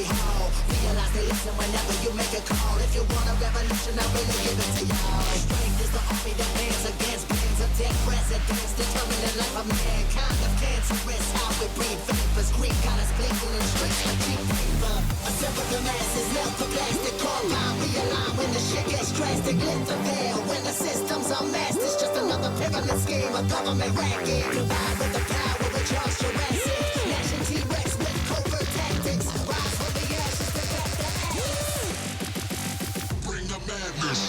city hall. Realize they listen whenever you make a call. If you want a revolution, I really give it to y'all. Strength is the army that bands against bands of dead presidents, determining the life of mankind. Of cancerous, how we breathe vapors. Greek got us blinking in streets like cheap paper. Assemble the masses, melt the plastic, carbine, realign when the shit gets drastic. Lift the veil when the system's unmasked. It's just another pyramid scheme, a government racket. Divide with the power of Charles Jurassic. Gnashing T-Rex with covert tactics. Rise from the ashes to back the ashes. Bring the madness.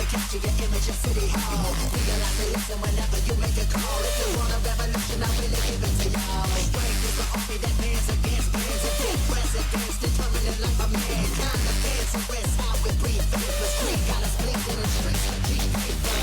Capture your image in City Hall. Realize they listen whenever you make a call. If you want a revolution, I really give it to y'all. Strength is the army that bands against bands of dead presidents, determining the life of mankind. The cancerous, how we breathe vapors. Greek got us blinking in streets like cheap paper.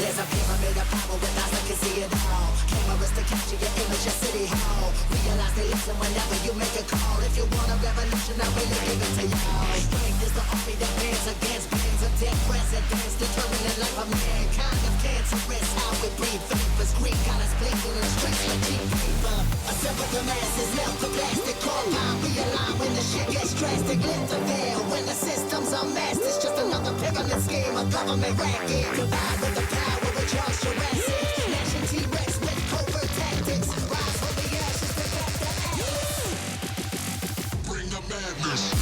There's a pyramid of power with eyes that can see it all. Cameras to capture your image at City Hall. Realize they listen whenever you make a call. If you want a revolution, I really give it to y'all. Strength is the army that bands against bands of dead presidents, determining the life of mankind. Of cancerous, how we breathe vapors. Greek got us blinking in streets like cheap paper. Assemble the masses, melt the plastic, carbine, realign when the shit gets drastic. Lift the veil when the system's unmasked. It's just another pyramid scheme, a government racket. Divide with the power. Charles Jurassic, gnashing T-Rex with covert tactics. Rise from the ashes to back the ashes. Bring the madness.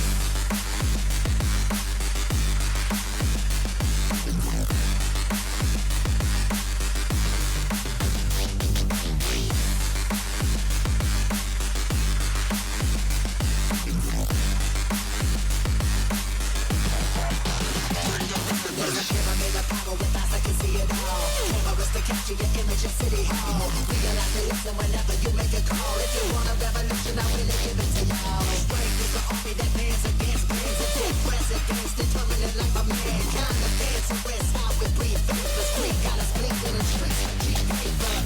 Capture your image in City Hall. Realize they listen whenever you make a call. If you want a revolution, I really give it to y'all. Strength is the army that bands against bands of dead presidents, determining the life of mankind. The cancerous, how we breathe vapors. Greek got us blinking in streets like cheap paper.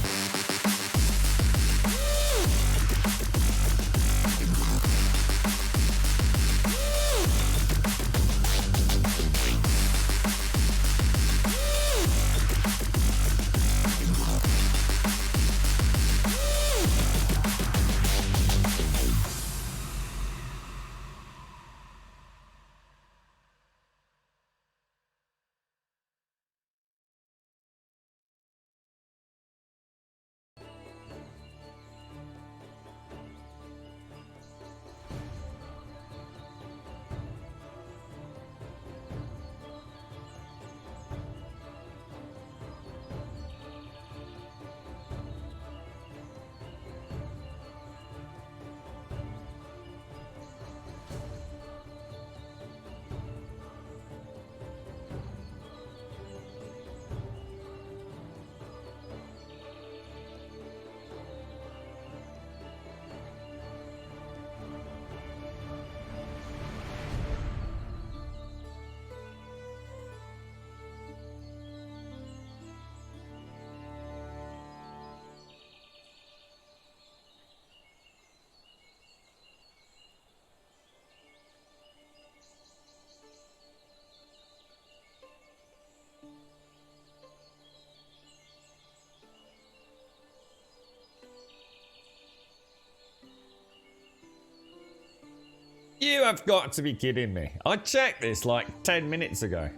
You have got to be kidding me. I checked this like 10 minutes ago.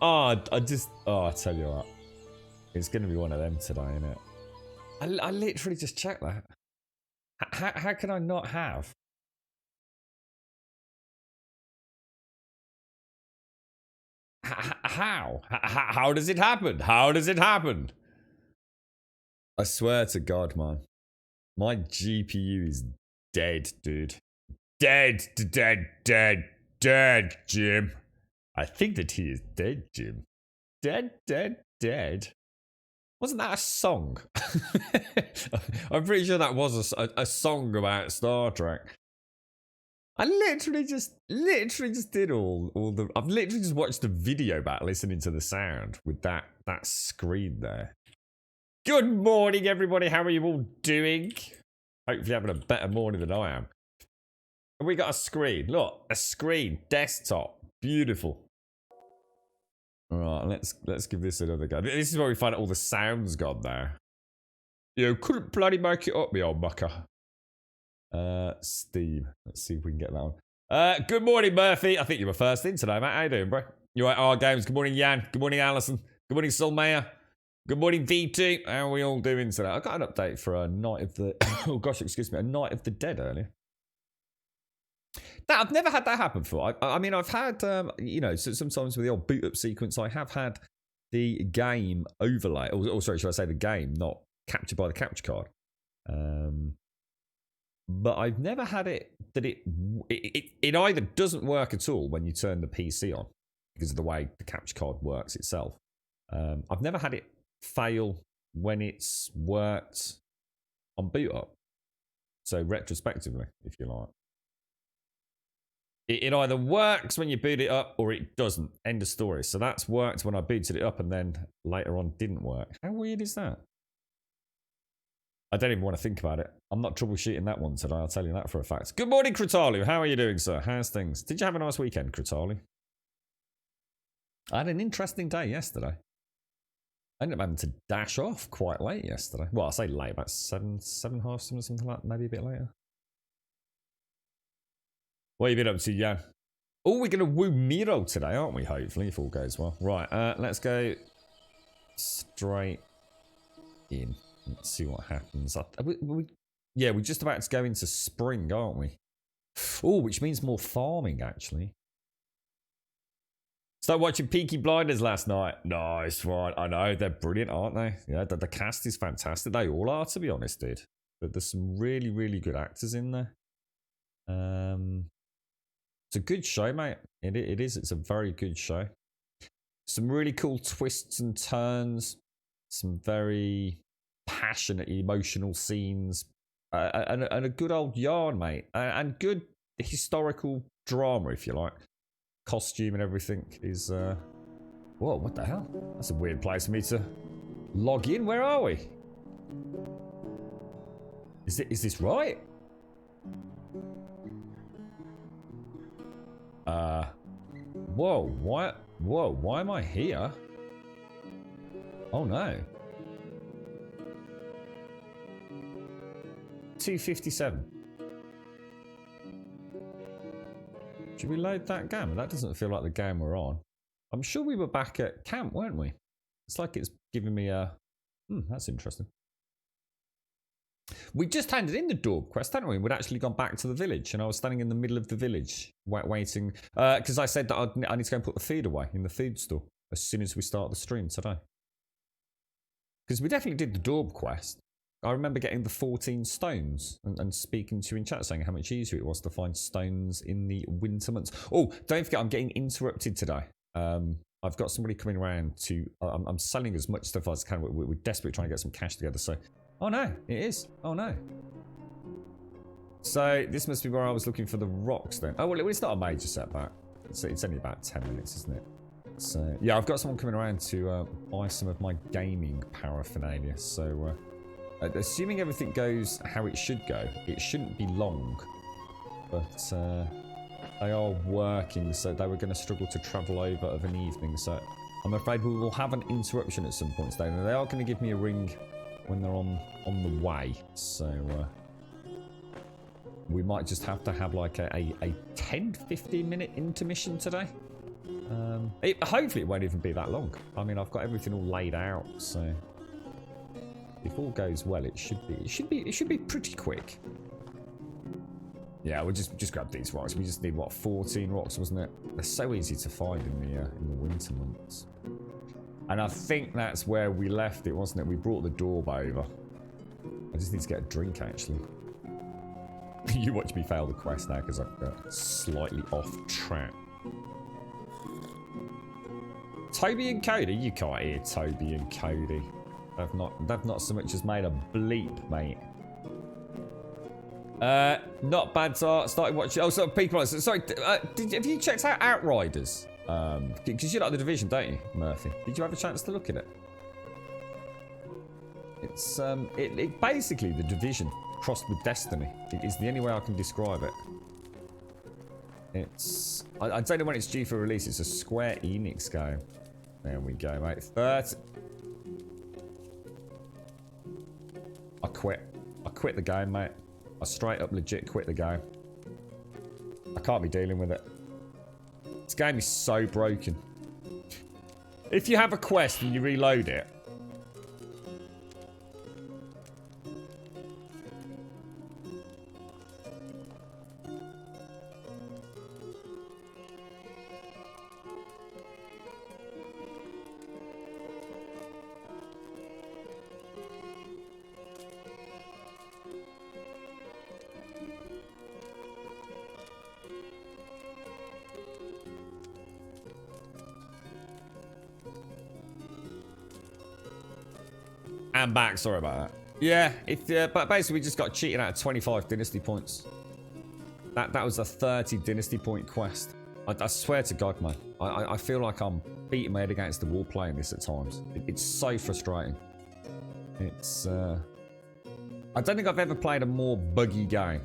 I tell you what. It's going to be one of them today, isn't it? I literally just checked that. How can I not have How? How does it happen? How does it happen? I swear to God, man. My GPU is dead, dude. Dead, Jim. I think that he is dead, Jim. Dead. Wasn't that a song? I'm pretty sure that was a song about Star Trek. I literally just did all the. I've literally just watched the video back, listening to the sound with that screen there. Good morning, everybody. How are you all doing? Hopefully, having a better morning than I am. And we got a screen. Look, a screen, desktop, beautiful. All right, let's give this another go. This is where we find out all the sounds gone there. You couldn't bloody make it up, me old mucker. Steam. Let's see if we can get that one. Good morning, Murphy. I think you were first in today, mate. How you doing, bro? You right? R Games. Good morning, Jan. Good morning, Alison. Good morning, Solmaya. Good morning, V2. How are we all doing today? I got an update for a Night of the... oh, gosh, excuse me. A Night of the Dead earlier. Now, I've never had that happen before. I mean, I've had, you know, so sometimes with the old boot up sequence, I have had the game overlay. Or sorry, should I say the game, not captured by the capture card. But I've never had it that it either doesn't work at all when you turn the PC on because of the way the capture card works itself. I've never had it fail when it's worked on boot up. So retrospectively, if you like. It either works when you boot it up or it doesn't. End of story. So that's worked when I booted it up and then later on didn't work. How weird is that? I don't even want to think about it. I'm not troubleshooting that one today, I'll tell you that for a fact. Good morning, Kritalu. How are you doing, sir? How's things? Did you have a nice weekend, Kritalu? I had an interesting day yesterday. I ended up having to dash off quite late yesterday. Well, I say late, about 7, 7:30, something like that, maybe a bit later. What have you been up to, Jan? Oh, we're going to woo Miro today, aren't we? Hopefully, if all goes well. Right, let's go straight in. Let's see what happens. Yeah, we're just about to go into spring, aren't we? Oh, which means more farming, actually. Started watching Peaky Blinders last night. Nice one. I know, they're brilliant, aren't they? Yeah, the cast is fantastic. They all are, to be honest, dude. But there's some really, really good actors in there. It's a good show, mate. It is. It's a very good show. Some really cool twists and turns. Some very passionate, emotional scenes. And a good old yarn, mate. And good historical drama, if you like. Costume and everything is... Whoa, what the hell? That's a weird place for me to log in. Where are we? Is this right? Whoa, why am I here? Oh no. 257. Should we load that game? That doesn't feel like the game we're on. I'm sure we were back at camp, weren't we? It's like it's giving me a... that's interesting. We just handed in the Daub quest, hadn't we? We'd actually gone back to the village, and I was standing in the middle of the village, waiting, because I said that I need to go and put the food away in the food store as soon as we start the stream today. Because we definitely did the Daub quest. I remember getting the 14 stones and speaking to you in chat, saying how much easier it was to find stones in the winter months. Oh, don't forget, I'm getting interrupted today. I've got somebody coming around to... I'm selling as much stuff as I can. We're desperately trying to get some cash together, so... Oh no, it is. Oh no. So this must be where I was looking for the rocks then. Oh, well, it's not a major setback. It's only about 10 minutes, isn't it? So, yeah, I've got someone coming around to buy some of my gaming paraphernalia. So, assuming everything goes how it should go, it shouldn't be long. But they are working, so they were going to struggle to travel over of an evening. So I'm afraid we will have an interruption at some point today. And they are going to give me a ring when they're on the way, so we might just have to have like a 10-15 minute intermission today. Hopefully it won't even be that long. I mean, I've got everything all laid out, so if all goes well, it should be pretty quick. Yeah, we'll just grab these rocks. We just need, what, 14 rocks, wasn't it? They're so easy to find in the winter months. And I think that's where we left it, wasn't it? We brought the door over. I just need to get a drink, actually. You watch me fail the quest now because I've got slightly off track. Toby and Cody? You can't hear Toby and Cody. They've not so much as made a bleep, mate. Not bad. Started watching. Oh, so people. Sorry. Have you checked out Outriders? Because you like the Division, don't you, Murphy? Did you have a chance to look at it? It's it basically the Division crossed with Destiny. It is the only way I can describe it. It's I don't know when it's due for release. It's a Square Enix game. There we go, mate. 30. I quit. I quit the game, mate. I straight up legit quit the game. I can't be dealing with it. This game is so broken. If you have a quest and you reload it, I'm back, sorry about that. Yeah, but basically we just got cheated out of 25 Dynasty points. That was a 30 Dynasty point quest. I swear to God, man. I feel like I'm beating my head against the wall playing this at times. It's so frustrating. It's, I don't think I've ever played a more buggy game.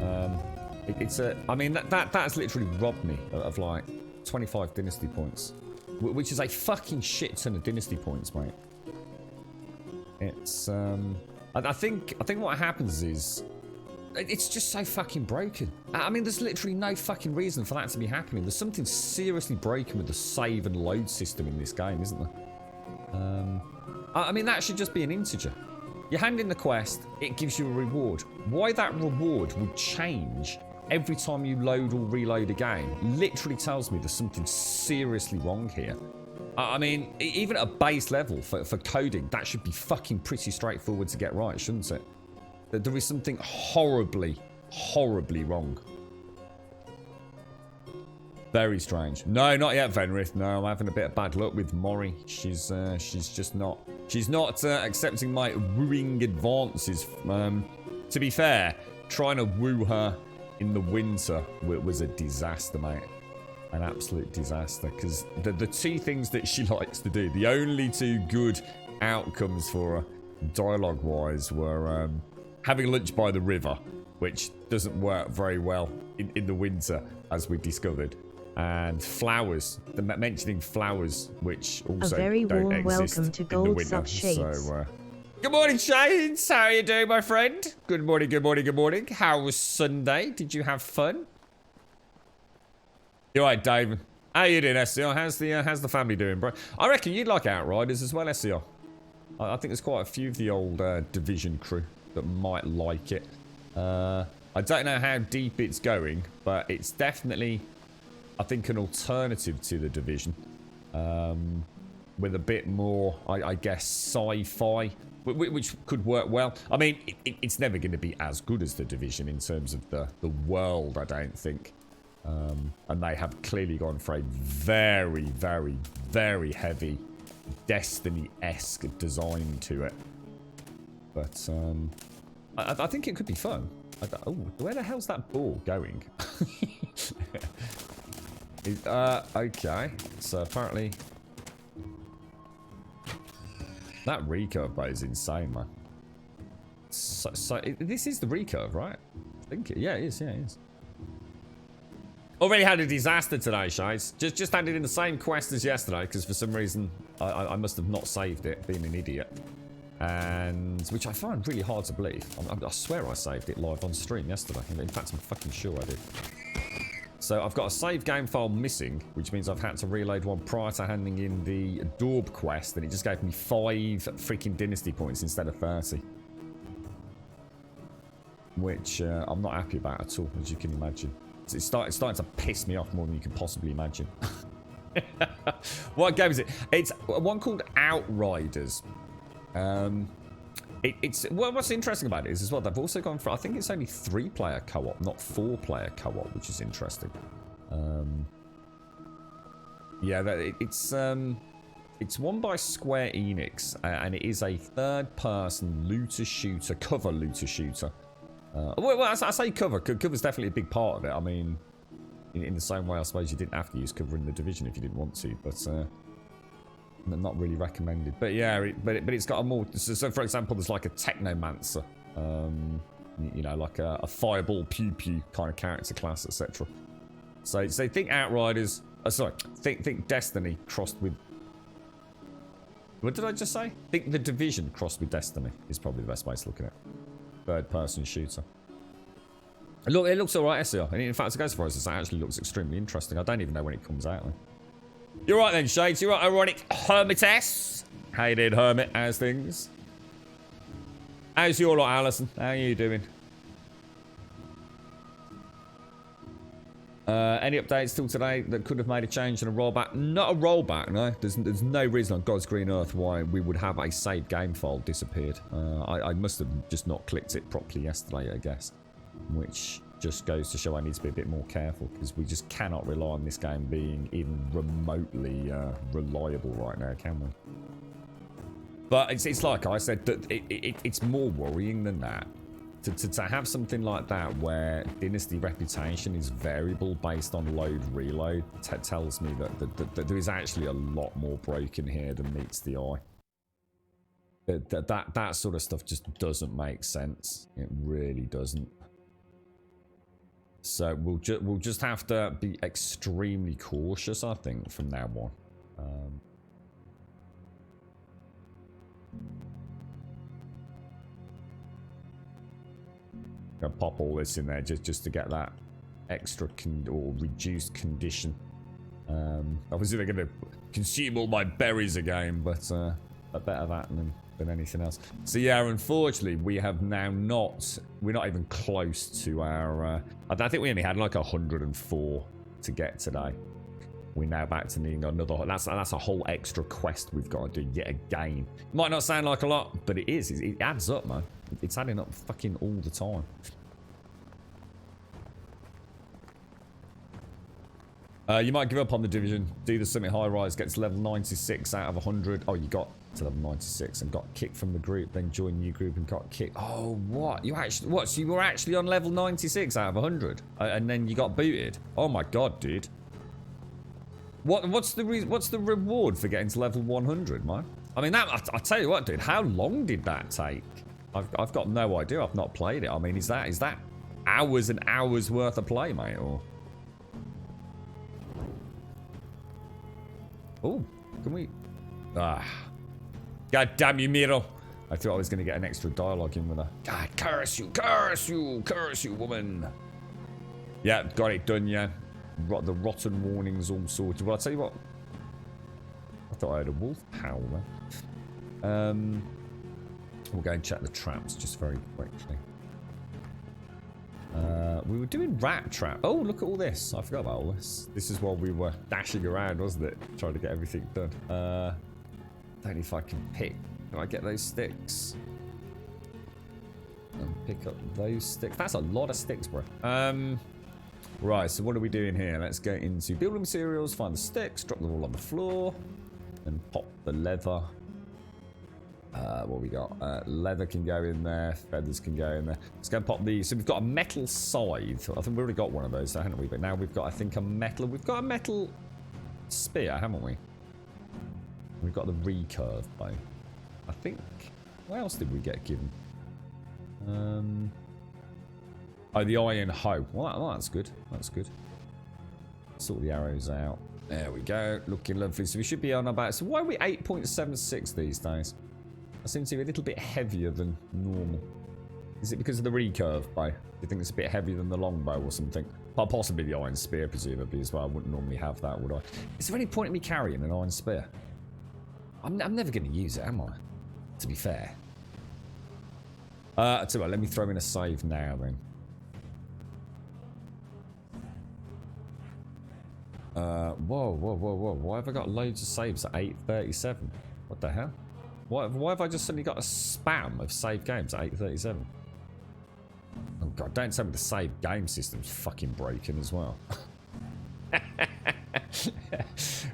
I mean, that's literally robbed me of like 25 Dynasty points. Which is a fucking shit ton of Dynasty points, mate. It's I think what happens is it's just so fucking broken. I mean, there's literally no fucking reason for that to be happening. There's something seriously broken with the save and load system in this game, isn't there? I mean, that should just be an integer. You hand in the quest, it gives you a reward. Why that reward would change every time you load or reload a game literally tells me there's something seriously wrong here. I mean, even at a base level for coding, that should be fucking pretty straightforward to get right, shouldn't it? There is something horribly, horribly wrong. Very strange. No, not yet, Venrith. No, I'm having a bit of bad luck with Mori. She's just not. She's not accepting my wooing advances. To be fair, trying to woo her in the winter was a disaster, mate. An absolute disaster, because the two things that she likes to do, the only two good outcomes for her, dialogue-wise, were having lunch by the river, which doesn't work very well in the winter, as we discovered, and flowers, mentioning flowers, which also a very don't warm exist welcome to in the Gold winter. Sub Shades. So, good morning, Shades. How are you doing, my friend? Good morning, good morning, good morning. How was Sunday? Did you have fun? You alright, David? How you doing, SCR? How's the family doing, bro? I reckon you'd like Outriders as well, SCR. I think there's quite a few of the old Division crew that might like it. I don't know how deep it's going, but it's definitely, I think, an alternative to the Division. With a bit more, I guess, sci-fi, which could work well. I mean, it's never going to be as good as the Division in terms of the world, I don't think. And they have clearly gone for a very, very, very heavy Destiny-esque design to it. But I think it could be fun. Oh, where the hell's that ball going? Okay. So apparently that recurve bow is insane, man. So this is the recurve, right? I think yeah, it is. Yeah, it is. Already had a disaster today, Shades. Just handed in the same quest as yesterday, because for some reason I must have not saved it, being an idiot. And which I find really hard to believe. I swear I saved it live on stream yesterday. In fact, I'm fucking sure I did. So I've got a save game file missing, which means I've had to reload one prior to handing in the Daub quest, and it just gave me 5 freaking Dynasty points instead of 30. which I'm not happy about at all, as you can imagine. It's starting to piss me off more than you can possibly imagine. What game is it? It's one called Outriders. What's interesting about it is as well, they've also gone for, I think it's only 3-player co-op, not 4-player co-op, which is interesting. Yeah, it's one by Square Enix, and it is a third-person looter-shooter, cover looter-shooter. Well, I say cover. Cover's definitely a big part of it. I mean, in the same way, I suppose you didn't have to use cover in the Division if you didn't want to, but not really recommended. But yeah, but it's got a more. So for example, there's like a Technomancer, you know, like a fireball pew pew kind of character class, etc. So think Outriders. Sorry, think Destiny crossed with. What did I just say? Think the Division crossed with Destiny is probably the best way to look at it. Third-person shooter. Look, it looks alright, SEO. And in fact, it goes for us. It actually looks extremely interesting. I don't even know when it comes out. Though. You're right then, Shades. You're right, ironic Hermitess. How you doing, Hermit? How's things? How's your lot, Alison? How are you doing? Any updates till today that could have made a change and a rollback? Not a rollback, no. There's no reason on God's green earth why we would have a saved game file disappeared. I must have just not clicked it properly yesterday, I guess. Which just goes to show I need to be a bit more careful, because we just cannot rely on this game being even remotely reliable right now, can we? But it's like I said, that it's more worrying than that. To have something like that where Dynasty reputation is variable based on load reload tells me that there is actually a lot more broken here than meets the eye. That sort of stuff just doesn't make sense. It really doesn't. So we'll just have to be extremely cautious, I think, from now on. Gonna pop all this in there just to get that extra or reduced condition. Obviously they're gonna consume all my berries again, but better that than anything else. So yeah, unfortunately we have now we're not even close to our I think we only had like 104 to get today. We're now back to needing another. That's a whole extra quest we've got to do yet again. Might not sound like a lot, but it is. It adds up, man. It's adding up fucking all the time. You might give up on the Division. Do the Summit High Rise, gets level 96 out of 100. Oh, you got to level 96 and got kicked from the group, then joined new group and got kicked. Oh, what? You actually, what? So you were actually on level 96 out of 100, and then you got booted. Oh my god, dude. What's the reward for getting to level 100, man? I mean, I tell you what, dude. How long did that take? I've got no idea. I've not played it. I mean, is that hours and hours worth of play, mate? Or oh, can we? Ah, god damn you, Miro! I thought I was going to get an extra dialogue in with her. God, curse you, curse you, curse you, woman! Yeah, got it done. Yeah. The rotten warnings all sorted. Well, I'll tell you what. I thought I had a wolf howl there. We'll go and check the traps just very quickly. We were doing rat trap. Oh, look at all this. I forgot about all this. This is while we were dashing around, wasn't it? Trying to get everything done. Don't know if I can pick. Can I get those sticks? And pick up those sticks. That's a lot of sticks, bro. Right, so what are we doing here? Let's go into building materials, find the sticks, drop them all on the floor, and pop the leather. What we got? Leather can go in there, feathers can go in there. Let's go and pop these. So we've got a metal scythe. I think we've already got one of those, haven't we? But now we've got, I think, we've got a metal spear, haven't we? We've got the recurve bow. I think. What else did we get given? Oh, the iron hoe. Well, that's good. That's good. Sort the arrows out. There we go. Looking lovely. So we should be on about... So why are we 8.76 these days? I seem to be a little bit heavier than normal. Is it because of the recurve bow? Do you think it's a bit heavier than the longbow or something? Possibly the iron spear, presumably, as well. I wouldn't normally have that, would I? Is there any point in me carrying an iron spear? I'm never going to use it, am I? To be fair. I tell you what, let me throw in a save now then. Whoa. Why have I got loads of saves at 8:37? What the hell? Why have I just suddenly got a spam of save games at 8:37? Oh god, don't tell me the save game system's fucking broken as well.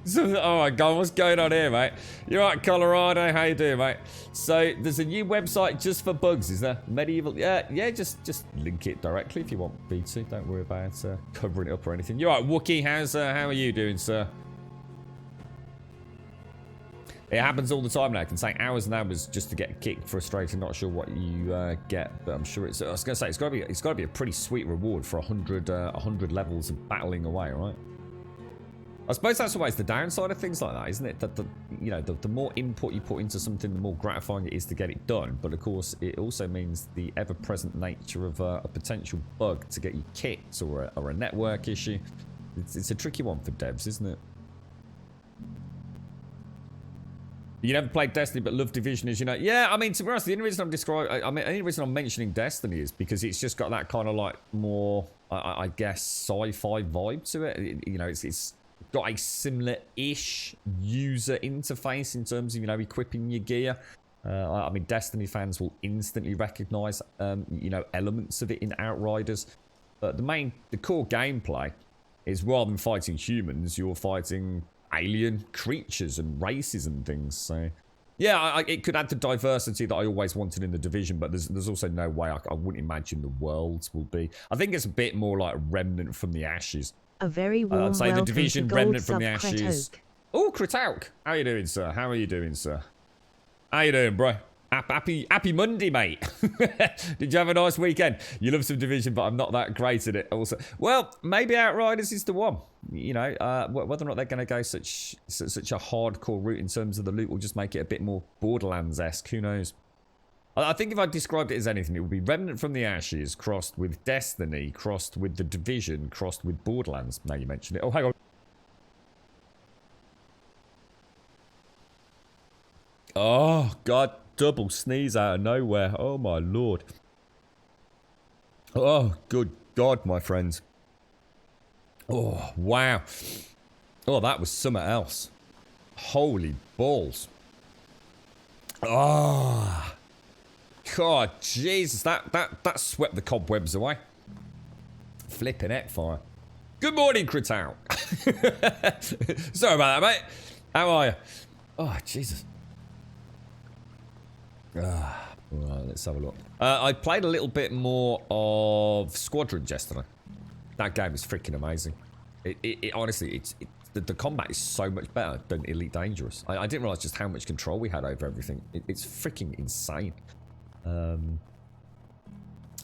So, oh my god, what's going on here, mate? You're right, Colorado. How you doing, mate? So there's a new website just for bugs, is there? Medieval, yeah. Just link it directly if you want me to. Don't worry about covering it up or anything. You're right, Wookie. How are you doing, sir? It happens all the time now. It can take hours and hours just to get kicked. Frustrating. Not sure what you get, but I'm sure it's. I was gonna say it's got to be a pretty sweet reward for 100 levels of battling away, right? I suppose that's always the downside of things like that, isn't it? That the more input you put into something, the more gratifying it is to get it done. But of course, it also means the ever-present nature of a potential bug to get you kicked or a network issue. It's a tricky one for devs, isn't it? You never played Destiny but love Division, as you know. Yeah, I mean, to be honest, the only reason only reason I'm mentioning Destiny is because it's just got that kind of like more, I guess, sci-fi vibe to it. You know, it's got a similar-ish user interface in terms of, equipping your gear. I mean, Destiny fans will instantly recognize, elements of it in Outriders. But the core gameplay is rather than fighting humans, you're fighting alien creatures and races and things. So, yeah, it could add the diversity that I always wanted in the Division, but there's also no way I wouldn't imagine the worlds will be. I think it's a bit more like Remnant from the Ashes. A very warm I'd say the Division, Remnant from the Kratoke. Ashes. Oh, Kratoke. How you doing, sir? How are you doing, sir? How you doing, bro? Happy Monday, mate. Did you have a nice weekend? You love some Division, but I'm not that great at it. Also, well, maybe Outriders is the one. Whether or not they're going to go such a hardcore route in terms of the loot will just make it a bit more Borderlands-esque. Who knows? I think if I described it as anything, it would be Remnant from the Ashes crossed with Destiny, crossed with the Division, crossed with Borderlands. Now you mentioned it. Oh, hang on. Oh, God. Double sneeze out of nowhere. Oh, my Lord. Oh, good God, my friends. Oh, wow. Oh, that was something else. Holy balls. Oh. God, Jesus, that swept the cobwebs away. Flipping heck fire. Good morning, Kratow. Sorry about that, mate. How are you? Oh, Jesus. Right, let's have a look. I played a little bit more of Squadron yesterday. That game is freaking amazing. It honestly, the combat is so much better than Elite Dangerous. I didn't realize just how much control we had over everything. It's freaking insane.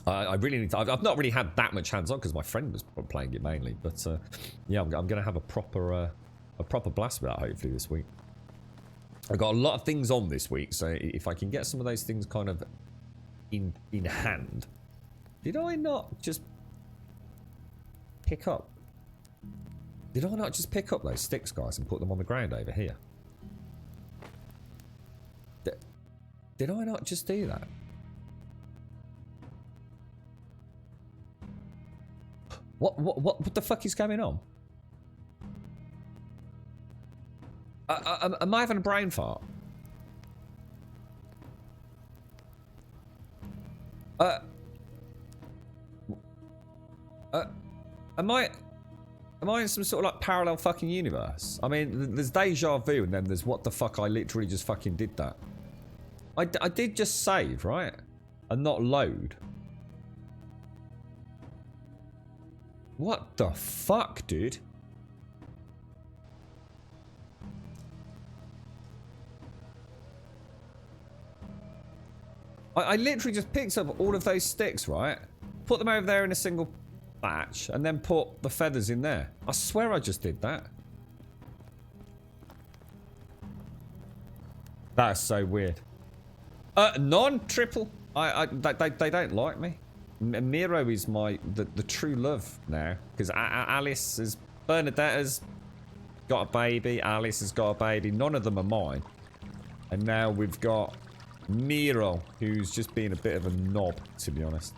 I really need to. I've not really had that much hands on because my friend was playing it mainly. But yeah, I'm going to have a proper blast with that hopefully this week. I've got a lot of things on this week, so if I can get some of those things kind of in hand. Did I not just pick up? Did I not just pick up those sticks, guys, and put them on the ground over here? Did I not just do that? What the fuck is going on? Am I having a brain fart? Am I in some sort of like parallel fucking universe? I mean, there's deja vu and then there's what the fuck, I literally just fucking did that. I did just save, right? And not load. What the fuck, dude? I literally just picked up all of those sticks, right? Put them over there in a single batch, and then put the feathers in there. I swear I just did that. That's so weird. Non-triple. They don't like me. Miro is the true love now, because Alice is Bernadetta's got a baby. Alice has got a baby. None of them are mine. And now we've got Miro, who's just being a bit of a knob, to be honest.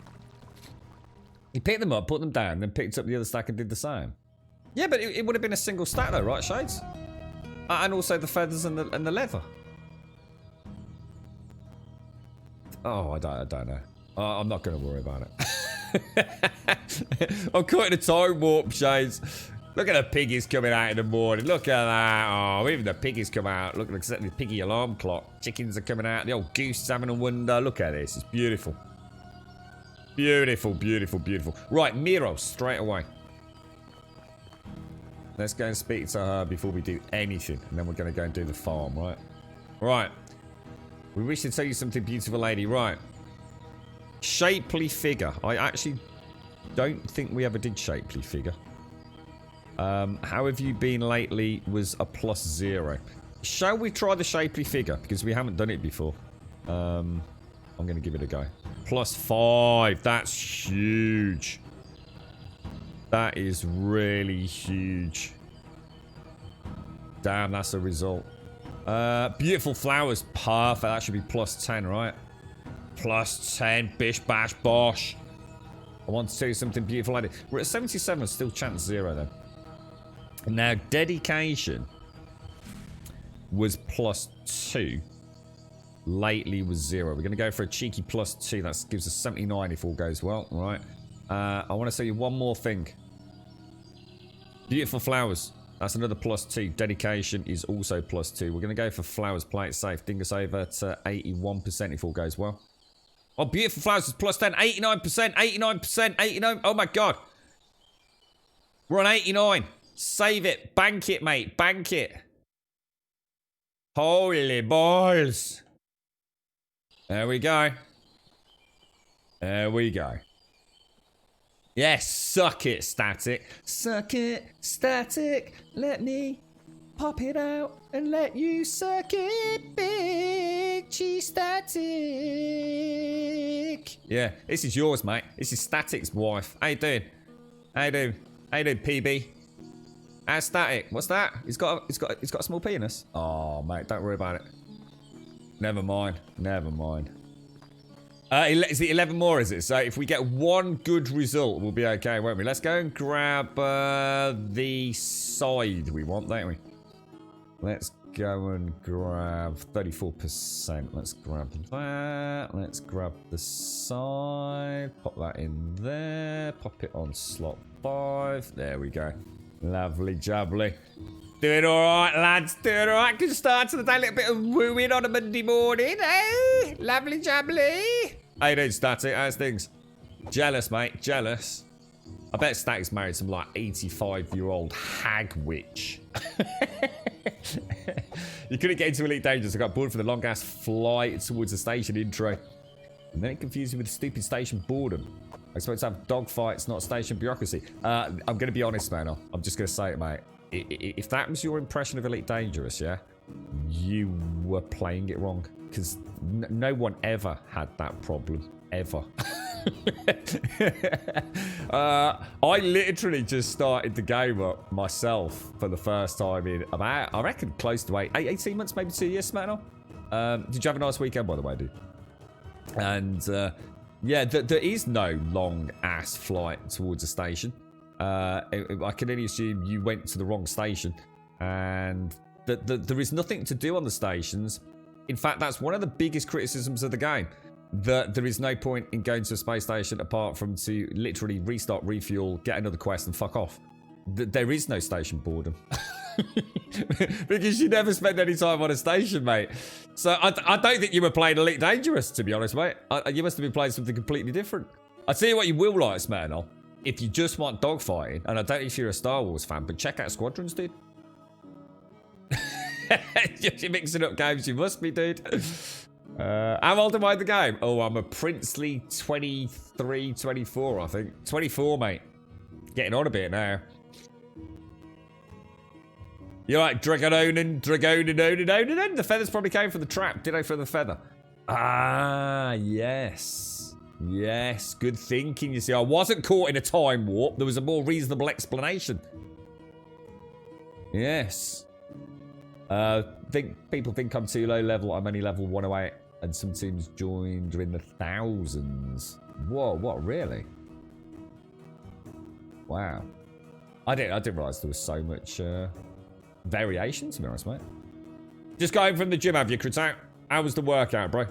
He picked them up, put them down, then picked up the other stack and did the same. Yeah, but it would have been a single stack though, right, Shades? And also the feathers and the leather. Oh, I don't know. I'm not going to worry about it. I'm caught in a time warp, Shades. Look at the piggies coming out in the morning. Look at that. Oh, even the piggies come out. Look at the piggy alarm clock. Chickens are coming out. The old goose is having a wonder. Look at this. It's beautiful. Beautiful, beautiful, beautiful. Right, Miro, straight away. Let's go and speak to her before we do anything. And then we're going to go and do the farm, right? Right. We wish to tell you something, beautiful lady. Right. Shapely figure. I actually don't think we ever did shapely figure. How have you been lately was a +0. Shall we try the shapely figure? Because we haven't done it before. I'm going to give it a go. +5. That's huge. That is really huge. Damn, that's a result. Beautiful flowers. Perfect. That should be +10, right? +10. Bish, bash, bosh. I want to tell you something beautiful lady. We're at 77. Still chance 0, though. Now, dedication was +2. Lately was 0. We're going to go for a cheeky +2. That gives us 79 if all goes well. All right. I want to tell you one more thing. Beautiful flowers. That's another +2. Dedication is also +2. We're going to go for flowers. Play it safe. Ding us over to 81% if all goes well. Oh, beautiful flowers is +10. 89%. 89%. 89. Oh, my God. We're on 89. Save it. Bank it, mate. Bank it. Holy balls. There we go. There we go. Yes, suck it, static. Suck it, static. Let me pop it out and let you suck it, big cheese static. Yeah, this is yours, mate. This is Static's wife. How you doing? How you doing? How you doing, PB? How's Static? What's that? He's got a small penis. Oh, mate, don't worry about it. Never mind. Never mind. Is it 11 more, is it? So if we get one good result, we'll be okay, won't we? Let's go and grab the side we want, don't we? Let's go and grab 34%. Let's grab that. Let's grab the side. Pop that in there. Pop it on slot 5. There we go. Lovely jubbly. Doing alright, lads. Doing alright. Good start to the day. A little bit of wooing on a Monday morning, eh? Lovely jubbly. How you doing, Static? How's things? Jealous, mate. Jealous. I bet Static's married some, like, 85-year-old hag witch. You couldn't get into Elite Dangerous. I got bored for the long-ass flight towards the station intro. And then it confused me with the stupid station boredom. I'm supposed to have dogfights, not station bureaucracy. I'm going to be honest, man. I'm just going to say it, mate. If that was your impression of Elite Dangerous, yeah, you were playing it wrong. Because no one ever had that problem. Ever. I literally just started the game up myself for the first time in about, I reckon, close to 18 months, maybe 2 years, Smackdown. Did you have a nice weekend, by the way, dude? And, yeah, there is no long-ass flight towards a station. I can only assume you went to the wrong station. And there is nothing to do on the stations. In fact, that's one of the biggest criticisms of the game. That there is no point in going to a space station apart from to literally restart, refuel, get another quest, and fuck off. There is no station boredom. Because you never spend any time on a station, mate. So I don't think you were playing Elite Dangerous, to be honest, mate. You must have been playing something completely different. I'll tell you what you will like, Smackdown. If you just want dogfighting, and I don't know if you're a Star Wars fan, but check out Squadrons, dude. You're mixing up games, you must be, dude. How old am I in the game? Oh, I'm a princely 23, 24, I think. 24, mate. Getting on a bit now. You're like Dragonin. The feathers probably came from the trap. Did I for the feather? Ah, yes. Yes, good thinking. You see, I wasn't caught in a time warp. There was a more reasonable explanation. Yes. People think I'm too low level. I'm only level 108. and some teams joined are in the thousands. Whoa, what, really? Wow. I didn't realise there was so much variation, to be honest, mate. Just got home from the gym, have you, Critout? How was the workout, bro?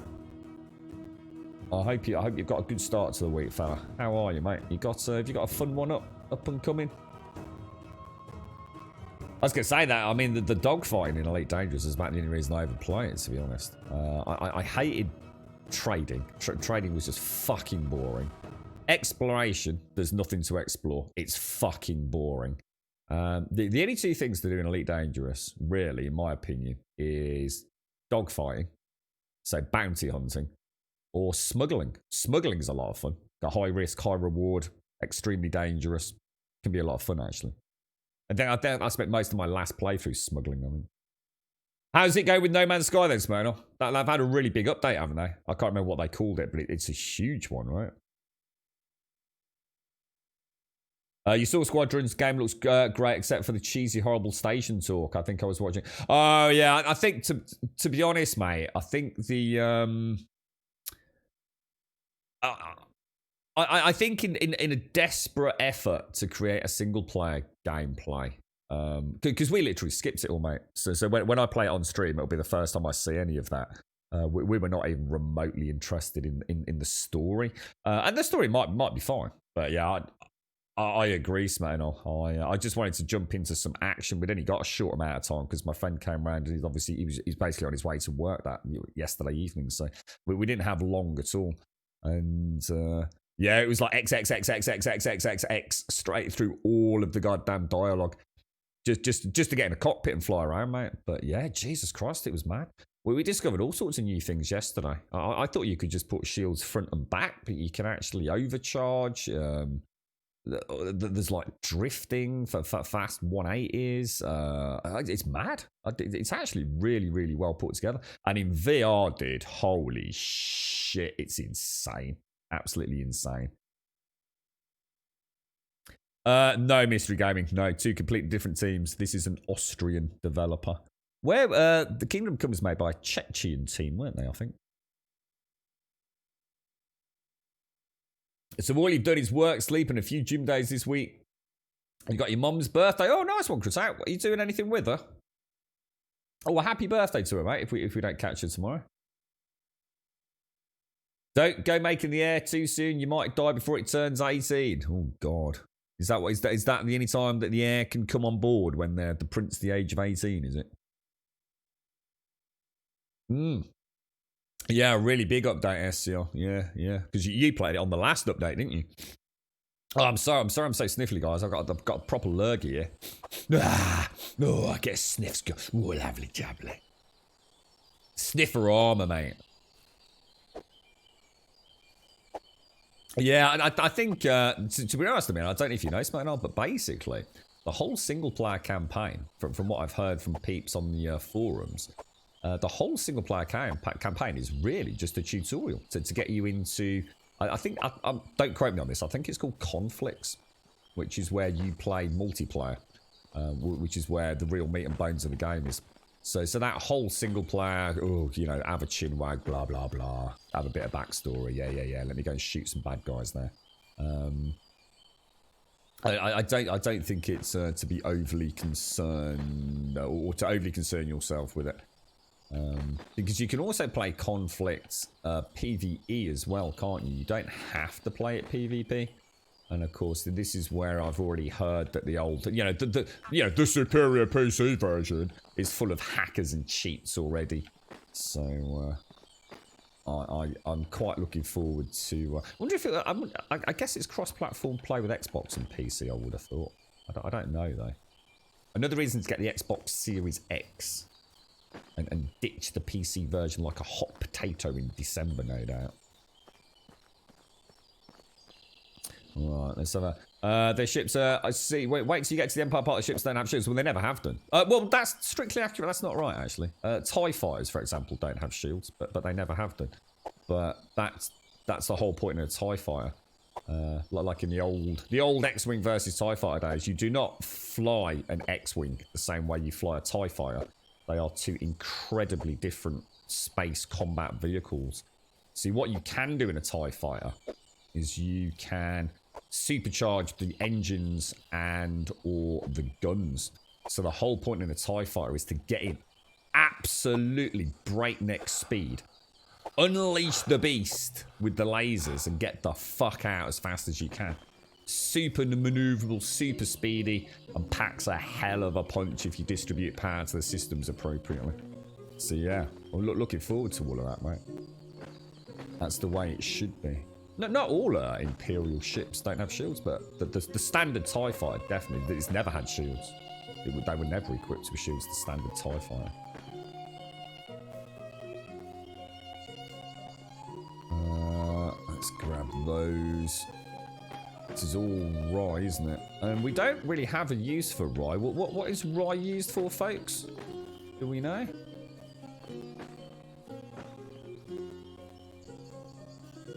I hope you've got a good start to the week, fella. How are you, mate? Have you got a fun one up and coming? I was going to say that. I mean, the dogfighting in Elite Dangerous is about the only reason I ever play it, to be honest. I hated trading. Trading was just fucking boring. Exploration, there's nothing to explore. It's fucking boring. The only two things to do in Elite Dangerous, really, in my opinion, is dogfighting, so bounty hunting, or smuggling. Smuggling is a lot of fun. Got high risk, high reward, extremely dangerous. Can be a lot of fun, actually. And then I spent most of my last playthrough smuggling. I mean, how's it go with No Man's Sky then, Smirnoff? They've had a really big update, haven't they? I can't remember what they called it, but it's a huge one, right? You saw Squadron's game looks great, except for the cheesy, horrible station talk. I think I was watching. Oh yeah, I think to be honest, mate, I think the I think in a desperate effort to create a single player gameplay, because we literally skipped it all, mate. So when I play it on stream, it'll be the first time I see any of that. We were not even remotely interested in the story, and the story might be fine, but yeah. I agree, Smirnoff. I just wanted to jump into some action. We'd only got a short amount of time because my friend came around and he's basically on his way to work that yesterday evening. So we didn't have long at all. And yeah, it was like X straight through all of the goddamn dialogue. Just to get in a cockpit and fly around, mate. But yeah, Jesus Christ, it was mad. We discovered all sorts of new things yesterday. I thought you could just put shields front and back, but you can actually overcharge. There's like drifting for fast 180s. It's mad. It's actually really, really well put together. And in VR, dude, holy shit, it's insane. Absolutely insane. No, Mystery Gaming. No, two completely different teams. This is an Austrian developer. Where the Kingdom Come was made by a Chechen team, weren't they, I think? So all you've done is work, sleep, and a few gym days this week. You got your mum's birthday. Oh, nice one, Chris. Are you doing anything with her? Oh, well, happy birthday to her, mate, if we don't catch her tomorrow. Don't go making the air too soon. You might die before it turns 18. Oh, God. Is that the only time that the air can come on board when they're the prince the age of 18, is it? Yeah, really big update, SCL. Yeah. Because you played it on the last update, didn't you? Oh, I'm sorry I'm so sniffly, guys. I've got a proper lurgy here. Oh, I get sniffs. Oh, lovely jubbly. Sniffer armor, mate. Yeah, I think, to be honest, I don't know if you know, Smackdown, but basically, the whole single-player campaign, from what I've heard from peeps on the forums, the whole single-player campaign is really just a tutorial to get you into... I think... don't quote me on this. I think it's called Conflicts, which is where you play multiplayer, which is where the real meat and bones of the game is. So that whole single-player, have a chinwag, blah, blah, blah. Have a bit of backstory. Yeah. Let me go and shoot some bad guys there. I don't think it's to be overly concerned, or to overly concern yourself with it. Because you can also play Conflict PvE as well, can't you? You don't have to play it PvP. And of course, this is where I've already heard that the old, the superior PC version is full of hackers and cheats already. So I'm quite looking forward to. I wonder if I guess it's cross-platform play with Xbox and PC. I would have thought. I don't know though. Another reason to get the Xbox Series X. And ditch the PC version like a hot potato in December, no doubt. Alright, let's have a... their ships, I see... Wait till you get to the Empire part of the ships don't have shields. Well, they never have done. Well, that's strictly accurate. That's not right, actually. TIE fighters, for example, don't have shields, but they never have done. But that's the whole point of a TIE fighter. Like in the old X-Wing versus TIE fighter days, you do not fly an X-Wing the same way you fly a TIE fighter. They are two incredibly different space combat vehicles. See, what you can do in a TIE fighter is you can supercharge the engines and or the guns. So the whole point in a TIE fighter is to get in absolutely breakneck speed, unleash the beast with the lasers, and get the fuck out as fast as you can. Super maneuverable, super speedy, and packs a hell of a punch if you distribute power to the systems appropriately. So yeah, I'm looking forward to all of that, mate. That's the way it should be. No, not all Imperial ships don't have shields, but the standard TIE fighter definitely, it's never had shields. They were never equipped with shields, the standard TIE fighter. Let's grab those. This is all rye, isn't it? And we don't really have a use for rye. What is rye used for, folks? Do we know?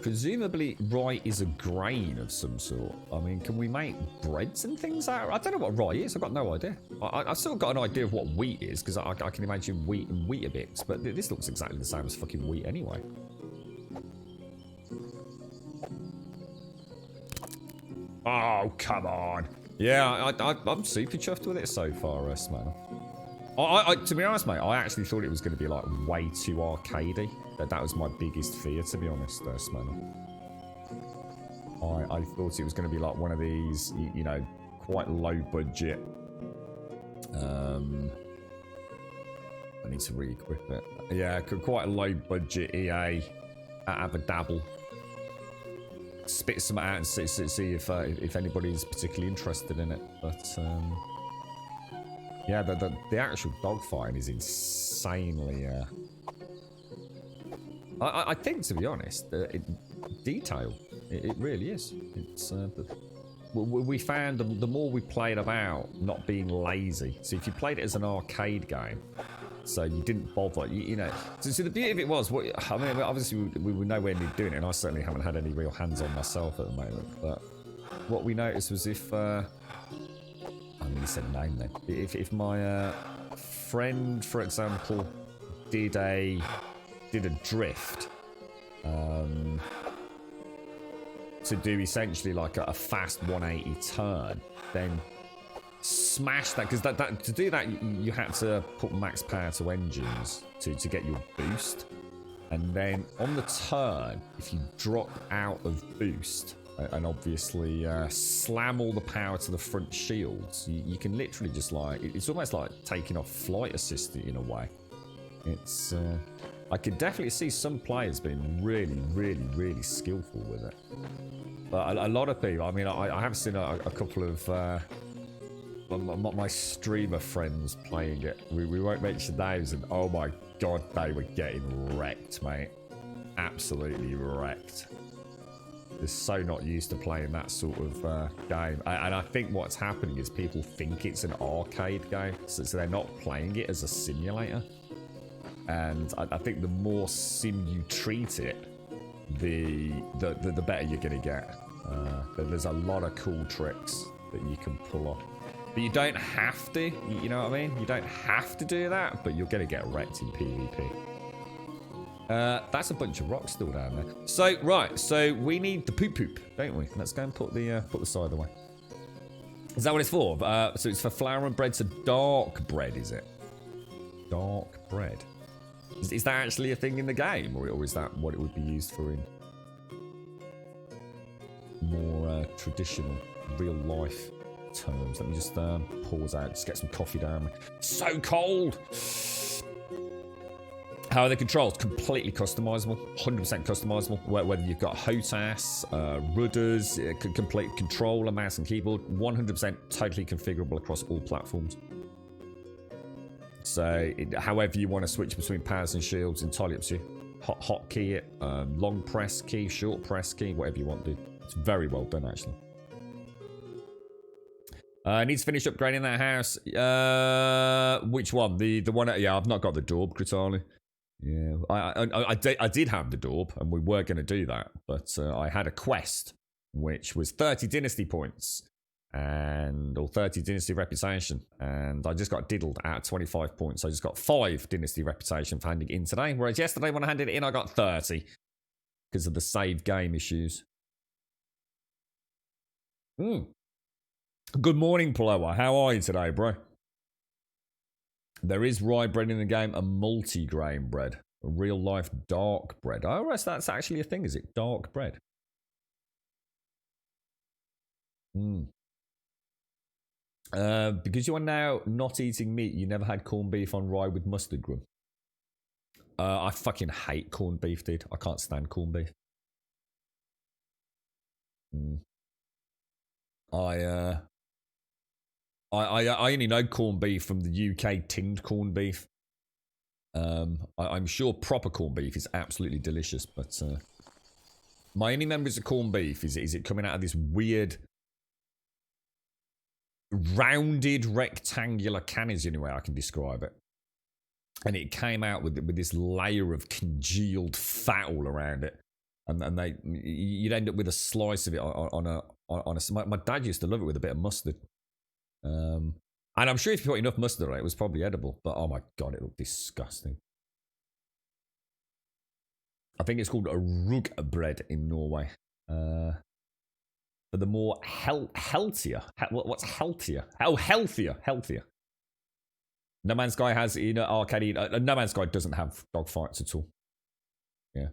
Presumably, rye is a grain of some sort. I mean, can we make breads and things out? I don't know what rye is. I've got no idea. I've still got an idea of what wheat is, because I can imagine wheat and Weetabix, but this looks exactly the same as fucking wheat anyway. Oh, come on. Yeah, I'm super chuffed with it so far, Smanner. To be honest, mate, I actually thought it was going to be like way too arcadey. That was my biggest fear, to be honest, Smanner. I thought it was going to be like one of these, you know, quite low budget. I need to re-equip it. Yeah, quite a low budget EA. Have a dabble. Spit some out and see if anybody's particularly interested in it. But yeah, the actual dogfighting is insanely. I think, to be honest, detailed. It really is. It's we found the more we played about not being lazy. So if you played it as an arcade game, so you didn't bother, you know. So the beauty of it was, I mean, obviously we were nowhere near doing it, and I certainly haven't had any real hands on myself at the moment. But what we noticed was if I mean, you said name then. If my friend, for example, did a drift, to do essentially like a fast 180 turn, then smash that, because that to do that you had to put max power to engines to get your boost, and then on the turn, if you drop out of boost and obviously slam all the power to the front shields, you can literally just like, it's almost like taking off flight assist in a way. It's I could definitely see some players being really skillful with it, but a lot of people, I mean, I have seen a couple of my streamer friends playing it. We won't mention names, and oh my god, they were getting wrecked, mate. Absolutely wrecked. They're so not used to playing that sort of game, and I think what's happening is people think it's an arcade game, so they're not playing it as a simulator. And I think the more sim you treat it, the better you're gonna get. There's a lot of cool tricks that you can pull off. But you don't have to, you know what I mean? You don't have to do that, but you're going to get wrecked in PvP. That's a bunch of rocks still down there. So, right, so we need the poop, don't we? Let's go and put the side away. Is that what it's for? So it's for flour and bread, so dark bread, is it? Dark bread. Is that actually a thing in the game, or is that what it would be used for in more traditional, real life terms? Let me just pause out, just get some coffee down. So cold! How are the controls? Completely customizable, 100% customizable. Whether you've got HOTAS, rudders, complete controller, mouse and keyboard, 100% totally configurable across all platforms. So, however you want to switch between powers and shields, entirely up to you. Hot key it, long press key, short press key, whatever you want, dude. It's very well done, actually. Needs to finish upgrading that house. Which one? The one? Yeah, I've not got the Daub, Critali. Yeah, I did have the Daub, and we were going to do that, but I had a quest, which was 30 Dynasty points, or 30 Dynasty reputation. And I just got diddled at 25 points. So I just got 5 Dynasty reputation for handing it in today. Whereas yesterday when I handed it in, I got 30 because of the save game issues. Good morning, Plower. How are you today, bro? There is rye bread in the game, a multi-grain bread. A real-life dark bread. Oh, that's actually a thing, is it? Dark bread. Because you are now not eating meat, you never had corned beef on rye with mustard, Grum. I fucking hate corned beef, dude. I can't stand corned beef. I only know corned beef from the UK tinned corned beef. I'm sure proper corned beef is absolutely delicious, but my only memories of corned beef is it coming out of this weird rounded rectangular can is the only way I can describe it. And it came out with this layer of congealed fat all around it. And you'd end up with a slice of it on a my dad used to love it with a bit of mustard. And I'm sure if you put enough mustard on it, it was probably edible. But oh my god, it looked disgusting. I think it's called a rug bread in Norway. For the more healthier. What's healthier? Oh, healthier. No Man's Sky has arcade. No Man's Sky doesn't have dogfights at all. Yeah.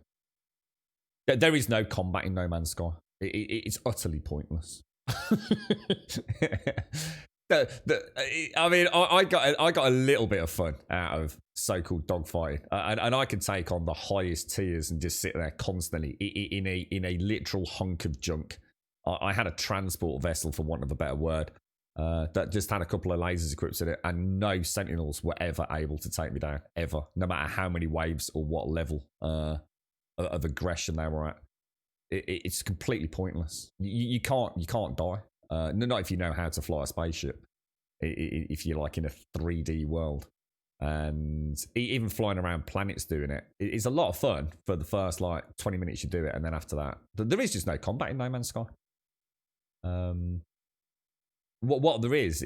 There is no combat in No Man's Sky. It's utterly pointless. I mean, I got a little bit of fun out of so-called dogfighting, and I can take on the highest tiers and just sit there constantly in a literal hunk of junk. I had a transport vessel, for want of a better word, that just had a couple of lasers equipped in it, and no sentinels were ever able to take me down, ever, no matter how many waves or what level of aggression they were at. It's completely pointless. You can't die. Not if you know how to fly a spaceship. If you're like in a 3D world, and even flying around planets doing it, it's a lot of fun for the first like 20 minutes you do it, and then after that, there is just no combat in No Man's Sky. What there is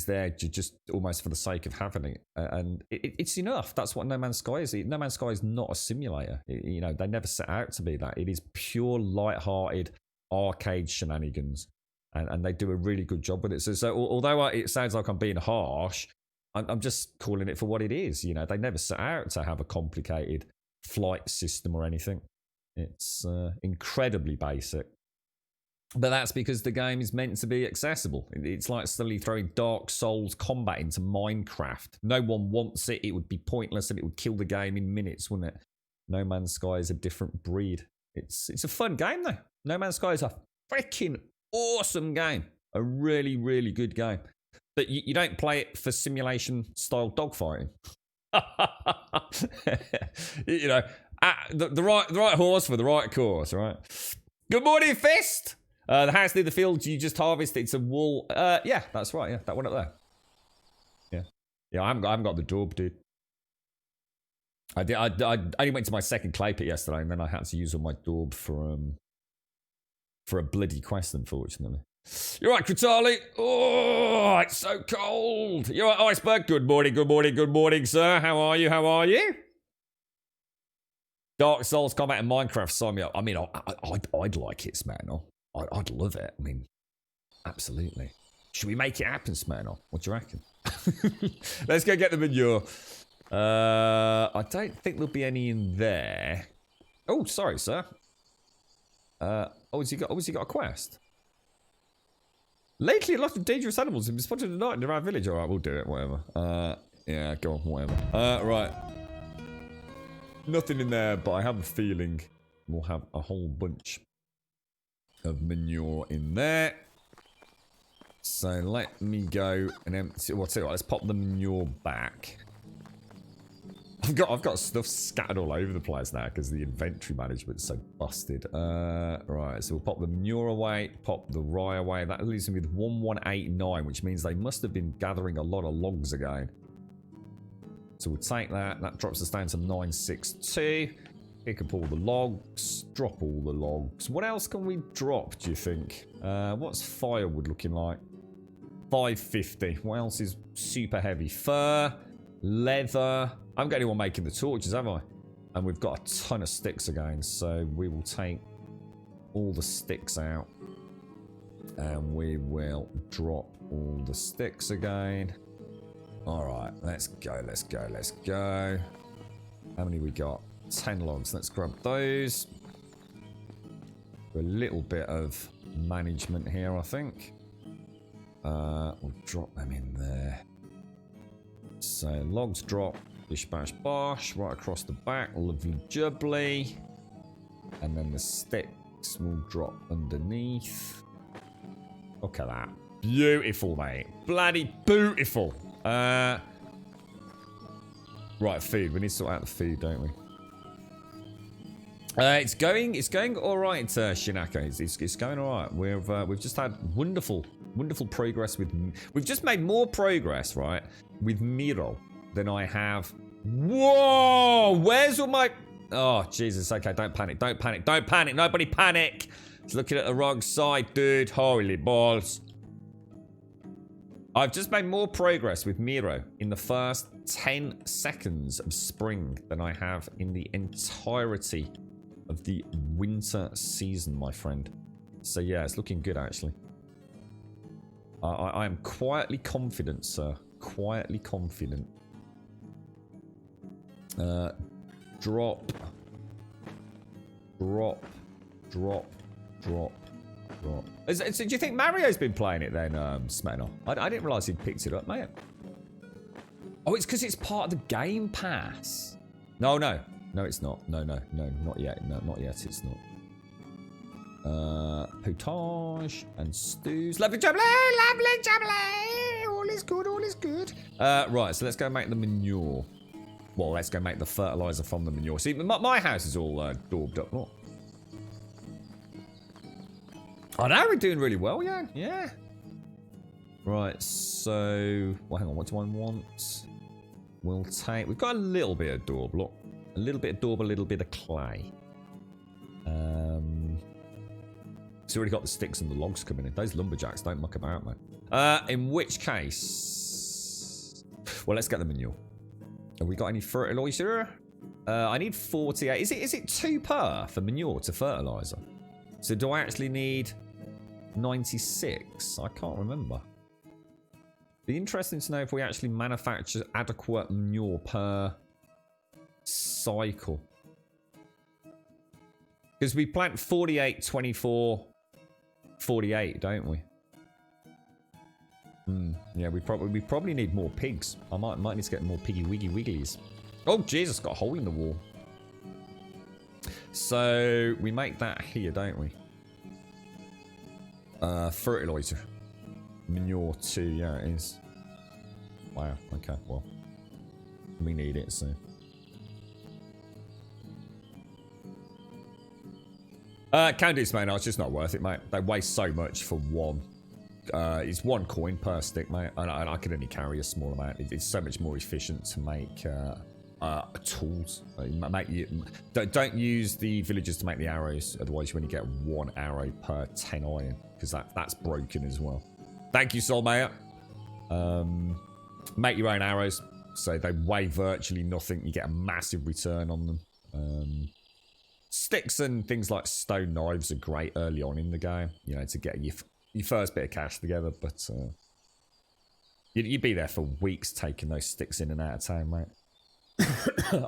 there just almost for the sake of having it, and it's enough. That's what No Man's Sky is. No Man's Sky is not a simulator. They never set out to be that. It is pure light-hearted arcade shenanigans, and they do a really good job with it. So although it sounds like I'm being harsh, I'm just calling it for what it is. They never set out to have a complicated flight system or anything. It's incredibly basic. But that's because the game is meant to be accessible. It's like suddenly throwing Dark Souls combat into Minecraft. No one wants it. It would be pointless and it would kill the game in minutes, wouldn't it? No Man's Sky is a different breed. It's a fun game, though. No Man's Sky is a freaking awesome game. A really, really good game. But you don't play it for simulation-style dogfighting. The right horse for the right course, right? Good morning, Fist! The house near the field you just harvested, it's a wool. Yeah, that's right. Yeah, that one up there. Yeah. I haven't got the daub, dude. I only went to my second clay pit yesterday, and then I had to use all my daub for a bloody quest, unfortunately. You're right, Kratali. Oh, it's so cold. You're right, Iceberg. Good morning, sir. How are you? Dark Souls combat in Minecraft. Sign me up. I mean, I'd like it, Smirnoff. I'd love it. I mean, absolutely. Should we make it happen, Smirnoff? What do you reckon? Let's go get the manure. I don't think there'll be any in there. Oh, sorry, sir. Has he got a quest? Lately, a lot of dangerous animals have been spotted at night in our village. All right, we'll do it. Whatever. Yeah, go on. Whatever. Right. Nothing in there, but I have a feeling we'll have a whole bunch of manure in there. So let me go and empty. Well, tell you what, let's pop the manure back. I've got stuff scattered all over the place now because the inventory management's so busted. Right, so we'll pop the manure away, pop the rye away. That leaves me with 1189, which means they must have been gathering a lot of logs again. So we'll take that. That drops us down to 962. Pick up all the logs. Drop all the logs. What else can we drop, do you think? What's firewood looking like? 550. What else is super heavy? Fur, leather. I haven't got anyone making the torches, have I? And we've got a ton of sticks again, so we will take all the sticks out. And we will drop all the sticks again. Alright, let's go, let's go, let's go. How many we got? 10 logs. Let's grab those. A little bit of management here, I think. We'll drop them in there. So, logs drop. Bish bash bosh. Right across the back. Lovely jubbly. And then the sticks will drop underneath. Look at that. Beautiful, mate. Bloody beautiful. Right, food. We need to sort out the food, don't we? It's going all right, Shinaka. It's going all right. We've just had wonderful progress with. We've just made more progress, right, with Miro than I have. Whoa! Where's all my? Oh Jesus! Okay, don't panic. Don't panic. Don't panic. Nobody panic. It's looking at the wrong side, dude. Holy balls! I've just made more progress with Miro in the first 10 seconds of spring than I have in the entirety of the winter season, my friend. So yeah, it's looking good actually. I am quietly confident, sir. Quietly confident. Drop. Drop. Drop. Drop. Drop. So do you think Mario's been playing it then, Smenor? I didn't realise he'd picked it up, mate. Oh, it's because it's part of the Game Pass. No, no. No, it's not. No, no, no, not yet. No, not yet, it's not. Potage and stews. Lovely jubbly! Lovely jubbly! All is good, all is good. Right, so let's go make the manure. Well, let's go make the fertiliser from the manure. See, my house is all daubed up. Look. Oh, now we're doing really well, yeah. Yeah. Right, so... Well, hang on, what do I want? We'll take... We've got a little bit of daub, look. A little bit of daub, a little bit of clay. It's already got the sticks and the logs coming in. Those lumberjacks don't muck about, man. In which case... Well, let's get the manure. Have we got any fertiliser? I need 48. Is it 2 per for manure to fertiliser? So do I actually need 96? I can't remember. Be interesting to know if we actually manufacture adequate manure per cycle. Because we plant 48, 24, 48, don't we? Yeah, we probably need more pigs. I might need to get more piggy wiggy wigglies. Oh Jesus, got a hole in the wall. So we make that here, don't we? Fertilizer. Manure too, yeah it is. Wow, okay, well. We need it, so. Can do, mate. No, it's just not worth it, mate. They waste so much for one. It's 1 coin per stick, mate. And I can only carry a small amount. It's so much more efficient to make tools. Don't use the villagers to make the arrows. Otherwise, you only get 1 arrow per 10 iron. Because that's broken as well. Thank you, Soulmate. Make your own arrows. So they weigh virtually nothing. You get a massive return on them. Sticks and things like stone knives are great early on in the game. You know, to get your first bit of cash together. But you'd be there for weeks taking those sticks in and out of town, mate.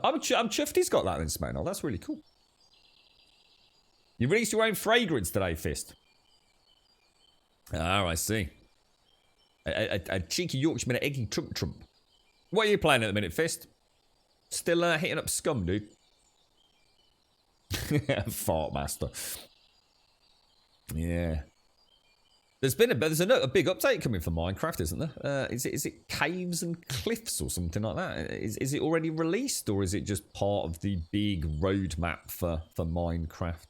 I'm chuffed he's got that in Smenor. That's really cool. You released your own fragrance today, Fist. Oh, I see. A cheeky Yorkshireman at Eggy Trump Trump. What are you playing at the minute, Fist? Still hitting up scum, dude. Fart master. Yeah. There's a big update coming for Minecraft, isn't there? Is it caves and cliffs or something like that? Is it already released, or is it just part of the big roadmap for Minecraft?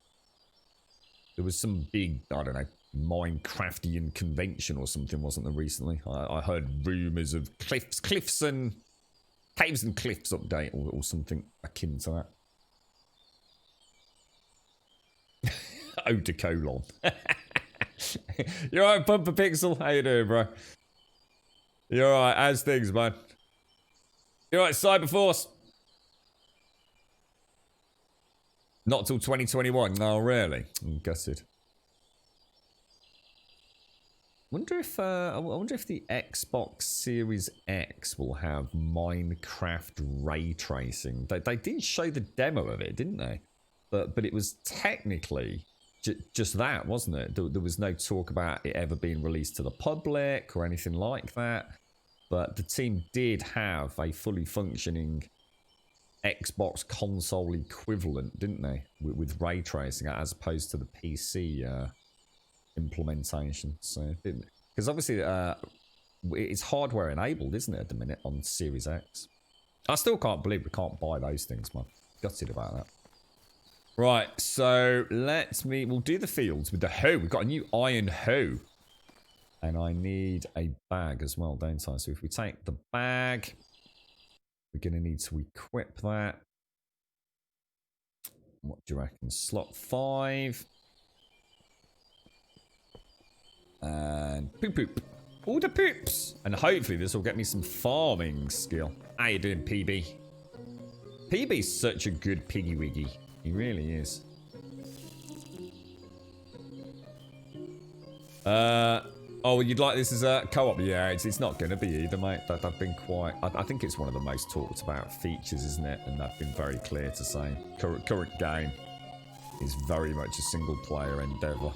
There was some big, I don't know, Minecraftian convention or something, wasn't there, recently? I heard rumours of caves and cliffs update or something akin to that. Ode to colon. You're right, Pumper Pixel. How you doing, bro? You're alright, how's things, man? You're alright, Cyberforce? Not till 2021. No, really? I'm gutted. I wonder if the Xbox Series X will have Minecraft ray tracing. They did show the demo of it, didn't they? But it was technically just that, wasn't it? There was no talk about it ever being released to the public or anything like that. But the team did have a fully functioning Xbox console equivalent, didn't they? With ray tracing as opposed to the PC implementation. So, because obviously it's hardware enabled, isn't it, at the minute on Series X? I still can't believe we can't buy those things, man. Gutted about that. Right, so we'll do the fields with the hoe. We've got a new iron hoe. And I need a bag as well, don't I? So if we take the bag, we're going to need to equip that. What do you reckon? Slot 5. And poop poop. All the poops. And hopefully this will get me some farming skill. How you doing, PB? PB's such a good piggy wiggy. He really is. Oh, you'd like this as a co-op? Yeah, it's not going to be either, mate. I've been quite... I think it's one of the most talked about features, isn't it? And I've been very clear to say. Current game is very much a single-player endeavour.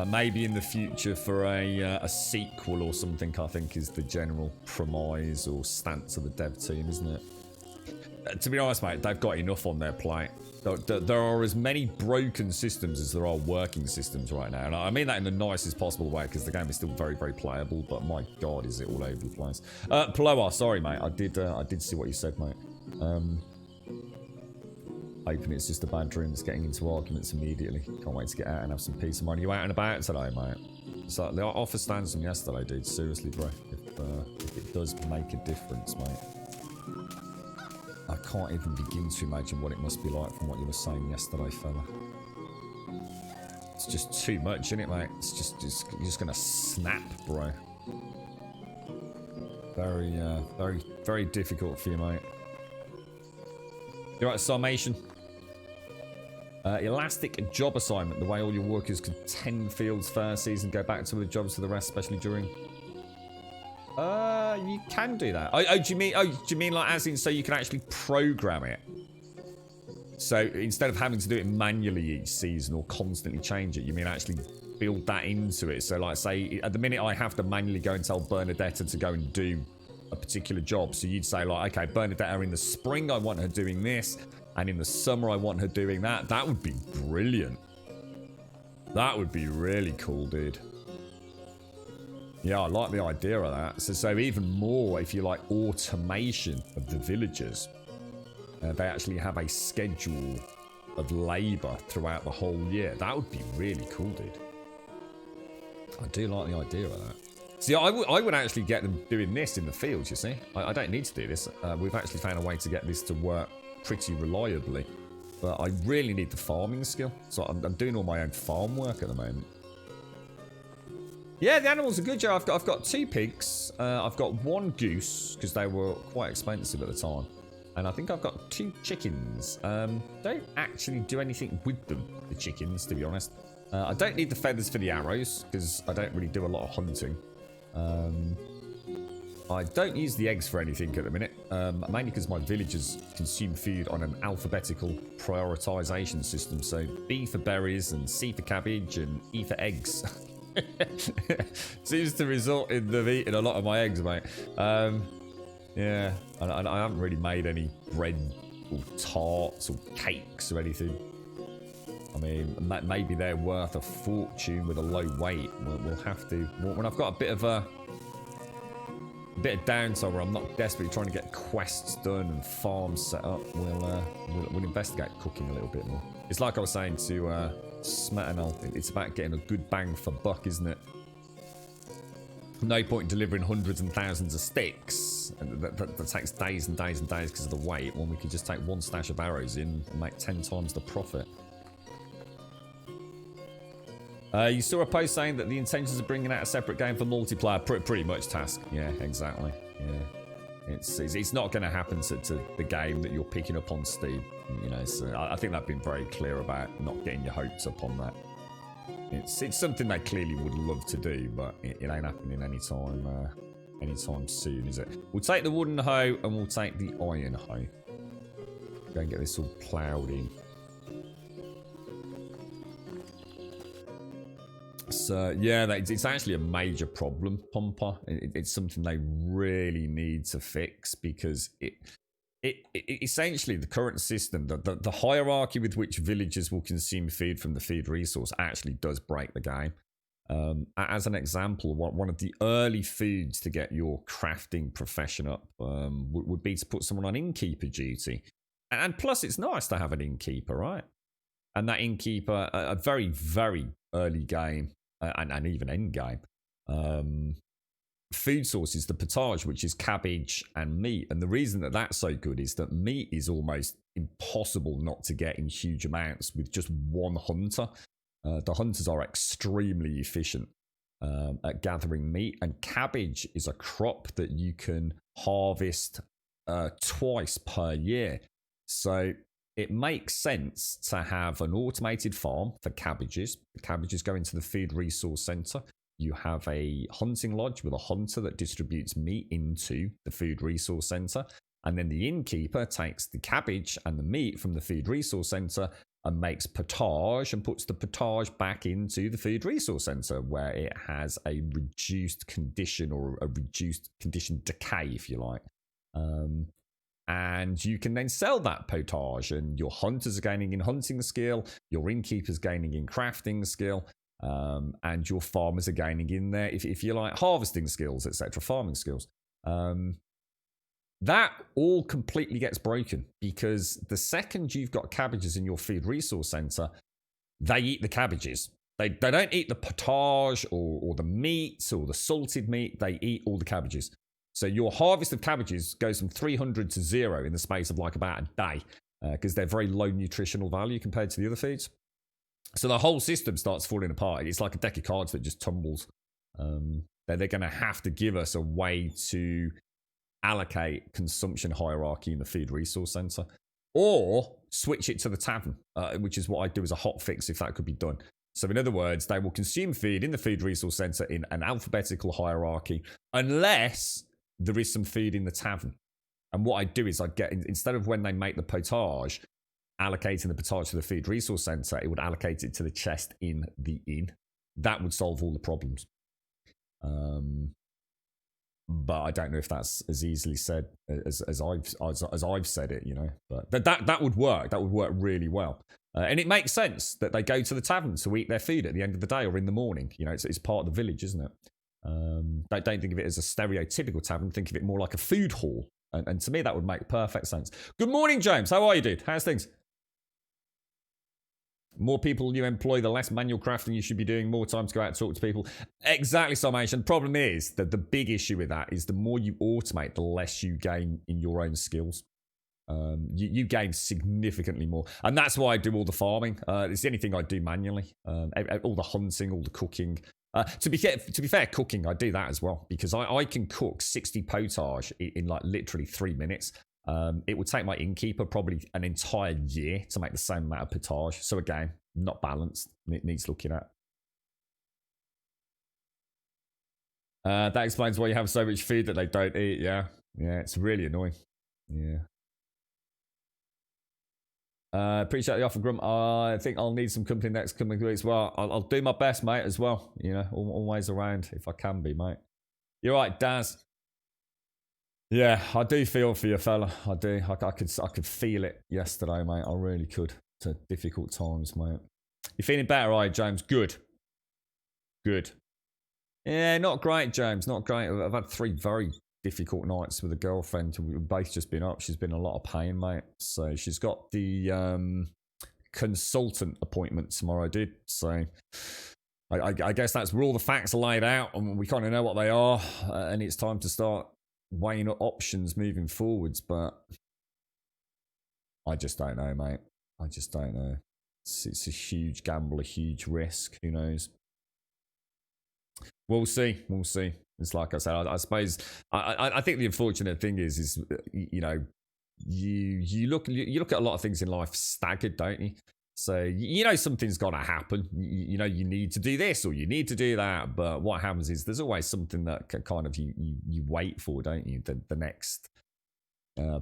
Maybe in the future for a sequel or something, I think, is the general premise or stance of the dev team, isn't it? To be honest, mate, they've got enough on their plate. There are as many broken systems as there are working systems right now. And I mean that in the nicest possible way, because the game is still very, very playable. But my God, is it all over the place. Ploa, sorry, mate. I did see what you said, mate. Hoping it's just a bad dream that's getting into arguments immediately. Can't wait to get out and have some peace of mind. You out and about today, mate? So the offer stands from yesterday, dude. Seriously, bro. If it does make a difference, mate. I can't even begin to imagine what it must be like from what you were saying yesterday, fella. It's just too much, isn't it, mate? It's just you're just gonna snap, bro. Very difficult for you, mate. You're right, Sarmation. Elastic job assignment. The way all your workers could tend fields first season, go back to the jobs for the rest, especially during. You can do that. Do you mean like as in so you can actually program it? So instead of having to do it manually each season or constantly change it, you mean actually build that into it? So like say at the minute I have to manually go and tell Bernadetta to go and do a particular job. So you'd say like, okay, Bernadetta in the spring I want her doing this, and in the summer I want her doing that. That would be brilliant. That would be really cool, dude. Yeah, I like the idea of that. So even more, if you like automation of the villagers, they actually have a schedule of labour throughout the whole year. That would be really cool, dude. I do like the idea of that. See, I would actually get them doing this in the fields, you see. I don't need to do this. We've actually found a way to get this to work pretty reliably. But I really need the farming skill. So I'm doing all my own farm work at the moment. Yeah, the animals are good, Joe. I've got 2 pigs. I've got 1 goose, because they were quite expensive at the time. And I think I've got 2 chickens. Don't actually do anything with them, the chickens, to be honest. I don't need the feathers for the arrows, because I don't really do a lot of hunting. I don't use the eggs for anything at the minute, mainly because my villagers consume food on an alphabetical prioritization system. So B for berries, and C for cabbage, and E for eggs. Seems to result in them eating a lot of my eggs, mate. Yeah, I haven't really made any bread or tarts or cakes or anything. I mean, maybe they're worth a fortune with a low weight. We'll have to. When I've got a bit of downtime where I'm not desperately trying to get quests done and farms set up, we'll investigate cooking a little bit more. It's like I was saying to Smetanol, it's about getting a good bang for buck, isn't it? No point in delivering hundreds and thousands of sticks. And that takes days and days and days because of the weight, when we could just take 1 stash of arrows in and make 10 times the profit. You saw a post saying that the intentions of bringing out a separate game for multiplayer. Pretty much task. Yeah, exactly. Yeah. It's not going to happen to the game that you're picking up on Steam. You know, so I think they've been very clear about not getting your hopes up on that. It's something they clearly would love to do, but it ain't happening anytime soon, is it? We'll take the wooden hoe and we'll take the iron hoe. Go and get this all ploughed in. So yeah, it's actually a major problem, Pompa. It's something they really need to fix because it essentially the current system, the hierarchy with which villagers will consume food from the food resource actually does break the game. As an example, one of the early foods to get your crafting profession up would be to put someone on innkeeper duty. And plus, it's nice to have an innkeeper, right? And that innkeeper, a very, very early game, and even end game, food source is the potage, which is cabbage and meat. And the reason that that's so good is that meat is almost impossible not to get in huge amounts with just one hunter. The hunters are extremely efficient at gathering meat, and cabbage is a crop that you can harvest twice per year. So it makes sense to have an automated farm for cabbages. The cabbages go into the food resource center. You have a hunting lodge with a hunter that distributes meat into the food resource center. And then the innkeeper takes the cabbage and the meat from the food resource center and makes potage and puts the potage back into the food resource center where it has a reduced condition or a reduced condition decay, if you like. And you can then sell that potage, and your hunters are gaining in hunting skill, your innkeepers gaining in crafting skill, and your farmers are gaining in there, if you like, harvesting skills, etc., farming skills. That all completely gets broken because the second you've got cabbages in your food resource center, they eat the cabbages. They don't eat the potage or the meat or the salted meat. They eat all the cabbages. So your harvest of cabbages goes from 300 to 0 in the space of like about a day because they're very low nutritional value compared to the other foods. So the whole system starts falling apart. It's like a deck of cards that just tumbles. They're going to have to give us a way to allocate consumption hierarchy in the food resource center, or switch it to the tavern, which is what I'd do as a hot fix if that could be done. So in other words, they will consume food in the food resource center in an alphabetical hierarchy, unless there is some food in the tavern. And what I'd do is I'd get, instead of when they make the potage, allocating the potage to the food resource center, it would allocate it to the chest in the inn. That would solve all the problems. But I don't know if that's as easily said as I've said it, you know. But that would work. That would work really well. And it makes sense that they go to the tavern to eat their food at the end of the day or in the morning. You know, it's part of the village, isn't it? Don't think of it as a stereotypical tavern. Think of it more like a food hall. And to me, that would make perfect sense. Good morning, James. How are you, dude? How's things? More people you employ, the less manual crafting you should be doing, more time to go out and talk to people. Exactly, Summation. The problem is that the big issue with that is the more you automate, the less you gain in your own skills. You gain significantly more. And that's why I do all the farming. It's anything I do manually. All the hunting, all the cooking. To be fair, cooking, I do that as well. Because I can cook 60 potage in like literally 3 minutes. It would take my innkeeper probably an entire year to make the same amount of potage. So again, not balanced. It needs looking at. That explains why you have so much food that they don't eat. Yeah, it's really annoying. Yeah. Appreciate the offer, Grum. I think I'll need some company next coming weeks. Well, I'll do my best, mate, as well. You know, always around if I can be, mate. You're right, Daz. Yeah, I do feel for you, fella. I do. I could feel it yesterday, mate. I really could. To difficult times, mate. You feeling better, are you, James? Good. Yeah, not great, James. Not great. I've had 3 very difficult nights with a girlfriend. We've both just been up. She's been in a lot of pain, mate. So she's got the consultant appointment tomorrow, dude. So I guess that's where all the facts are laid out, and we kind of know what they are, and it's time to start weighing up options moving forwards. But I just don't know, mate. I just don't know. It's a huge gamble, a huge risk. Who knows? We'll see. We'll see. It's like I said. I suppose. I think the unfortunate thing is you know, you look at a lot of things in life staggered, don't you? So you know something's got to happen. You know you need to do this or you need to do that. But what happens is there's always something that kind of you wait for, don't you? The next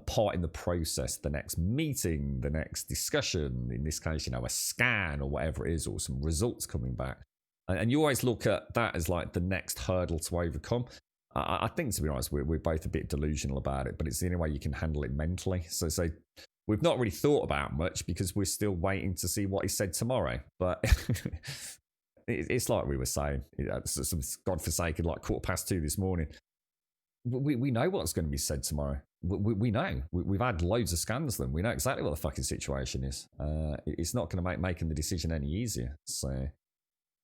part in the process, the next meeting, the next discussion. In this case, you know, a scan or whatever it is, or some results coming back. And you always look at that as like the next hurdle to overcome. I think, to be honest, we're both a bit delusional about it, but it's the only way you can handle it mentally. So we've not really thought about much because we're still waiting to see what he said tomorrow. But it's like we were saying, some godforsaken like 2:15 this morning. We know what's going to be said tomorrow. We know. We've had loads of scans of them. We know exactly what the fucking situation is. It's not going to make making the decision any easier. So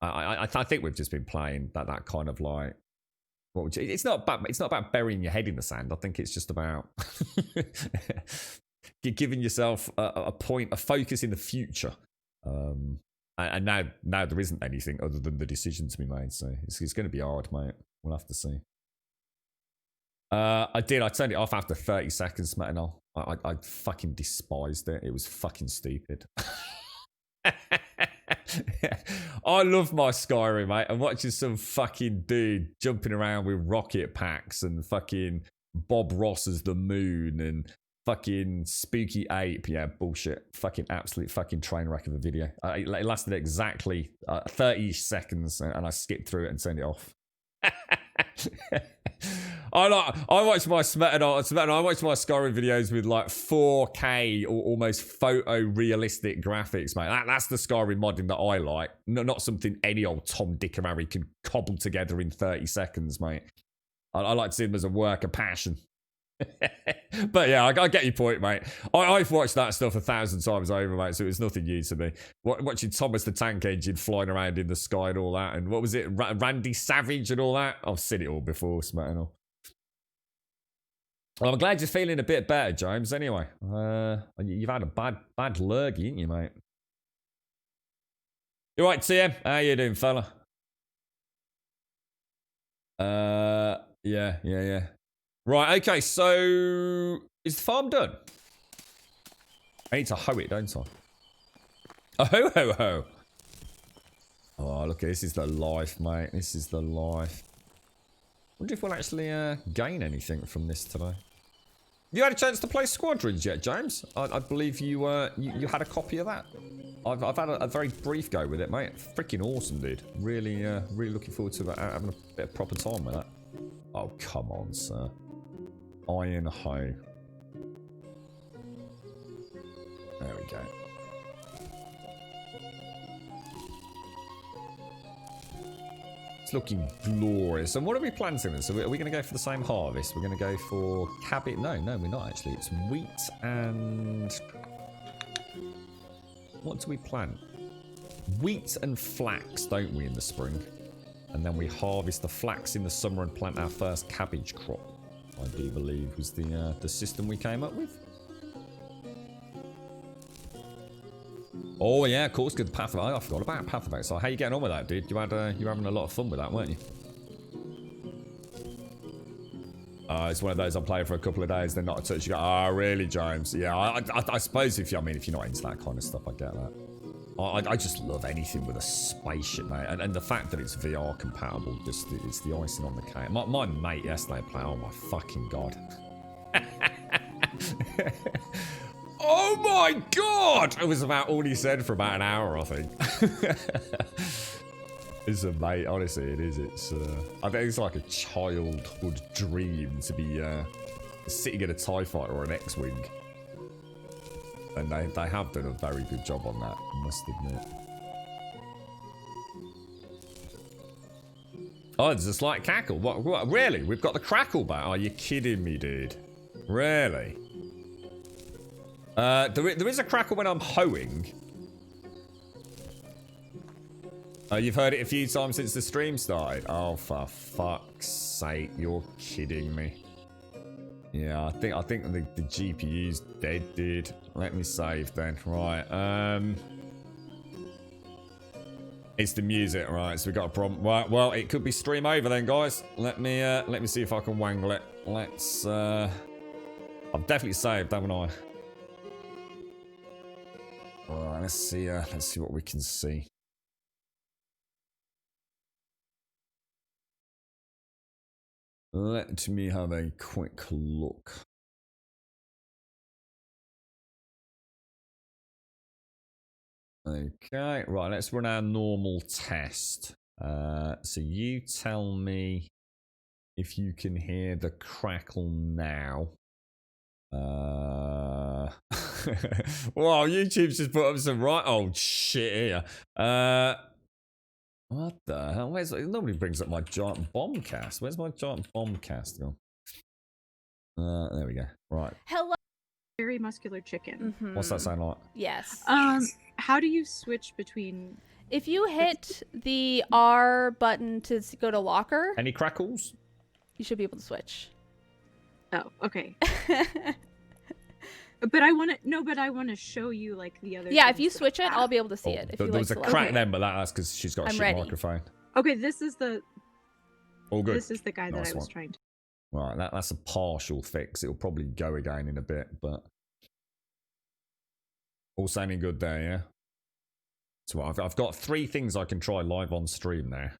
I think we've just been playing that kind of like. Well, it's not about burying your head in the sand. I think it's just about giving yourself a point, a focus in the future. And now there isn't anything other than the decision to be made. So it's going to be hard, mate. We'll have to see. I turned it off after 30 seconds, mate. I fucking despised it. It was fucking stupid. I love my Skyrim, mate. I'm watching some fucking dude jumping around with rocket packs and fucking Bob Ross as the moon and fucking Spooky Ape. Yeah, bullshit. Fucking absolute fucking train wreck of a video. It lasted exactly 30 seconds and I skipped through it and turned it off. I watch my Skyrim videos with like 4K or almost photorealistic graphics, mate. That's the Skyrim modding that I like. Not something any old Tom, Dick and Harry can cobble together in 30 seconds, mate. I like to see them as a work of passion. But yeah, I get your point, mate. I've watched that stuff 1,000 times over, mate, so it's nothing new to me. Watching Thomas the Tank Engine flying around in the sky and all that, and what was it, Randy Savage and all that? I've seen it all before, smart enough. Well, I'm glad you're feeling a bit better, James, anyway. You've had a bad lurgy, ain't you, mate? You right, TM? How you doing, fella? Yeah. Right, okay, so is the farm done? I need to hoe it, don't I? Oh, ho. Oh, look, this is the life, mate. This is the life. Wonder if we'll actually gain anything from this today. You had a chance to play Squadrons yet, James? I believe you had a copy of that. I've had a very brief go with it, mate. Freaking awesome, dude. Really looking forward to having a bit of proper time with that. Oh, come on, sir. Iron hoe. There we go. It's looking glorious. And what are we planting then? So are we going to go for the same harvest? We're going to go for cabbage. No, we're not actually. It's wheat and... What do we plant? Wheat and flax, don't we, in the spring? And then we harvest the flax in the summer and plant our first cabbage crop. I do believe was the system we came up with. Oh yeah, of course, good Path of I forgot about Path of Exile. How you getting on with that, dude? You were having a lot of fun with that, weren't you? It's one of those I played for a couple of days, then not a touch. You go, oh really, James? Yeah, I suppose if you're not into that kind of stuff, I get that. I just love anything with a spaceship, mate. And the fact that it's VR compatible, just it's the icing on the cake. My mate yesterday played, oh my fucking god. Oh my god! It was about all he said for about an hour, I think. It's a mate, honestly, it is. I think it's like a childhood dream to be sitting in a TIE fighter or an X-Wing. And they have done a very good job on that, I must admit. Oh, there's a slight cackle. What? Really? We've got the crackle back? Are you kidding me, dude? Really? There is a crackle when I'm hoeing. You've heard it a few times since the stream started. Oh, for fuck's sake, you're kidding me. Yeah, I think the GPU's dead, dude. Let me save then. Right. It's the music, right? So we got a problem. Right, well, it could be stream over then, guys. Let me see if I can wangle it. Let's. I've definitely saved, haven't I? All right, let's see. Let's see what we can see. Let me have a quick look. Okay, right, let's run our normal test. So you tell me if you can hear the crackle now. Wow, YouTube's just put up some right old shit here. What the hell? Nobody brings up my giant bomb cast. Where's my giant bomb cast gone? There we go. Right. Hello. Very muscular chicken. What's that sound like? Yes. How do you switch between? If you hit the R button to go to locker, Any crackles? you should be able to switch. Oh, okay. But I want to But I want to show you like the other. Yeah, if things you that switch it, I I'll have. be able to see it. If There you was a select crack it. then, but that's because she's got a I'm shit ready. microphone. Okay, this is the. All good. This is the guy that Nice I was one. trying to. Right, that's a partial fix. It'll probably go again in a bit, but all sounding good there, yeah. So I've got 3 things I can try live on stream now.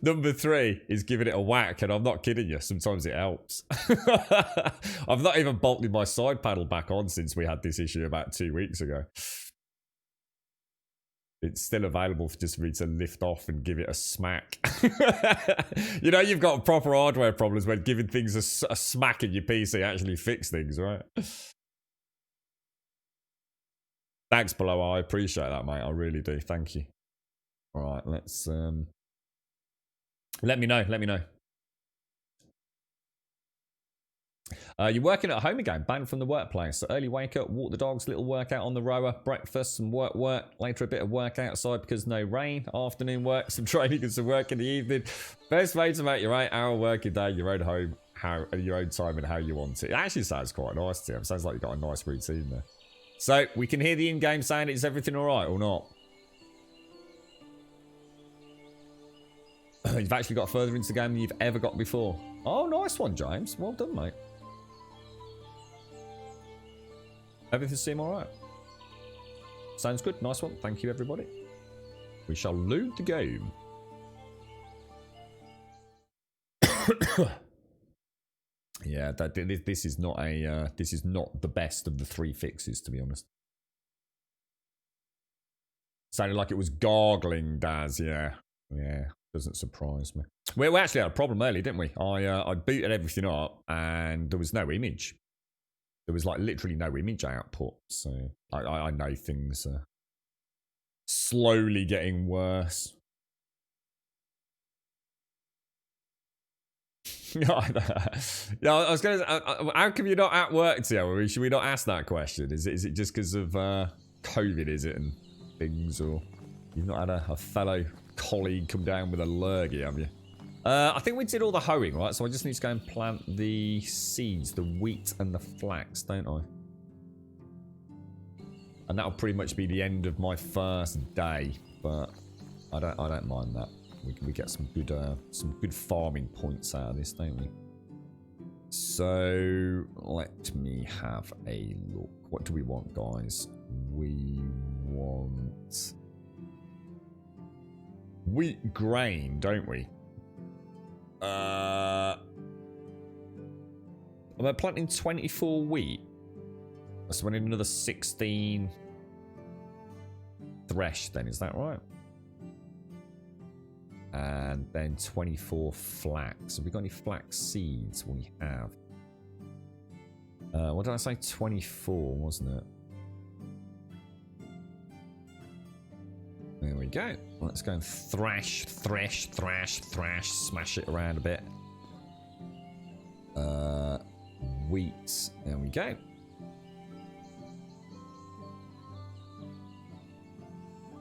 Number 3 is giving it a whack, and I'm not kidding you. Sometimes it helps. I've not even bolted my side panel back on since we had this issue about 2 weeks ago. It's still available for just me to lift off and give it a smack. You know, you've got proper hardware problems when giving things a smack in your PC actually fix things, right? Thanks, Below. I appreciate that, mate. I really do. Thank you. All right, let's... Let me know. Let me know. You're working at home again, banned from the workplace. So early wake up, walk the dogs, little workout on the rower, breakfast, some work. Later a bit of work outside because no rain. Afternoon work, some training and some work in the evening. Best way to make your 8-hour working day your own home, your own time and how you want it. It actually sounds quite nice to you. It sounds like you've got a nice routine there. So we can hear the in-game sound. Is everything all right or not? You've actually got further into the game than you've ever got before. Oh, nice one, James. Well done, mate. Everything seem alright? Sounds good. Nice one. Thank you, everybody. We shall load the game. Yeah, this is not a this is not the best of the 3 fixes, to be honest. Sounded like it was gargling, Daz. Yeah, doesn't surprise me. We actually had a problem earlier, didn't we? I booted everything up and there was no image. There was like literally no image output. So I know things are slowly getting worse. Yeah, I was going to. How come you're not at work, Tio? Should we not ask that question? Is it just because of COVID? Is it and things, or you've not had a fellow colleague come down with a lurgy, have you? I think we did all the hoeing, right? So I just need to go and plant the seeds, the wheat and the flax, don't I? And that'll pretty much be the end of my first day, but I don't mind that. We get some good farming points out of this, don't we? So let me have a look. What do we want, guys? We want wheat grain, don't we? Am I planting 24 wheat? So I need another 16 thresh then, is that right? And then 24 flax. Have we got any flax seeds? We have. What did I say? 24, wasn't it? There we go. Let's go and thrash, smash it around a bit. Wheat. There we go.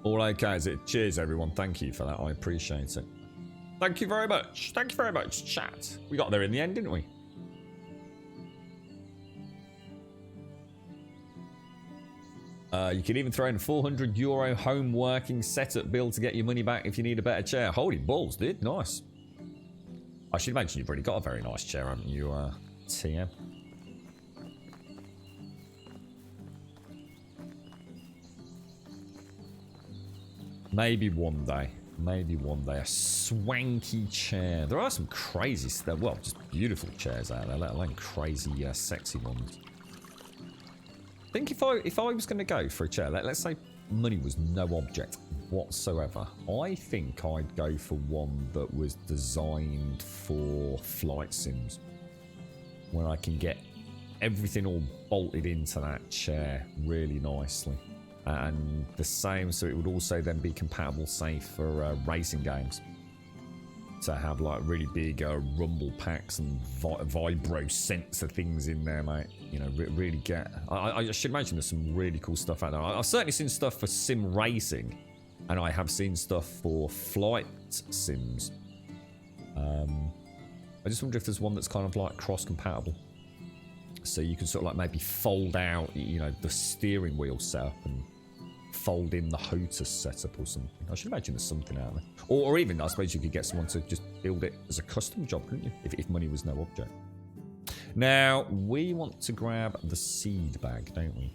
All okay, is it? Cheers, everyone. Thank you for that. I appreciate it. Thank you very much. Thank you very much, chat. We got there in the end, didn't we? You can even throw in €400 home working setup bill to get your money back if you need a better chair. Holy balls, dude. Nice. I should imagine you've already got a very nice chair, haven't you, TM? Maybe one day. Maybe one day. A swanky chair. There are some crazy stuff. Well, just beautiful chairs out there, let alone crazy, sexy ones. I think if I was going to go for a chair, let's say money was no object whatsoever, I think I'd go for one that was designed for flight sims, where I can get everything all bolted into that chair really nicely. And the same, so it would also then be compatible, say, for racing games. To have like really big rumble packs and vibro sensor things in there, mate. You know, really get. I should imagine there's some really cool stuff out there. I've certainly seen stuff for sim racing, and I have seen stuff for flight sims. I just wonder if there's one that's kind of like cross compatible, so you can sort of like maybe fold out, you know, the steering wheel setup and fold in the HOTAS setup or something. I should imagine there's something out there. Or even, I suppose you could get someone to just build it as a custom job, couldn't you? If money was no object. Now, we want to grab the seed bag, don't we?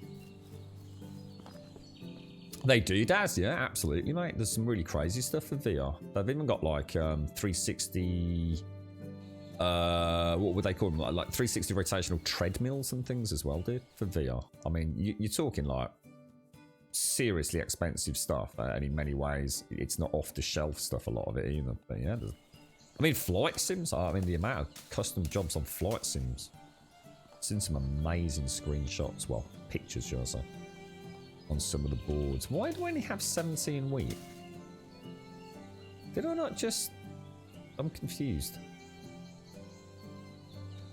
They do, Daz, yeah, absolutely, mate. There's some really crazy stuff for VR. They've even got like 360... what would they call them? Like 360 rotational treadmills and things as well, dude, for VR. I mean, you're talking like seriously expensive stuff, and in many ways it's not off the shelf stuff, a lot of it either. But yeah, I mean, flight sims, I mean, the amount of custom jobs on flight sims, seen some amazing screenshots, well, pictures, should I say, on some of the boards. Why do I only have 17 wheat? Did I not just... I'm confused.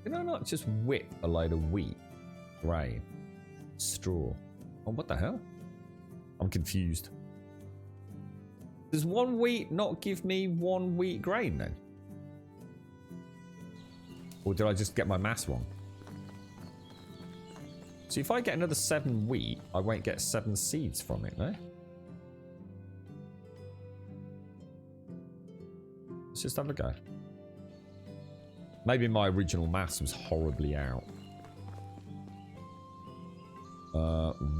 Did I not just whip a load of wheat, grain, straw? Oh, what the hell? I'm confused. Does one wheat not give me one wheat grain then? Or did I just get my mass wrong? So if I get another 7 wheat, I won't get 7 seeds from it, no? Let's just have a go. Maybe my original maths was horribly out.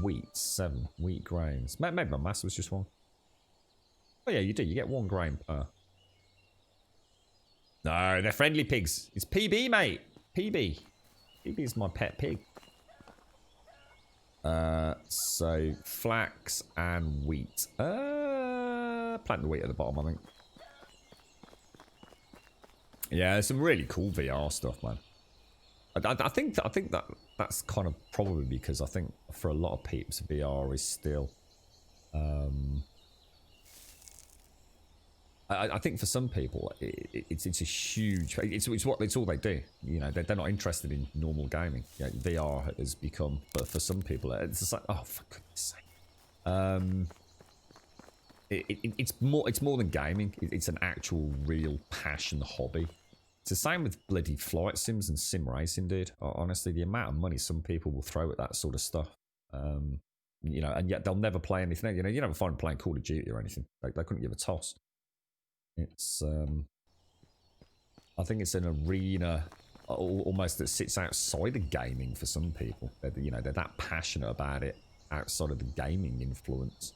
Wheat, 7 wheat grains. Maybe my maths was just wrong. Oh yeah, you do. You get 1 grain per. No, they're friendly pigs. It's PB, mate. PB. PB is my pet pig. So flax and wheat. Plant the wheat at the bottom, I think. Yeah, there's some really cool VR stuff, man. I think that's kind of probably because I think for a lot of peeps, VR is still. I think for some people, it's a huge. It's all they do. You know, they're not interested in normal gaming. Yeah, VR has become, but for some people, it's just like, oh, for goodness sake. It's more than gaming. It's an actual, real passion hobby. It's the same with bloody flight sims and sim racing, dude. Honestly, the amount of money some people will throw at that sort of stuff, you know, and yet they'll never play anything. You know, you never find them playing Call of Duty or anything. They couldn't give a toss. It's, I think it's an arena almost that sits outside of gaming for some people. You know, they're that passionate about it outside of the gaming influence.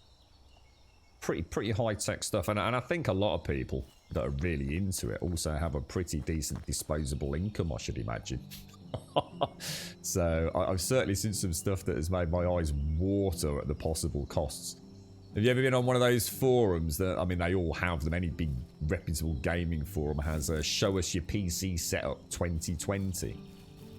Pretty high tech stuff, and I think a lot of people that are really into it also have a pretty decent disposable income, I should imagine. So I've certainly seen some stuff that has made my eyes water at the possible costs. Have you ever been on one of those forums that, I mean, they all have them, any big reputable gaming forum has a show us your PC setup 2020.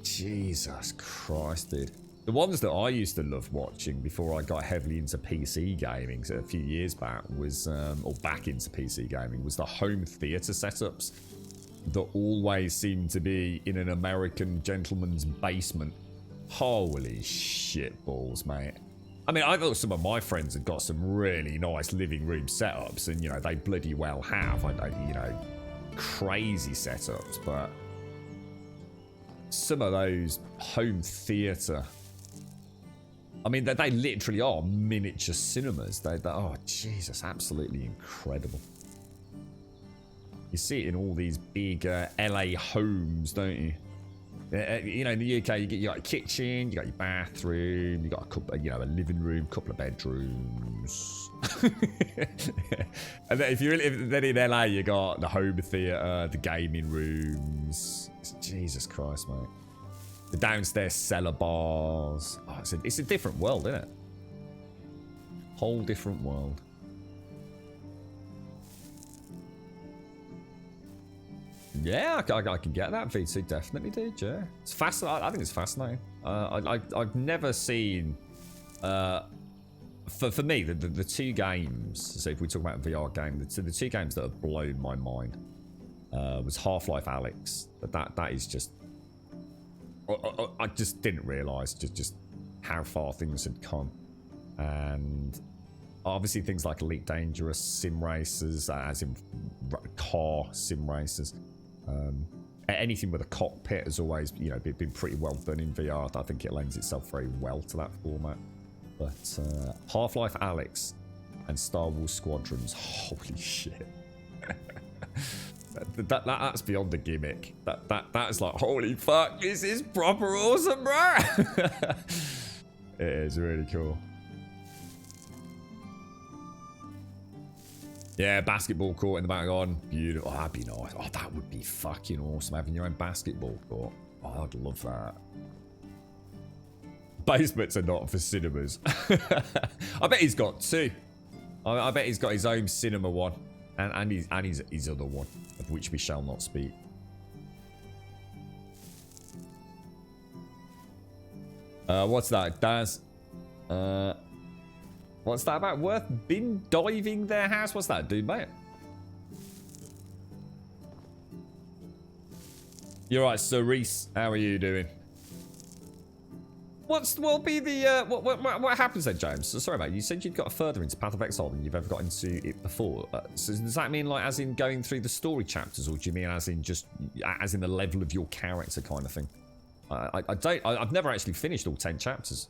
Jesus Christ, dude. The ones that I used to love watching before I got heavily into PC gaming a few years back was, or back into PC gaming, was the home theater setups that always seemed to be in an American gentleman's basement. Holy shit balls, mate. I mean, I thought some of my friends had got some really nice living room setups, and, you know, they bloody well have, you know, crazy setups, but some of those home theater I mean, they literally are miniature cinemas. Oh, Jesus, absolutely incredible. You see it in all these big LA homes, don't you? You know, in the UK, you got your kitchen, you got your bathroom, you got a couple, you know, a living room, couple of bedrooms. And then then in LA, you got the home theater, the gaming rooms. Jesus Christ, mate. The downstairs cellar bars. Oh, it's a different world, isn't it? Whole different world. Yeah, I can get that. V2 definitely did, yeah. It's fascinating. I think it's fascinating. I've never seen... for me, the two games, so if we talk about VR game, the two games that have blown my mind was Half-Life Alyx. But that is just... I just didn't realise just how far things had come. And obviously things like Elite Dangerous sim races, as in car sim races. Anything with a cockpit has always, you know, been pretty well done in VR. I think it lends itself very well to that format. But Half-Life Alyx and Star Wars Squadrons, holy shit. That's beyond the gimmick. That's like, holy fuck, this is proper awesome, bro. It is really cool. Yeah, basketball court in the background. Beautiful. Oh, that'd be nice. Oh, that would be fucking awesome, having your own basketball court. Oh, I'd love that. Basements are not for cinemas. I bet he's got two. I bet he's got his own cinema one. And his other one, of which we shall not speak. What's that, Daz? What's that about? Worth bin diving their house? What's that, dude, mate? You're right, Sir Reese. How are you doing? What'll be the what happens then, James? So, sorry, mate. You said you'd got further into Path of Exile than you've ever got into it before. So does that mean like as in going through the story chapters, or do you mean as in just as in the level of your character kind of thing? I've never actually finished all 10 chapters.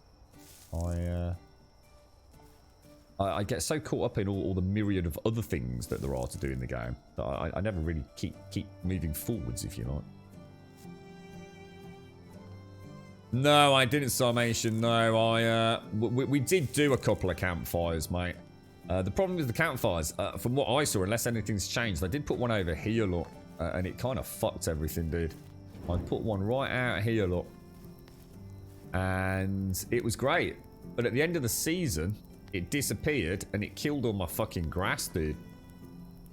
I get so caught up in all the myriad of other things that there are to do in the game that I never really keep moving forwards, if you like. No, I didn't, Sarmation. No, we did do a couple of campfires, mate. The problem with the campfires, from what I saw, unless anything's changed, I did put one over here, look, and it kind of fucked everything, dude. I put one right out here, look, and it was great. But at the end of the season, it disappeared and it killed all my fucking grass, dude.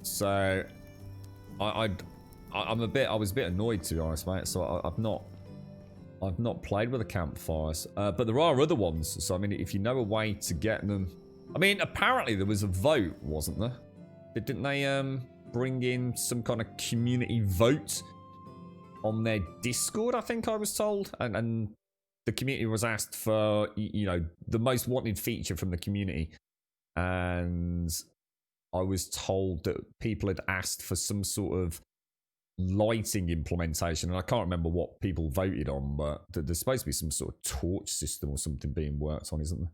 So I was a bit annoyed, to be honest, mate. So I've not played with the campfires, but there are other ones. So I mean, if you know a way to get them, I mean, apparently there was a vote, wasn't there? Didn't they bring in some kind of community vote on their Discord? I think I was told, and the community was asked for, you know, the most wanted feature from the community, and I was told that people had asked for some sort of lighting implementation, and I can't remember what people voted on, but there's supposed to be some sort of torch system or something being worked on, isn't there?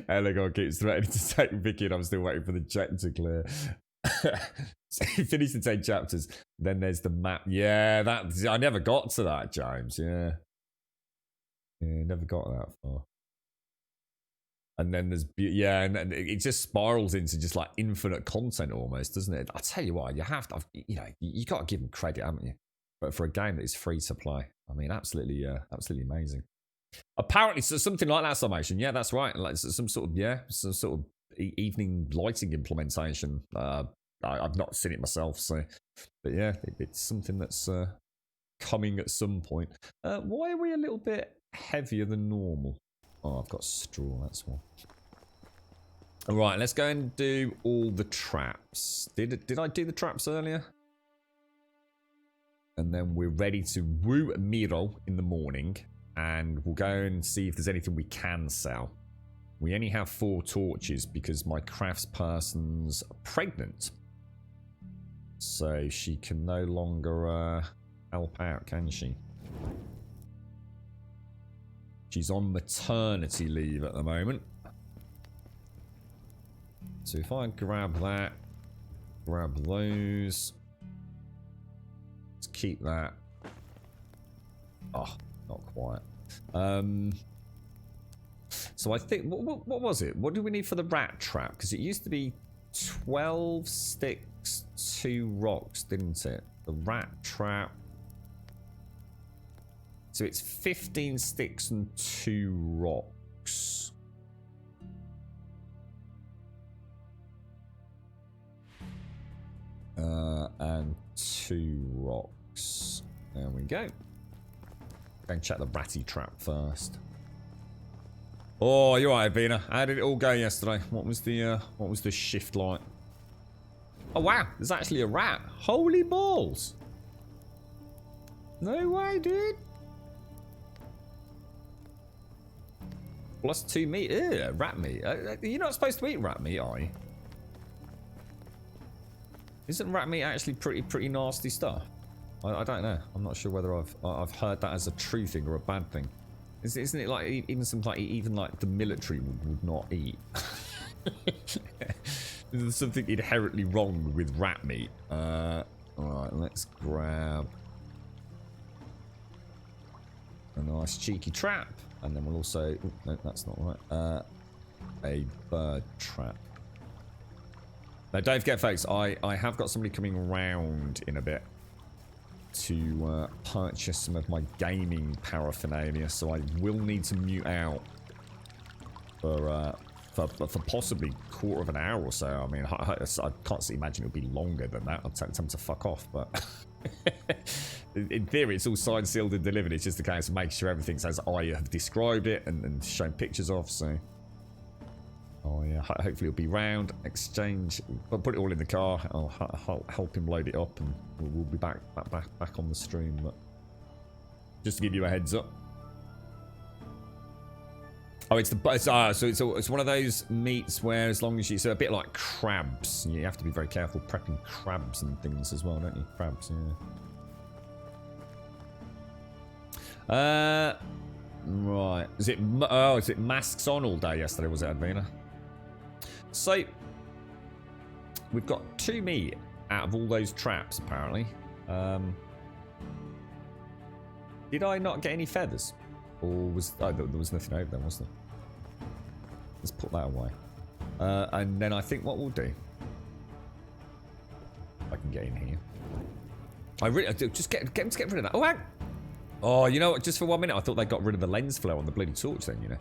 Elegon keeps threatening to take Vicky, and I'm still waiting for the jet to clear. So you finish the 10 chapters, then there's the map. Yeah, I never got to that, James. Yeah, never got that far. And then there's, yeah, and it just spirals into just like infinite content almost, doesn't it? I tell you what, you have to, you know, you got to give them credit, haven't you? But for a game that is free to play, I mean, absolutely amazing. Apparently, so something like that, summation. Yeah, that's right. Like some sort of evening lighting implementation. I've not seen it myself, so, but yeah, it's something that's coming at some point. Why are we a little bit heavier than normal? Oh, I've got straw, that's why. All right, let's go and do all the traps. Did I do the traps earlier? And then we're ready to woo Miro in the morning, and we'll go and see if there's anything we can sell. We only have 4 torches because my craftsperson's pregnant. So she can no longer help out, can she? She's on maternity leave at the moment. So if I grab that, grab those. Let's keep that. Oh, not quite. So I think, what was it? What do we need for the rat trap? Because it used to be 12 sticks, 2 rocks, didn't it? The rat trap. So it's 15 sticks and 2 rocks. And 2 rocks. There we go. Go and check the ratty trap first. Oh, you're right, Vina. How did it all go yesterday? What was the shift like? Oh wow, there's actually a rat. Holy balls! No way, dude. Plus 2 meat. Ew, rat meat. You're not supposed to eat rat meat, are you? Isn't rat meat actually pretty nasty stuff? I don't know. I'm not sure whether I've heard that as a true thing or a bad thing. Isn't it like even something like even like the military would not eat? There's something inherently wrong with rat meat. Alright, let's grab a nice cheeky trap. And then we'll also... Oh, no, that's not right. A bird trap. Now, don't forget, folks, I have got somebody coming around in a bit to purchase some of my gaming paraphernalia, so I will need to mute out for possibly a quarter of an hour or so. I mean, I can't imagine it'll be longer than that. I'll tell them to fuck off, but in theory, it's all signed, sealed, and delivered. It's just a case of making sure everything's as I have described it and shown pictures of. So, oh yeah, hopefully it'll be round. Exchange, but put it all in the car. I'll help him load it up, and we'll be back on the stream. But just to give you a heads up. Oh, it's one of those meats where as long as it's a bit like crabs, you have to be very careful prepping crabs and things as well, don't you? Crabs, yeah. Right. Is it masks on all day yesterday? Was it, Advina? So we've got 2 meat out of all those traps apparently. Did I not get any feathers? Or was... Oh, there was nothing over there, was there? Let's put that away. And then I think what we'll do... I can get in here. I really... Just get rid of that. Oh, hang... Oh, you know what? Just for 1 minute, I thought they got rid of the lens flare on the bloody torch then, you know.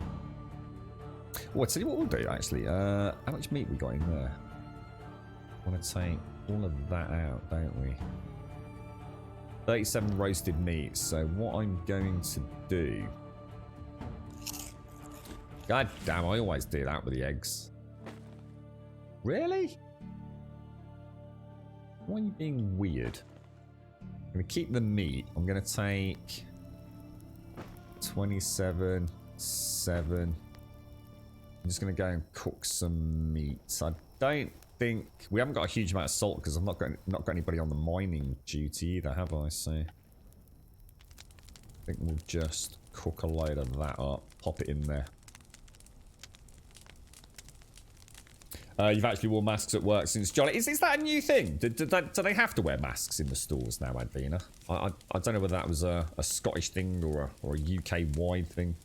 Well, I'll tell you what we'll do, actually. How much meat we got in there? I want to take all of that out, don't we? 37 roasted meat. So what I'm going to do... God damn, I always do that with the eggs. Really? Why are you being weird? I'm going to keep the meat. I'm going to take 27, 7. I'm just going to go and cook some meats. I don't think... We haven't got a huge amount of salt because I've not got anybody on the mining duty either, have I? So I think we'll just cook a load of that up. Pop it in there. You've actually worn masks at work since Jolly. Is that a new thing? Do they have to wear masks in the stores now, Advina? I don't know whether that was a Scottish thing or a UK-wide thing.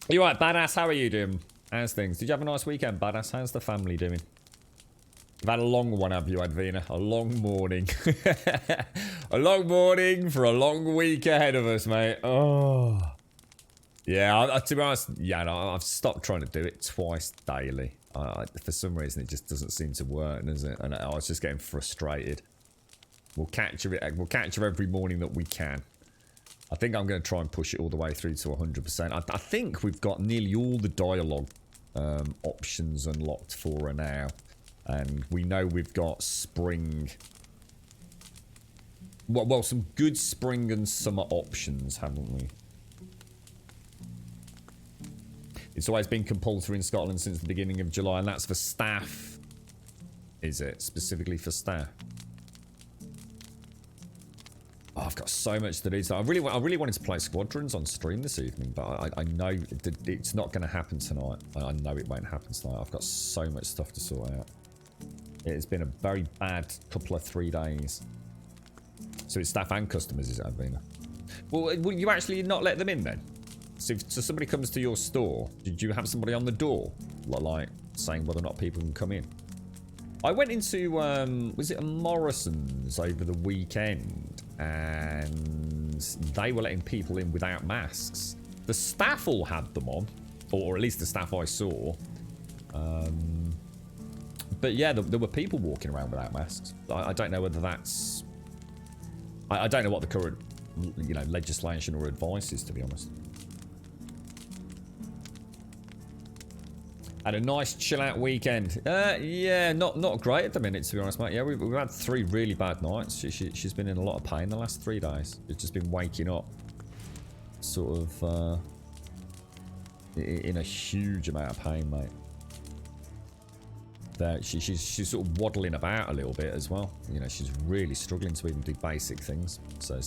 You right, Badass? How are you doing? How's things? Did you have a nice weekend, Badass? How's the family doing? You've had a long one, have you, Advina? A long morning. A long morning for a long week ahead of us, mate. Oh... Yeah, to be honest, yeah, no, I've stopped trying to do it twice daily. For some reason, it just doesn't seem to work, does it? And I was just getting frustrated. We'll capture it. We'll capture every morning that we can. I think I'm going to try and push it all the way through to 100%. I think we've got nearly all the dialogue options unlocked for her now, and we know we've got spring. Well, some good spring and summer options, haven't we? It's always been compulsory in Scotland since the beginning of July, and that's for staff. Is it? Specifically for staff? I've got so much to do. So I really wanted to play Squadrons on stream this evening, but I know it's not going to happen tonight. I know it won't happen tonight. I've got so much stuff to sort out. It's been a very bad couple of 3 days. So it's staff and customers, is it, Advina? Well, will you actually not let them in then? So if somebody comes to your store, did you have somebody on the door, like saying whether or not people can come in? I went into, was it a Morrison's over the weekend, and they were letting people in without masks. The staff all had them on, or at least the staff I saw. But yeah, there were people walking around without masks. I don't know whether that's... I don't know what the current, legislation or advice is, to be honest. Had a nice chill out weekend. Yeah, not great at the minute, to be honest, mate. Yeah, we've had 3 really bad nights. She's been in a lot of pain the last 3 days. She's just been waking up sort of in a huge amount of pain, mate. She's sort of waddling about a little bit as well. She's really struggling to even do basic things. So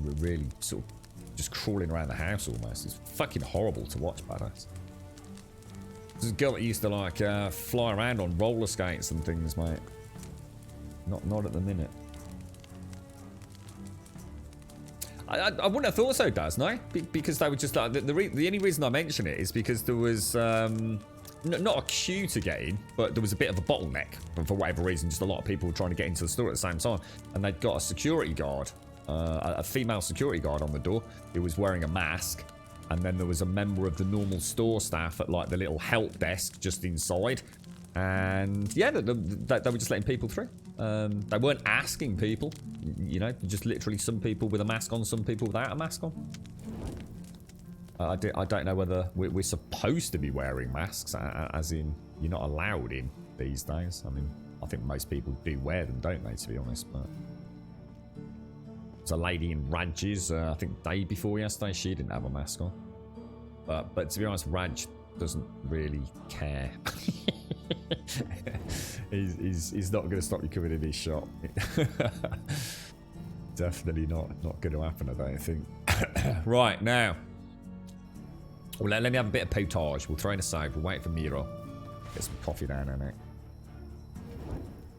we're really sort of just crawling around the house almost. It's fucking horrible to watch, badass. There's a girl that used to fly around on roller skates and things, mate. Not at the minute. I wouldn't have thought so, Daz, no? Because they were just the only reason I mention it is because there was not a queue to get in, but there was a bit of a bottleneck for whatever reason. Just a lot of people were trying to get into the store at the same time, and they'd got a security guard, a female security guard on the door who was wearing a mask, and then there was a member of the normal store staff at like the little help desk just inside, and yeah, they were just letting people through. They weren't asking people, just literally some people with a mask on, some people without a mask on. I don't know whether we're supposed to be wearing masks, as in you're not allowed in these days. I mean, I think most people do wear them, don't they, to be honest, but... There's a lady in Raj's, I think day before yesterday, she didn't have a mask on. But to be honest, Raj doesn't really care. he's not going to stop you coming in his shop. Definitely not going to happen, I don't think. Right, now. Well, let me have a bit of potage. We'll throw in a save. We'll wait for Miro. Get some coffee down in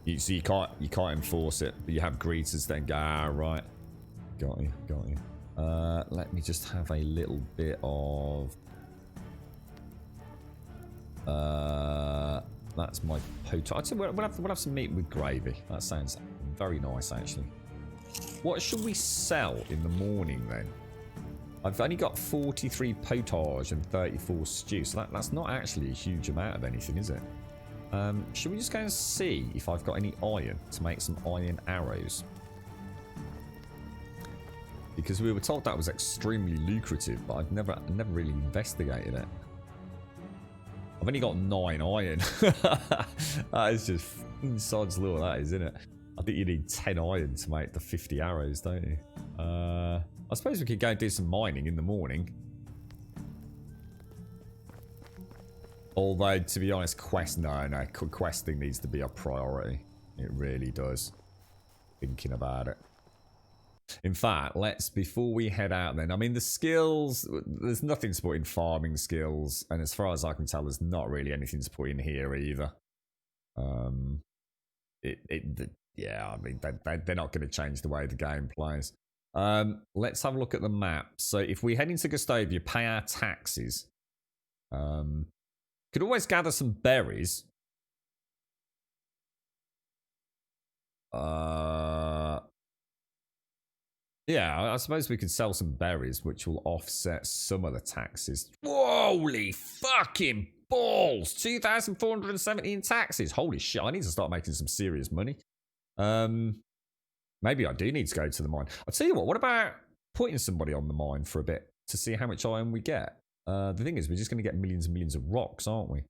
it. So you can't enforce it, but you have greeters then go, right. Got you. Let me just have a little bit of... that's my potage. I'd say we'll have some meat with gravy. That sounds very nice, actually. What should we sell in the morning, then? I've only got 43 potage and 34 stew, so that's not actually a huge amount of anything, is it? Should we just go and see if I've got any iron to make some iron arrows? Because we were told that was extremely lucrative, but I've never really investigated it. I've only got 9 iron. That is just sod's law, that is, isn't it? I think you need 10 iron to make the 50 arrows, don't you? I suppose we could go and do some mining in the morning. Although, to be honest, questing needs to be a priority. It really does. Thinking about it. In fact, before we head out then, I mean, the skills, there's nothing to put in farming skills, and as far as I can tell, there's not really anything to put in here either. Yeah, I mean, they're not going to change the way the game plays. Let's have a look at the map. So if we head into Gustavia, pay our taxes. Could always gather some berries. Yeah, I suppose we could sell some berries, which will offset some of the taxes. Holy fucking balls! 2,470 in taxes. Holy shit, I need to start making some serious money. Maybe I do need to go to the mine. I'll tell you what about putting somebody on the mine for a bit to see how much iron we get? The thing is, we're just going to get millions and millions of rocks, aren't we?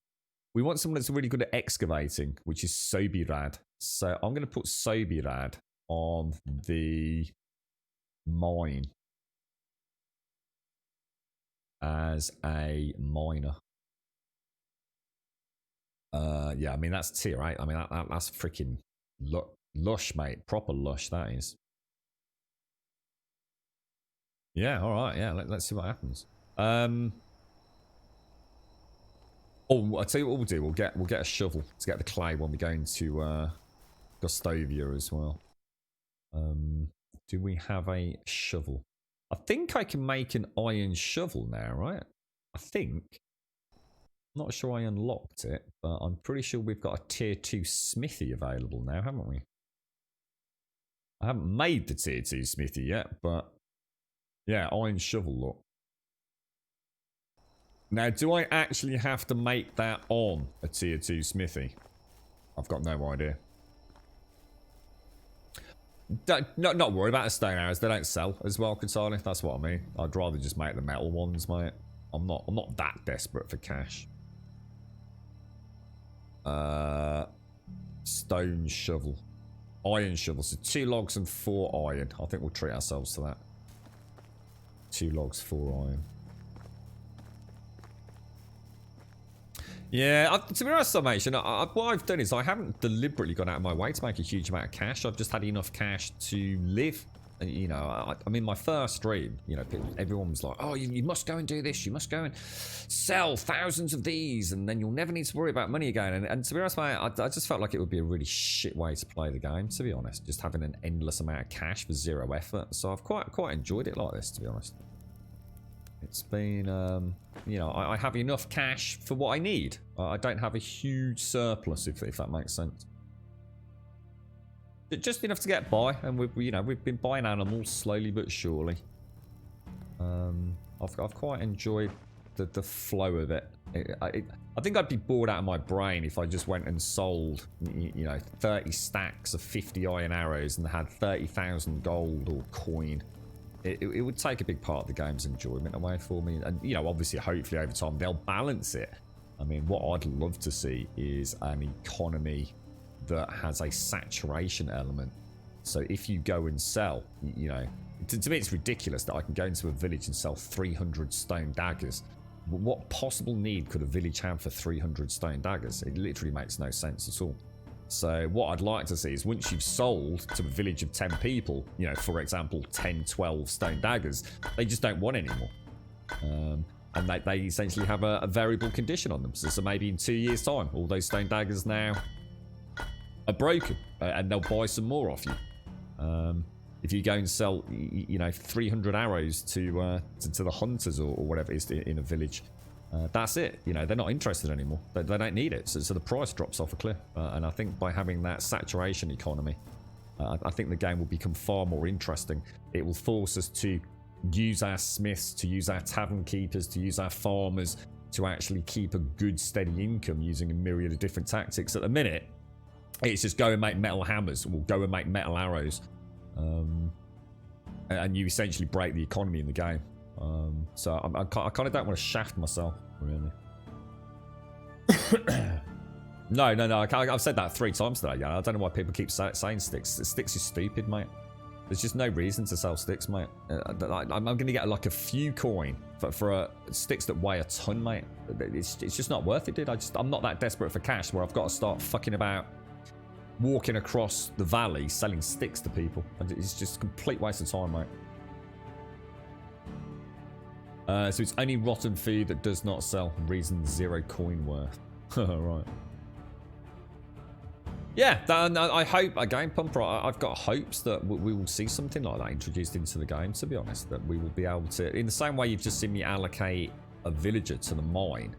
We want someone that's really good at excavating, which is Sobirad. So I'm going to put Sobirad on the mine as a miner. Yeah, I mean, that's tier 8. I mean, that's freaking lush, mate. Proper lush, that is. Yeah, all right. Yeah, let's see what happens. Oh, I'll tell you what we'll do. We'll get a shovel to get the clay when we go into Gustovia as well. Do we have a shovel? I think I can make an iron shovel now, right? I think. Not sure I unlocked it, but I'm pretty sure we've got a tier 2 smithy available now, haven't we? I haven't made the tier 2 smithy yet, but yeah, iron shovel, look. Now, do I actually have to make that on a tier 2 smithy? I've got no idea. Not worry about the stone arrows. They don't sell as well, Katani. That's what I mean. I'd rather just make the metal ones, mate. I'm not that desperate for cash. Stone shovel. Iron shovel. So 2 logs and 4 iron. I think we'll treat ourselves to that. 2 logs, 4 iron. Yeah, to be honest, Summation, what I've done is I haven't deliberately gone out of my way to make a huge amount of cash. I've just had enough cash to live. And, you know, I mean, my first stream, you know, everyone was like, oh, you must go and do this. You must go and sell thousands of these, and then you'll never need to worry about money again. And to be honest, mate, I just felt like it would be a really shit way to play the game, to be honest. Just having an endless amount of cash for 0 effort. So I've quite enjoyed it like this, to be honest. It's been, you know, I have enough cash for what I need. I don't have a huge surplus, if that makes sense. Just enough to get by, and we've been buying animals slowly but surely. I've quite enjoyed the flow of it. I think I'd be bored out of my brain if I just went and sold, you know, 30 stacks of 50 iron arrows and had 30,000 gold or coin. It would take a big part of the game's enjoyment away for me. And, you know, obviously, hopefully over time, they'll balance it. I mean, what I'd love to see is an economy that has a saturation element. So if you go and sell, you know, to me, it's ridiculous that I can go into a village and sell 300 stone daggers. What possible need could a village have for 300 stone daggers? It literally makes no sense at all. So what I'd like to see is once you've sold to a village of 10 people, you know, for example, 10, 12 stone daggers, they just don't want any more. And they essentially have a variable condition on them. So maybe in 2 years' time, all those stone daggers now are broken, and they'll buy some more off you. If you go and sell, you know, 300 arrows to the hunters or whatever it is in a village, that's it. You know, they're not interested anymore. They don't need it. So the price drops off a cliff. And I think by having that saturation economy, I think the game will become far more interesting. It will force us to use our smiths, to use our tavern keepers, to use our farmers, to actually keep a good steady income using a myriad of different tactics. At the minute, it's just go and make metal hammers, or go and make metal arrows. And you essentially break the economy in the game. So I kind of don't want to shaft myself, really. No. I've said that 3 times today. Yeah, I don't know why people keep saying sticks. Sticks is stupid, mate. There's just no reason to sell sticks, mate. I'm going to get like a few coin for sticks that weigh a ton, mate. It's just not worth it, dude. I'm not that desperate for cash where I've got to start fucking about walking across the valley selling sticks to people. It's just a complete waste of time, mate. So it's only rotten food that does not sell. Reason 0 coin worth. Right. Yeah, I hope, again, Pumper, I've got hopes that we will see something like that introduced into the game, to be honest. That we will be able to, in the same way you've just seen me allocate a villager to the mine,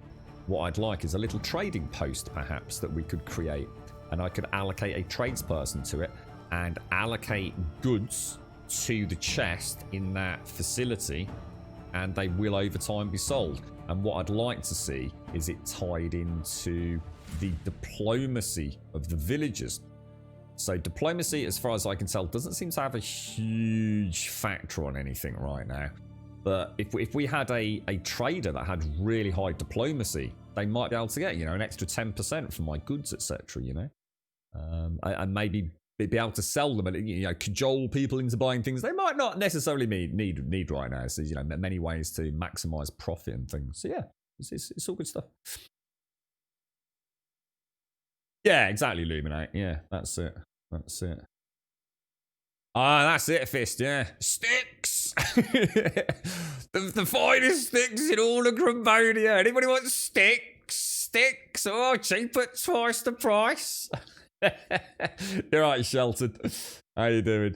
what I'd like is a little trading post, perhaps, that we could create. And I could allocate a tradesperson to it and allocate goods to the chest in that facility, and they will over time be sold. And what I'd like to see is it tied into the diplomacy of the villagers. So diplomacy, as far as I can tell, doesn't seem to have a huge factor on anything right now. But if we had a trader that had really high diplomacy, they might be able to get, you know, an extra 10% for my goods, etc., you know. And maybe be able to sell them and, you know, cajole people into buying things they might not necessarily need right now. So, you know, many ways to maximize profit and things. So yeah, it's all good stuff. Yeah, exactly, Luminate. Yeah, that's it. That's it. Ah, that's it, Fist, yeah. Sticks! The finest sticks in all of Cambodia. Anybody want sticks? Sticks? Oh, cheap at twice the price. You're right, Shelton. How you doing?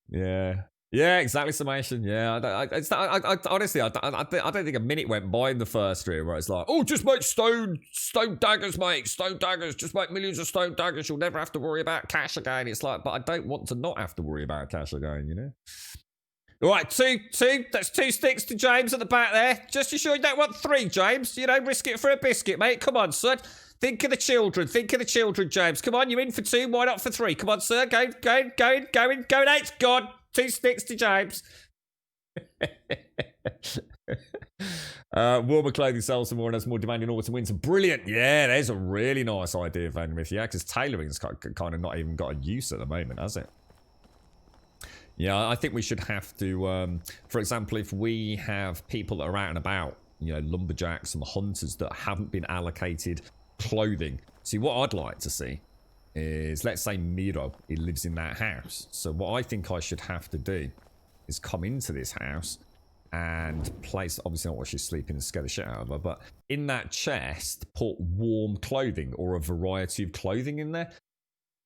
Yeah. Yeah, exactly, summation. Yeah, I honestly, I don't think a minute went by in the first stream where it's like, oh, just make stone daggers, mate. Stone daggers. Just make millions of stone daggers. You'll never have to worry about cash again. It's like, but I don't want to not have to worry about cash again, you know? All right, two. That's 2 sticks to James at the back there. Just you sure you don't want 3, James? You know, risk it for a biscuit, mate. Come on, son. Think of the children. Think of the children, James. Come on, you're in for 2. Why not for 3? Come on, sir. Go in. 8's gone. 2 sticks to James. Warmer clothing sells more and has more demand in autumn winter. Brilliant. Yeah, there's a really nice idea, Van Myth. Yeah, because tailoring's kind of not even got a use at the moment, has it? Yeah, I think we should have to, for example, if we have people that are out and about, you know, lumberjacks and hunters that haven't been allocated clothing. See, what I'd like to see is, let's say Miro, he lives in that house. So what I think I should have to do is come into this house and place, obviously not while she's sleeping and scare the shit out of her, but in that chest, put warm clothing or a variety of clothing in there.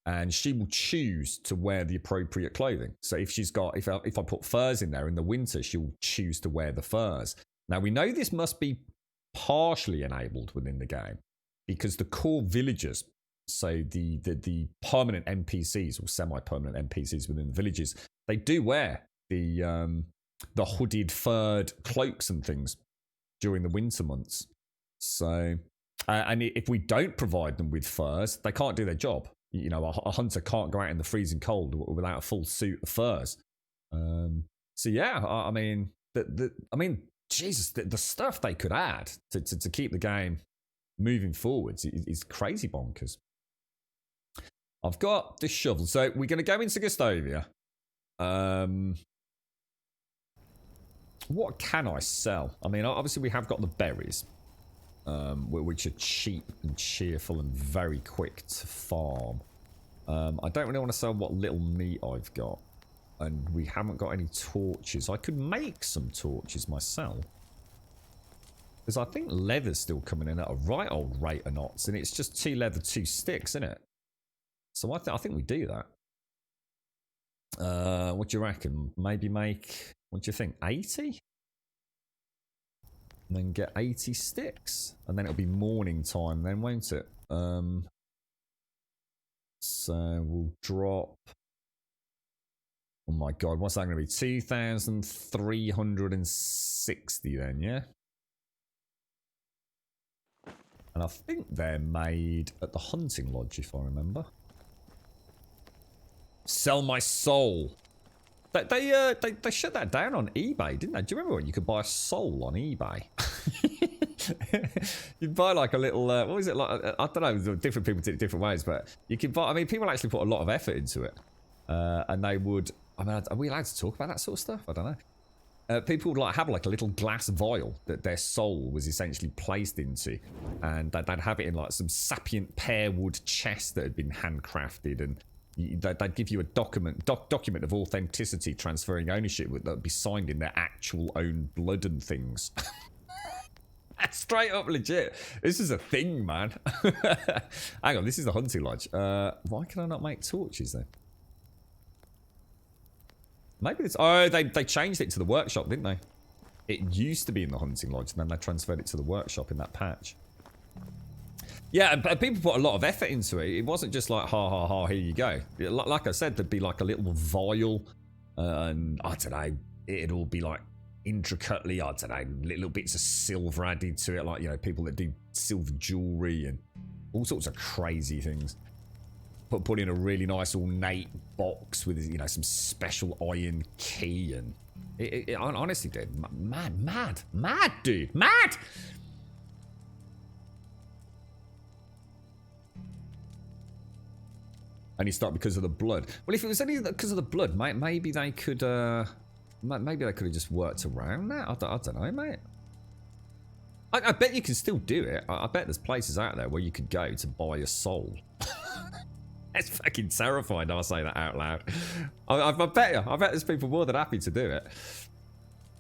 And she will choose to wear the appropriate clothing. So if she's got, if I put furs in there in the winter, she'll choose to wear the furs. Now we know this must be partially enabled within the game because the core villagers, so the permanent NPCs or semi-permanent NPCs within the villages, they do wear the hooded furred cloaks and things during the winter months. So, and if we don't provide them with furs, they can't do their job. You know, a hunter can't go out in the freezing cold without a full suit of furs. So yeah, I mean, Jesus, the stuff they could add to keep the game moving forwards is crazy bonkers. I've got this shovel, so we're going to go into Gustavia. What can I sell? I mean, obviously we have got the berries. Which are cheap and cheerful and very quick to farm. I don't really want to sell what little meat I've got. And we haven't got any torches. I could make some torches myself. Because I think leather's still coming in at a right old rate of knots. And it's just 2 leather, 2 sticks, isn't it? So I think we do that. What do you reckon? Maybe make, what do you think, 80? And then get 80 sticks. And then it'll be morning time then, won't it? So we'll drop... Oh my god, what's that going to be? 2,360 then, yeah? And I think they're made at the hunting lodge, if I remember. Sell my soul. They shut that down on eBay, didn't they? Do you remember when you could buy a soul on eBay? You'd buy like a little, what was it like? I don't know, different people did it different ways, but you could buy, I mean, people actually put a lot of effort into it. And they would, I mean, are we allowed to talk about that sort of stuff? I don't know. People would like have like a little glass vial that their soul was essentially placed into. And they'd have it in like some sapient pear wood chest that had been handcrafted, and they'd give you a document of authenticity transferring ownership that would be signed in their actual own blood and things. That's straight up legit. This is a thing, man. Hang on, this is the hunting lodge. Why can I not make torches then? Maybe it's... Oh, they changed it to the workshop, didn't they? It used to be in the hunting lodge, and then they transferred it to the workshop in that patch. Yeah, and people put a lot of effort into it. It wasn't just like, ha, ha, ha, here you go. Like I said, there'd be like a little vial, and I don't know, it'd all be like intricately, I don't know, little bits of silver added to it, like, you know, people that do silver jewelry and all sorts of crazy things. Put in a really nice ornate box with, you know, some special iron key, and it honestly, dude, mad, dude, mad. And you start because of the blood. Well, if it was only because of the blood, maybe they could, maybe they could have just worked around that. I don't know, mate. I bet you can still do it. I bet there's places out there where you could go to buy a soul. It's fucking terrifying. I'll say that out loud. I bet you. I bet there's people more than happy to do it.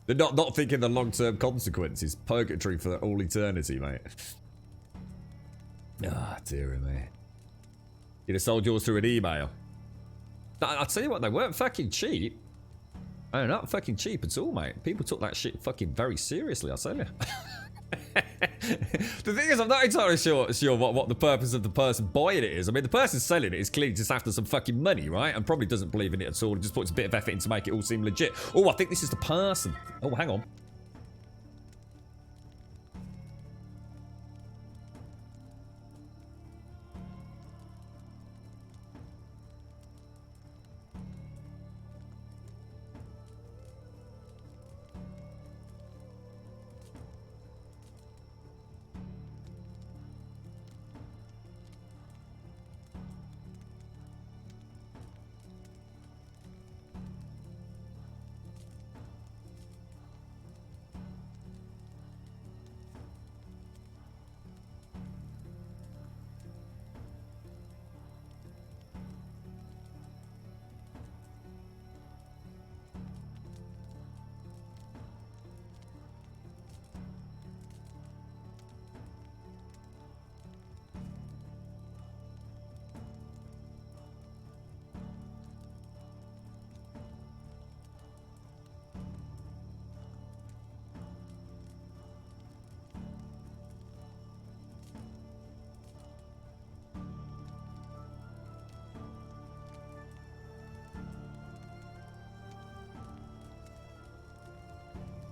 They're not thinking the long-term consequences. Purgatory for all eternity, mate. Ah, dear me. You'd have sold yours through an email. I'll tell you what, they weren't fucking cheap. They're not fucking cheap at all, mate. People took that shit fucking very seriously, I'll tell you. The thing is, I'm not entirely sure what the purpose of the person buying it is. I mean, the person selling it is clearly just after some fucking money, right? And probably doesn't believe in it at all. Just puts a bit of effort in to make it all seem legit. Oh, I think this is the person. Oh, hang on.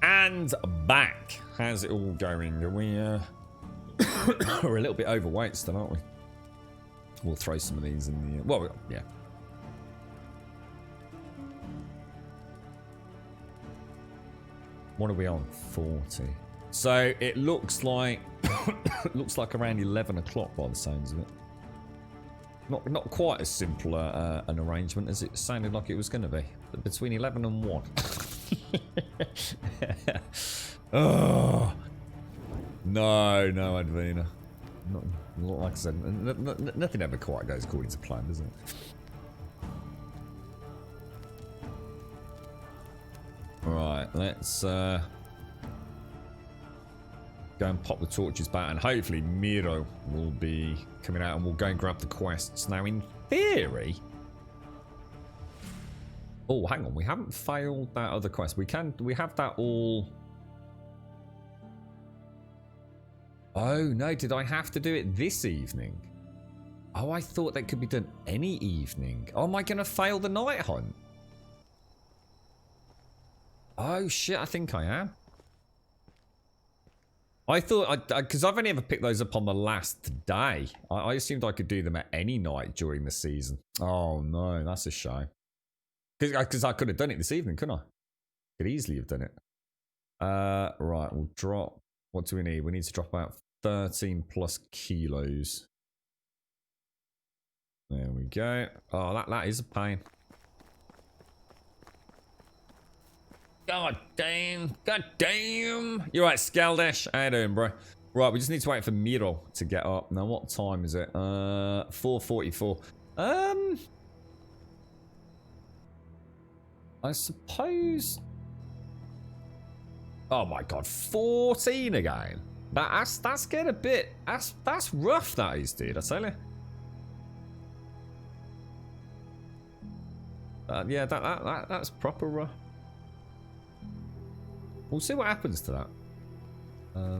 And back. How's it all going? Are we we're a little bit overweight still, aren't we? We'll throw some of these in the well, yeah. What are we on? 40. So it looks like looks like around 11 o'clock by the sounds of it. Not quite as simple an arrangement as it sounded like it was going to be. But between 11 and 1. Oh no, Advina. Not like I said, nothing ever quite goes according to plan, does it? Right, let's go and pop the torches back, and hopefully Miro will be coming out, and we'll go and grab the quests. Now, in theory. Oh, hang on, we haven't failed that other quest. We have that all. Oh no, did I have to do it this evening? Oh, I thought that could be done any evening. Oh, am I gonna fail the night hunt? Oh shit, I think I am. I thought, because I've only ever picked those up on the last day. I assumed I could do them at any night during the season. Oh no, that's a shame. Because I could have done it this evening, couldn't I? Could easily have done it. Right, we'll drop. What do we need? We need to drop about 13 plus kilos. There we go. Oh, that is a pain. God damn. God damn. You're right, Skaldash. How you doing, bro? Right, we just need to wait for Miro to get up. Now, what time is it? 4:44. I suppose. Oh my god, 14 again. That's getting a bit. That's rough. That is, dude. I tell you. Yeah, that's proper rough. We'll see what happens to that. I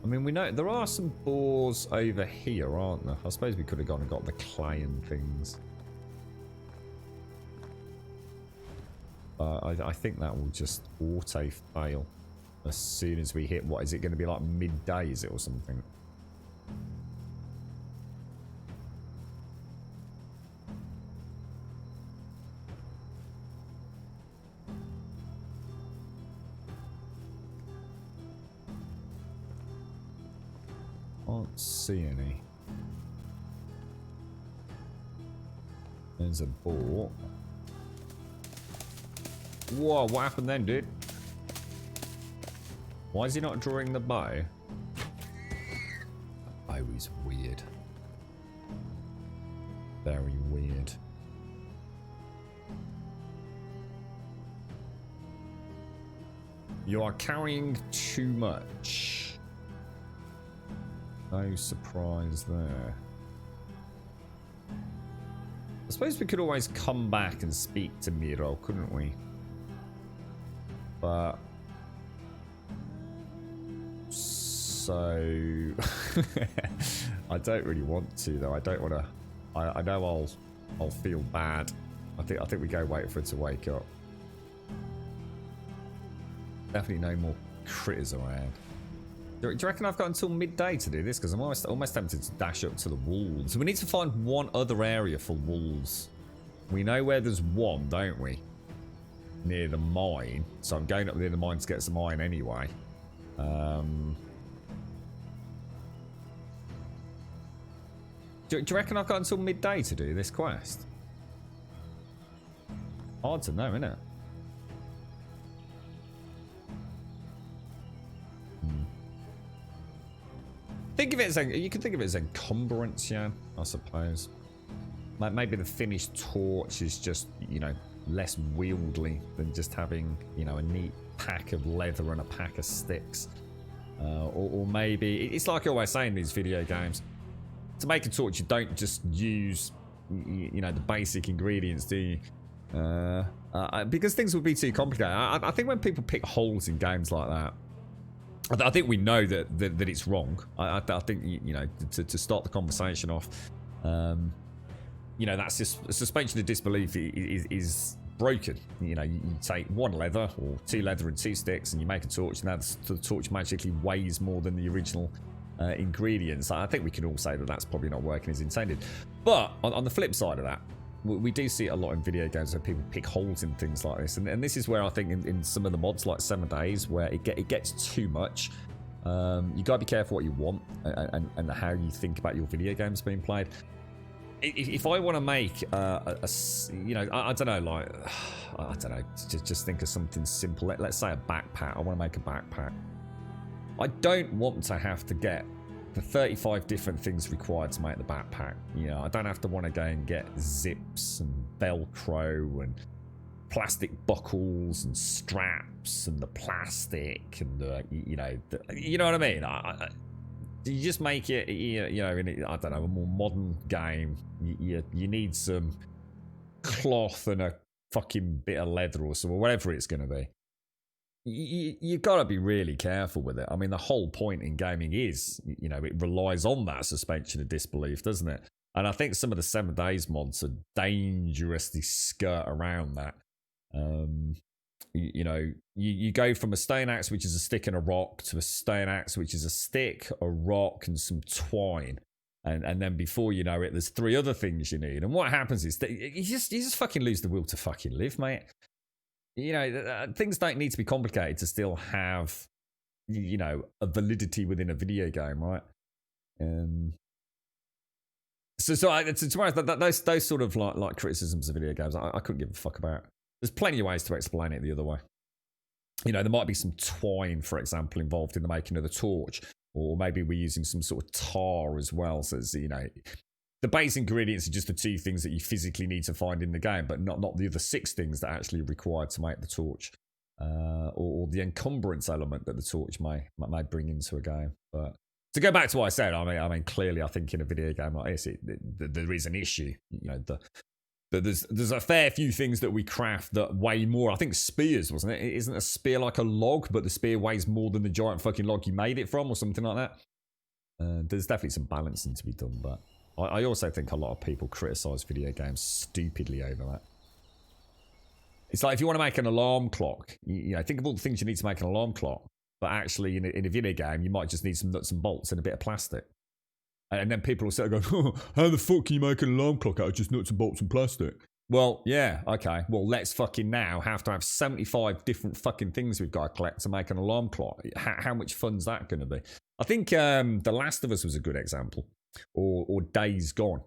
mean, we know there are some boars over here, aren't there? I suppose we could have gone and got the clay and things. I think that will just auto fail as soon as we hit. What is it going to be like midday? Is it or something? Can't see any. There's a boar. Whoa, what happened then, dude? Why is he not drawing the bow? Oh, he's weird. Very weird. You are carrying too much. No surprise there. I suppose we could always come back and speak to Miro, couldn't we? But... So... I don't really want to, though. I don't want to... I know I'll feel bad. I think we go wait for it to wake up. Definitely no more critters around. Do you reckon I've got until midday to do this? Because I'm almost tempted to dash up to the wolves. We need to find one other area for wolves. We know where there's one, don't we? Near the mine. So I'm going up near the mine to get some iron anyway. Do you reckon I've got until midday to do this quest? Hard to know, isn't it? Think of it as you can think of it as encumbrance, yeah, I suppose. Like maybe the finished torch is just, you know, less wieldy than just having, you know, a neat pack of leather and a pack of sticks. Or maybe it's like I always say in these video games. To make a torch, you don't just use, you know, the basic ingredients, do you? Because things would be too complicated. I think when people pick holes in games like that, I think we know that it's wrong. I think, you know, to start the conversation off, you know, that's just suspension of disbelief is broken. You know, you take one leather or two leather and two sticks and you make a torch, and the torch magically weighs more than the original ingredients. I think we can all say that that's probably not working as intended. But on the flip side of that, we do see it a lot in video games where people pick holes in things like this, and this is where I think in some of the mods like 7 Days where it gets too much. You gotta be careful what you want and how you think about your video games being played. If I want to make you know, I don't know, like I don't know, just think of something simple. Let's say a backpack. I want to make a backpack. I don't want to have to get the 35 different things required to make the backpack. You know, I don't have to want to go and get zips and Velcro and plastic buckles and straps and the plastic and the, you know what I mean? You just make it, you know, in I don't know, a more modern game. You need some cloth and a fucking bit of leather or something, whatever it's going to be. You got to be really careful with it. I mean, the whole point in gaming is, you know, it relies on that suspension of disbelief, doesn't it? And I think some of the 7 Days mods are dangerously skirt around that. You know, you go from a stone axe, which is a stick and a rock, to a stone axe, which is a stick, a rock, and some twine. And then before you know it, there's 3 other things you need. And what happens is that you just fucking lose the will to fucking live, mate. You know, things don't need to be complicated to still have, you know, a validity within a video game, right? So those sort of like criticisms of video games, I couldn't give a fuck about. There's plenty of ways to explain it the other way. You know, there might be some twine, for example, involved in the making of the torch, or maybe we're using some sort of tar as well. So, you know, the base ingredients are just the 2 things that you physically need to find in the game, but not the other 6 things that are actually required to make the torch, or the encumbrance element that the torch may bring into a game. But to go back to what I said, I mean, clearly, I think in a video game like this, there is an issue. You know, there's a fair few things that we craft that weigh more. I think spears, wasn't it? Isn't a spear like a log, but the spear weighs more than the giant fucking log you made it from, or something like that? There's definitely some balancing to be done, but I also think a lot of people criticise video games stupidly over that. It's like if you want to make an alarm clock, you know, think of all the things you need to make an alarm clock, but actually in a video game, you might just need some nuts and bolts and a bit of plastic. And then people will sit there going, oh, how the fuck can you make an alarm clock out of just nuts and bolts and plastic? Well, yeah, okay. Well, let's fucking now have to have 75 different fucking things we've got to collect to make an alarm clock. How much fun's that going to be? I think The Last of Us was a good example. Or Days Gone,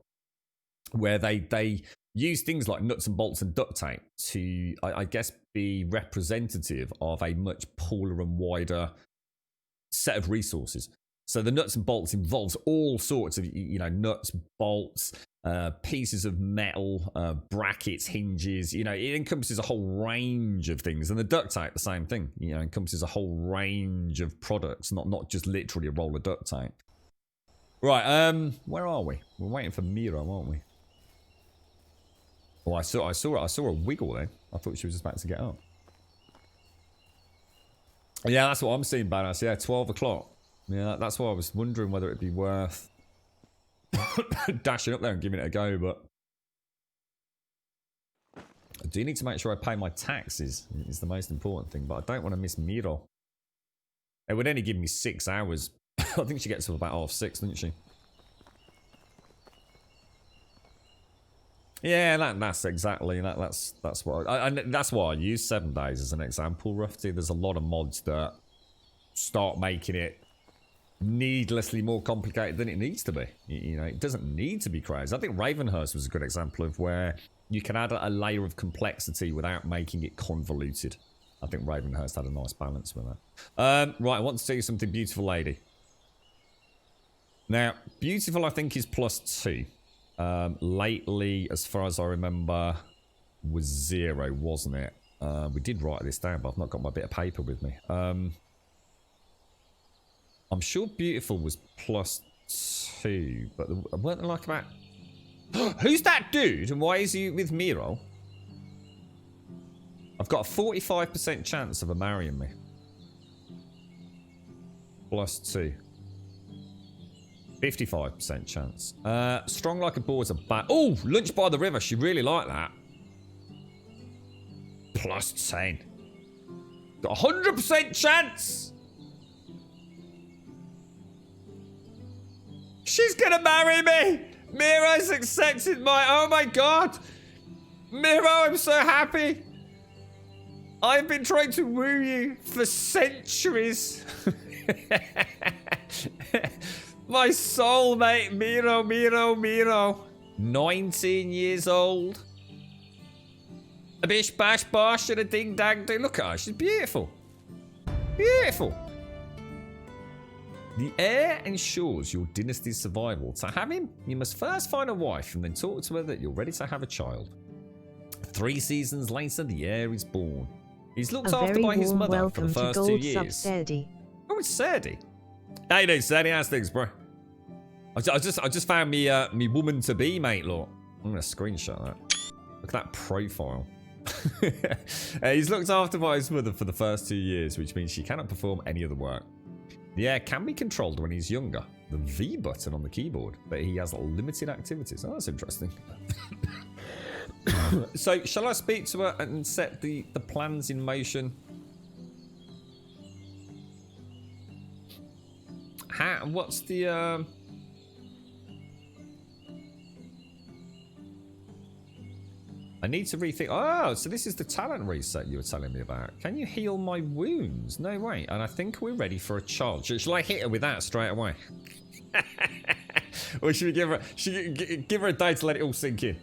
where they use things like nuts and bolts and duct tape to, I guess, be representative of a much poorer and wider set of resources. So the nuts and bolts involves all sorts of, nuts, bolts, pieces of metal, brackets, hinges. It encompasses a whole range of things. And the duct tape, the same thing. Encompasses a whole range of products, not just literally a roll of duct tape. Right, where are we? We're waiting for Miro, aren't we? Oh, I saw a wiggle then. I thought she was just about to get up. Yeah, that's what I'm seeing, Badass. Yeah, 12 o'clock. Yeah, that's why I was wondering whether it'd be worth dashing up there and giving it a go, but I do need to make sure I pay my taxes. It's the most important thing, but I don't want to miss Miro. It would only give me 6 hours. I think she gets up about 6:30, doesn't she? Yeah, that's exactly that's what that's why I use 7 days as an example. Roughly, there's a lot of mods that start making it needlessly more complicated than it needs to be. It doesn't need to be crazy. I think Ravenhurst was a good example of where you can add a layer of complexity without making it convoluted. I think Ravenhurst had a nice balance with that. Right, I want to tell you something, beautiful lady. Now, beautiful I think is +2. Lately, as far as I remember, was 0, wasn't it? We did write this down, but I've not got my bit of paper with me. I'm sure beautiful was +2, but weren't there like about... Who's that dude and why is he with Miro? I've got a 45% chance of her marrying me. +2. 55% chance. Strong like a boar's a bat. Oh, lunch by the river. She really liked that. +10. Got a 100% chance. She's gonna marry me. Miro's accepted my... Oh my god. Miro, I'm so happy. I've been trying to woo you for centuries. My soulmate, Miro. 19 years old. A bish bash bosh and a ding dang do. Look at her, she's beautiful. Beautiful. The heir ensures your dynasty's survival. To have him, you must first find a wife and then talk to her that you're ready to have a child. 3 seasons later, the heir is born. He's looked after by his mother for the first 2 years. Oh, it's Sadie. How you doing, Sadie? How's things, bro? I just found me woman to be, mate. Look, I'm gonna screenshot that. Look at that profile. He's looked after by his mother for the first 2 years, which means she cannot perform any other work. The heir can be controlled when he's younger. The V button on the keyboard, but he has limited activities. Oh, that's interesting. So, shall I speak to her and set the plans in motion? What's the I need to rethink. Oh, so this is the talent reset you were telling me about. Can you heal my wounds? No way. And I think we're ready for a child. Shall I hit her with that straight away? Or should we give her a day to let it all sink in?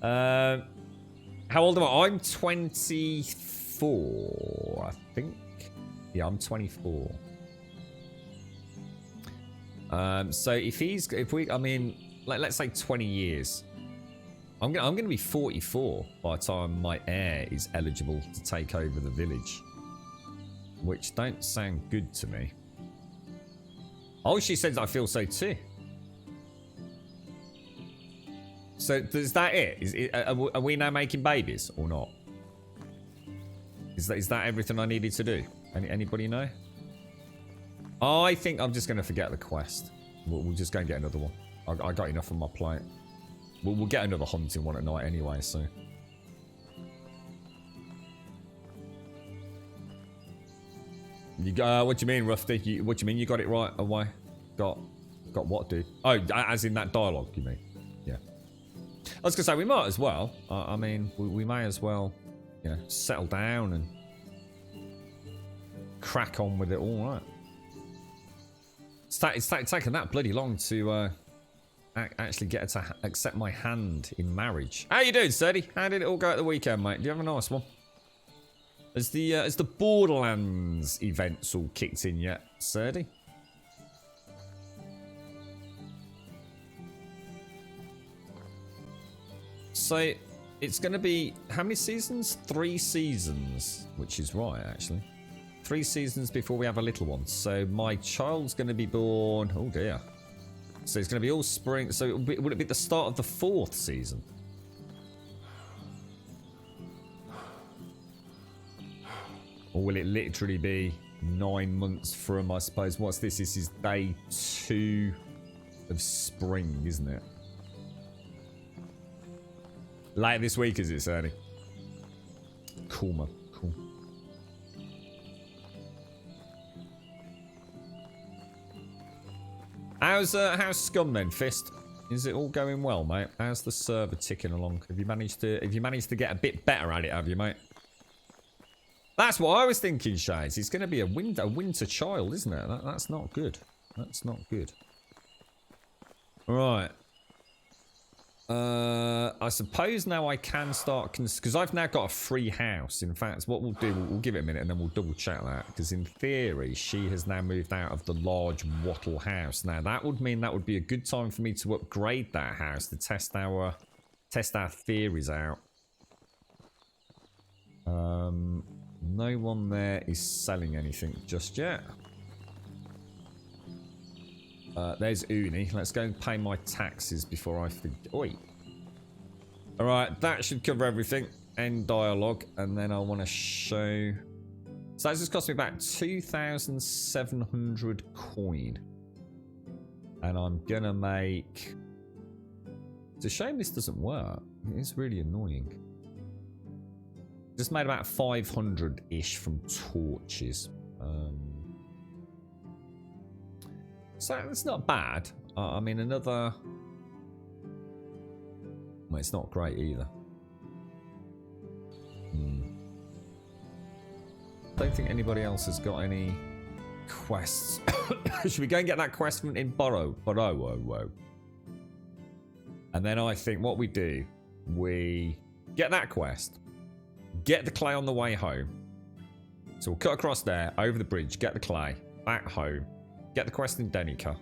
How old am I? I'm 24, I think. Yeah, I'm 24. So let's say 20 years. I'm gonna be 44 by the time my heir is eligible to take over the village, which don't sound good to me. Oh, she says I feel so too. So is that it? Are we now making babies or not? Is that everything I needed to do? Anybody know? I think I'm just gonna forget the quest. We'll just go and get another one. I got enough on my plate. We'll get another hunting one at night anyway, so. What do you mean, Rufty? What do you mean you got it right away? Got what, dude? Oh, as in that dialogue, you mean? Yeah. I was gonna say, we might as well. I mean, we may as well, settle down and crack on with it all, right? It's taken that bloody long to actually get her to accept my hand in marriage. How you doing, Sadie? How did it all go at the weekend, mate? Do you have a nice one? Has the Borderlands events all kicked in yet, Sadie? So it's going to be how many seasons? 3 seasons, which is right actually. 3 seasons before we have a little one. So my child's going to be born. Oh dear. So it's going to be all spring. So would it be the start of the 4th season? Or will it literally be 9 months from, I suppose, what's this? This is day 2 of spring, isn't it? Later this week, is it, Sandy? Cool, man. Cool. How's Scum then, Fist? Is it all going well, mate? How's the server ticking along? Have you managed to get a bit better at it, have you, mate? That's what I was thinking, Shades. It's going to be a winter child, isn't it? That's not good. That's not good. Right. I suppose now I can start... Because I've now got a free house. In fact, what we'll do, we'll give it a minute and then we'll double check that. Because in theory, she has now moved out of the large wattle house. Now, that would mean that would be a good time for me to upgrade that house to test our theories out. No one there is selling anything just yet. There's Uni. Let's go and pay my taxes before I forget. Oi. Alright, that should cover everything. End dialogue. And then I want to show... So that's just cost me about 2,700 coin. And I'm going to make... It's a shame this doesn't work. It is really annoying. Just made about 500-ish from torches. So it's not bad. I mean, another... Well, it's not great either. Don't think anybody else has got any quests. Should we go and get that quest in Burrow? Whoa. And then I think what we do, we get that quest, get the clay on the way home. So we'll cut across there, over the bridge, get the clay, back home, get the quest in Denica,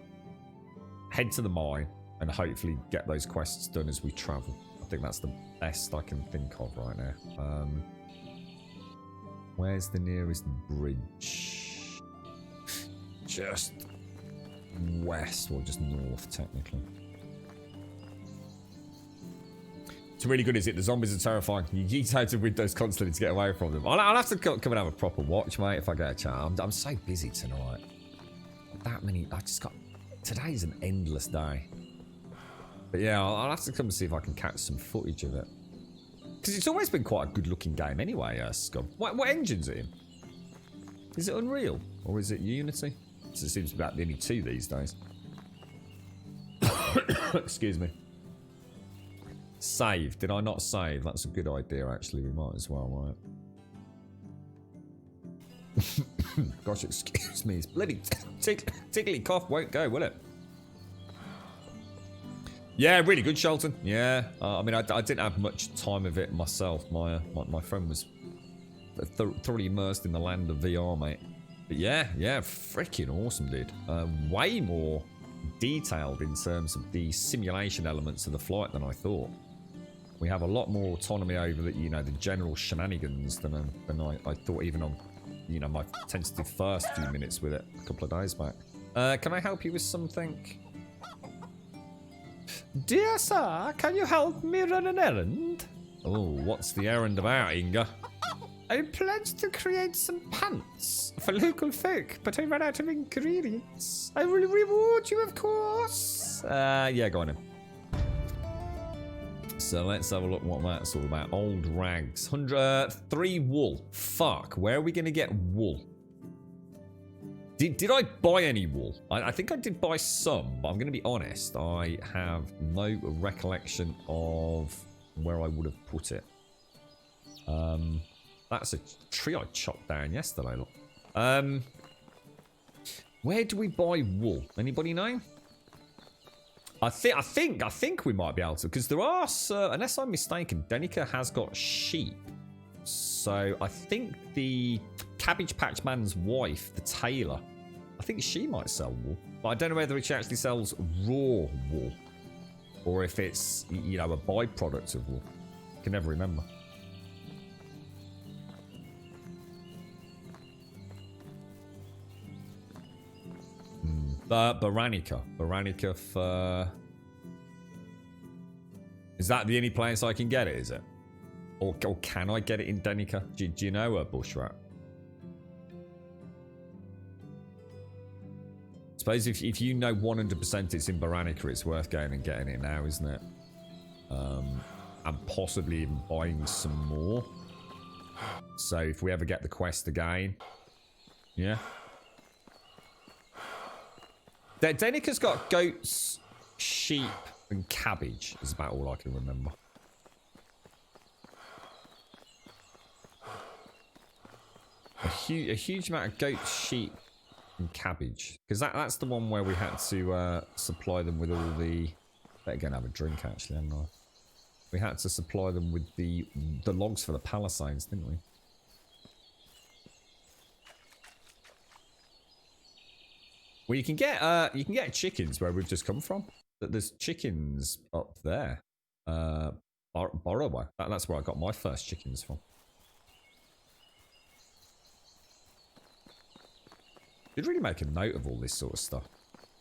head to the mine, and hopefully get those quests done as we travel. I think that's the best I can think of right now. Where's the nearest bridge? Just west, or just north, technically. It's really good, is it? The zombies are terrifying. You yeet out of windows constantly to get away from them. I'll have to come and have a proper watch, mate, if I get a chance. I'm so busy tonight. That many... I just got... Today's an endless day. But yeah, I'll have to come and see if I can catch some footage of it. Because it's always been quite a good-looking game anyway, Scum. What engine's it in? Is it Unreal? Or is it Unity? Because it seems to be about the only two these days. Excuse me. Save. Did I not save? That's a good idea, actually. We might as well, right? Gosh, excuse me. It's bloody tickly cough won't go, will it? Yeah, really good, Shelton. Yeah. I mean, I didn't have much time of it myself. My friend was thoroughly immersed in the land of VR, mate. But yeah, freaking awesome, dude. Way more detailed in terms of the simulation elements of the flight than I thought. We have a lot more autonomy over the, the general shenanigans than I thought, even on, my tentative first few minutes with it a couple of days back. Can I help you with something? Dear sir, can you help me run an errand? Oh, what's the errand about, Inga? I pledged to create some pants for local folk, but I ran out of ingredients. I will reward you, of course. Yeah, go on then. So let's have a look what that's all about. Old rags. 3 wool. Fuck, where are we going to get wool? Did I buy any wool? I think I did buy some, but I'm going to be honest. I have no recollection of where I would have put it. That's a tree I chopped down yesterday. Look. Where do we buy wool? Anybody know? I think we might be able to, because there are, unless I'm mistaken, Denica has got sheep. So I think the Cabbage Patch Man's wife, the tailor, I think she might sell wool. But I don't know whether she actually sells raw wool, or if it's, a byproduct of wool. can never remember. Baranica. Baranica for... Is that the only place I can get it, is it? Or can I get it in Denica? Do you know Bushrat? Suppose if you know 100% it's in Baranica, it's worth going and getting it now, isn't it? And possibly even buying some more. So if we ever get the quest again. Yeah. Denica's got goats, sheep, and cabbage is about all I can remember. A huge amount of goats, sheep, and cabbage. Because that's the one where we had to supply them with all the... Better go and have a drink, actually, haven't I? We had to supply them with the logs for the palisades, didn't we? Well, you can get chickens where we've just come from. There's chickens up there. Borroway. That's where I got my first chickens from. Did really make a note of all this sort of stuff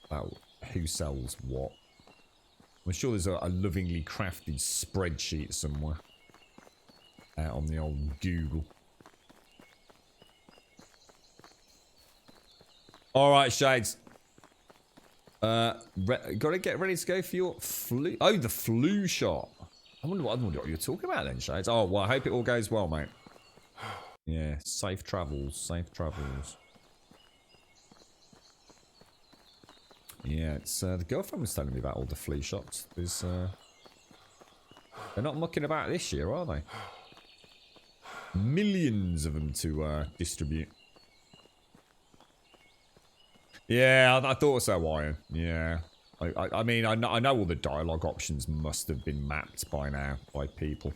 about who sells what. I'm sure there's a lovingly crafted spreadsheet somewhere out on the old Google. All right, Shades. Gotta get ready to go for your flu. Oh, the flu shot. I wonder what you're talking about then, Shades. Oh, well, I hope it all goes well, mate. Yeah, safe travels, safe travels. Yeah, it's the girlfriend was telling me about all the flu shots. There's they're not mucking about this year, are they? Millions of them to distribute. Yeah, I thought so, Iron. Yeah. I mean, I know all the dialogue options must have been mapped by now by people.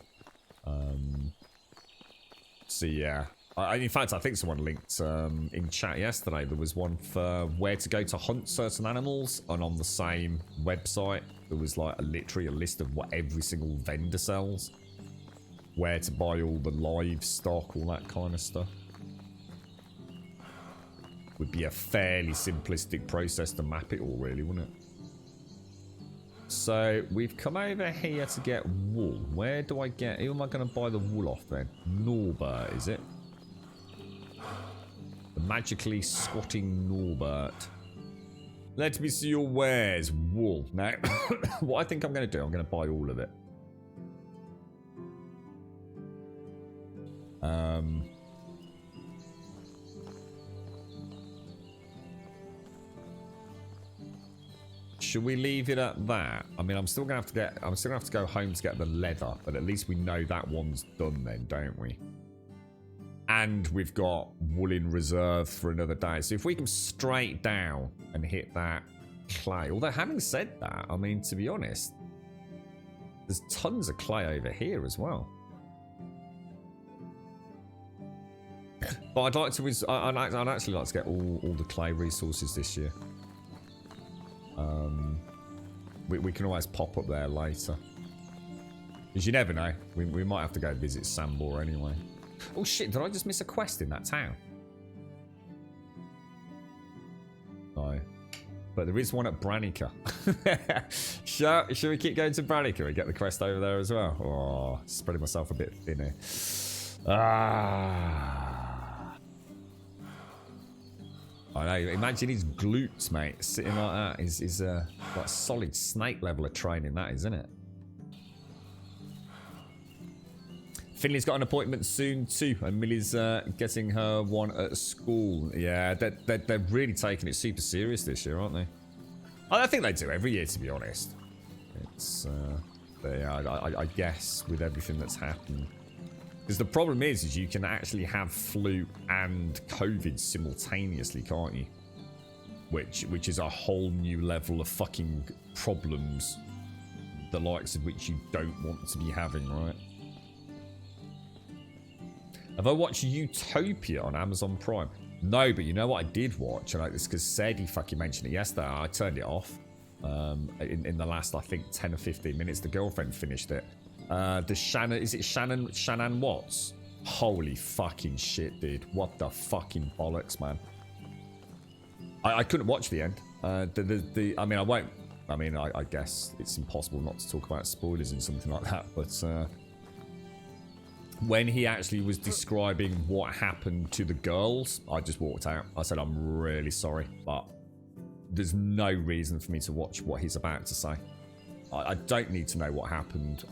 So, yeah. In fact, I think someone linked in chat yesterday. There was one for where to go to hunt certain animals. And on the same website, there was like literally a list of what every single vendor sells. Where to buy all the livestock, all that kind of stuff. Would be a fairly simplistic process to map it all, really, wouldn't it? So we've come over here to get wool. Where do I get? Who am I going to buy the wool off then? Norbert, is it? The magically squatting Norbert. Let me see your wares. Wool. Now, what I think I'm going to do, I'm going to buy all of it. Should we leave it at that? I mean, I'm still gonna have to go home to get the leather, but at least we know that one's done then, don't we? And we've got wool in reserve for another day. So if we can straight down and hit that clay. Although having said that, I mean, to be honest, there's tons of clay over here as well. But I'd like to. I'd actually like to get all the clay resources this year. We can always pop up there later. Because you never know. We might have to go visit Sambor anyway. Oh shit, did I just miss a quest in that town? No. But there is one at Branica. Shall we keep going to Branica and get the quest over there as well? Oh, spreading myself a bit thin here. I know, imagine his glutes, mate, sitting like that. Is like solid snake level of training, that, isn't it? Finley's got an appointment soon too, and Millie's getting her one at school. Yeah, they're really taking it super serious this year, aren't they? I think they do every year, to be honest. It's, I guess, with everything that's happened. Because the problem is you can actually have flu and COVID simultaneously, can't you? Which is a whole new level of fucking problems, the likes of which you don't want to be having, right? Have I watched Utopia on Amazon Prime? No, but you know what I did watch? And it's because Sadie fucking mentioned it yesterday. I turned it off in the last, I think, 10 or 15 minutes. The girlfriend finished it. The Shannon, is it Shannon Watts? Holy fucking shit, dude. What the fucking bollocks, man. I couldn't watch the end. I mean, I won't. I mean, I guess it's impossible not to talk about spoilers and something like that, but when he actually was describing what happened to the girls, I just walked out. I said, I'm really sorry, but there's no reason for me to watch what he's about to say. I don't need to know what happened.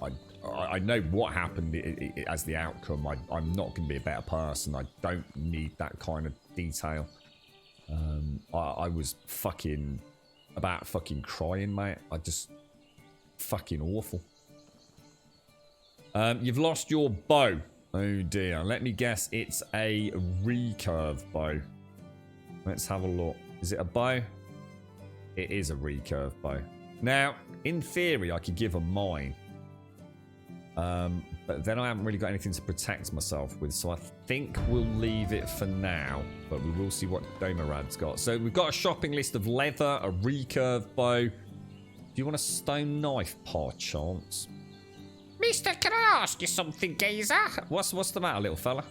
I know what happened as the outcome. I'm not going to be a better person. I don't need that kind of detail. I was fucking crying, mate. I just fucking awful. You've lost your bow. Oh dear. Let me guess. It's a recurve bow. Let's have a look. Is it a bow? It is a recurve bow. Now, in theory, I could give her mine. But then I haven't really got anything to protect myself with, so I think we'll leave it for now. But we will see what Domarad's got. So we've got a shopping list of leather, a recurve bow. Do you want a stone knife, par chance? Mister, can I ask you something, geezer? What's the matter, little fella?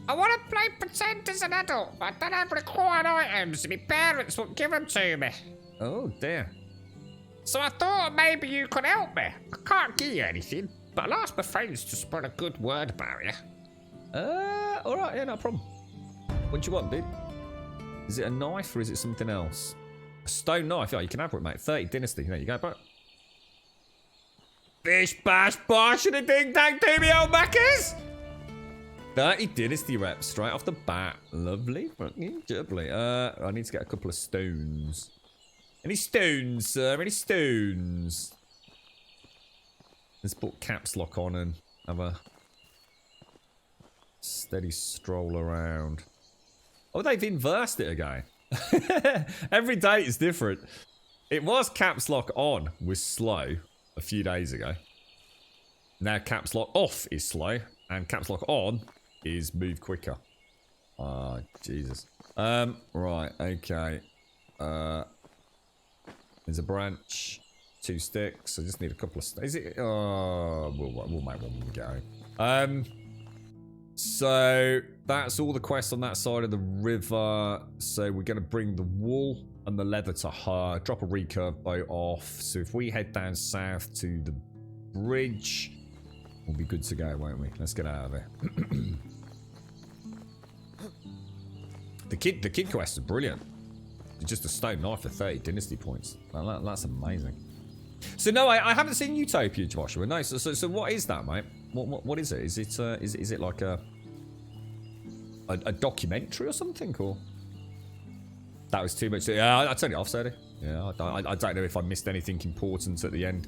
I want to play pretend as an adult, but I don't have required items. My parents won't give them to me. Oh, dear. So I thought maybe you could help me. I can't give you anything, but I'll ask my friends to spread a good word about you. Alright, yeah, no problem. What do you want, dude? Is it a knife or is it something else? A stone knife? Yeah, you can have it, mate. 30 Dynasty. There you go, bro. Bish, bash, bosh, and a ding dang to me, old mackers! 30 Dynasty reps straight off the bat. Lovely. Fucking jubbly. I need to get a couple of stones. Any stones, sir? Any stones? Let's put caps lock on and have a steady stroll around. Oh, they've inversed it again. Every day it's different. It was caps lock on was slow a few days ago. Now caps lock off is slow and caps lock on is move quicker. Oh, Jesus. Right, okay. There's a branch, 2 sticks. I just need a couple of is it? Oh, we'll make one when we get home. So that's all the quests on that side of the river. So we're gonna bring the wool and the leather to her. Drop a recurve bow off. So if we head down south to the bridge, we'll be good to go, won't we? Let's get out of here. The kid quests are brilliant. It's just a stone knife for 30 Dynasty points. That's amazing. So no, I haven't seen Utopia, Joshua. No, so what is that, mate? What is it? Is it like a documentary or something, or? That was too much. Yeah, I turned it off, Sadie. Yeah, I don't know if I missed anything important at the end.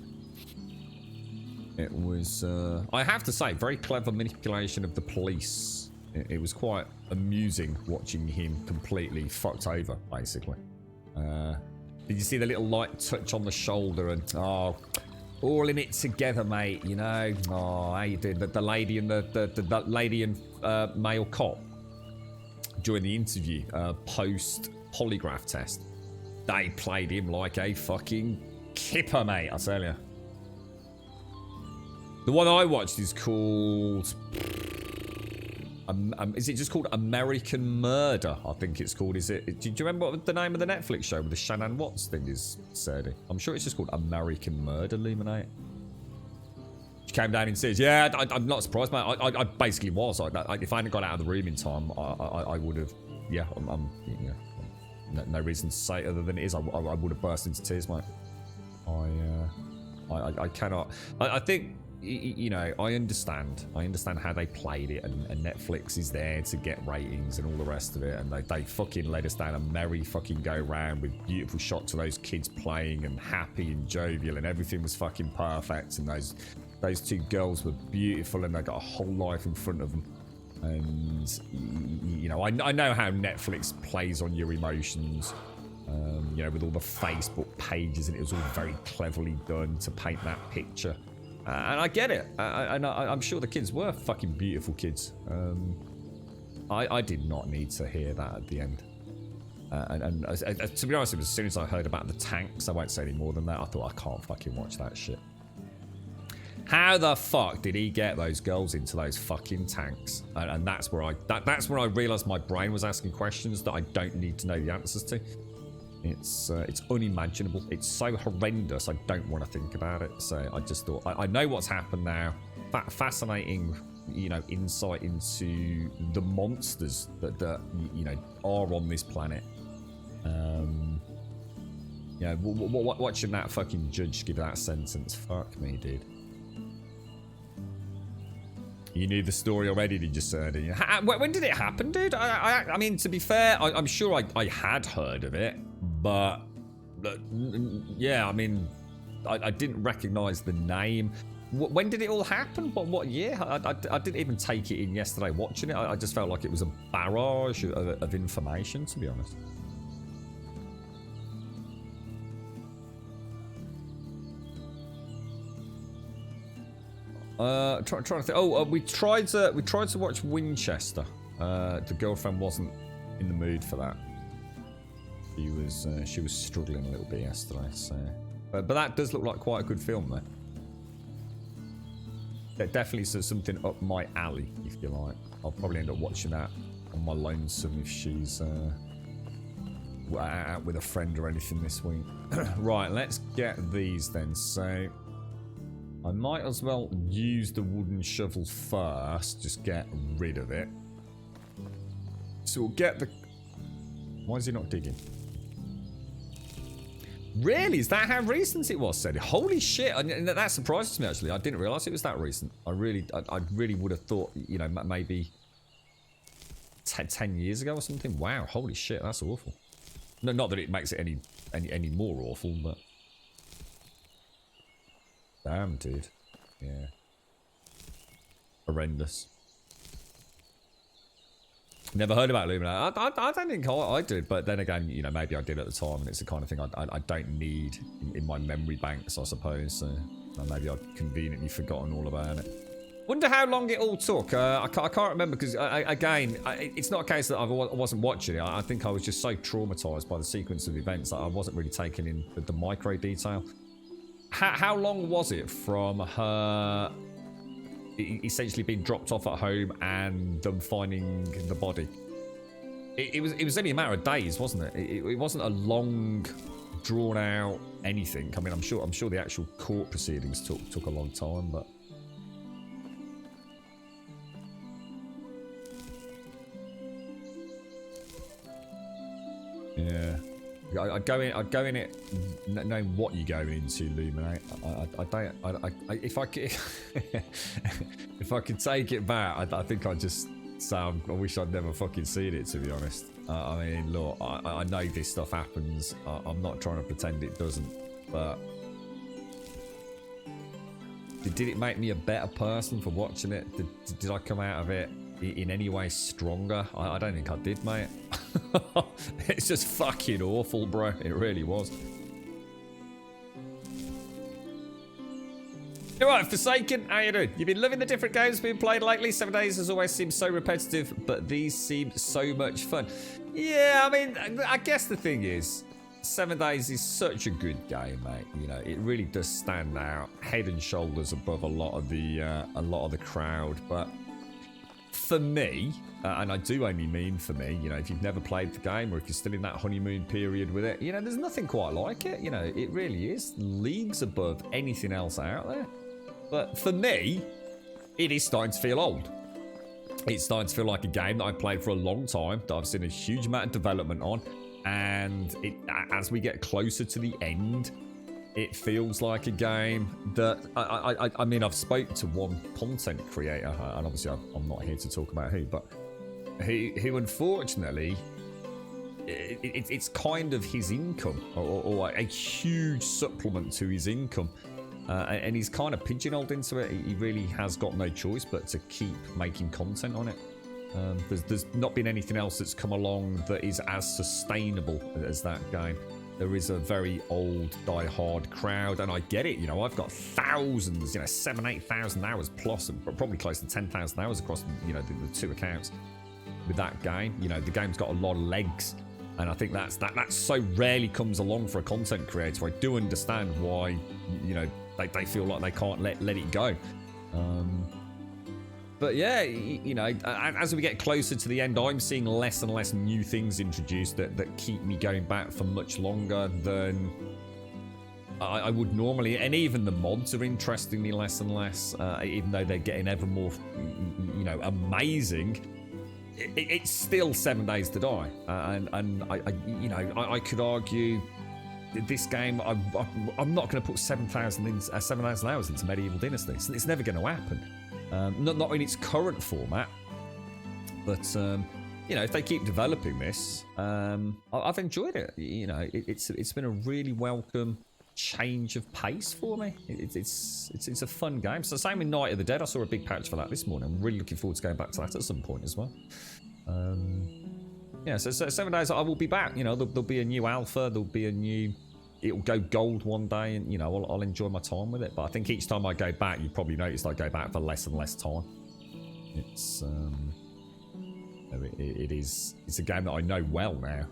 It was, I have to say, very clever manipulation of the police. It was quite amusing watching him completely fucked over, basically. Did you see the little light touch on the shoulder and, oh, all in it together, mate, you know? Oh, how you doing? The lady and the lady and male cop during the interview, post polygraph test, they played him like a fucking kipper, mate, I tell you. The one I watched is called... is it just called American Murder? I think it's called. Is it? Do you remember what the name of the Netflix show with the Shannon Watts thing is, Sadie? I'm sure it's just called American Murder, Luminate. She came down and says, "Yeah, I'm not surprised, mate. I basically was. If I hadn't got out of the room in time, I would have. Yeah, no reason to say it other than it is. I would have burst into tears, mate. I cannot. I think." You know, I understand how they played it, and Netflix is there to get ratings and all the rest of it, and they fucking led us down a merry fucking go round with beautiful shots of those kids playing and happy and jovial, and everything was fucking perfect, and those 2 girls were beautiful, and they got a whole life in front of them. And you know, I know how Netflix plays on your emotions. You know, with all the Facebook pages, and it was all very cleverly done to paint that picture. And I get it. I'm sure the kids were fucking beautiful kids. I did not need to hear that at the end. And to be honest, as soon as I heard about the tanks, I won't say any more than that. I thought, I can't fucking watch that shit. How the fuck did he get those girls into those fucking tanks? And that's where that's when I realised my brain was asking questions that I don't need to know the answers to. It's unimaginable. It's so horrendous. I don't want to think about it. So I just thought I know what's happened now. Fascinating, insight into the monsters that are on this planet. Watching that fucking judge give that sentence, fuck me, dude. You knew the story already, did you, sir? Did you? When did it happen, dude? I mean, to be fair, I'm sure I had heard of it, but yeah, I mean, I didn't recognise the name. When did it all happen? What year? I didn't even take it in yesterday watching it. I just felt like it was a barrage of information, to be honest. Trying to think. Oh, we tried to watch Winchester. The girlfriend wasn't in the mood for that. She was struggling a little bit yesterday. So, but that does look like quite a good film, though. It definitely says something up my alley, if you like. I'll probably end up watching that on my lonesome if she's out with a friend or anything this week. Right, let's get these then. So I might as well use the wooden shovel first, just get rid of it. So we'll get the... Why is he not digging? Really? Is that how recent it was, said? Holy shit. And that surprises me, actually. I didn't realise it was that recent. I really would have thought, maybe 10 years ago or something. Wow, holy shit, that's awful. No, not that it makes it any more awful, but... Damn, dude. Yeah. Horrendous. Never heard about Lumina. I don't think I did, but then again, maybe I did at the time, and it's the kind of thing I don't need in my memory banks, I suppose. So maybe I've conveniently forgotten all about it. Wonder how long it all took. I can't remember because, again, it's not a case that I wasn't watching it. I think I was just so traumatized by the sequence of events that I wasn't really taking in the micro detail. How long was it from her essentially being dropped off at home and them finding the body? It was only a matter of days, wasn't it? It wasn't a long, drawn out anything. I mean, I'm sure the actual court proceedings took a long time, but. Yeah. I'd go in it knowing what you're going into, Luminate. If I could take it back, I think I'd just say I wish I'd never fucking seen it, to be honest. I mean, look, I know this stuff happens. I'm not trying to pretend it doesn't, but did it make me a better person for watching it? Did I come out of it in any way stronger? I don't think I did, mate. It's just fucking awful, bro. It really was. Alright, Forsaken, how you doing? You've been loving the different games being played lately. 7 Days has always seemed so repetitive, but these seem so much fun. Yeah, I mean, I guess the thing is, 7 Days is such a good game, mate. It really does stand out, head and shoulders above a lot of the crowd. But for me, and I do only mean for me, if you've never played the game or if you're still in that honeymoon period with it, there's nothing quite like it. It really is leagues above anything else out there. But for me, it is starting to feel old. It's starting to feel like a game that I've played for a long time, that I've seen a huge amount of development on, and as we get closer to the end, it feels like a game that I mean, I've spoken to one content creator, and obviously I'm not here to talk about who, but who unfortunately, it's kind of his income, or a huge supplement to his income, and he's kind of pigeonholed into it. He really has got no choice but to keep making content on it. There's not been anything else that's come along that is as sustainable as that game. There is a very old, die-hard crowd, and I get it. I've got thousands, 7,000-8,000 hours plus, and probably close to 10,000 hours across, the two accounts with that game. The game's got a lot of legs, and I think that so rarely comes along for a content creator. I do understand why, they feel like they can't let it go. But yeah, you know, as we get closer to the end, I'm seeing less and less new things introduced that keep me going back for much longer than I would normally. And even the mods are interesting me less and less, even though they're getting ever more, you know, amazing. It's still 7 Days to Die, and you know, I could argue this game. I'm not going to put 7,000 hours into Medieval Dynasty. It's never going to happen. Not in its current format, but you know, if they keep developing this, I've enjoyed it. You know, it's been a really welcome change of pace for me. It's a fun game. So same with Night of the Dead. I saw a big patch for that this morning. I'm really looking forward to going back to that at some point as well. Yeah, so 7 days I will be back. You know, there'll be a new alpha. There'll be a new. It'll go gold one day, and you know, I'll enjoy my time with it. But I think each time I go back, you probably noticed I go back for less and less time. It's it's a game that I know well now.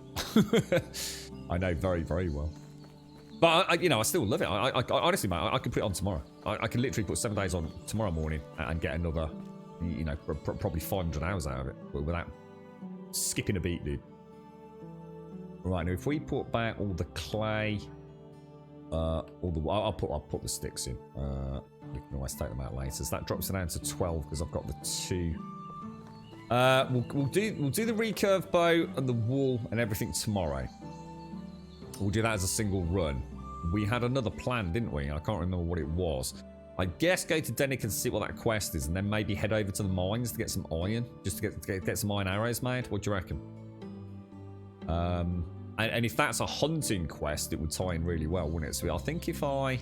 I know very, very well. But you know, I still love it. I honestly, mate, I could put it on tomorrow. I could literally put 7 days on tomorrow morning and get another, you know, probably 500 hours out of it, but without skipping a beat, dude. Right, now if we put back all the clay, I'll put the sticks in. We can always take them out later. So that drops it down to 12 because I've got the 2. We'll do the recurve bow and the wool and everything tomorrow. We'll do that as a single run. We had another plan, didn't we? I can't remember what it was. I guess go to Denick and see what that quest is, and then maybe head over to the mines to get some iron, just to get some iron arrows made. What do you reckon? And if that's a hunting quest, it would tie in really well, wouldn't it? So I think if I...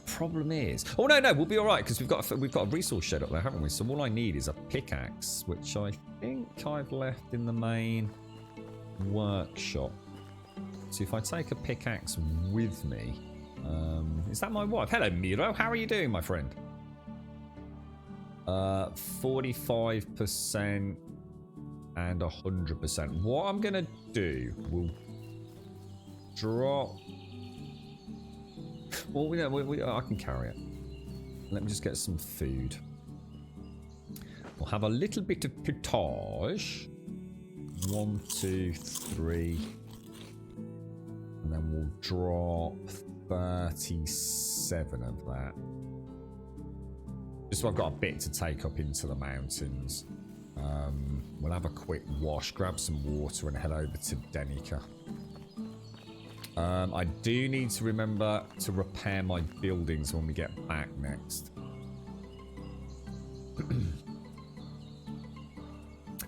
Problem is... Oh, no, we'll be all right, because we've got a resource shed up there, haven't we? So all I need is a pickaxe, which I think I've left in the main workshop. So if I take a pickaxe with me... is that my wife? Hello, Miro. How are you doing, my friend? 45% and 100%. What I'm going to do will... drop. Well, I can carry it. Let me just get some food. We'll have a little bit of potage. 1, 2, 3. And then we'll drop 37 of that. Just so I've got a bit to take up into the mountains. We'll have a quick wash, grab some water, and head over to Denica. I do need to remember to repair my buildings when we get back next.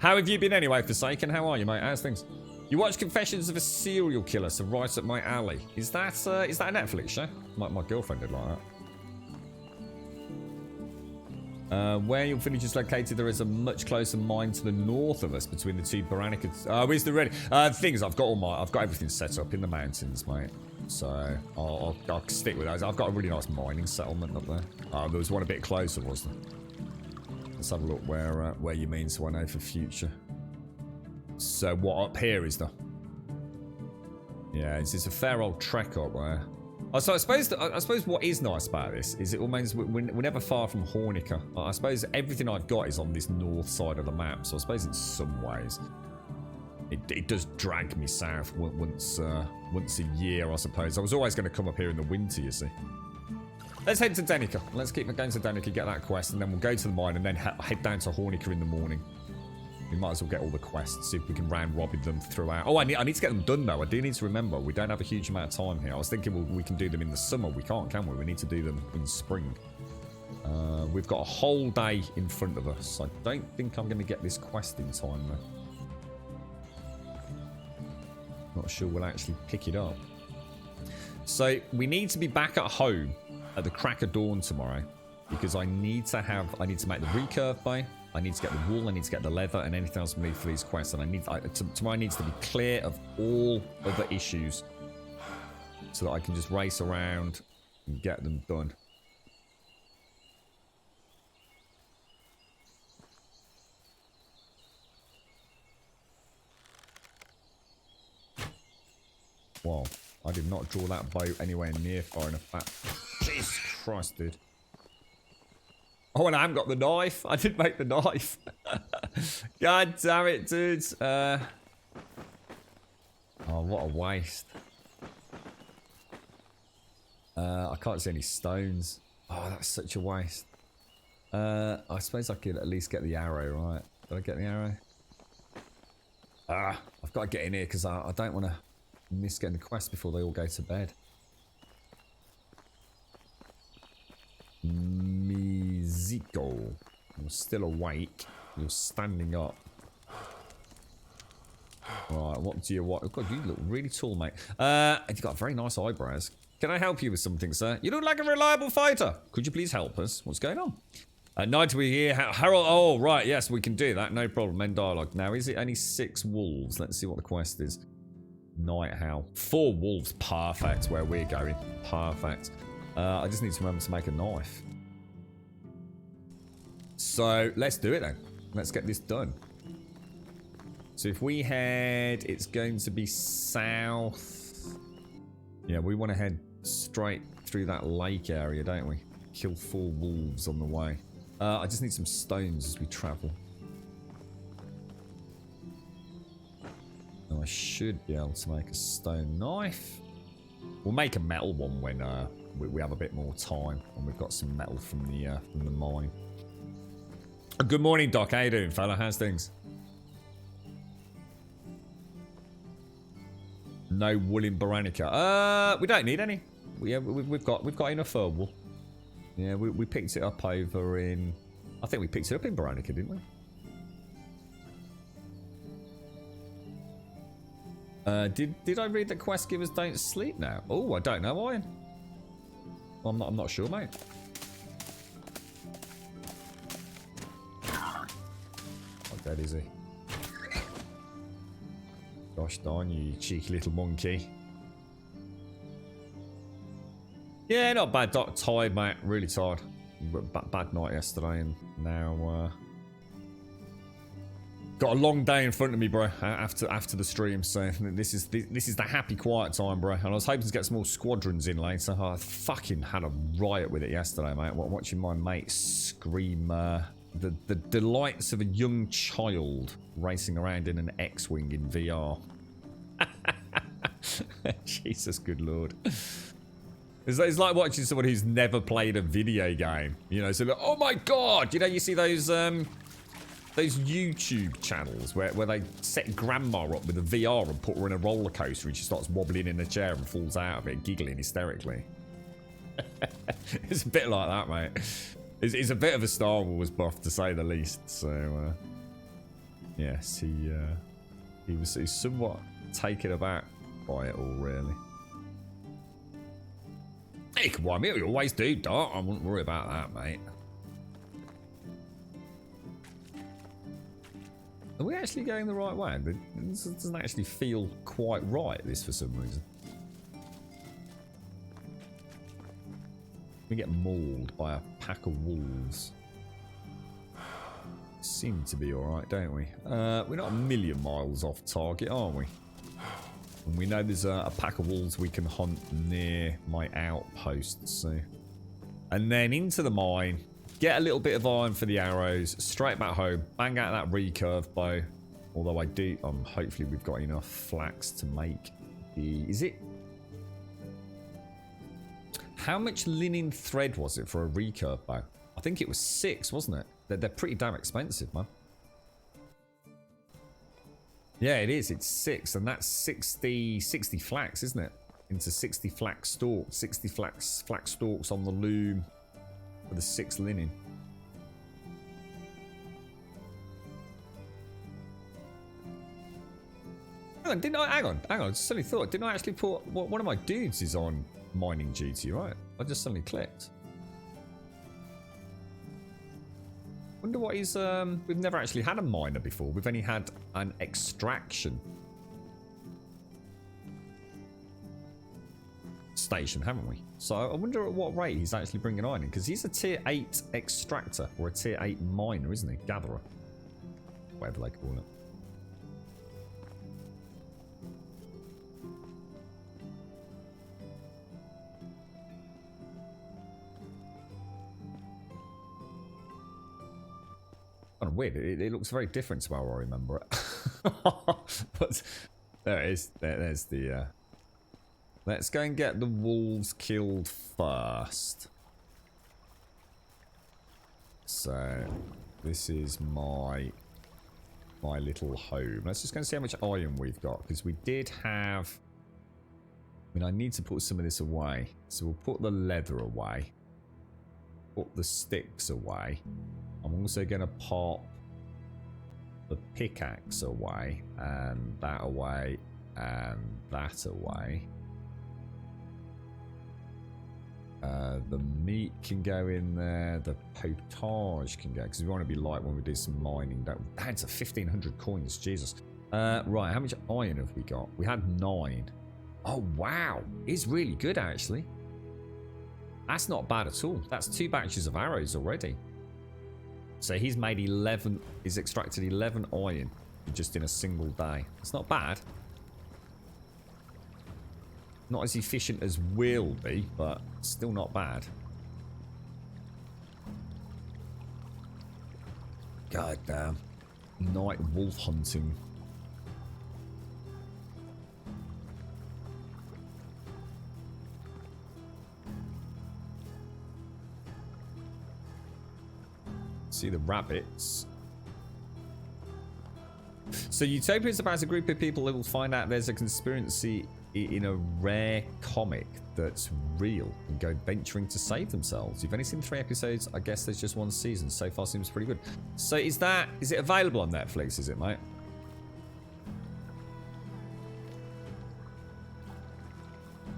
How have you been anyway, Forsaken? How are you, mate? How's things? You watch Confessions of a Serial Killer, so right up my alley. Is that a Netflix show? My girlfriend did like that. Where your village is located, there is a much closer mine to the north of us between the two Baranicas. Where's the ready? Things I've got everything set up in the mountains, mate. So I'll stick with those. I've got a really nice mining settlement up there. There was one a bit closer, wasn't there? Let's have a look where you mean, so I know for future. So what up here is the? Yeah, it's a fair old trek up there. So I suppose what is nice about this is it all means we're never far from Hornica. I suppose everything I've got is on this north side of the map, so I suppose in some ways it does drag me south once a year, I suppose. I was always going to come up here in the winter, you see. Let's head to Denica. Let's keep going to Denica, get that quest, and then we'll go to the mine and then head down to Hornica in the morning. We might as well get all the quests, see if we can round robin them throughout. Oh, I need to get them done, though. I do need to remember, we don't have a huge amount of time here. I was thinking we can do them in the summer. We can't, can we? We need to do them in spring. We've got a whole day in front of us. I don't think I'm going to get this quest in time, though. Not sure we'll actually pick it up. So, we need to be back at home at the crack of dawn tomorrow, because I need to make the recurve bow. I need to get the wool, I need to get the leather, and anything else we need for these quests. And tomorrow needs to be clear of all other issues so that I can just race around and get them done. Wow. I did not draw that bow anywhere near far enough back. Jesus Christ, dude. Oh, and I haven't got the knife. I did make the knife. God damn it, dudes. Oh, what a waste. I can't see any stones. Oh, that's such a waste. I suppose I could at least get the arrow, right? Did I get the arrow? I've got to get in here because I don't want to miss getting the quest before they all go to bed. Miziko. You're still awake. You're standing up. Right, what do you want? God, you look really tall, mate. You've got very nice eyebrows. Can I help you with something, sir? You look like a reliable fighter. Could you please help us? What's going on? Night we here. Harold. Oh, right. Yes, we can do that. No problem. End dialogue. Now, is it only 6 wolves? Let's see what the quest is. Night Howl. 4 wolves. Perfect. Where we're going. Perfect. I just need to remember to make a knife. So, let's do it then. Let's get this done. So, if we head, it's going to be south. Yeah, we want to head straight through that lake area, don't we? Kill 4 wolves on the way. I just need some stones as we travel. And I should be able to make a stone knife. We'll make a metal one when we have a bit more time and we've got some metal from the mine. Good morning, Doc. How you doing, fella? How's things? No wool in Baranica. We don't need any. We've got enough fur wool. Yeah, we picked it up over in... I think we picked it up in Baranica, didn't we? Did I read that quest givers don't sleep now? Oh, I don't know, Ian. I'm not sure, mate. How dead is he? Gosh darn you, cheeky little monkey. Yeah, not bad. Tired, mate. Really tired. Bad night yesterday, and now got a long day in front of me, bro. After the stream, so this is the happy quiet time, bro. And I was hoping to get some more squadrons in later. I fucking had a riot with it yesterday, mate. Watching my mate scream the delights of a young child racing around in an X-wing in VR. Jesus, good lord. It's like watching someone who's never played a video game. You know, so like, oh my god! You know, you see those YouTube channels where they set grandma up with a VR and put her in a roller coaster and she starts wobbling in a chair and falls out of it, giggling hysterically. It's a bit like that, mate. He's a bit of a Star Wars buff, to say the least. So, yes, he's somewhat taken aback by it all, really. Hey, come on, we always do, Doc. I wouldn't worry about that, mate. Are we actually going the right way? This doesn't actually feel quite right, this, for some reason. We get mauled by a pack of wolves. Seem to be alright, don't we? We're not a million miles off target, are we? And we know there's a pack of wolves we can hunt near my outpost, so. And then into the mine, get a little bit of iron for the arrows, straight back home, bang out that recurve bow. Although I do, hopefully we've got enough flax to make the, is it? How much linen thread was it for a recurve bow? I think it was 6, wasn't it? They're pretty damn expensive, man. Yeah, it is. It's 6, and that's 60 flax, isn't it? Into 60 flax stalks. 60 flax stalks on the loom for the 6 linen. Hang on, hang on. I just suddenly thought, didn't I actually put... one of my dudes is on mining duty, right? I just suddenly clicked. Wonder what he's... we've never actually had a miner before. We've only had an extraction station, haven't we? So I wonder at what rate he's actually bringing iron in, because he's a tier 8 extractor, or a tier 8 miner, isn't he? Gatherer. Whatever they call it. kind of weird. It looks very different to how I remember it. But there it is. There's the... Let's go and get the wolves killed first. So, this is my little home. Let's just go and see how much iron we've got, because we did have... I mean, I need to put some of this away. So we'll put the leather away. Put the sticks away. I'm also going to pop the pickaxe away, and that away, and that away. The meat can go in there. The potage can go, because we want to be light when we do some mining. That's 1,500 coins, Jesus. Right, how much iron have we got? We had 9. Oh, wow. It's really good, actually. That's not bad at all. That's 2 batches of arrows already. So he's made 11... He's extracted 11 iron just in a single day. It's not bad. Not as efficient as will be, but still not bad. God damn. Night wolf hunting. See the rabbits. So Utopia is about a group of people who will find out there's a conspiracy in a rare comic that's real and go venturing to save themselves. You've only seen 3 episodes. I guess there's just 1 season. So far seems pretty good. So is it available on Netflix, is it, mate?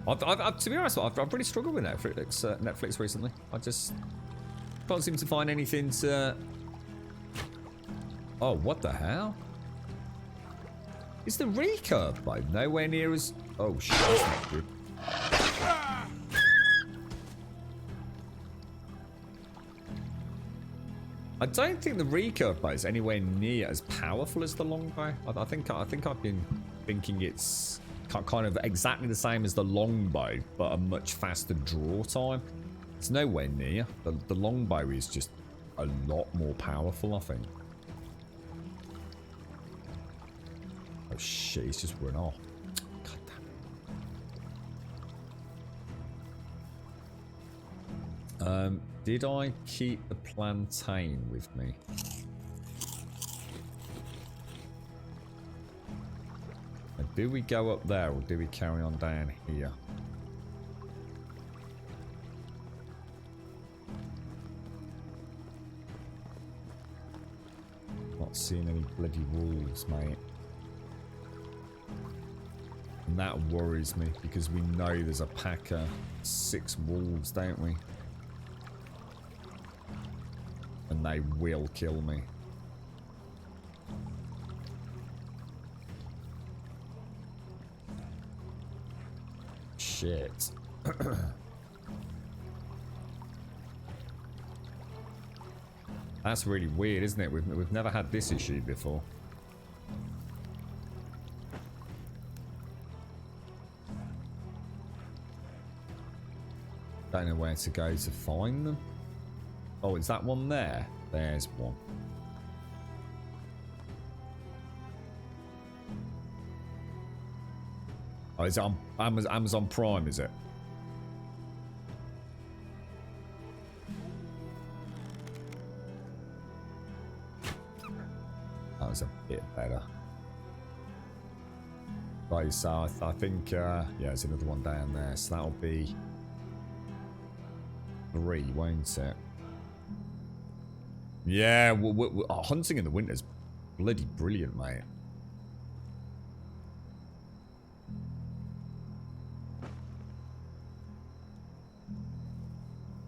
To be honest, I've really struggled with Netflix recently. I just can't seem to find anything to... Oh, what the hell? Is the recurve mode nowhere near as... Oh, shit, that's not good. I don't think the recurve mode is anywhere near as powerful as the longbow. I think I've been thinking it's kind of exactly the same as the longbow, but a much faster draw time. It's nowhere near. The longbow is just a lot more powerful, I think. Oh shit, he's just run off. God damn. Did I keep the plantain with me? And do we go up there or do we carry on down here? Not seeing any bloody wolves, mate. And that worries me because we know there's a pack of 6 wolves, don't we? And they will kill me. Shit. That's really weird, isn't it? We've never had this issue before. Don't know where to go to find them. Oh, is that one there? There's one. Oh, is it on Amazon Prime, is it? That was a bit better. Right, so I think, yeah, there's another one down there. So that'll be 3, won't it? Yeah, hunting in the winter is bloody brilliant, mate.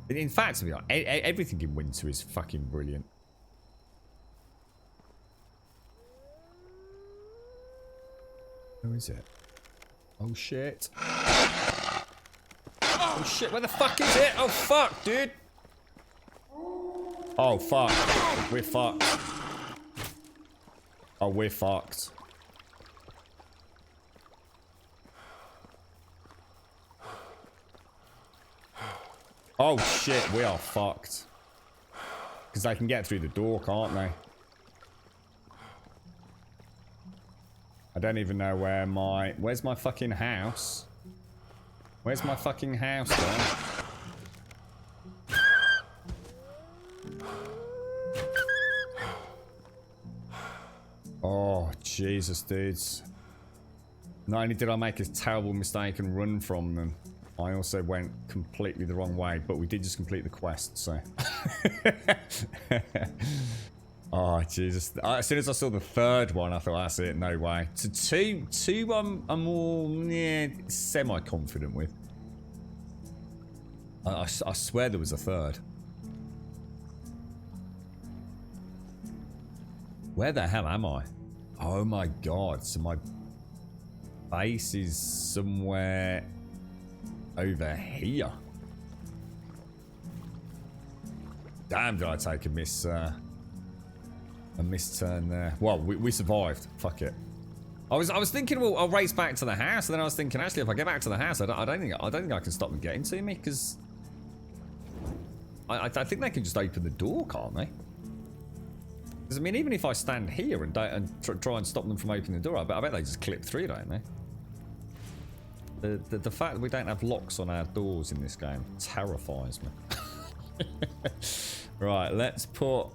In fact, to be honest, everything in winter is fucking brilliant. Where is it? Oh shit. Oh shit, where the fuck is it? Oh fuck, dude. Oh fuck. We're fucked. Oh, we're fucked. Oh shit, we are fucked. Because they can get through the door, can't they? I don't even know where my... Where's my fucking house? Where's my fucking house, guys? Oh, Jesus, dudes. Not only did I make a terrible mistake and run from them, I also went completely the wrong way, but we did just complete the quest, so... Oh, Jesus. As soon as I saw the third one, I thought, that's it, no way. So two I'm more, semi-confident with. I swear there was a third. Where the hell am I? Oh my god, so my base is somewhere over here. Damn, did I take a misturn there. Well, we survived. Fuck it. I was thinking, well, I'll race back to the house, and then I was thinking, actually, if I get back to the house, I don't think I can stop them getting to me, because I think they can just open the door, can't they? Because I mean, even if I stand here and try and stop them from opening the door, I bet they just clip through, don't they? The fact that we don't have locks on our doors in this game terrifies me. Right, let's put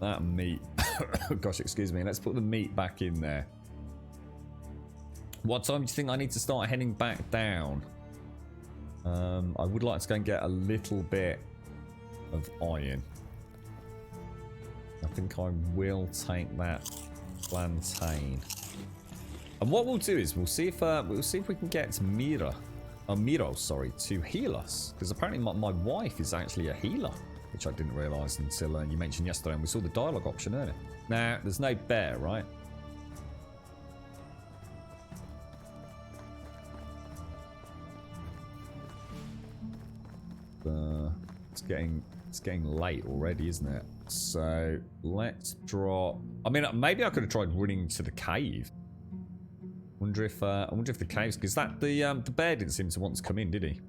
that meat. Gosh, excuse me. Let's put the meat back in there. What time do you think I need to start heading back down? I would like to go and get a little bit of iron. I think I will take that plantain. And what we'll do is we'll see if we can get Miro, sorry, to heal us, because apparently my wife is actually a healer, which I didn't realise until you mentioned yesterday, and we saw the dialogue option earlier. Now, there's no bear, right? It's getting late already, isn't it? So let's drop. I mean, maybe I could have tried running to the cave. I wonder if the caves, because the bear didn't seem to want to come in, did he?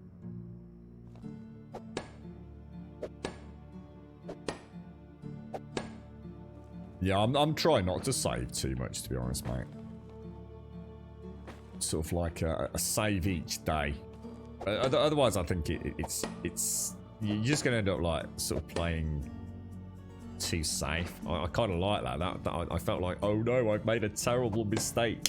Yeah, I'm trying not to save too much, to be honest, mate. Sort of like a save each day. Otherwise, I think it's you're just gonna end up like sort of playing too safe. I kind of like that. I felt like, oh no, I've made a terrible mistake.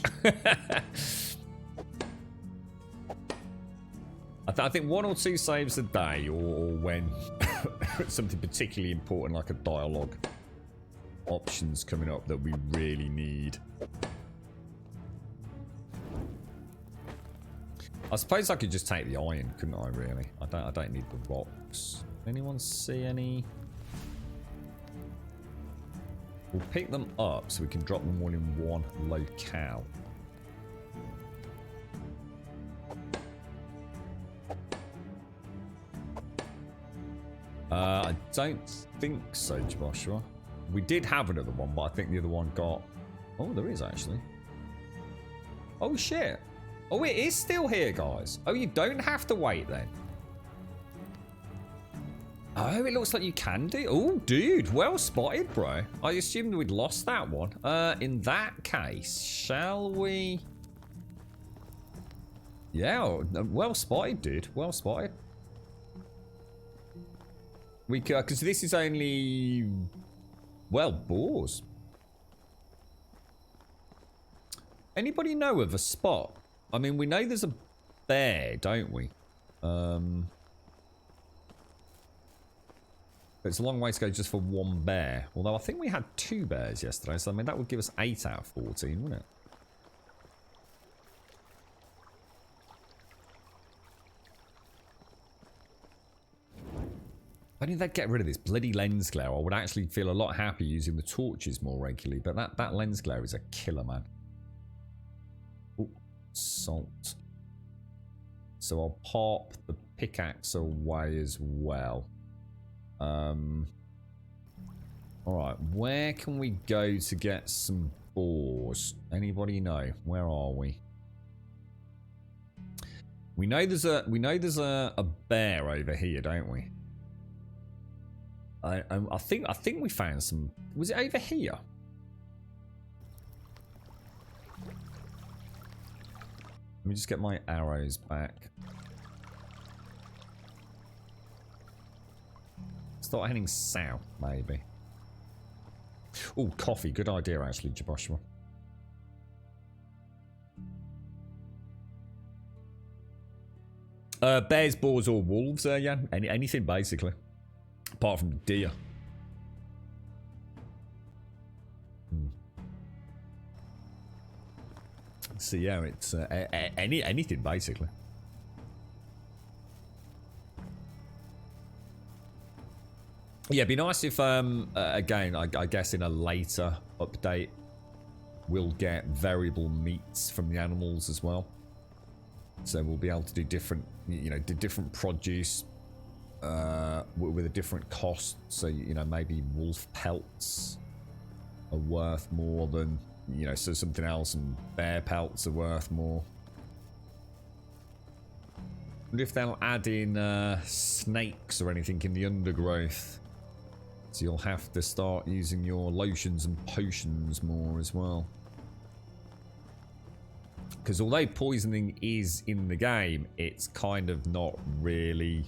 I think 1 or 2 saves a day, or when something particularly important like a dialogue options coming up that we really need. I suppose I could just take the iron, couldn't I? Really, I don't need the rocks. Anyone see any? We'll pick them up so we can drop them all in one locale. I don't think so, Joshua. We did have another one, but I think the other one got... Oh, there is actually. Oh, shit. Oh, it is still here, guys. Oh, you don't have to wait then. Oh, it looks like you can do... Oh, dude, well spotted, bro. I assumed we'd lost that one. In that case, shall we... Yeah, well spotted, dude. Well spotted. We could... Because this is only... Well, boars. Anybody know of a spot? I mean, we know there's a bear, don't we? But it's a long way to go just for one bear. Although I think we had 2 bears yesterday, so I mean that would give us 8 out of 14, wouldn't it? If only they'd get rid of this bloody lens glare, I would actually feel a lot happier using the torches more regularly. But that lens glare is a killer, man. Ooh, salt. So I'll pop the pickaxe away as well. Alright, where can we go to get some boars? Anybody know? Where are we? We know there's a bear over here, don't we? I think we found some. Was it over here? me just get my arrows back. Start heading south, maybe. Oh, coffee. Good idea, actually, Joshua. Bears, boars, or wolves, yeah. Anything, basically. Apart from deer. So, yeah, it's anything, basically. Yeah, it'd be nice if, again, I guess in a later update, we'll get variable meats from the animals as well. So we'll be able to do different, you know, different produce with a different cost. So, you know, maybe wolf pelts are worth more than, you know, so something else, and bear pelts are worth more. Wonder if they'll add in snakes or anything in the undergrowth. So you'll have to start using your lotions and potions more as well. Because although poisoning is in the game, it's kind of not really...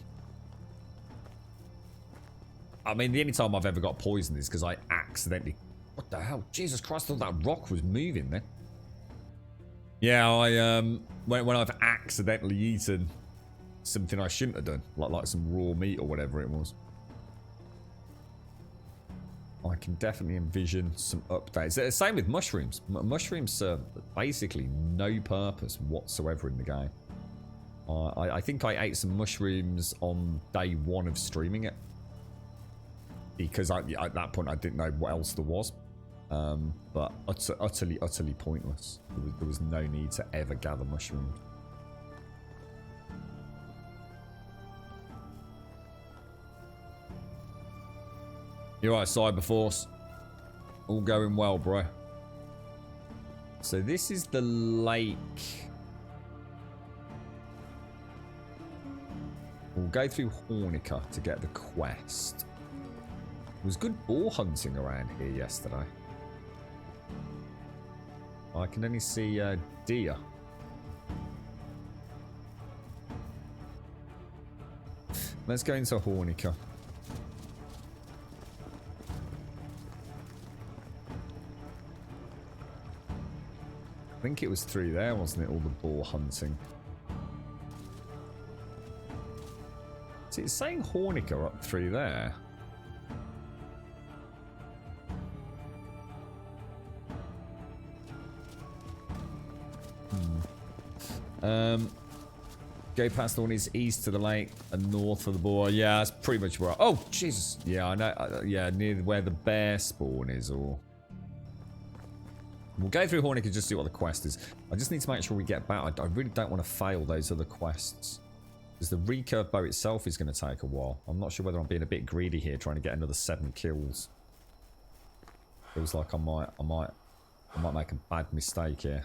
I mean, the only time I've ever got poisoned is because I accidentally... What the hell? Jesus Christ, I thought that rock was moving then. Yeah, when I've accidentally eaten something I shouldn't have done, like some raw meat or whatever it was. I can definitely envision some updates. Same with mushrooms. Mushrooms serve basically no purpose whatsoever in the game. I think I ate some mushrooms on day 1 of streaming it. Because at that point I didn't know what else there was. But utterly pointless. There was no need to ever gather mushrooms. You're right, Cyberforce. All going well, bro. So this is the lake. We'll go through Hornica to get the quest. There was good boar hunting around here yesterday. I can only see deer. Let's go into Hornica. I think it was through there, wasn't it? All the boar hunting. See, it's saying Hornica up through there. Go past the one is east to the lake and north of the boar. Yeah, that's pretty much where. Oh, Jesus. Yeah, I know. Yeah, near where the bear spawn is, or. We'll go through Hornica and just see what the quest is. I just need to make sure we get back. I really don't want to fail those other quests. Because the recurve bow itself is going to take a while. I'm not sure whether I'm being a bit greedy here, trying to get another 7 kills. Feels like I might make a bad mistake here.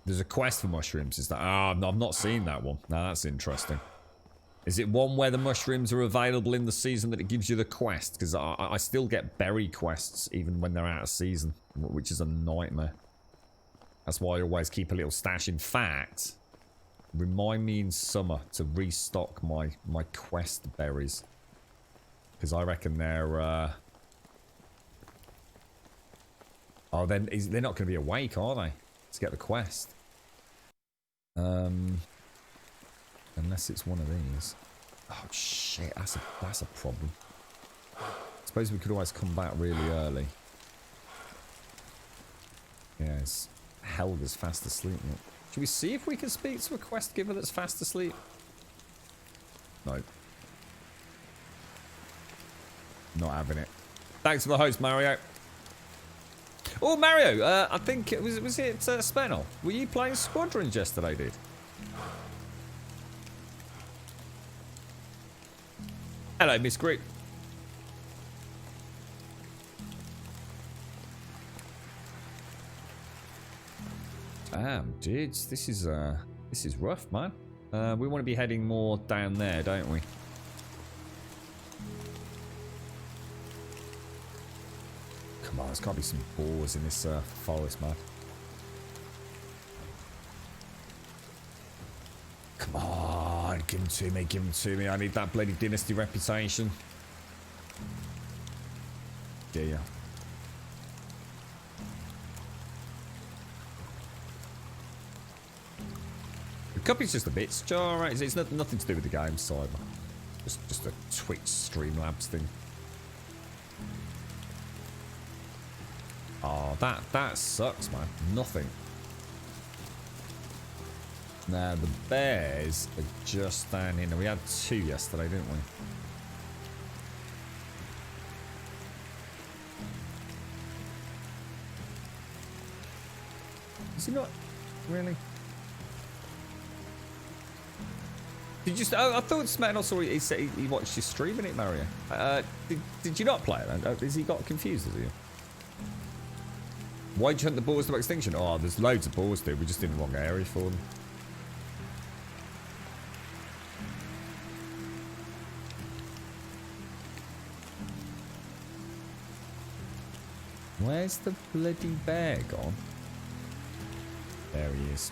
There's a quest for mushrooms. Is that? Ah, I've not seen that one. Now that's interesting. Is it one where the mushrooms are available in the season that it gives you the quest? Because I still get berry quests even when they're out of season, which is a nightmare. That's why I always keep a little stash. In fact, remind me in summer to restock my quest berries. Because I reckon they're... Oh, then they're not going to be awake, are they? To get the quest. Unless it's one of these. Oh shit, that's a problem. I suppose we could always come back really early. Yes. Helga's fast asleep. Should we see if we can speak to a quest giver that's fast asleep? No. Not having it. Thanks for the host, Mario. Oh, Mario, I think it was it Spenol? Were you playing Squadrons yesterday, dude? Hello, Miss Group. Damn, dudes, this is rough, man. We want to be heading more down there, don't we? Come Come on, there's got to be some boars in this forest, man. Come on, give them to me, give them to me. I need that bloody Dynasty reputation. Yeah. The copy's just a bit jar, right? It's nothing to do with the game side. Just a Twitch Streamlabs thing. Oh, that sucks, man. Nothing. Now, the bears are just standing here. We had 2 yesterday, didn't we? Is he not? Really? Did you just... I thought Smetana saw he said he watched you streaming it, Mario. Did you not play it then? Has he got confused, has he? Why'd you hunt the boars to extinction? Oh, there's loads of boars, dude. We're just in the wrong area for them. Where's the bloody bear gone? There he is.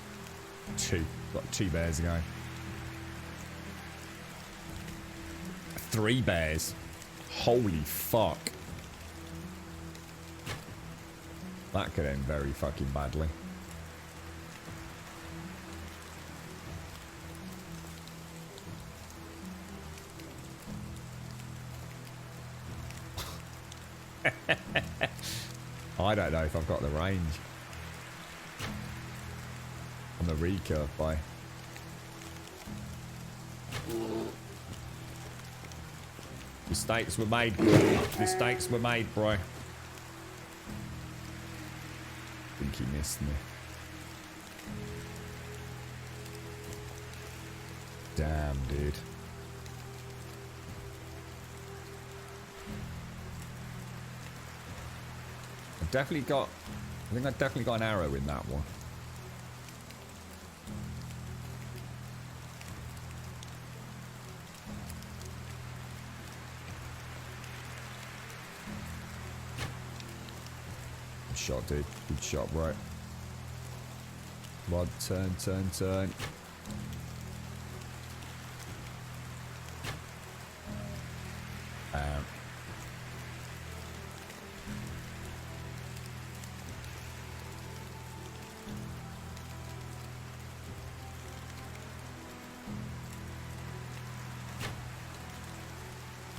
2. Got 2 bears going. 3 bears. Holy fuck. That could end very fucking badly. I don't know if I've got the range on the recurve by. Mistakes were made, bro. Mistakes were made, bro. I think he missed me. Damn, dude. I've definitely got... I think I've definitely got an arrow in that one. Good shot, dude. Good shot, right. Come on, turn, turn, turn.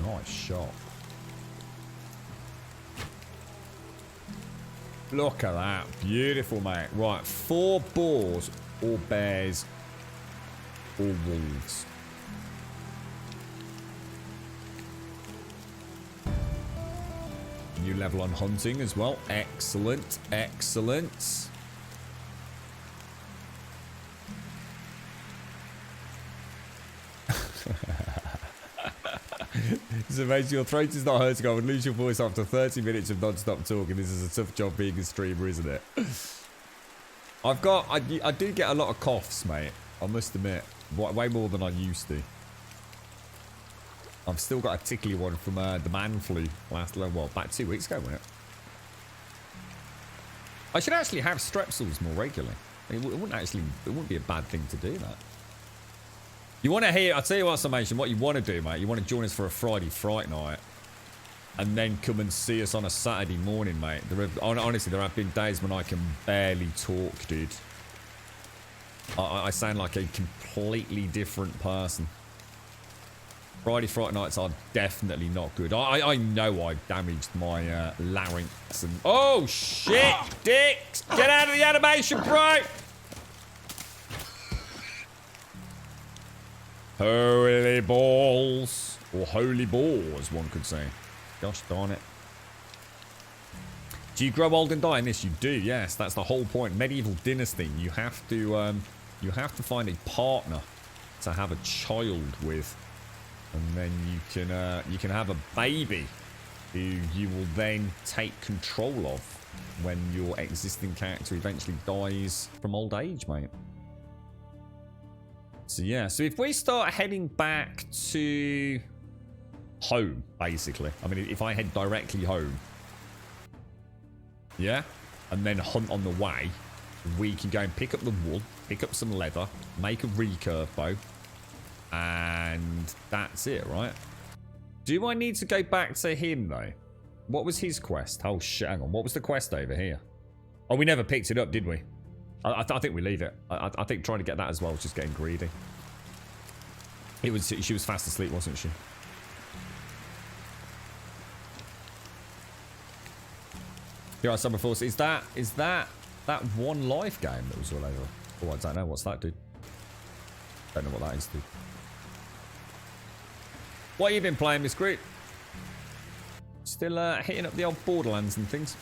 Nice shot. Look at that. Beautiful, mate. Right, 4 boars or bears or wolves. New level on hunting as well. Excellent. Excellent. It's amazing. Your throat is not hurting. I would lose your voice after 30 minutes of non-stop talking. This is a tough job being a streamer, isn't it? I do get a lot of coughs, mate. I must admit. Way more than I used to. I've still got a tickly one from the man flu about 2 weeks ago, wasn't it? I should actually have strepsils more regularly. It wouldn't be a bad thing to do that. You want to hear, I'll tell you what, Summation, what you want to do, mate, you want to join us for a Friday Fright Night and then come and see us on a Saturday morning, mate. Honestly, there have been days when I can barely talk, dude. I sound like a completely different person. Friday Fright Nights are definitely not good. I know I've damaged my larynx and... Oh, shit, dicks! Get out of the animation, bro! Holy balls. Or holy balls, one could say. Gosh darn it. Do you grow old and die in this? You do, yes. That's the whole point. Medieval Dynasty. You have to find a partner to have a child with. And then you can have a baby who you will then take control of when your existing character eventually dies from old age, mate. So yeah, so if we start heading back to home, basically. I mean, if I head directly home, Yeah? And then hunt on the way. We can go and pick up the wool, pick up some leather, make a recurve bow. And that's it, right? Do I need to go back to him, though? What was his quest? Oh, shit, hang on. What was the quest over here? Oh, we never picked it up, did we? I think we leave it. I think trying to get that as well was just getting greedy. She was fast asleep, wasn't she? Here are Summer Force. Is that one life game that was all over? Oh, I don't know. What's that, dude? Don't know what that is, dude. What have you been playing, Miss Group? Still hitting up the old Borderlands and things.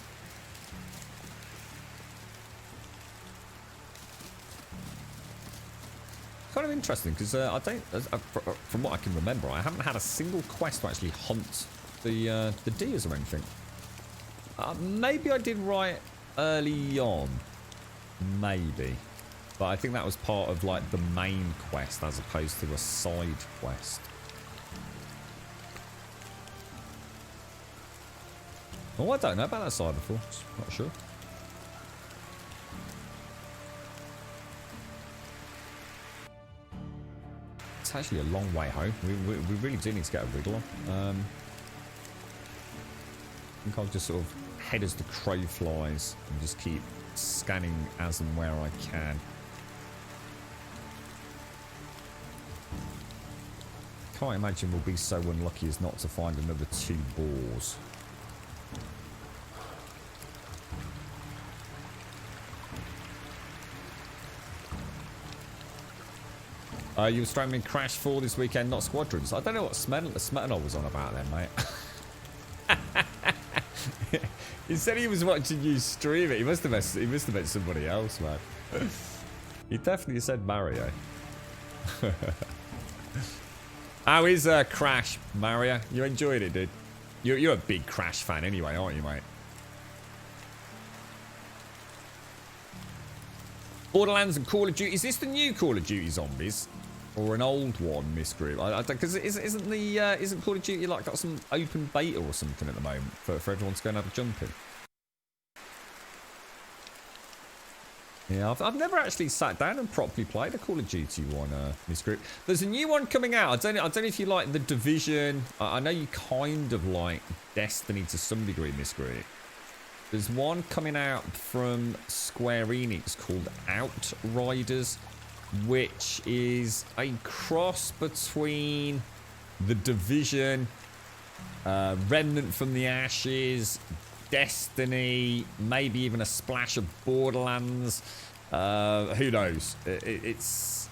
Kind of interesting because I don't, from what I can remember, I haven't had a single quest to actually hunt the deers or anything. Maybe I did right early on, maybe, but I think that was part of like the main quest as opposed to a side quest. Oh, I don't know about that side before. Not sure. It's actually a long way home. We really do need to get a wriggle on. I think I'll just sort of head as the crow flies and just keep scanning as and where I can. Can't imagine we'll be so unlucky as not to find another 2 boars. You were streaming Crash 4 this weekend, not Squadrons. I don't know what Smetanol was on about then, mate. He said he was watching you stream it. He must have meant somebody else, man. He definitely said Mario. How is Crash, Mario? You enjoyed it, dude? You're a big Crash fan anyway, aren't you, mate? Borderlands and Call of Duty. Is this the new Call of Duty Zombies? Or an old one, Miss Group? Because isn't Call of Duty like got some open beta or something at the moment for everyone to go and have a jump in? Yeah, I've never actually sat down and properly played a Call of Duty one, Miss Group. There's a new one coming out. I don't know if you like The Division. I know you kind of like Destiny to some degree, Miss Group. There's one coming out from Square Enix called Outriders, which is a cross between The Division, Remnant from the Ashes, Destiny, maybe even a splash of Borderlands. Who knows? It's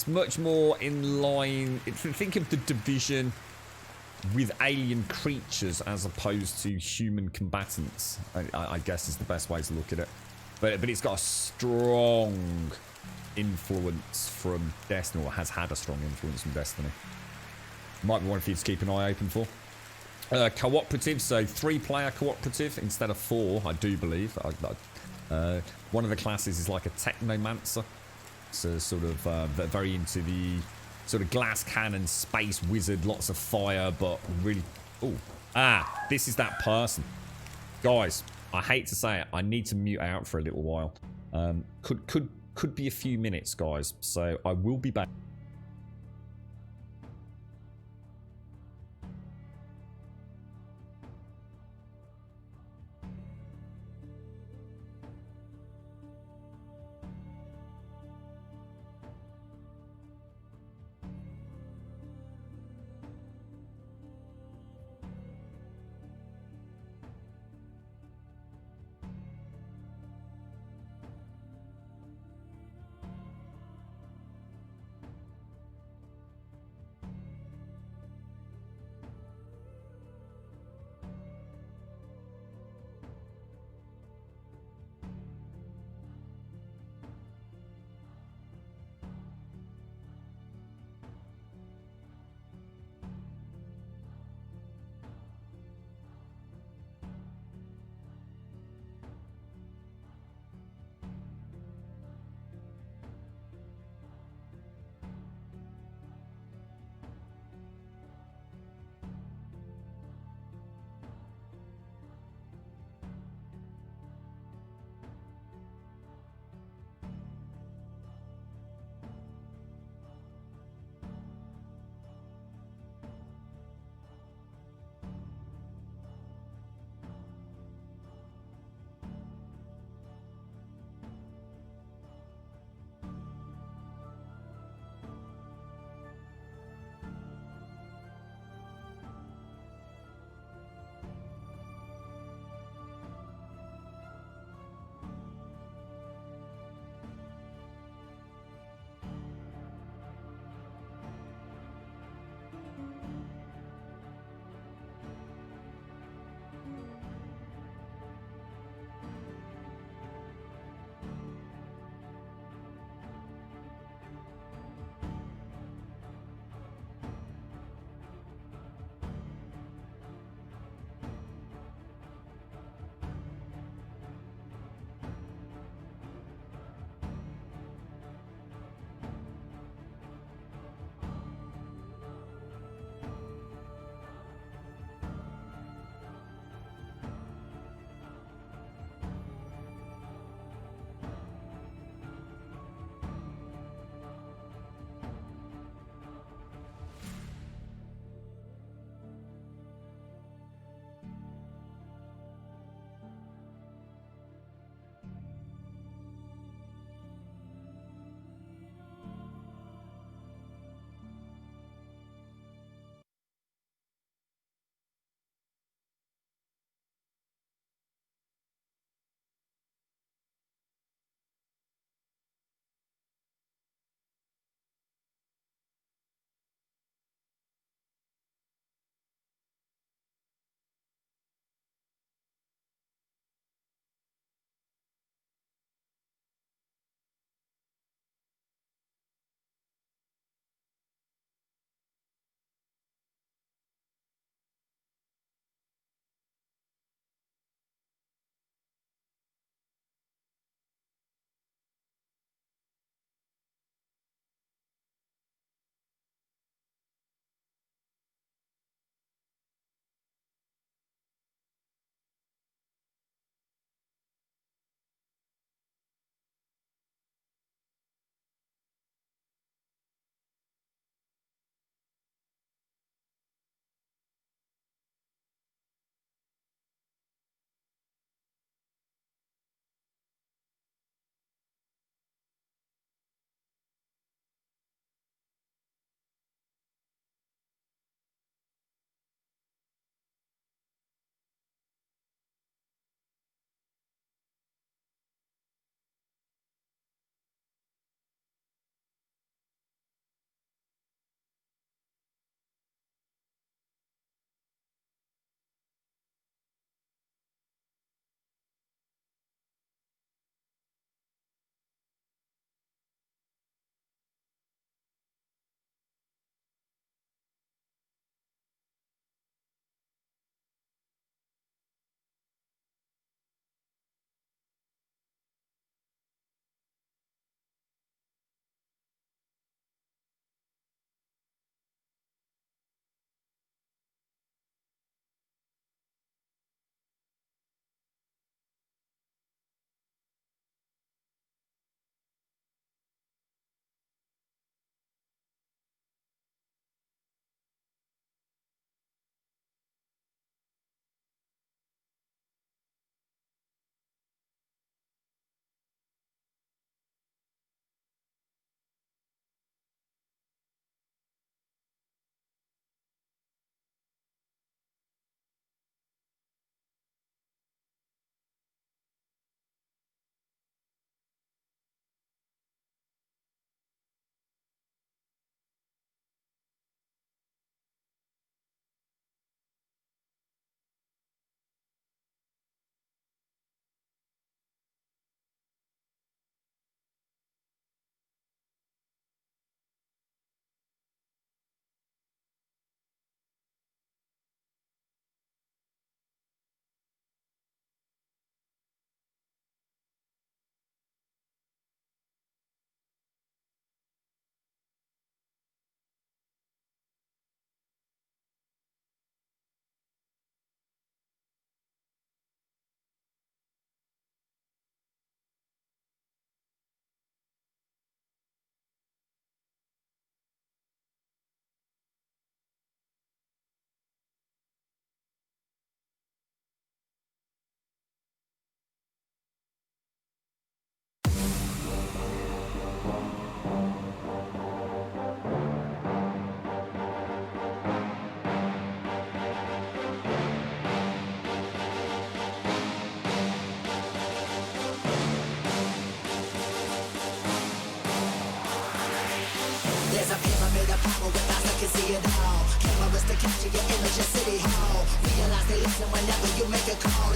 much more in line. Think of The Division with alien creatures as opposed to human combatants, I guess is the best way to look at it. But it's got a strong influence from Destiny, or has had a strong influence from Destiny. Might be one for you to keep an eye open for. Cooperative, so 3-player cooperative instead of 4, I do believe. One of the classes is like a technomancer, so sort of very into the sort of glass cannon, space wizard, lots of fire, but really... this is that person. Guys, I hate to say it, I need to mute out for a little while. Could be a few minutes, guys, so I will be back.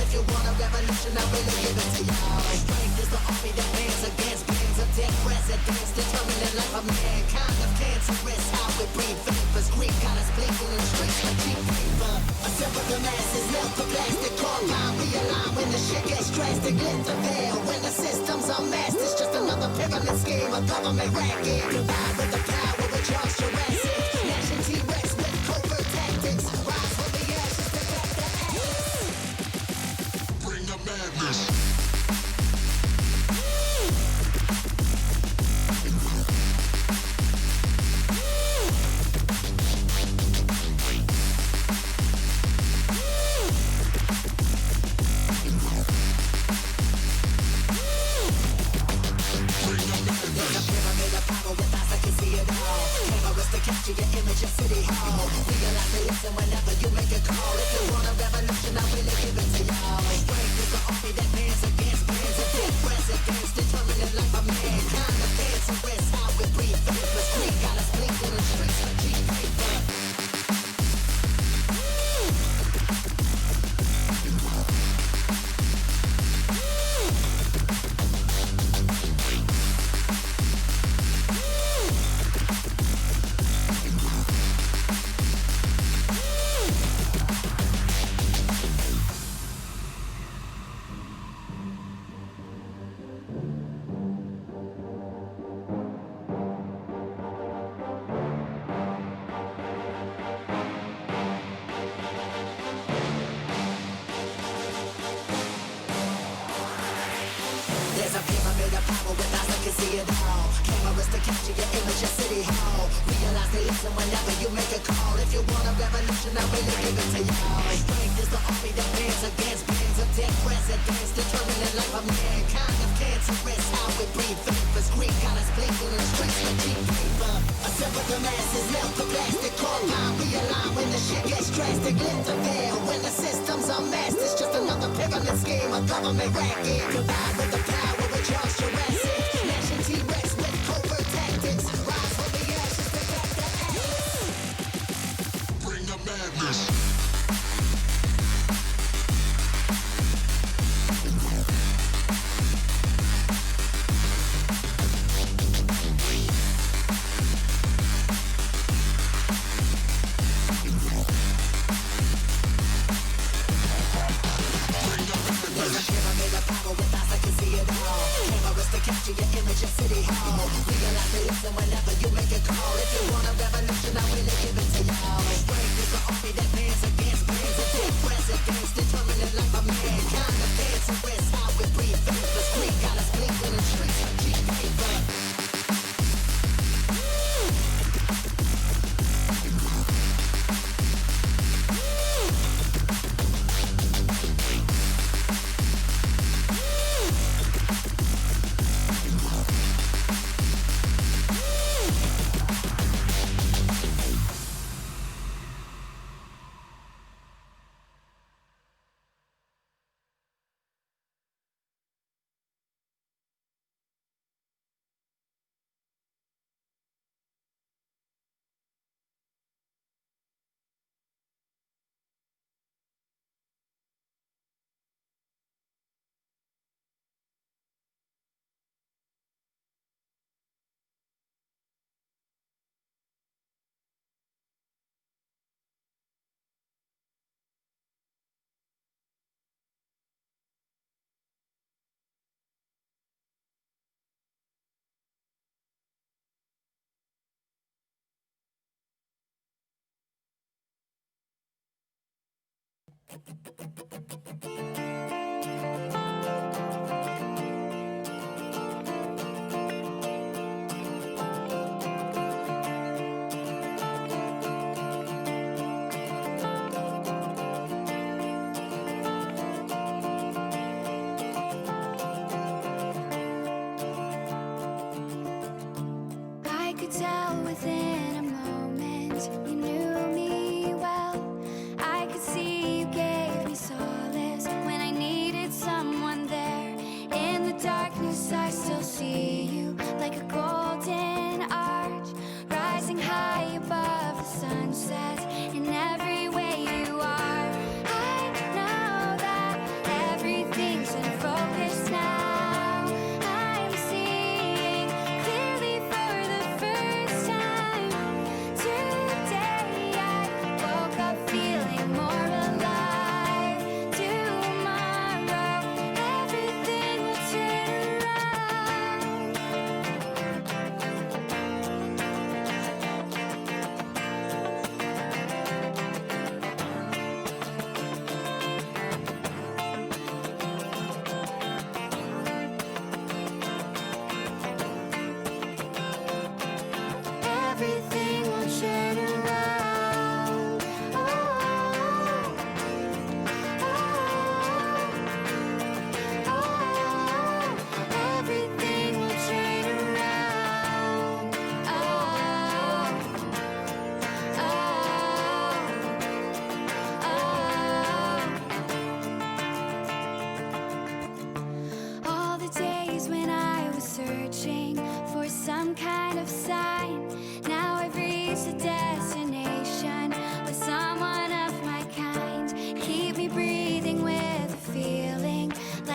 If you want a revolution, I really give it to y'all. Strength is the army that bands against bands of dead presidents, determining life of mankind of cancerous. How we breathe vapors, Greek got us blinking in the streets like cheap paper. Assemble the masses, melt the plastic, carbine, realign when the shit gets drastic. Lift the veil when the system's unmasked. It's just another pyramid scheme, a government racket. Divide with the power, we charge Jurassic. Nation T-Rex with covert tactics. Rise from the ashes, pick up the axe. Bring the madness. Capture your image in City Hall. Realize they listen whenever you make a call. If you want a revolution, I really give it to y'all. Strength is the army that bands against bands of dead presidents, determining life of mankind. The cancerous, how we breathe vapors. Greek got us blinking in the streets like cheap paper. There's a pyramid of power with eyes that can see it all. Cameras to capture your image in City Hall. Realize they listen whenever you make a call. If you want a revolution, I really give it to y'all. Strength is the army that bands against bands of dead presidents, determining life of mankind of cancerous. How we breathe vapors. Greek got us blinking in the streets like cheap paper. Assemble the masses, melt the plastic, carbine, realign when the shit gets drastic. Lift the veil when the system's unmasked. It's just another pyramid scheme, a government racket. Divide with the power, we charge Jurassic. Nation T-Rex with covert tactics. Rise from the ashes, pick up the axe. Bring the madness. Capture your image in City Hall. Realize they listen whenever you make a call. If you want a revolution, I really give it to y'all. Strength is the army that bands against bands of dead presidents, determining life of mankind. The cancerous, how we breathe vapors. Greek got us blinking in the streets like cheap paper. You knew me well. I could see you gave me sorrow.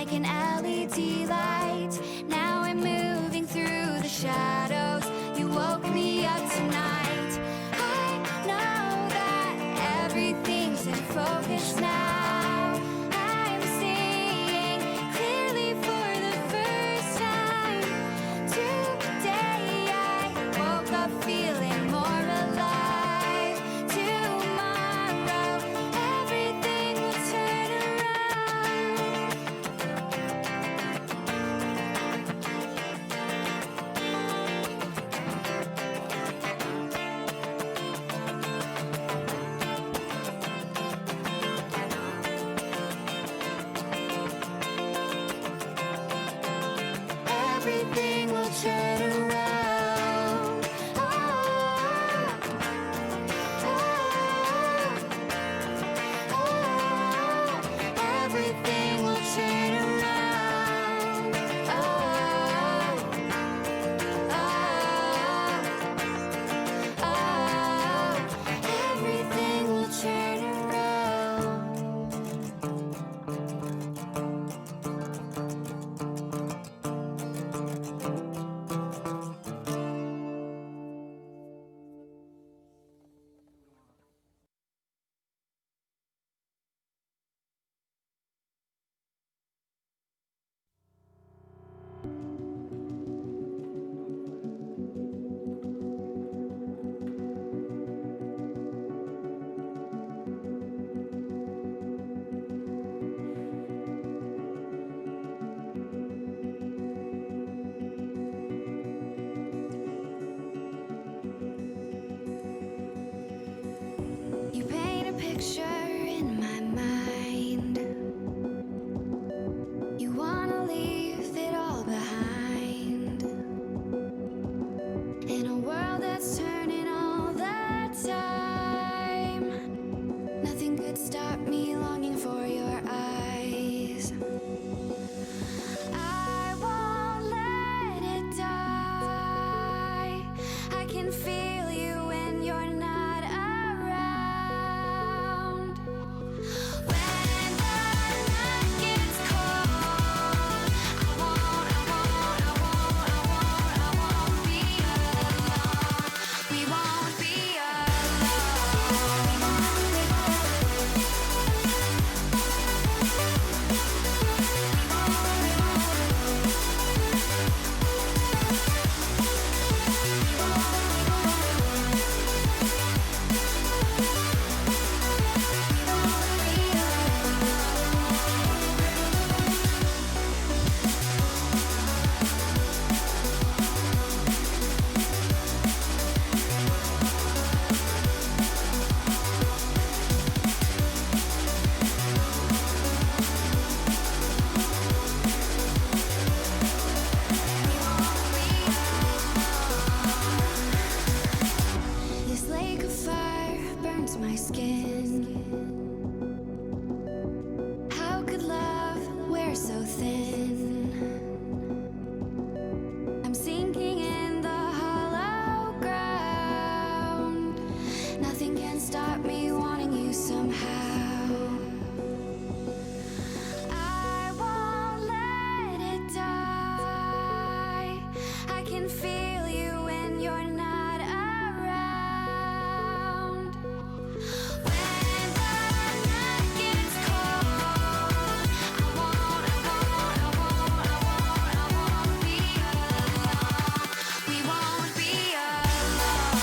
like an LED light. Now I'm moving through the shadows. You woke me up tonight. I know that everything's in focus now. I'm seeing clearly for the first time. Today I woke up feeling more alive. Tomorrow everything will turn around. Everything will turn around. Oh, oh, oh. Everything will turn around. Oh, oh, oh. Everything will turn around. You paint a picture in my mind. You wanna leave it all behind. In a world that's turning all the time, nothing could stop me longing for your eyes. I won't let it die. I can feel you when you're not around. When the night gets cold, I won't be alone. We won't be This lake of fire burns my skin. How could love wear so thin? I'm sinking in the hollow ground. Nothing can stop me wanting you somehow. I won't let it die. I can feel you when you're not around. When the night gets cold, I won't be alone. We won't be alone.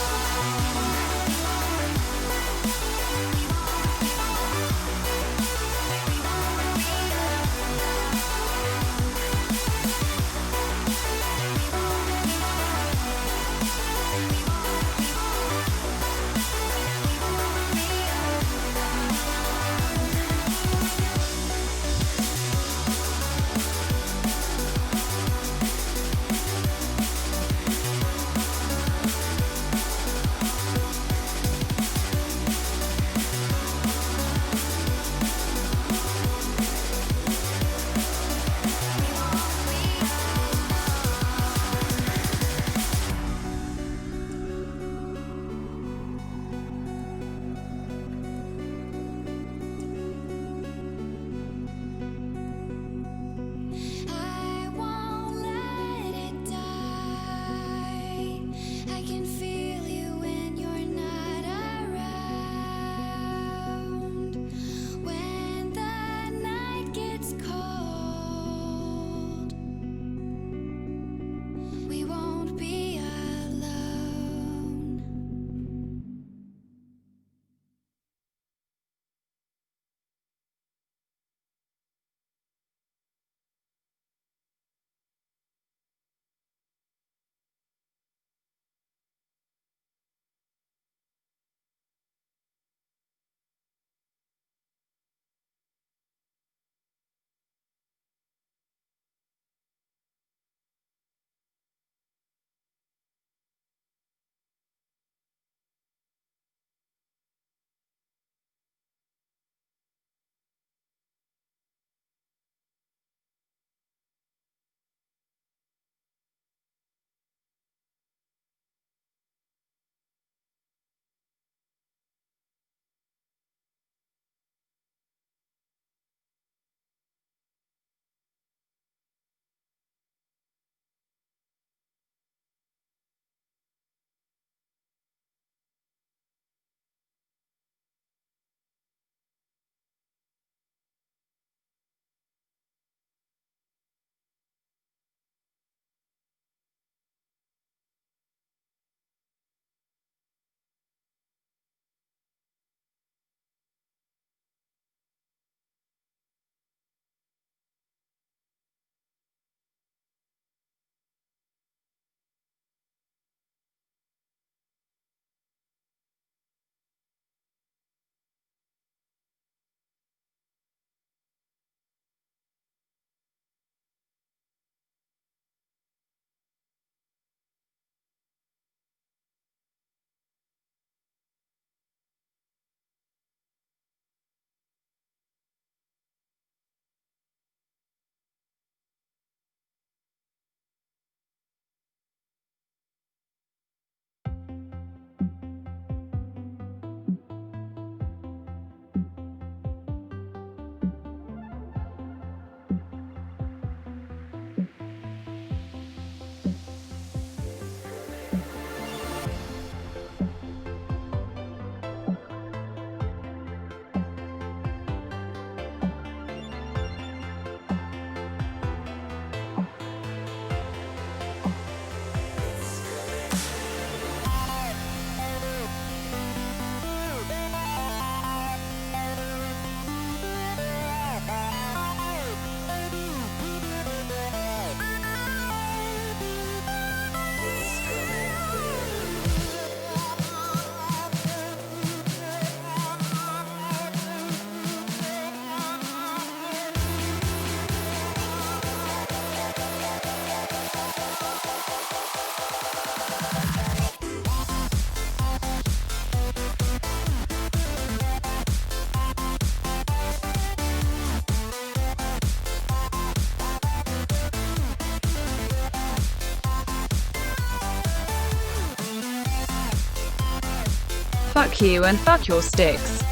Fuck you and fuck your sticks.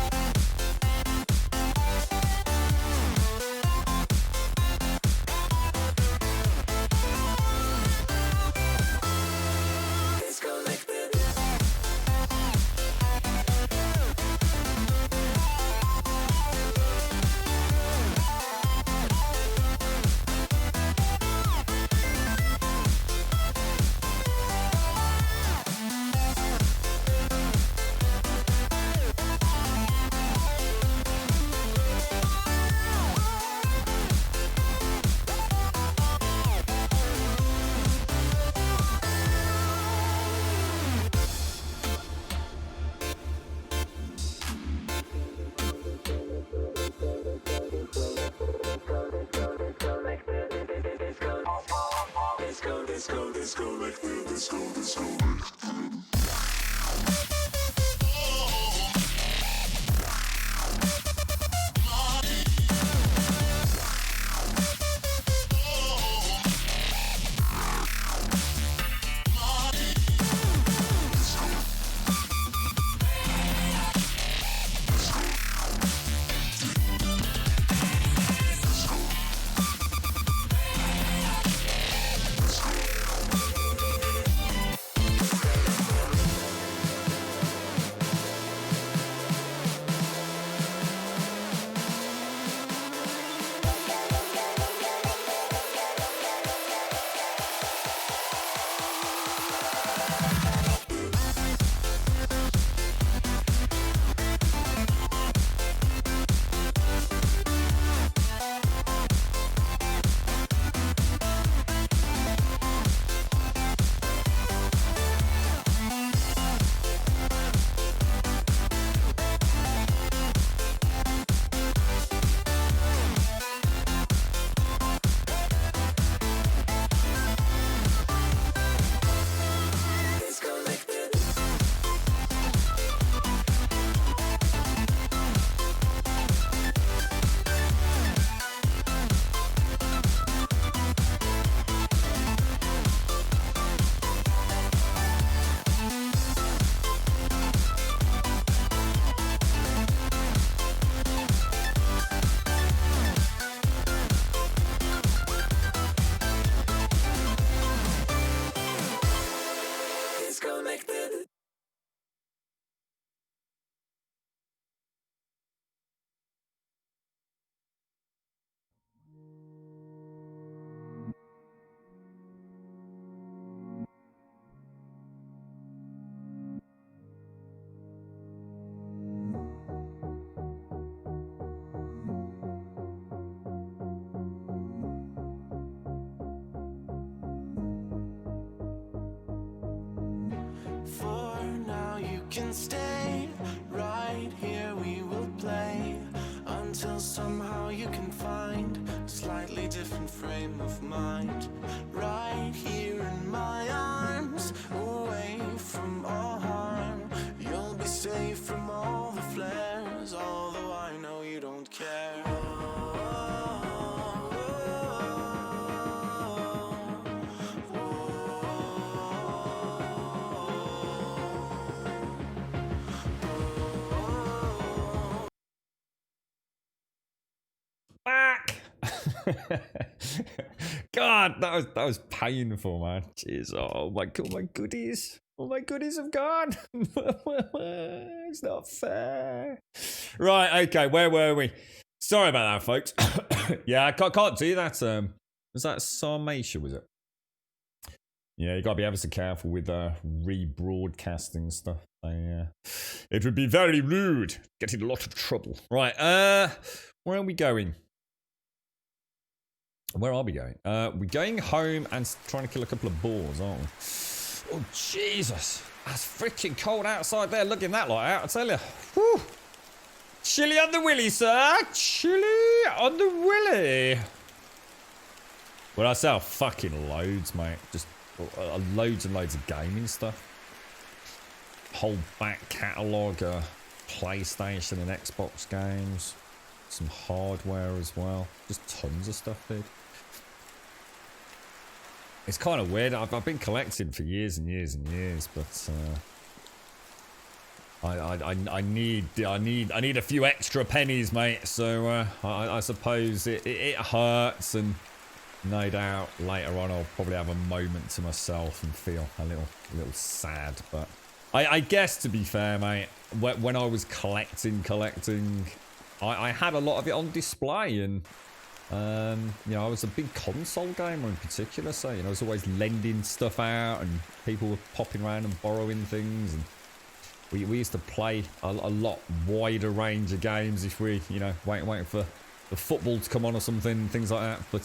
For now you can stay right here, we will play until somehow you can find a slightly different frame of mind. Right here in my arms, away from all harm, you'll be safe from all the flares, although I know you don't care. Back. God, that was painful, man. Jeez, oh my god, my goodies. All my goodies have gone. It's not fair. Right, okay, where were we? Sorry about that, folks. Yeah, I can't do that. Was that Sarmatia, was it? Yeah, you gotta be ever so careful with rebroadcasting stuff. It would be very rude. Get in a lot of trouble. Right, where are we going? Where are we going? We're going home and trying to kill a couple of boars, aren't we? Oh, Jesus. That's freaking cold outside there. Looking that light out, I tell you. Whew. Chilly on the willy, sir. Chilly on the willy. Well, I sell fucking loads, mate. Just loads and loads of gaming stuff. Whole back catalogue of PlayStation and Xbox games. Some hardware as well. Just tons of stuff, dude. It's kind of weird. I've been collecting for years and years and years, but I need a few extra pennies, mate. So I suppose it hurts, and no doubt later on I'll probably have a moment to myself and feel a little sad. But I guess, to be fair, mate, when I was collecting, I had a lot of it on display, and you know, I was a big console gamer in particular, so you know, I was always lending stuff out, and people were popping around and borrowing things, and we used to play a lot wider range of games if we, you know, waiting for the football to come on or something, things like that. But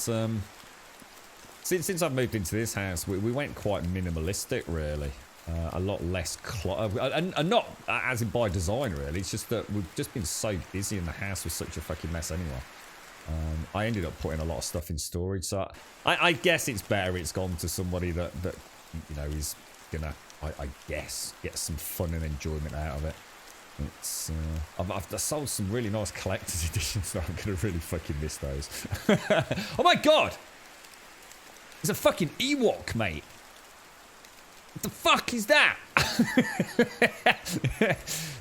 since I've moved into this house, we went quite minimalistic, really. A lot less clutter, and not as in by design, really. It's just that we've just been so busy, and the house was such a fucking mess anyway. I ended up putting a lot of stuff in storage, so I guess it's better it's gone to somebody that you know is gonna, I guess, get some fun and enjoyment out of it. It's I've sold some really nice collector's editions, so I'm gonna really fucking miss those. Oh my god! It's a fucking Ewok, mate. What the fuck is that?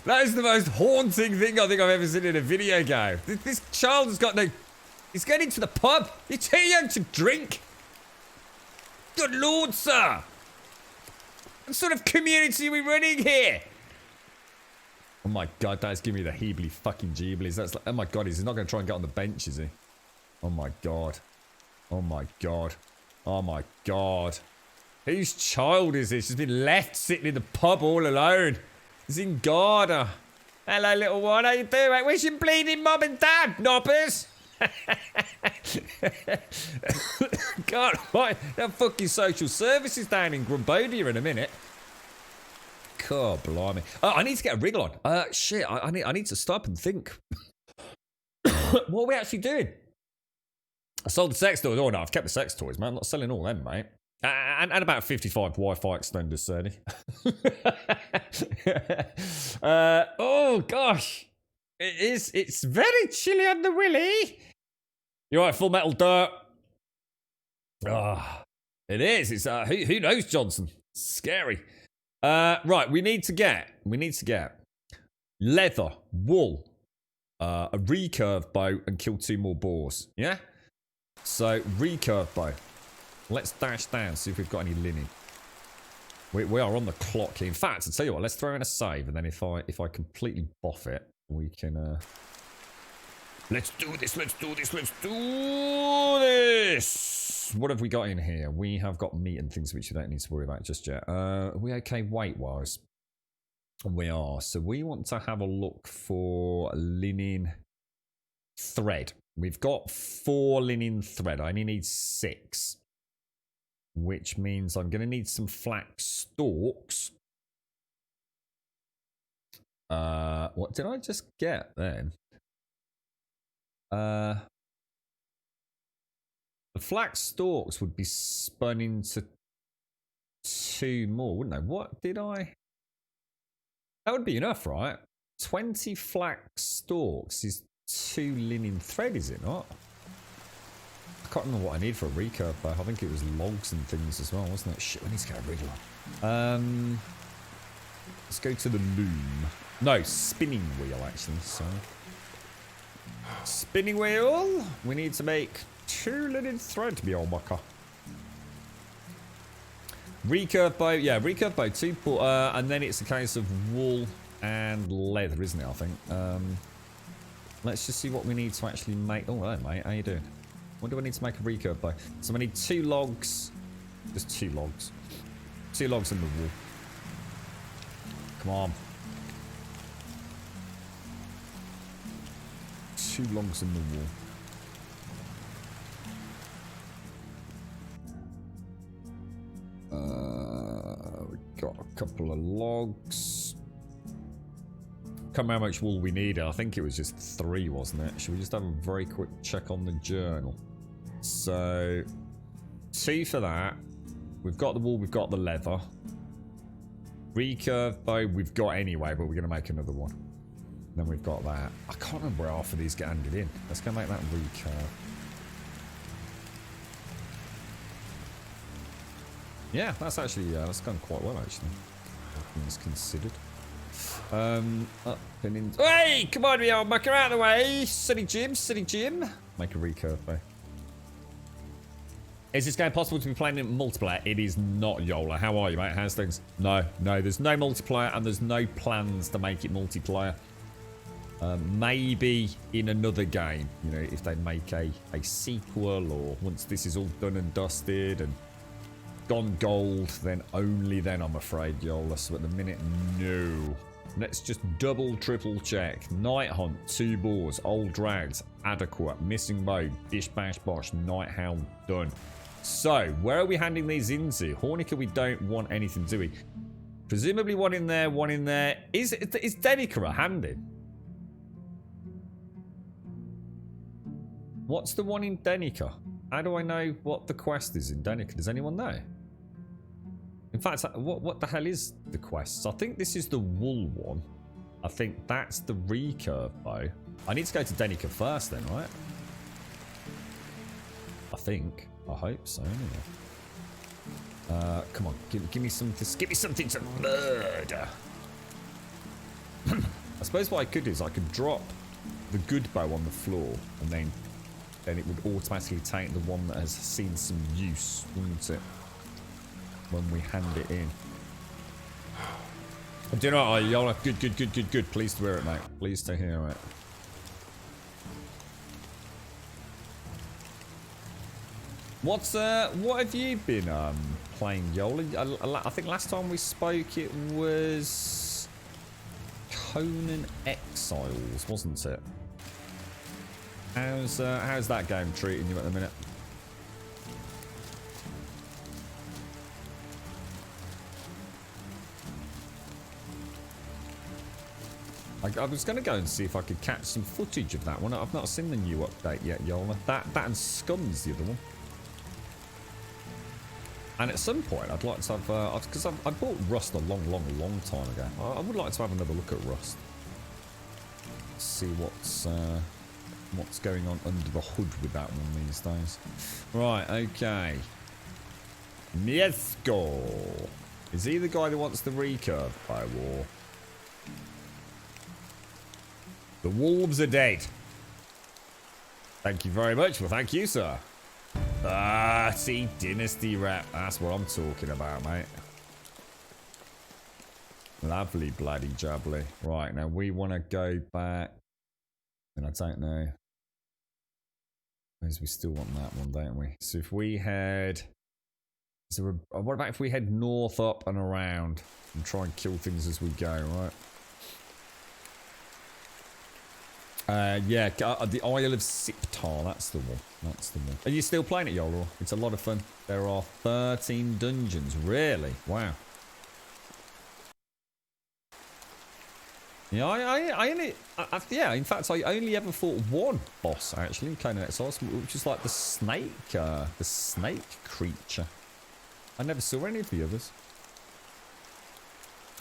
That is the most haunting thing I think I've ever seen in a video game. This child has got no... He's getting to the pub. He's too young to drink. Good lord, sir. What sort of community are we running here? Oh my god, that's giving me the heebly fucking jeeblies. That's like, oh my god, he's not going to try and get on the bench, is he? Oh my god. Oh my god. Oh my god. Whose child is this? She's been left sitting in the pub all alone. Zingada. Hello, little one. How you doing, mate? Where's your bleeding mum and dad, knobbers? God, right. That fucking social services down in Grumbodia in a minute. God, blimey. Oh, I need to get a wriggle on. Shit. I need to stop and think. What are we actually doing? I sold the sex toys. Oh, no, I've kept the sex toys, man. I'm not selling all them, mate. And about 55 Wi-Fi extenders, certainly. Oh, gosh. It's very chilly on the willy. You're right, Full Metal Dirt. Ah, it is. It's who knows, Johnson? Scary. Right, we need to get leather, wool, a recurve bow, and kill 2 more boars. Yeah? So, recurve bow. Let's dash down, see if we've got any linen. We are on the clock here. In fact, I'll tell you what, let's throw in a save, and then if I completely boff it, we can let's do this. What have we got in here? We have got meat and things which we don't need to worry about just yet. Are we okay weight-wise? We are. So we want to have a look for linen thread. We've got 4 linen thread. I only need 6. Which means I'm going to need some flax stalks. What did I just get then? The flax stalks would be spun into 2 more, wouldn't they? What did I... That would be enough, right? 20 flax stalks is 2 linen thread, is it not? I can't remember what I need for a recurve, but I think it was logs and things as well, wasn't it? Shit, we need to get a wriggle on. Let's go to the loom. No, spinning wheel, actually. So, spinning wheel. We need to make 2 linen thread to be all mucker. Recurve bow. Yeah, recurve bow. 2 and then it's a case of wool and leather, isn't it? I think. Let's just see what we need to actually make. Oh, hello, mate. How you doing? What do I need to make a recurve by? So I need 2 logs. Just 2 logs. 2 logs in the wool. Come on. 2 logs in the wool. We've got a couple of logs. Can't remember how much wool we needed. I think it was just 3, wasn't it? Should we just have a very quick check on the journal? So, 2 for that. We've got the wool, we've got the leather. Recurve bow we've got anyway, but we're going to make another one. Then we've got that. I can't remember where half of these get handed in. Let's go make that recurve. Yeah, that's actually, that's gone quite well, actually. All things considered. Up and in. Hey, come on, me old mucker, out of the way. City Jim, City Jim. Make a recurve, though. Is this game possible to be playing in multiplayer? It is not, Yola. How are you, mate? How's things? No, there's no multiplayer and there's no plans to make it multiplayer. Maybe in another game, you know, if they make a sequel, or once this is all done and dusted and gone gold, then only then, I'm afraid, Yola. So at the minute, no. Let's just double, triple check. Night Hunt, 2 boars, old drags, adequate, missing bone, bish bash bosh, night hound, done. So, where are we handing these into? Hornica, we don't want anything, do we? Presumably one in there, one in there. Is Denica a handing? What's the one in Denica? How do I know what the quest is in Denica? Does anyone know? In fact, what the hell is the quests? I think this is the wool one. I think that's the recurve bow. I need to go to Denica first then, right? I think. I hope so, anyway. Come on, give me something. Give me something to murder. I suppose what I could do is I could drop the good bow on the floor, and then it would automatically take the one that has seen some use, wouldn't it? When we hand it in. I'm doing alright, Yola. Good. Pleased to hear it, mate. Pleased to hear it. What have you been playing, Yola? I think last time we spoke it was Conan Exiles, wasn't it? How's that game treating you at the minute? I was going to go and see if I could catch some footage of that one. I've not seen the new update yet, Yola. That and Scum's the other one. And at some point, I'd like to have... because I bought Rust a long time ago. I would like to have another look at Rust. See what's going on under the hood with that one these days. Right, okay. Miesco. Is he the guy that wants the recurve by war? The wolves are dead. Thank you very much. Well, thank you, sir. Ah, see, Dynasty rep. That's what I'm talking about, mate. Lovely bloody jubbly. Right, now we want to go back. And I don't know. Because we still want that one, don't we? So if we head... So what about if we head north, up and around and try and kill things as we go, right? Yeah, the Isle of Siptar, that's the one. That's the one. Are you still playing it, Yola? It's a lot of fun. There are 13 dungeons. Really? Wow. Yeah, I only... yeah, in fact, I only ever fought one boss, actually, in Conan Exiles, which is like the snake creature. I never saw any of the others.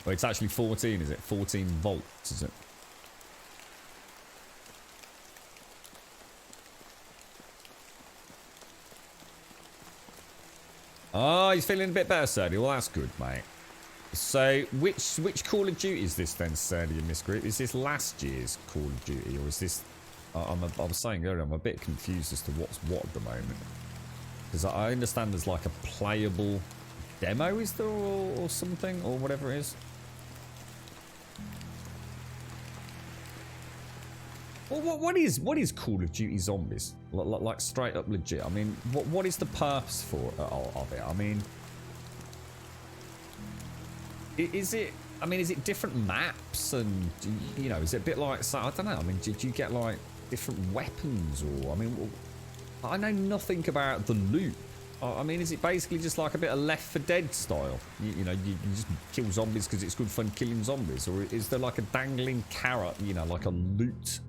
Well, it's actually 14, is it? 14 volts, is it? Oh, he's feeling a bit better, Serdi. Well, that's good, mate. So, which Call of Duty is this then, Serdi, in this group? Is this last year's Call of Duty, or is this... I was saying earlier, I'm a bit confused as to what's what at the moment. Because I understand there's like a playable demo, is there, or something, or whatever it is? Well, what is Call of Duty Zombies? Like straight up legit. I mean, what is the purpose of it? I mean, is it different maps, and you know, is it a bit like, so I don't know. I mean, did you get like different weapons, or I mean, I know nothing about the loot. I mean, is it basically just like a bit of Left 4 Dead style? You know, you just kill zombies because it's good fun killing zombies, or is there like a dangling carrot? You know, like a loot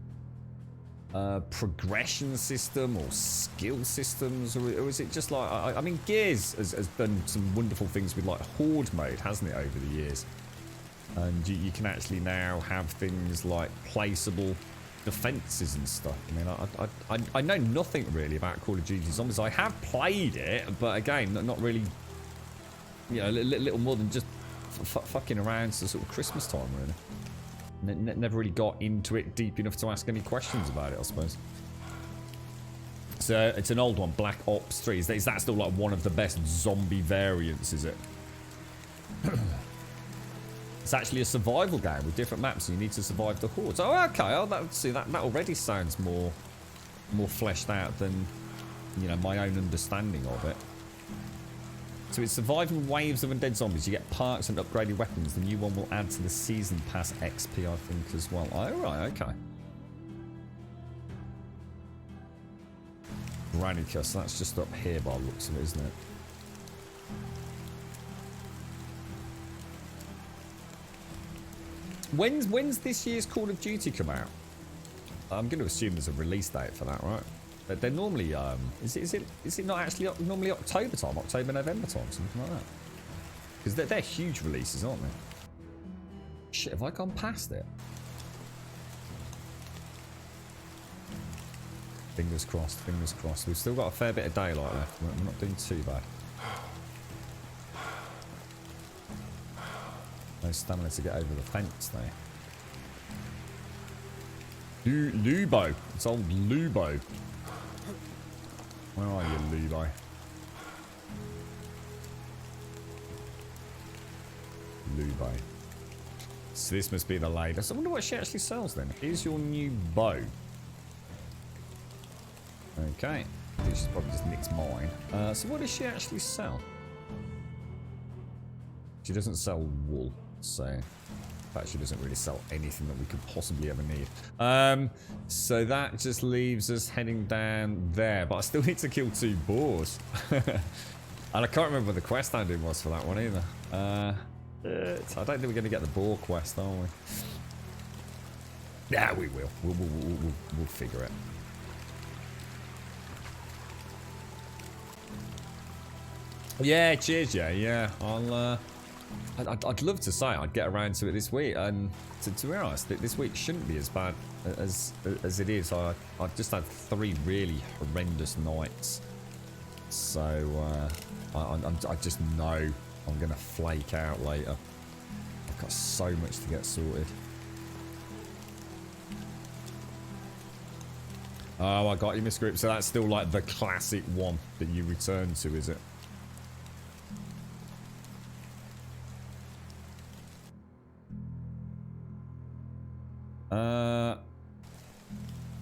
progression system or skill systems, or is it just like, I mean, Gears has done some wonderful things with like Horde mode, hasn't it, over the years? And you can actually now have things like placeable defenses and stuff. I mean, I know nothing really about Call of Duty Zombies. I have played it, but again, not really, you know, a little more than just fucking around to sort of Christmas time, really. Never really got into it deep enough to ask any questions about it, I suppose. So it's an old one, Black Ops 3. Is that still like one of the best zombie variants, is it? It's actually a survival game with different maps, and you need to survive the hordes. Oh, okay. Oh, that already sounds more fleshed out than, you know, my own understanding of it. So it's surviving waves of undead zombies. You get perks and upgraded weapons. The new one will add to the season pass XP, I think, as well. Oh, right, okay. Granicus, that's just up here by the looks of it, isn't it? When's this year's Call of Duty come out? I'm going to assume there's a release date for that, right? They're normally is it not actually normally October time, October November time, something like that? Because they're huge releases, aren't they? Shit, have I gone past it? Fingers crossed, fingers crossed. We've still got a fair bit of daylight left. We're not doing too bad. No stamina to get over the fence there. Lubo. It's old Lubo. Where are you, Lubo? Lubo. So this must be the latest. I wonder what she actually sells then. Here's your new bow. Okay. I think she's probably just nicked mine. So what does she actually sell? She doesn't sell wool. So, in fact, she doesn't really sell anything that we could possibly ever need. So that just leaves us heading down there. But I still need to kill 2 boars. And I can't remember what the quest ending was for that one either. I don't think we're going to get the boar quest, are we? Yeah, we will. We'll figure it. Yeah, cheers, yeah. I'd love to say I'd get around to it this week, and to be honest, this week shouldn't be as bad as it is. I've just had 3 really horrendous nights, so I just know I'm gonna flake out later. I've got so much to get sorted. Oh, I got you, Miss Grip. So that's still like the classic one that you return to, is it?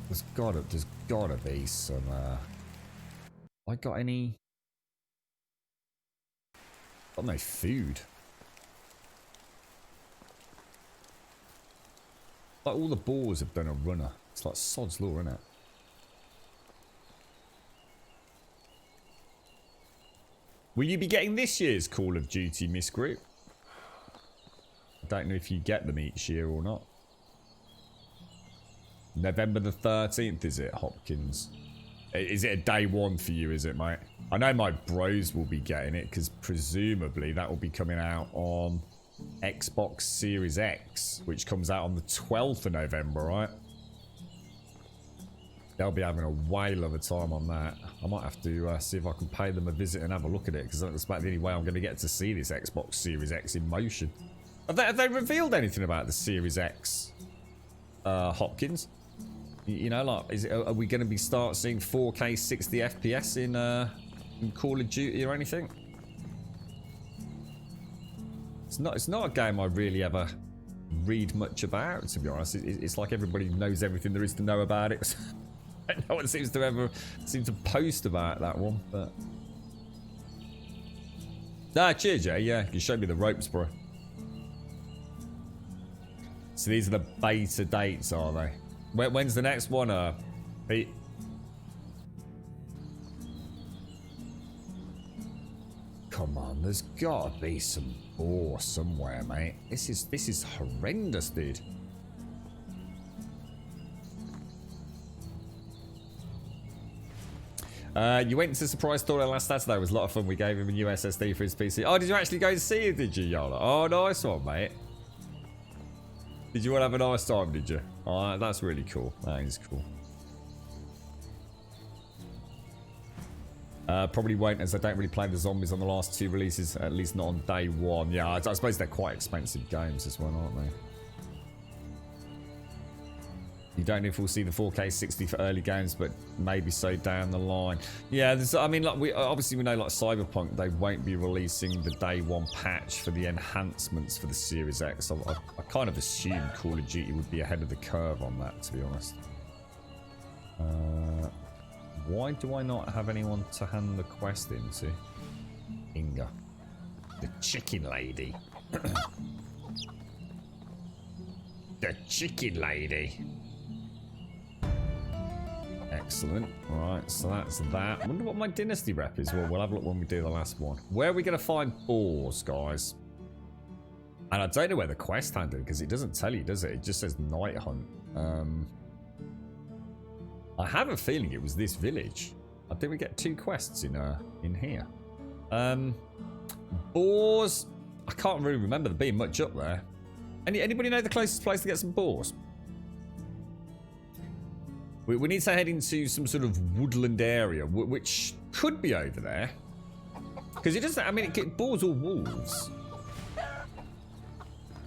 There's gotta be some. I got any? Got no food. Like all the boars have done a runner. It's like sod's law, isn't it? Will you be getting this year's Call of Duty, Miss Group? I don't know if you get them each year or not. November the 13th, is it, Hopkins? Is it a day one for you, is it, mate? I know my bros will be getting it, because presumably that will be coming out on Xbox Series X, which comes out on the 12th of November, right? They'll be having a whale of a time on that. I might have to see if I can pay them a visit and have a look at it, because that's about the only way I'm going to get to see this Xbox Series X in motion. Have they revealed anything about the Series X, Hopkins? You know, like, are we going to be start seeing 4K 60 FPS in Call of Duty or anything? It's not a game I really ever read much about, to be honest. It's like everybody knows everything there is to know about it. No one seems to ever post about that one, but cheers, Jay. Yeah, you showed me the ropes, bro. So these are the beta dates, are they? When's the next one, Pete? Come on, there's gotta be some boar somewhere, mate. This is horrendous, dude. You went to Surprise Store last Saturday. It was a lot of fun. We gave him a new SSD for his PC. Oh, did you actually go to see it, did you, Yola? Oh, nice one, mate. Did you all have a nice time, did you? Oh, that's really cool. That is cool. Probably won't, as I don't really play the zombies on the last 2 releases, at least not on day 1. Yeah, I suppose they're quite expensive games as well, aren't they? You don't know if we'll see the 4K 60 for early games, but maybe so down the line. Yeah, I mean, like we know, like Cyberpunk, they won't be releasing the day one patch for the enhancements for the Series X. I kind of assumed Call of Duty would be ahead of the curve on that, to be honest. Why do I not have anyone to hand the quest into? Inga, the chicken lady. The chicken lady. Excellent. Alright, so that's that. I wonder what my Dynasty rep is. Well, we'll have a look when we do the last one. Where are we going to find boars, guys? And I don't know where the quest handed, because it doesn't tell you, does it? It just says night hunt. I have a feeling it was this village. I think we get 2 quests in here. Boars. I can't really remember there being much up there. Anybody know the closest place to get some boars? We need to head into some sort of woodland area, which could be over there. Because it doesn't, I mean, boars or wolves.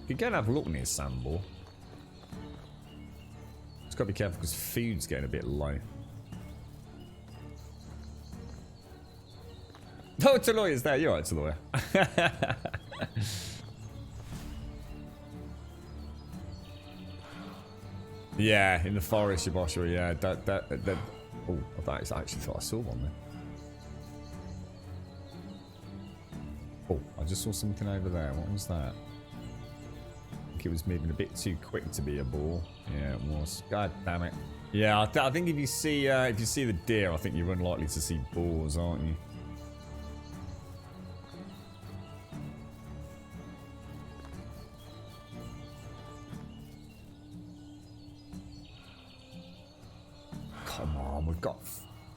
You could go and have a look near Sandball. Just got to be careful because food's getting a bit low. Oh, Taloya's there. You're right, Taloya. Yeah, in the forest, Yabosha. Yeah, that. Oh, I actually thought I saw one there. Oh, I just saw something over there. What was that? I think it was moving a bit too quick to be a ball. Yeah, it was. God damn it. Yeah, I think if you see the deer, I think you're unlikely to see boars, aren't you? Come on, we've got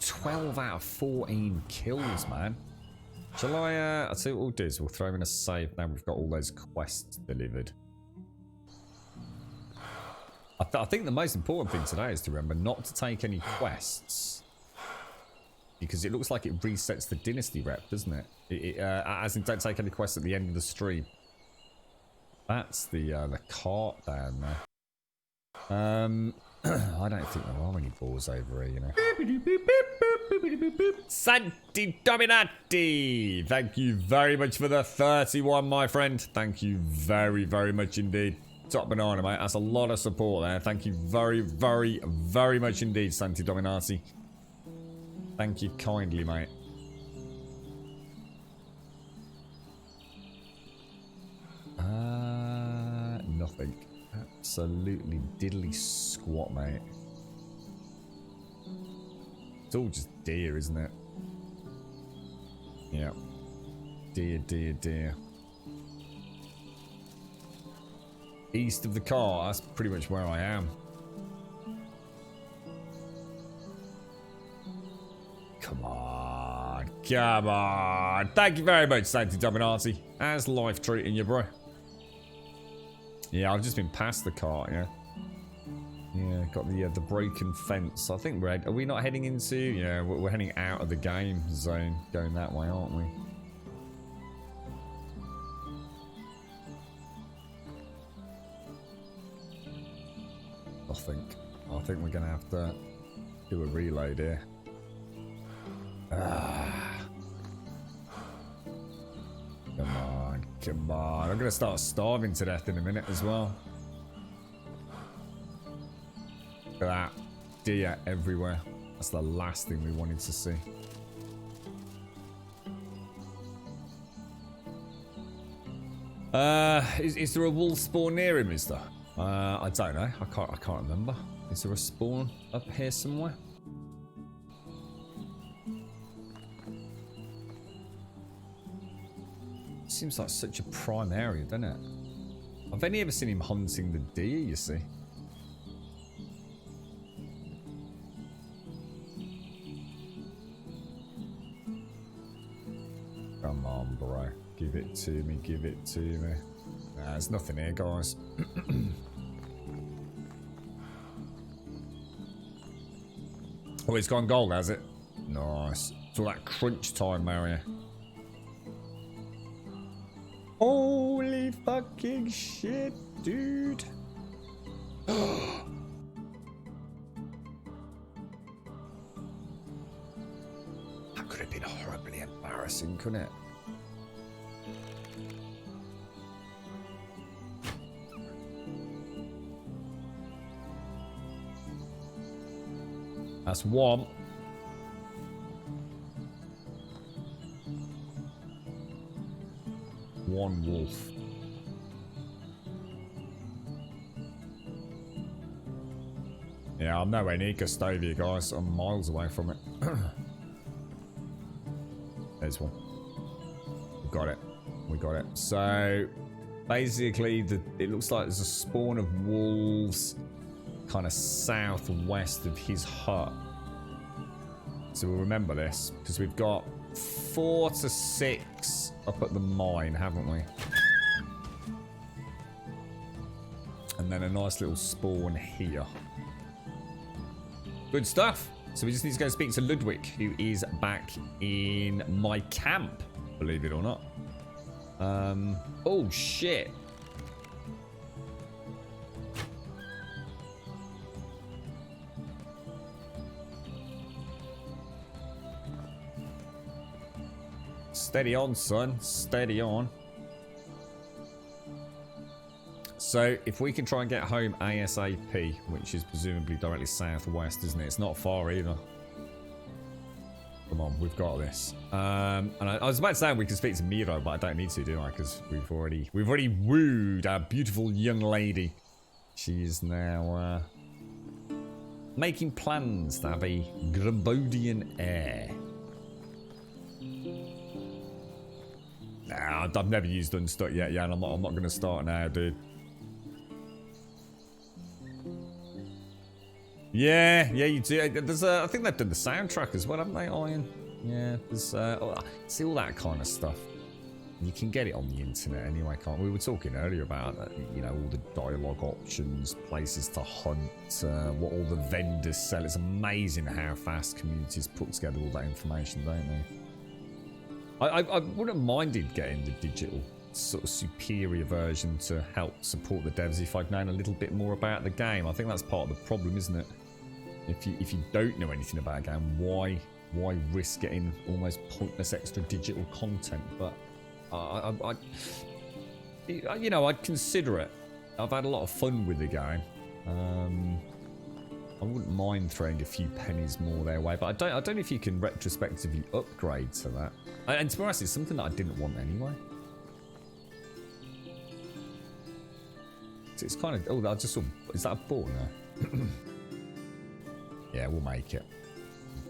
12 out of 14 kills, man. Shall I'll see what we'll do is we'll throw in a save now we've got all those quests delivered. I think the most important thing today is to remember not to take any quests. Because it looks like it resets the Dynasty rep, doesn't it? As in, don't take any quests at the end of the stream. That's the cart down there. I don't think there are any balls over here, you know. Santi Dominati! Thank you very much for the 31, my friend. Thank you very, very much indeed. Top banana, mate. That's a lot of support there. Thank you very, very, very much indeed, Santi Dominati. Thank you kindly, mate. Nothing. Absolutely diddly squat, mate. It's all just deer, isn't it? Yeah. Deer, deer, deer. East of the car, that's pretty much where I am. Come on. Come on. Thank you very much, Santi Dominati. How's life treating you, bro? Yeah, I've just been past the car, yeah. Yeah, got the broken fence. I think are we not heading into... Yeah, we're heading out of the game zone, going that way, aren't we? I think we're going to have to do a reload here. Come on, come on. I'm going to start starving to death in a minute as well. Look at that. Deer everywhere. That's the last thing we wanted to see. Is there a wolf spawn near him, is there? I don't know. I can't remember. Is there a spawn up here somewhere? Seems like such a prime area, doesn't it? I've only ever seen him hunting the deer, you see. Come on, bro. Give it to me, give it to me. Nah, there's nothing here, guys. Oh, it's gone gold, has it? Nice. It's all that crunch time, Mario. Holy fucking shit, dude. really embarrassing, couldn't it? That's one. One wolf. Yeah, I'm nowhere near Gustavia, guys. I'm miles away from it. There's one. We got it. We got it. So, basically, it looks like there's a spawn of wolves kind of southwest of his hut. So we'll remember this, because we've got 4 to 6 up at the mine, haven't we? And then a nice little spawn here. Good stuff. So we just need to go speak to Ludwig, who is back in my camp, believe it or not. Oh shit. Steady on, son. Steady on. So, if we can try and get home ASAP, which is presumably directly southwest, isn't it? It's not far either. Come on, we've got this. And I was about to say we can speak to Miro, but I don't need to, do I? Because we've already wooed our beautiful young lady. She is now making plans to have a Grabodian heir. Nah, I've never used Unstuck yet, and I'm not going to start now, dude. Yeah, you do. There's I think they've done the soundtrack as well, haven't they, Iron? Yeah, there's see all that kind of stuff. You can get it on the internet anyway, can't we? We were talking earlier about you know, all the dialogue options, places to hunt, what all the vendors sell. It's amazing how fast communities put together all that information, don't they? I wouldn't minded getting the digital sort of superior version to help support the devs if I'd known a little bit more about the game. I think that's part of the problem, isn't it? If you don't know anything about a game, why risk getting almost pointless extra digital content? But you know, I'd consider it. I've had a lot of fun with the game. I wouldn't mind throwing a few pennies more their way, but I don't know if you can retrospectively upgrade to that. And to be honest, it's something that I didn't want anyway. So it's kind of... Oh, I just saw... Is that a ball now? Yeah, we'll make it.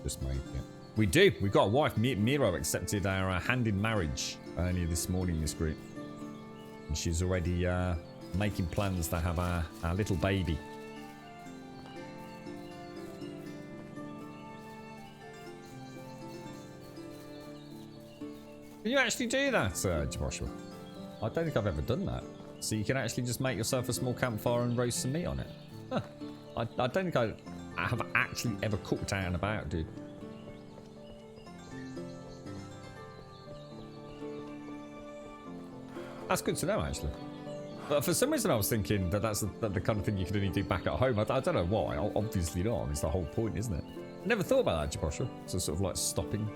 Just make it. We do. We've got a wife. Miro accepted our hand in marriage earlier this morning in this group. And she's already making plans to have our little baby. Can you actually do that, Joshua? I don't think I've ever done that. So you can actually just make yourself a small campfire and roast some meat on it. Huh. I don't think I have actually ever cooked out and about, dude. That's good to know, actually. But for some reason I was thinking that that's the kind of thing you can only do back at home. I don't know why. Obviously not. It's the whole point, isn't it? I never thought about that, Joshua. So sort of like stopping,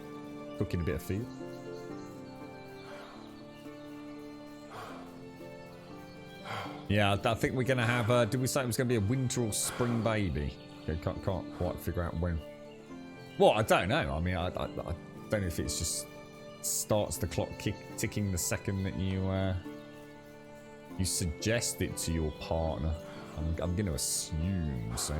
cooking a bit of food. Yeah, I think we're going to have... did we say it was going to be a winter or spring baby? Okay, can't quite figure out when. Well, I don't know. I mean, I don't know if it's just starts the clock ticking the second that you suggest it to your partner. I'm going to assume so.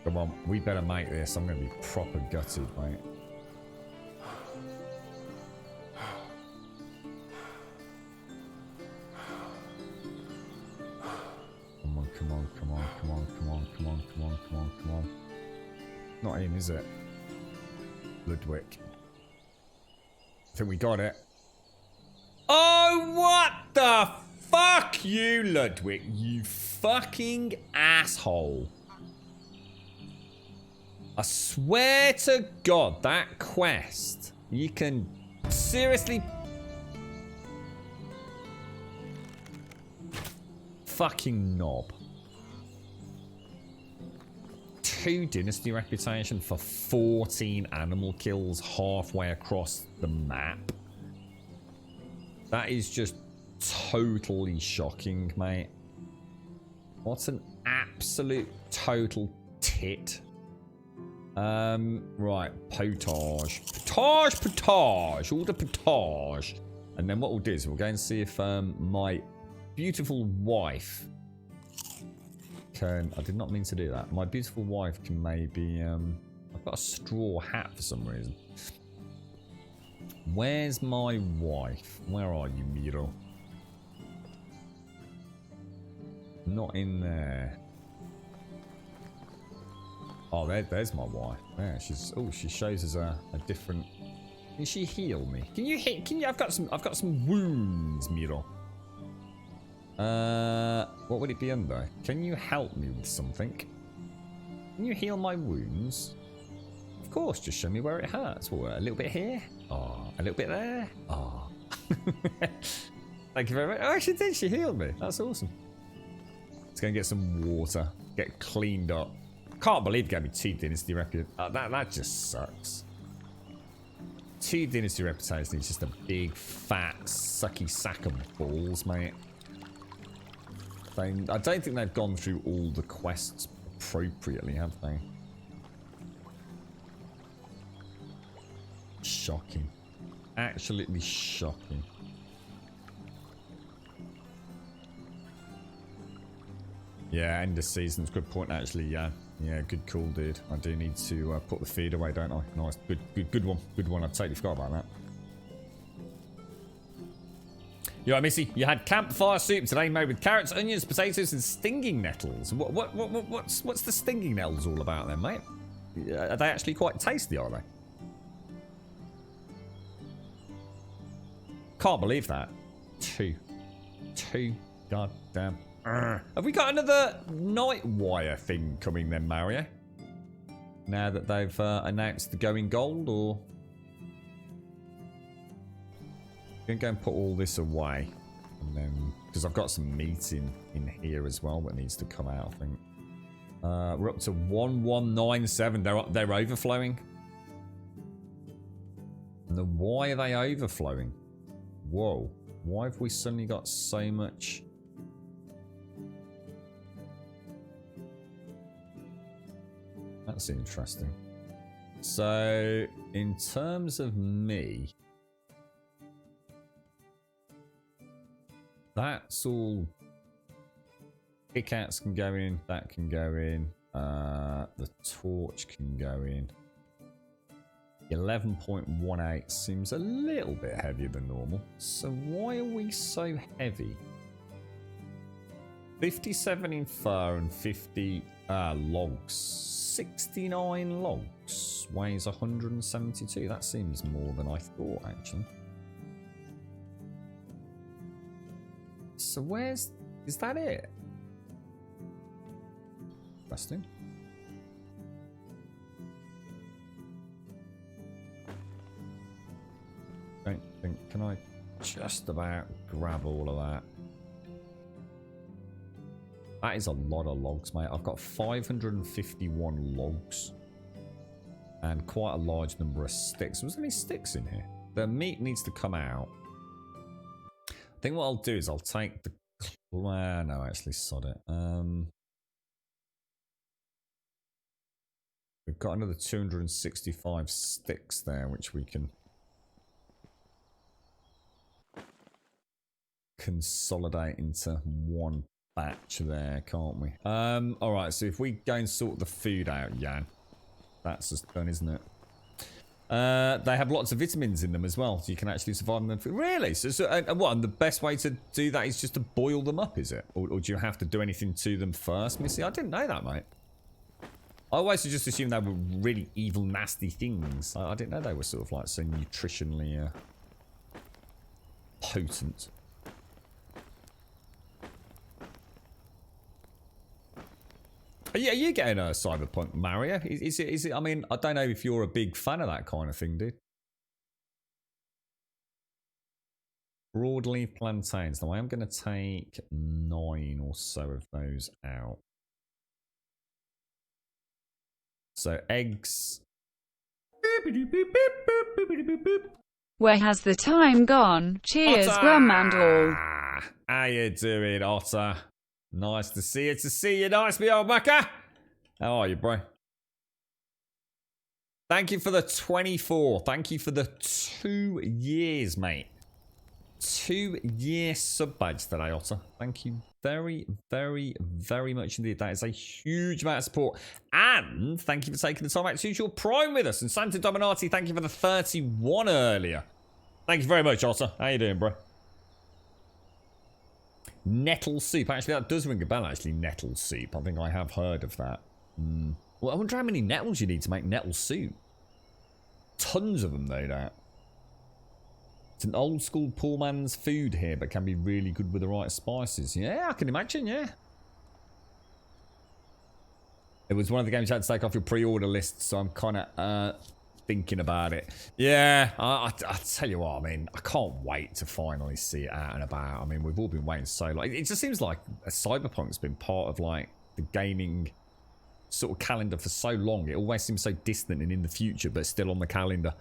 Come on, we better make this. I'm going to be proper gutted, mate. Come on. Not him, is it? Ludwig. I think we got it. Oh, what the fuck you, Ludwig, you fucking asshole. I swear to God, that quest, you can seriously... Fucking knob. 2 Dynasty reputation for 14 animal kills halfway across the map. That is just totally shocking, mate. What an absolute total tit. Right, potage. Potage! All the potage. And then what we'll do is we'll go and see if my beautiful wife can... I did not mean to do that. My beautiful wife can maybe... I've got a straw hat for some reason. Where's my wife? Where are you, Miro? Not in there. Oh, there's my wife. Yeah, she's... Oh, she shows us a different... Can she heal me? Can you... I've got some wounds, Miro. What would it be under? Can you help me with something? Can you heal my wounds? Of course, just show me where it hurts. What, a little bit here? Oh, a little bit there? Oh. Thank you very much. Oh, she did. She healed me. That's awesome. Let's go and get some water. Get cleaned up. Can't believe it gave me 2 Dynasty reputation. That just sucks. 2 Dynasty reputations is just a big, fat, sucky sack of balls, mate. I don't think they've gone through all the quests appropriately, have they? Shocking. Absolutely shocking. Yeah, end of season's good point, actually. Yeah, good call, dude. I do need to put the feed away, don't I? Nice, good one, good one. I totally forgot about that. You right, Missy? You had campfire soup today made with carrots, onions, potatoes, and stinging nettles. What's the stinging nettles all about then, mate? Are they actually quite tasty? Are they? Can't believe that. 2 goddamn. Have we got another night wire thing coming then, Mario? Now that they've announced the going gold, or... I'm going to go and put all this away. And then... Because I've got some meat in here as well that needs to come out, I think. We're up to 1197. They're overflowing. And then why are they overflowing? Whoa. Why have we suddenly got so much... That's interesting. So, in terms of me, that's all. Pickaxe can go in, that can go in, the torch can go in. 11.18 seems a little bit heavier than normal. So why are we so heavy? 57 in fur and 50 logs. 69 logs. Weighs 172. That seems more than I thought, actually. So where's... Is that it? Interesting. Don't think... Can I just about grab all of that? That is a lot of logs, mate. I've got 551 logs. And quite a large number of sticks. Was there any sticks in here? The meat needs to come out. I think what I'll do is I'll take the... no, actually, sod it. We've got another 265 sticks there, which we can... consolidate into one batch there, can't we? Alright, so if we go and sort the food out, Jan, that's just done, isn't it? They have lots of vitamins in them as well, so you can actually survive on them. Really? So what? And the best way to do that is just to boil them up, is it? Or do you have to do anything to them first, Missy? I didn't know that, mate. I always just assumed they were really evil, nasty things. I didn't know they were sort of like so nutritionally potent. Are you getting a Cyberpunk, Mario? Is it? I mean, I don't know if you're a big fan of that kind of thing, dude. Broadleaf plantains. Now, I am going to take 9 or so of those out. So eggs. Where has the time gone? Cheers, Otter! Grum and all. How you doing, Otter? Nice to see you. To see you, nice, me old mucker. How are you, bro? Thank you for the 24. Thank you for the 2 years, mate. 2-year sub badge today, Otter. Thank you very, very, very much indeed. That is a huge amount of support. And thank you for taking the time out to choose your Prime with us. And Santa Dominati, thank you for the 31 earlier. Thank you very much, Otter. How you doing, bro? Nettle soup. Actually, that does ring a bell, actually. Nettle soup. I think I have heard of that. Well, I wonder how many nettles you need to make nettle soup. Tons of them, though, that. It's an old school poor man's food here, but can be really good with the right spices. Yeah, I can imagine, yeah. It was one of the games you had to take off your pre-order list, so I'm kind of thinking about it. Yeah, I tell you what, I mean, I can't wait to finally see it out and about. I mean, we've all been waiting so long. It just seems like Cyberpunk's been part of, like, the gaming sort of calendar for so long. It always seems so distant and in the future, but still on the calendar.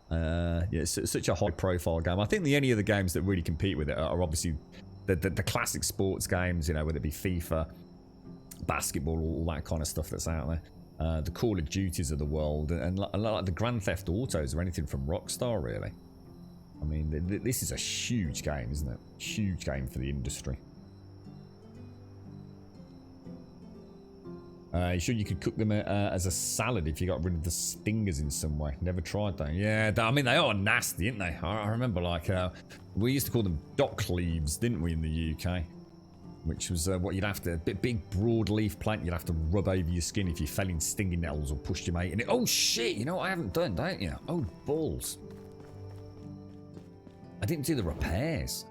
Yeah, it's such a high profile game. I think the only other games that really compete with it are obviously the classic sports games, you know, whether it be FIFA, basketball, all that kind of stuff that's out there. The Call of Duties of the world, and like the Grand Theft Autos or anything from Rockstar, really. I mean, this is a huge game, isn't it? Huge game for the industry. You sure you could cook them as a salad if you got rid of the stingers in some way? Never tried that. Yeah, I mean, they are nasty, aren't they? I remember, like, we used to call them dock leaves, didn't we, in the UK? Which was what you'd have to, big broad leaf plant you'd have to rub over your skin if you fell in stinging nettles or pushed your mate in it. Oh, shit, you know what I haven't done, don't you? Oh, balls. I didn't do the repairs.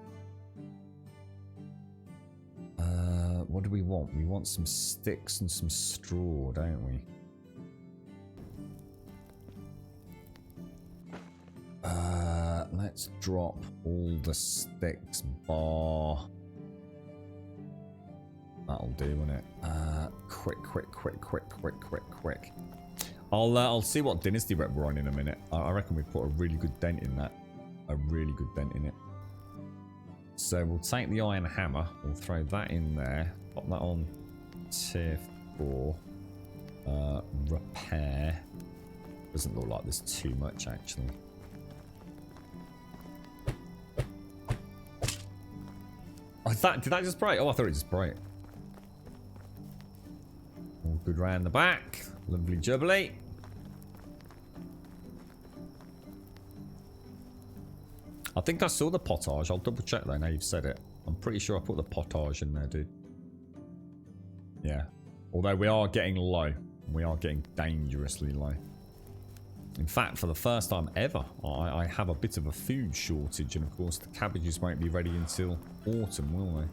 What do we want? We want some sticks and some straw, don't we? Let's drop all the sticks bar. That'll do, won't it? Quick. I'll see what Dynasty rep we're on in a minute. I reckon we put a really good dent in that. A really good dent in it. So we'll take the iron hammer, we'll throw that in there, pop that on tier 4, repair. Doesn't look like there's too much actually. Oh, did that just break? Oh, I thought it just broke. All good round the back, lovely jubbly. I think I saw the potage. I'll double check though now you've said it. I'm pretty sure I put the potage in there, dude. Yeah. Although we are getting low. We are getting dangerously low. In fact, for the first time ever, I have a bit of a food shortage. And of course, the cabbages won't be ready until autumn, will they?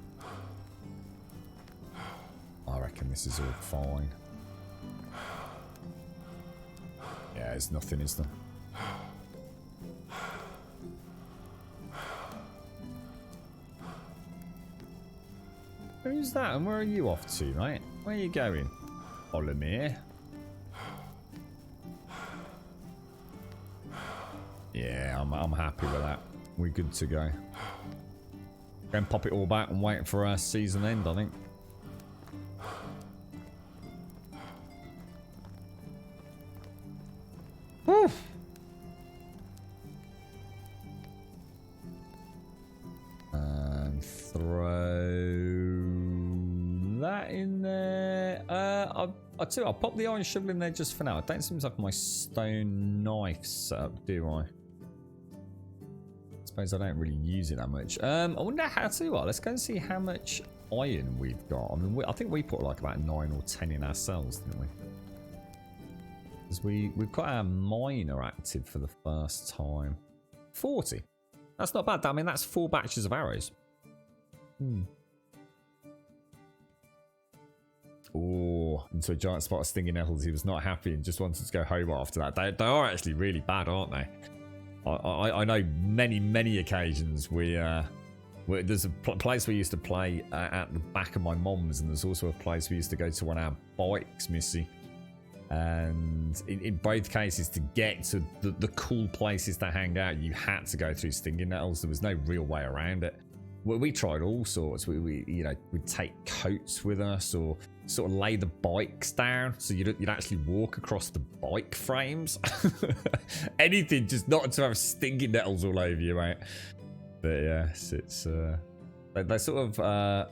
I reckon this is all fine. Yeah, there's nothing, is there? Who's that and where are you off to, mate? Where are you going? Olimir? Yeah, I'm happy with that. We're good to go. Go and pop it all back and wait for our season end, I think. Woo! And throw that in there. I'll tell you, I'll pop the iron shovel in there just for now. It don't seem like my stone knife setup, do I? Suppose I don't really use it that much. I wonder how. I'll tell you what. Let's go and see how much iron we've got. I mean, I think we put like about 9 or 10 in ourselves, didn't we? Because we've got our miner active for the first time. 40. That's not bad. I mean, that's 4 batches of arrows. Oh, into a giant spot of stinging nettles. He was not happy and just wanted to go home after that. They are actually really bad, aren't they? I know many occasions there's a place we used to play at the back of my mom's, and there's also a place we used to go to on our bikes, Missy. And in both cases, to get to the cool places to hang out, you had to go through stinging nettles. There was no real way around it. We tried all sorts. We'd take coats with us, or sort of lay the bikes down so you'd actually walk across the bike frames. Anything, just not to have stinging nettles all over you, mate. But yes, it's they sort of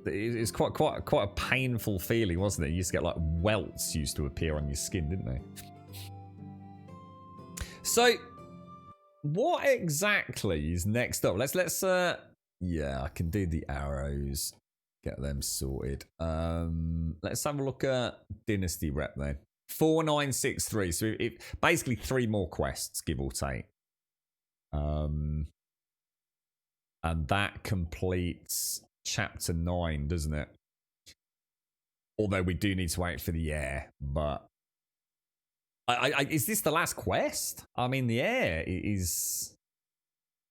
it's quite a painful feeling, wasn't it? You used to get like welts used to appear on your skin, didn't they? So, what exactly is next up? Let's yeah, I can do the arrows, get them sorted. Let's have a look at Dynasty rep then. 4963. So it basically 3 more quests, give or take. And that completes chapter 9, doesn't it? Although we do need to wait for the air, but is this the last quest? I mean, the air is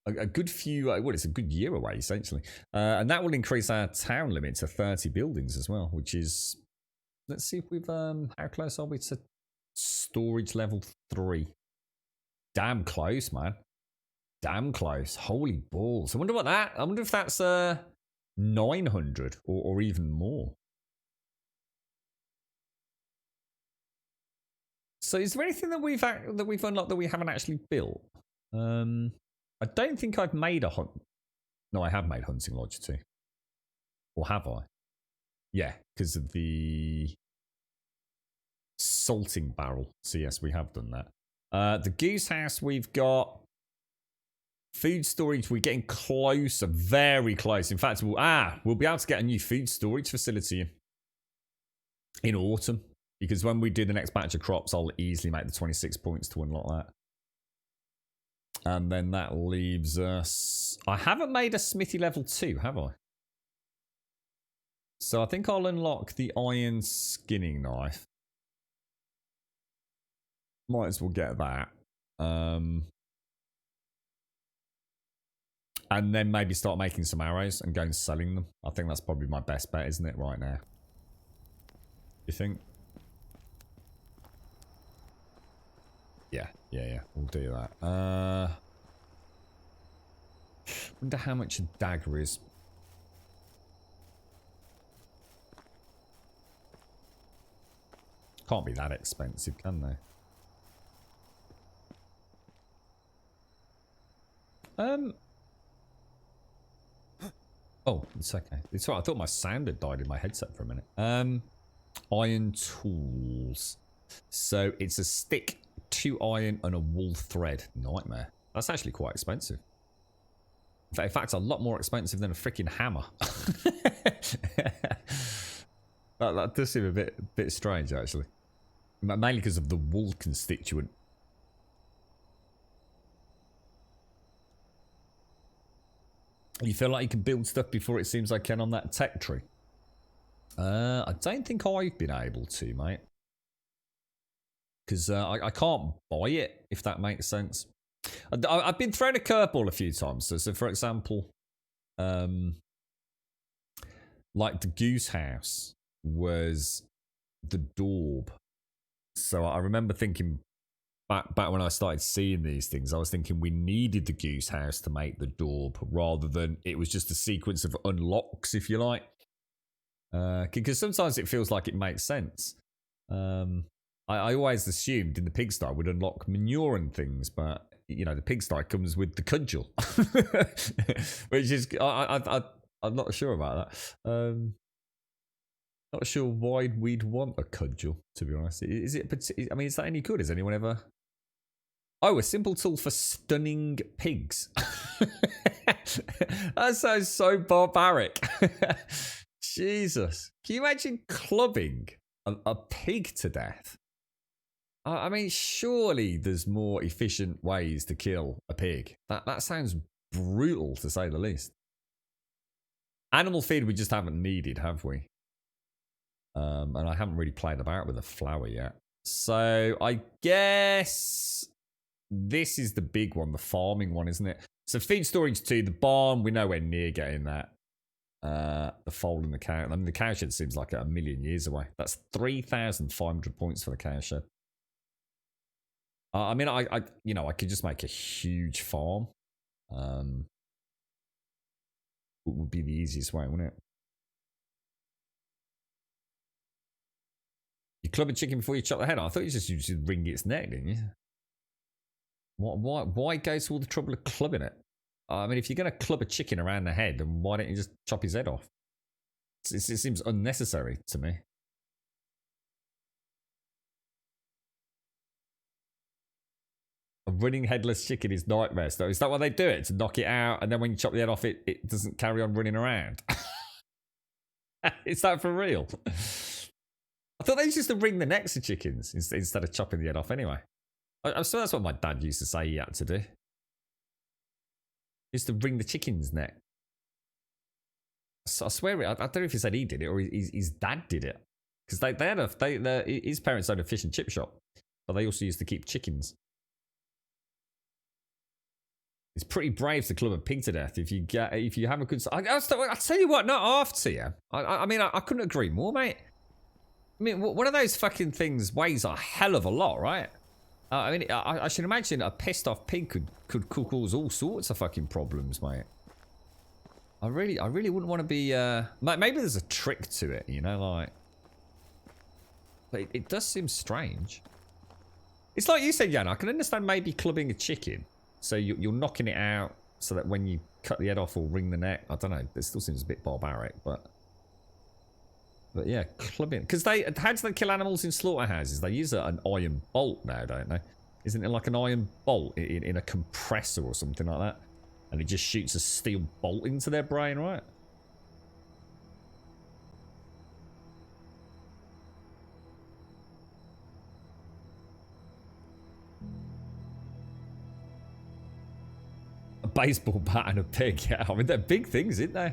a good few. Well, it's a good year away essentially, and that will increase our town limit to 30 buildings as well. Which is, let's see if we've how close are we to storage level 3? Damn close, man. Damn close. Holy balls! I wonder what that. I wonder if that's 900 or even more. So is there anything that we've unlocked that we haven't actually built? I don't think I've made a hunt. No, I have made Hunting Lodge 2. Or have I? Yeah, because of the salting barrel. So yes, we have done that. The goose house, we've got food storage. We're getting closer, very close. In fact, we'll be able to get a new food storage facility in autumn. Because when we do the next batch of crops, I'll easily make the 26 points to unlock that. And then that leaves us... I haven't made a smithy level 2, have I? So I think I'll unlock the iron skinning knife. Might as well get that. And then maybe start making some arrows and go and selling them. I think that's probably my best bet, isn't it, right now? You think? Yeah, we'll do that. Wonder how much a dagger is. Can't be that expensive, can they? Oh, it's okay. It's all right. I thought my sound had died in my headset for a minute. Iron tools. So it's a stick, 2 iron, and a wool thread. Nightmare. That's actually quite expensive. In fact, a lot more expensive than a freaking hammer. that does seem a bit strange, actually. Mainly because of the wool constituent. You feel like you can build stuff before it seems I can on that tech tree? I don't think I've been able to, mate. Because I can't buy it, if that makes sense. I've been thrown a curveball a few times. So for example, like the goose house was the daub. So I remember thinking back when I started seeing these things, I was thinking we needed the goose house to make the daub rather than it was just a sequence of unlocks, if you like. Because sometimes it feels like it makes sense. I always assumed in the pigsty would unlock manure and things, but you know the pigsty comes with the cudgel, which is I'm not sure about that. Not sure why we'd want a cudgel, to be honest. Is it? I mean, is that any good? Has anyone ever? Oh, a simple tool for stunning pigs. That sounds so barbaric. Jesus, can you imagine clubbing a pig to death? I mean, surely there's more efficient ways to kill a pig. That sounds brutal, to say the least. Animal feed we just haven't needed, have we? And I haven't really played about with a flower yet. So I guess this is the big one, the farming one, isn't it? So feed storage 2, the barn, we're nowhere near getting that. the foal and the cow. I mean, the cowshed seems like a million years away. That's 3,500 points for the cowshed. I mean, I you know, I could just make a huge farm. Would be the easiest way, wouldn't it? You club a chicken before you chop the head off. I thought you just wring its neck, didn't you? Why go to all the trouble of clubbing it? I mean, if you're going to club a chicken around the head, then why don't you just chop his head off? It seems unnecessary to me. A running headless chicken is nightmare. So is that why they do it? To knock it out, and then when you chop the head off, it doesn't carry on running around? Is that for real? I thought they used to wring the necks of chickens instead of chopping the head off anyway. I swear that's what my dad used to say he had to do. He used to wring the chicken's neck. So I swear, I don't know if he said he did it or his dad did it. Because his parents owned a fish and chip shop. But they also used to keep chickens. It's pretty brave to club a pig to death if you have a good... I tell you what, not after you. I mean, I couldn't agree more, mate. I mean, one of those fucking things weighs a hell of a lot, right? I mean, I should imagine a pissed off pig could cause all sorts of fucking problems, mate. I really wouldn't want to be. Maybe there's a trick to it, you know, like. But it does seem strange. It's like you said, Jan. I can understand maybe clubbing a chicken, so you're knocking it out, so that when you cut the head off or wring the neck, I don't know. It still seems a bit barbaric, but yeah, clubbing. Because how do they kill animals in slaughterhouses? They use an iron bolt now, don't they? Isn't it like an iron bolt in a compressor or something like that? And it just shoots a steel bolt into their brain, right? A baseball bat and a pig. Yeah, I mean, they're big things, aren't they?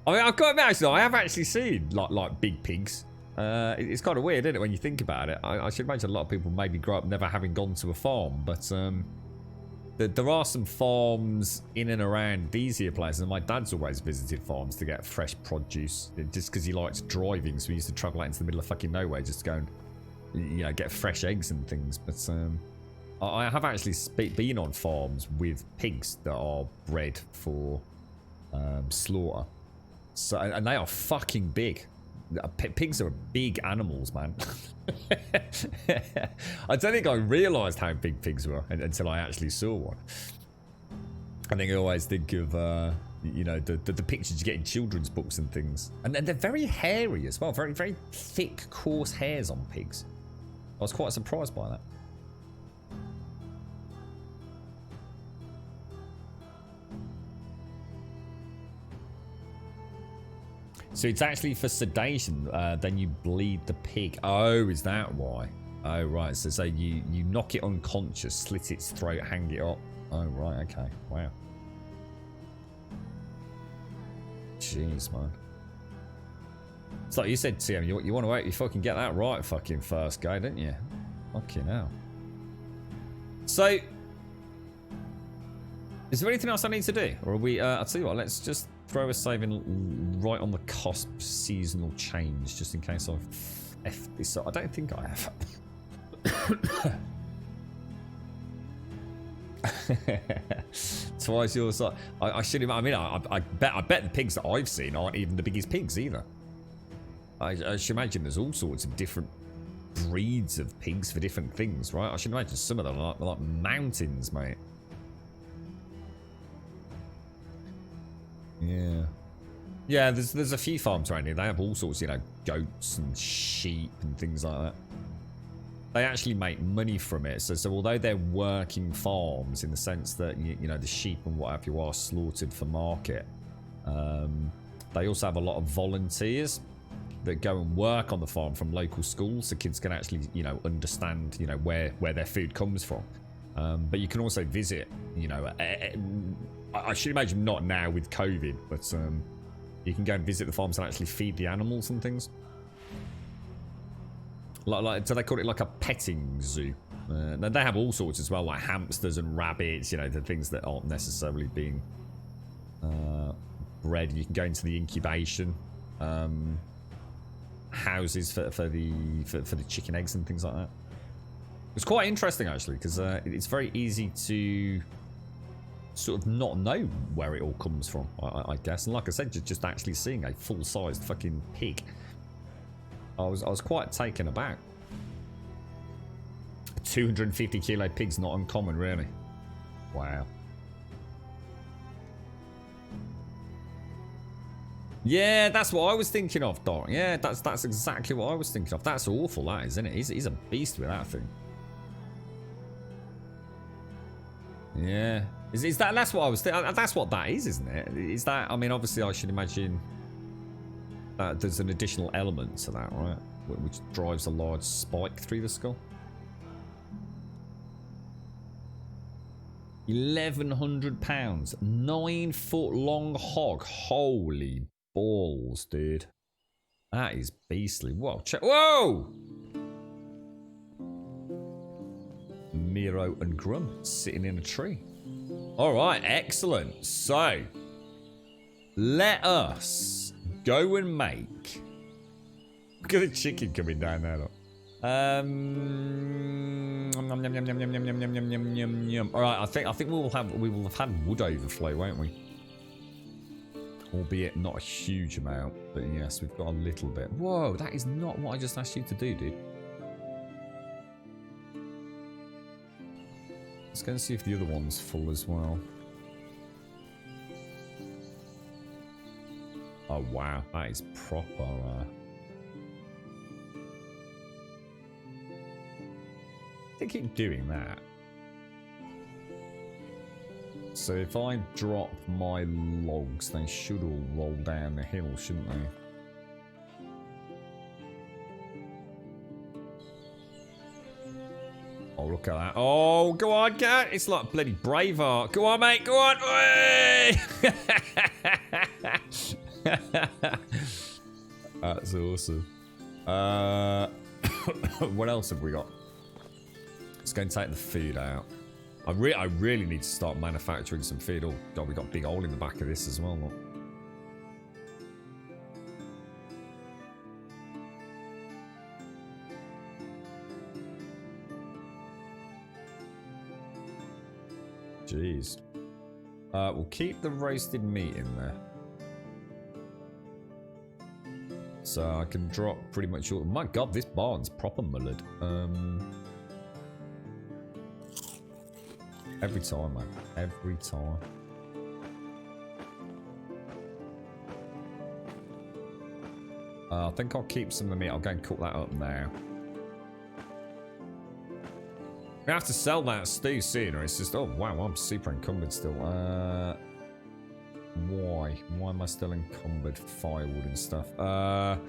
I mean, I've got to admit, actually, I have actually seen like big pigs. It's kind of weird, isn't it, when you think about it? I should imagine a lot of people maybe grow up never having gone to a farm, but there are some farms in and around these here places, and my dad's always visited farms to get fresh produce, just because he likes driving, so he used to travel out into the middle of fucking nowhere just to go and, you know, get fresh eggs and things. But I have actually been on farms with pigs that are bred for slaughter. So, and they are fucking big. Pigs are big animals, man. I don't think I realised how big pigs were until I actually saw one. I think I always think of, you know, the pictures you get in children's books and things. And they're very hairy as well. Very, very thick, coarse hairs on pigs. I was quite surprised by that. So it's actually for sedation, then you bleed the pig. Oh, is that why? Oh, right. So you knock it unconscious, slit its throat, hang it up. Oh, right. Okay. Wow. Jeez, man. It's like you said, TM, you want to wait, you fucking get that right fucking first go, don't you? Fucking hell. So, is there anything else I need to do? Or are we, I'll tell you what, let's just throw a save in right on the cusp seasonal change, just in case I've effed this up. I don't think I have. Twice your size. I should. I mean, I bet the pigs that I've seen aren't even the biggest pigs either. I should imagine there's all sorts of different breeds of pigs for different things, right? I should imagine some of them are like mountains, mate. Yeah. Yeah, there's a few farms around here. They have all sorts, you know, goats and sheep and things like that. They actually make money from it. So although they're working farms in the sense that, you know, the sheep and what have you are slaughtered for market, they also have a lot of volunteers that go and work on the farm from local schools, so kids can actually, you know, understand, you know, where their food comes from. But you can also visit, you know, I should imagine not now with COVID, but you can go and visit the farms and actually feed the animals and things. Like so they call it like a petting zoo. They have all sorts as well, like hamsters and rabbits, you know, the things that aren't necessarily being bred. You can go into the incubation houses for the chicken eggs and things like that. It's quite interesting actually, because it's very easy to sort of not know where it all comes from, I guess. And like I said, just actually seeing a full-sized fucking pig, I was quite taken aback. 250 kilo pig's not uncommon, really. Wow. Yeah, that's what I was thinking of, Doc. Yeah, that's exactly what I was thinking of. That's awful, that is, isn't it? He's a beast with that thing. Yeah. Is that, that's what I was thinking. That's what that is, isn't it? Is that, I mean, obviously I should imagine that there's an additional element to that, right? Which drives a large spike through the skull. 1,100 pounds. 9 foot long hog. Holy balls, dude. That is beastly. Whoa, check. Whoa! Miro and Grum sitting in a tree. Alright, excellent. So, let us go and make... Look at the chicken coming down there, look. Alright, I think we will have had wood overflow, won't we? Albeit not a huge amount, but yes, we've got a little bit. Whoa, that is not what I just asked you to do, dude. Let's go and see if the other one's full as well. Oh wow, that is proper. They keep doing that. So if I drop my logs, they should all roll down the hill, shouldn't they? Oh, look at that. Oh, go on, cat. It's like bloody Braveheart. Go on, mate. Go on. That's awesome. What else have we got? Let's go and take the feed out. I really need to start manufacturing some feed. Oh, God, we got a big hole in the back of this as well. Look. Jeez. We'll keep the roasted meat in there. So I can drop pretty much all... My God, this barn's proper mullered. Every time, man. Every time. I think I'll keep some of the meat. I'll go and cook that up now. We have to sell that stew soon, or it's just... Oh, wow, I'm super encumbered still. Why? Why am I still encumbered? Firewood and stuff. Well,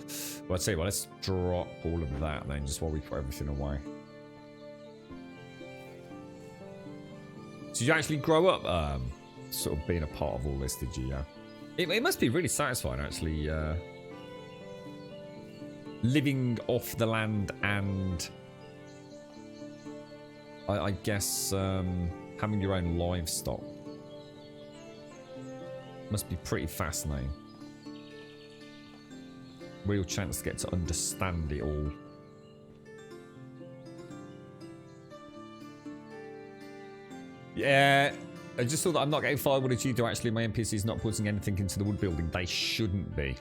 I'll tell you what, let's drop all of that then, just while we put everything away. Did you actually grow up sort of being a part of all this, did you? Yeah. It must be really satisfying, actually, living off the land and, I guess, having your own livestock. Must be pretty fascinating. Real chance to get to understand it all. Yeah, I just thought that I'm not getting firewood as you do. Actually, my NPC's not putting anything into the wood building. They shouldn't be.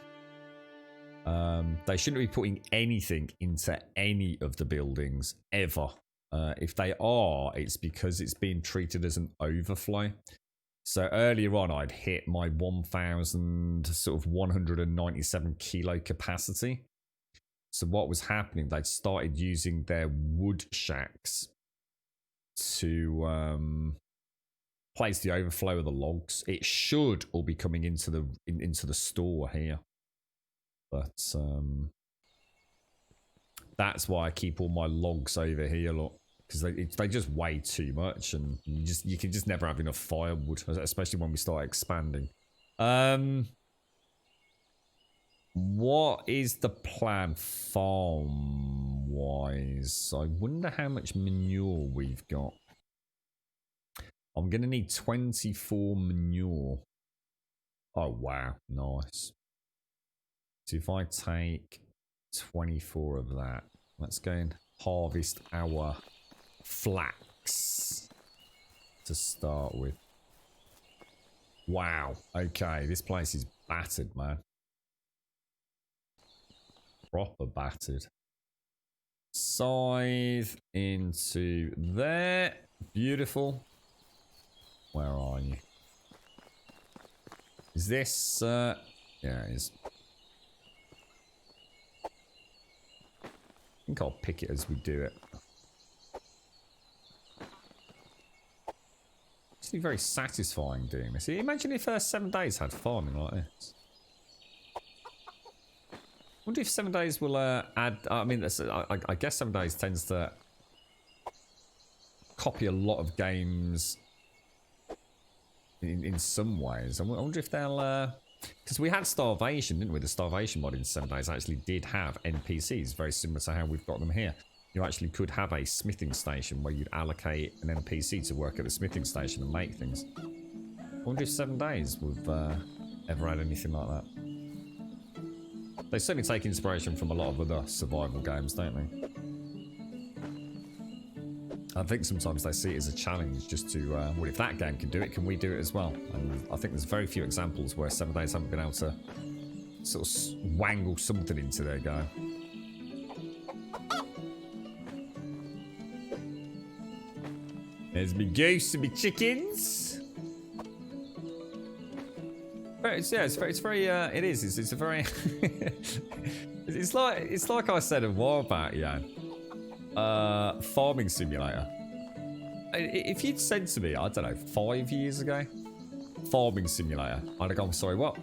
They shouldn't be putting anything into any of the buildings ever. If they are, it's because it's being treated as an overflow. So earlier on, I'd hit my 1,197 kilo capacity. So what was happening? They'd started using their wood shacks to place the overflow of the logs. It should all be coming into the store here, but that's why I keep all my logs over here. Look, because they just weigh too much, and you can just never have enough firewood, especially when we start expanding. What is the plan farm wise? I wonder how much manure we've got. I'm gonna need 24 manure. Oh, wow. Nice. So if I take 24 of that, let's go and harvest our flax to start with. Wow. Okay, this place is battered, man. Proper battered. Scythe into there. Beautiful. Where are you? Is this, yeah, it is. I think I'll pick it as we do it. It's very satisfying doing this. Imagine if 7 days had farming like this. I wonder if 7 days will add... I mean, I guess 7 days tends to copy a lot of games in some ways. I wonder if they'll... Because we had Starvation, didn't we? The Starvation mod in 7 days actually did have NPCs, very similar to how we've got them here. You actually could have a smithing station where you'd allocate an NPC to work at the smithing station and make things. I wonder if 7 days would ever had anything like that. They certainly take inspiration from a lot of other survival games, don't they? I think sometimes they see it as a challenge just to, well, if that game can do it, can we do it as well? And I think there's very few examples where 7 days haven't been able to sort of wangle something into their game. There's me goose and me chickens. But it's very, it is. It's a very, it's like I said a while back, yeah. Farming simulator. If you'd said to me, I don't know, 5 years ago, farming simulator, I'd have gone, sorry, what?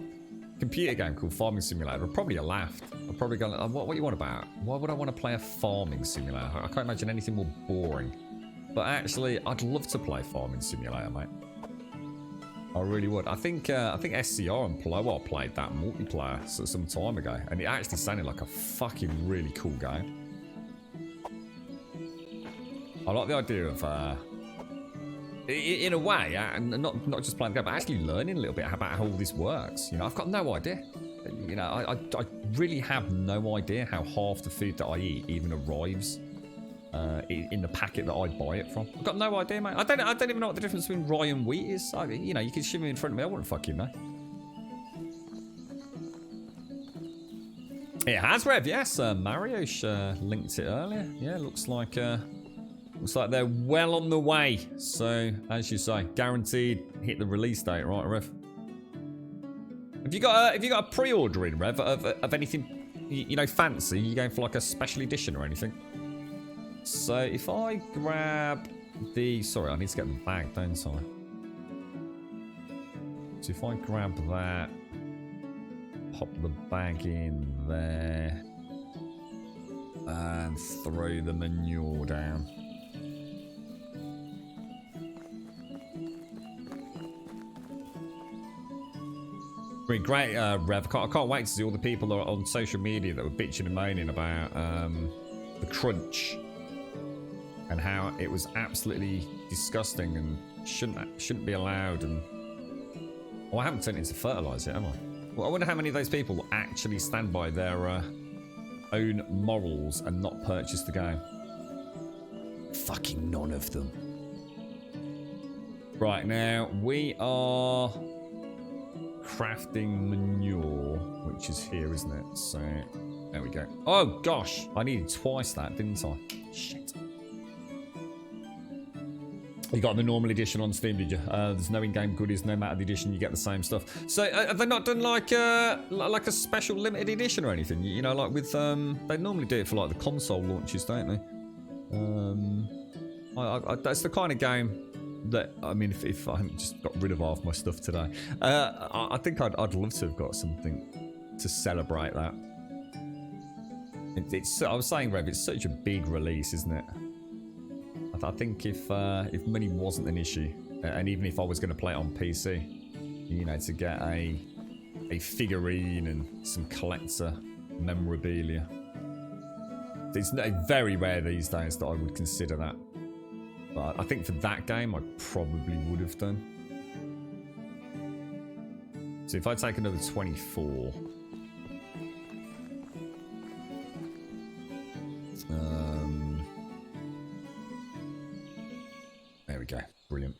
Computer game called Farming Simulator. I'd probably have laughed. I'd probably gone, what you want about? Why would I want to play a farming simulator? I can't imagine anything more boring. But actually, I'd love to play Farming Simulator, mate. I really would. I think SCR and Plower played that multiplayer some time ago, and it actually sounded like a fucking really cool game. I like the idea of, in a way, and not just playing the game, but actually learning a little bit about how all this works. You know, I've got no idea. You know, I really have no idea how half the food that I eat even arrives in the packet that I buy it from. I've got no idea, mate. I don't even know what the difference between rye and wheat is. You know, you can shove me in front of me. I wouldn't fucking know. It has, Rev. Yes, Mario linked it earlier. Yeah, looks like they're well on the way. So, as you say, guaranteed hit the release date, right, Rev? Have you got a pre-order in, Rev, of anything you know fancy? You going for like a special edition or anything? So if I grab the... Sorry, I need to get the bag, don't I? So if I grab that, pop the bag in there, and throw the manure down. Great, Rev. I can't wait to see all the people on social media that were bitching and moaning about the crunch. And how it was absolutely disgusting and shouldn't be allowed. And I haven't turned it into fertilizer yet, have I? Well, I wonder how many of those people actually stand by their own morals and not purchase the game. Fucking none of them. Right, now we are crafting manure, which is here, isn't it? So there we go. Oh gosh, I needed twice that, didn't I? Shit. You got the normal edition on Steam, did you? There's no in-game goodies, no matter the edition, you get the same stuff. So have they not done like a special limited edition or anything? You know, like with they normally do it for like the console launches, don't they? That's the kind of game that, I mean, if I hadn't just got rid of half my stuff today, I think I'd love to have got something to celebrate that. I was saying, Rev, it's such a big release, isn't it? I think if money wasn't an issue, and even if I was going to play it on PC, you know, to get a figurine and some collector memorabilia, it's very rare these days that I would consider that. But I think for that game, I probably would have done. So if I take another 24... there we go. Brilliant.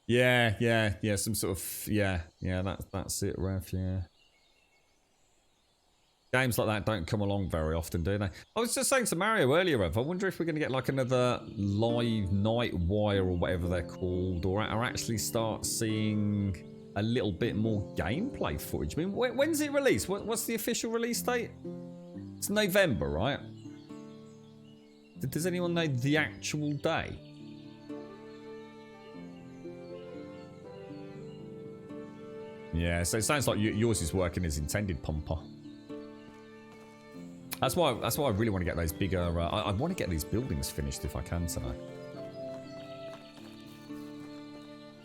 Yeah. Some sort of... Yeah, that's it, Rev, yeah. Games like that don't come along very often, do they? I was just saying to Mario earlier, Rev, I wonder if we're going to get like another live night wire or whatever they're called, or actually start seeing a little bit more gameplay footage. I mean, when's it released? What's the official release date? It's November, right? Does anyone know the actual day? Yeah, so it sounds like yours is working as intended, Pumper. That's why I really want to get those bigger... I want to get these buildings finished if I can tonight.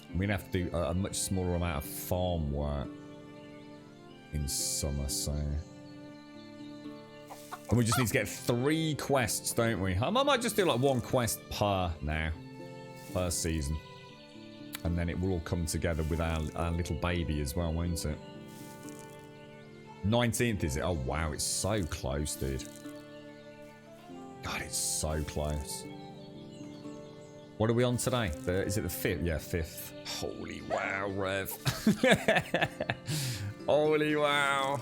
I'm going to have to do a much smaller amount of farm work in summer, so... And we just need to get 3 quests, don't we? I might just do like 1 quest per season. And then it will all come together with our little baby as well, won't it? 19th, is it? Oh, wow. It's so close, dude. God, it's so close. What are we on today? Is it the 5th? Yeah, 5th. Holy wow, Rev. Holy wow.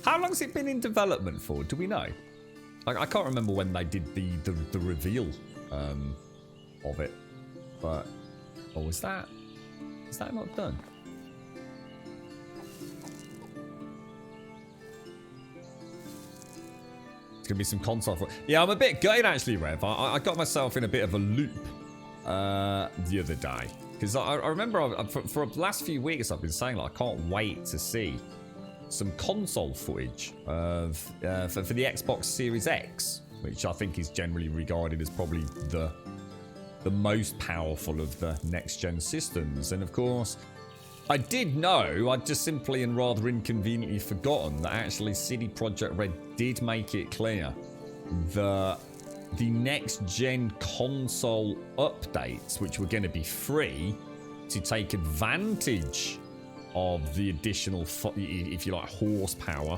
How long's it been in development for? Do we know? I can't remember when they did the reveal of it. But... Oh, is that not done? It's going to be some console for... Yeah, I'm a bit gutted actually, Rev. I got myself in a bit of a loop the other day. Because I remember for the last few weeks I've been saying like I can't wait to see some console footage of for the Xbox Series X, which I think is generally regarded as probably the most powerful of the next-gen systems. And of course, I did know, I'd just simply and rather inconveniently forgotten that actually CD Projekt Red did make it clear that the next-gen console updates, which were going to be free to take advantage of the additional, if you like, horsepower,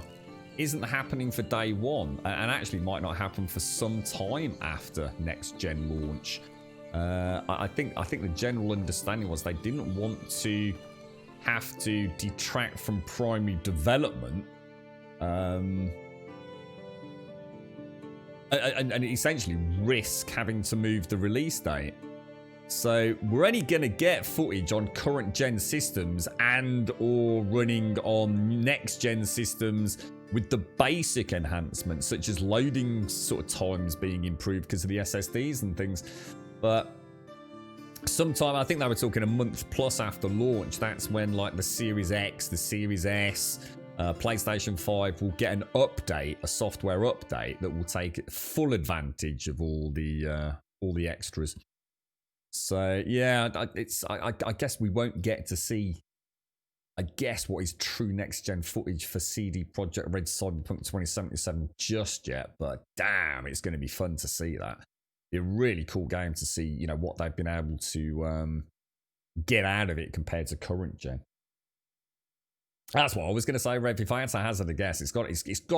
isn't happening for day one, and actually might not happen for some time after next-gen launch. I think the general understanding was they didn't want to have to detract from primary development, and essentially risk having to move the release date. So we're only going to get footage on current gen systems and or running on next gen systems with the basic enhancements, such as loading sort of times being improved because of the SSDs and things. But sometime, I think they were talking a month plus after launch, that's when like the Series X, the Series S, PlayStation 5 will get an update, a software update that will take full advantage of all the extras. So yeah, I guess we won't get to see, I guess, what is true next gen footage for CD Projekt Red Cyberpunk 2077 just yet. But damn, it's going to be fun to see that. Be a really cool game to see, you know, what they've been able to get out of it compared to current gen. That's what I was going to say, Rev. If I had to hazard a guess, it's got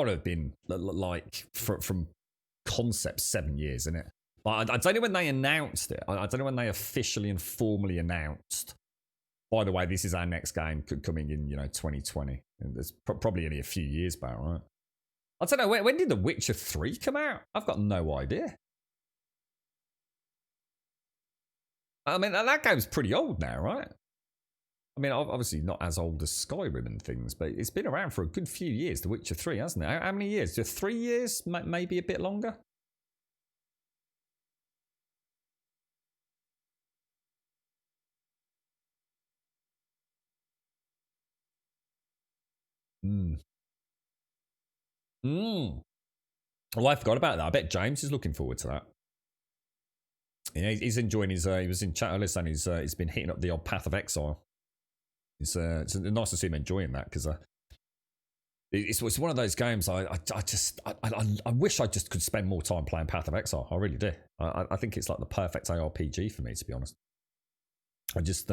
to have been like from concept 7 years, isn't it? But I don't know when they announced it. I don't know when they officially and formally announced. By the way, this is our next game coming in, 2020. And there's probably only a few years back, right? I don't know, when did The Witcher 3 come out? I've got no idea. I mean, that game's pretty old now, right? I mean, obviously not as old as Skyrim and things, but it's been around for a good few years, The Witcher 3, hasn't it? How many years? Just 3 years? Maybe a bit longer? Well, I forgot about that. I bet James is looking forward to that. Yeah, he's enjoying his. He was in chat earlier saying he's been hitting up the old Path of Exile. It's nice to see him enjoying that because it's one of those games. I wish I just could spend more time playing Path of Exile. I really do. I think it's like the perfect ARPG for me, to be honest. I just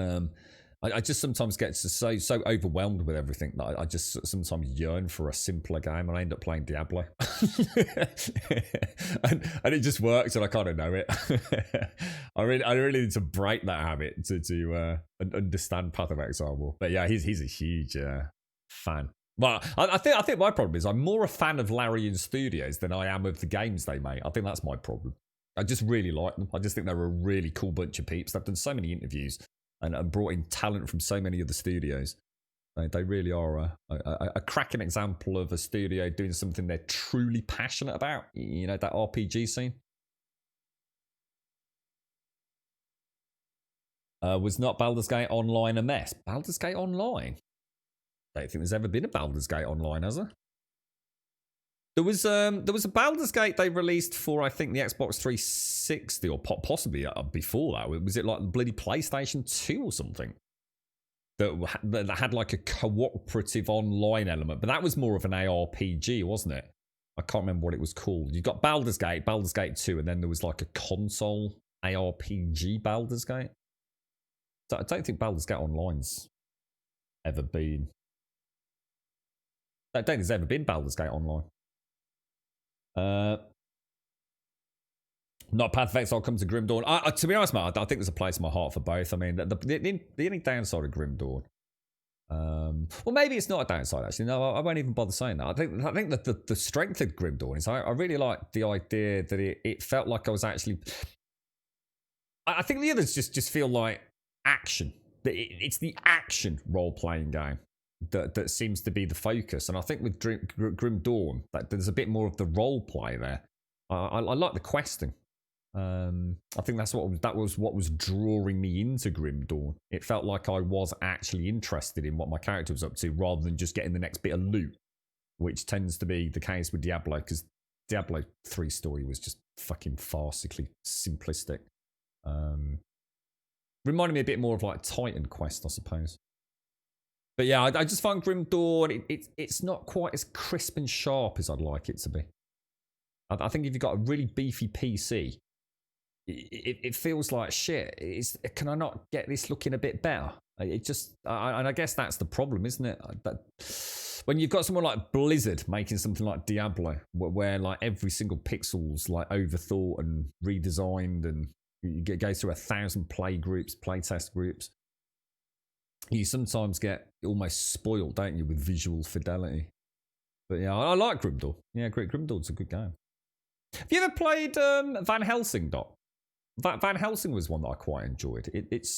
sometimes get so overwhelmed with everything that I just sometimes yearn for a simpler game, and I end up playing Diablo. and it just works, and I kind of know it. I really need to break that habit to understand Path of Exile more. But yeah, he's a huge fan. Well, I think my problem is I'm more a fan of Larian Studios than I am of the games they make. I think that's my problem. I just really like them. I just think they're a really cool bunch of peeps. They've done so many interviews and brought in talent from so many other studios. They really are a cracking example of a studio doing something they're truly passionate about. You know, that RPG scene. Was not Baldur's Gate Online a mess? Baldur's Gate Online? I don't think there's ever been a Baldur's Gate Online, has there? There was a Baldur's Gate they released for, I think, the Xbox 360 or possibly before that. Was it like the bloody PlayStation 2 or something? That had like a cooperative online element, but that was more of an ARPG, wasn't it? I can't remember what it was called. You got Baldur's Gate 2, and then there was like a console ARPG Baldur's Gate. So I don't think Baldur's Gate Online's ever been. I don't think there's ever been Baldur's Gate Online. Not Path of Exile, come to Grim Dawn. To be honest, man, I think there's a place in my heart for both. I mean, the only downside of Grim Dawn, well, maybe it's not a downside actually. No, I won't even bother saying that. I think that the strength of Grim Dawn is I really like the idea that it felt like I was actually. I think the others just feel like action. It's the action role playing game that seems to be the focus, and I think with Grim Dawn, there's a bit more of the role play there. I like the questing. I think that was what was drawing me into Grim Dawn. It felt like I was actually interested in what my character was up to, rather than just getting the next bit of loot, which tends to be the case with Diablo, because Diablo 3 story was just fucking farcically simplistic. Reminded me a bit more of like Titan Quest, I suppose. But yeah, I just find Grim Dawn, it's not quite as crisp and sharp as I'd like it to be. I think if you've got a really beefy PC, it feels like shit. Can I not get this looking a bit better? And I guess that's the problem, isn't it? When you've got someone like Blizzard making something like Diablo, where like every single pixel's like overthought and redesigned, and you go through 1,000 playtest groups, you sometimes get almost spoiled, don't you, with visual fidelity. But yeah, I like Grim Dawn. Yeah, Grim Dawn's a good game. Have you ever played Van Helsing, Doc? Van Helsing was one that I quite enjoyed.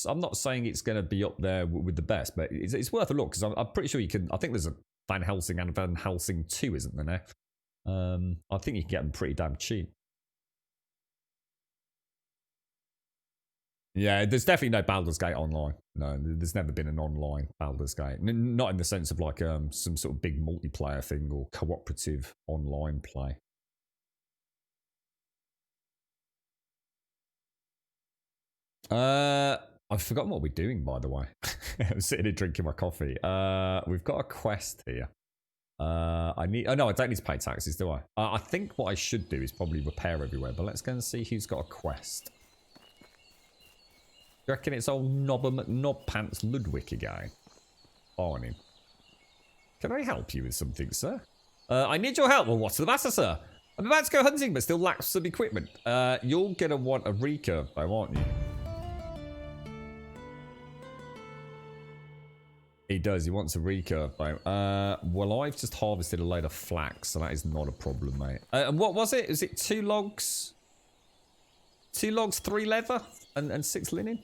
I'm not saying it's going to be up there with the best, but it's worth a look, because I'm pretty sure you can. I think there's a Van Helsing and Van Helsing 2, isn't there now? I think you can get them pretty damn cheap. Yeah, there's definitely no Baldur's Gate Online. No, there's never been an online Baldur's Gate. Not in the sense of like some sort of big multiplayer thing or cooperative online play. I've forgotten what we're doing, by the way. I'm sitting here drinking my coffee. We've got a quest here. I don't need to pay taxes, do I? I think what I should do is probably repair everywhere, but let's go and see who's got a quest. You reckon it's old Knobber McNobpants Ludwig again? Morning. Can I help you with something, sir? I need your help. Well, what's the matter, sir? I'm about to go hunting, but still lack some equipment. You're gonna want a recurve, though, aren't you? He does. He wants a recurve, though. Well, I've just harvested a load of flax, so that is not a problem, mate. And what was it? Is it 2 logs? 2 logs, 3 leather, and 6 linen?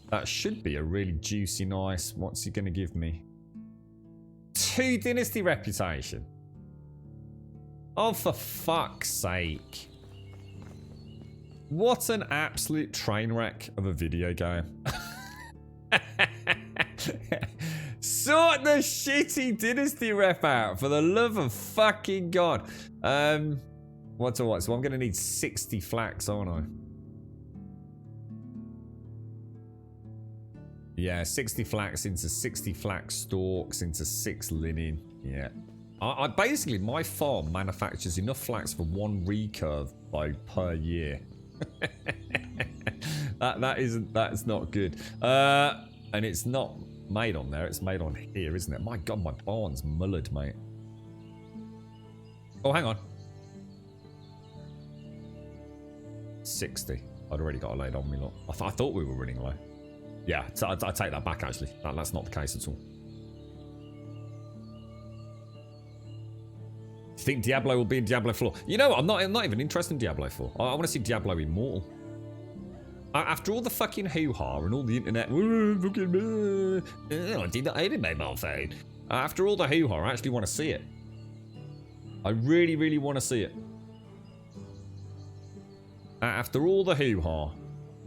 That should be a really juicy, nice. What's he going to give me? 2 Dynasty reputation. Oh, for fuck's sake. What an absolute train wreck of a video game. Sort the shitty Dynasty rep out, for the love of fucking God. What's what? So I'm going to need 60 flax, aren't I? Yeah, 60 flax into 60 flax stalks into 6 linen. Yeah. I basically, my farm manufactures enough flax for 1 recurve per year. That's not good. And it's not made on there. It's made on here, isn't it? My God, my barn's mullered, mate. Oh, hang on. 60. I'd already got a load on me, look. I thought we were running low. Yeah, I take that back, actually. That's not the case at all. Do you think Diablo will be in Diablo 4? You know, I'm not even interested in Diablo 4. I want to see Diablo Immortal. After all the fucking hoo-ha and all the internet, I did not own a mobile phone. After all the hoo-ha, I actually want to see it. I really, really want to see it. After all the hoo-ha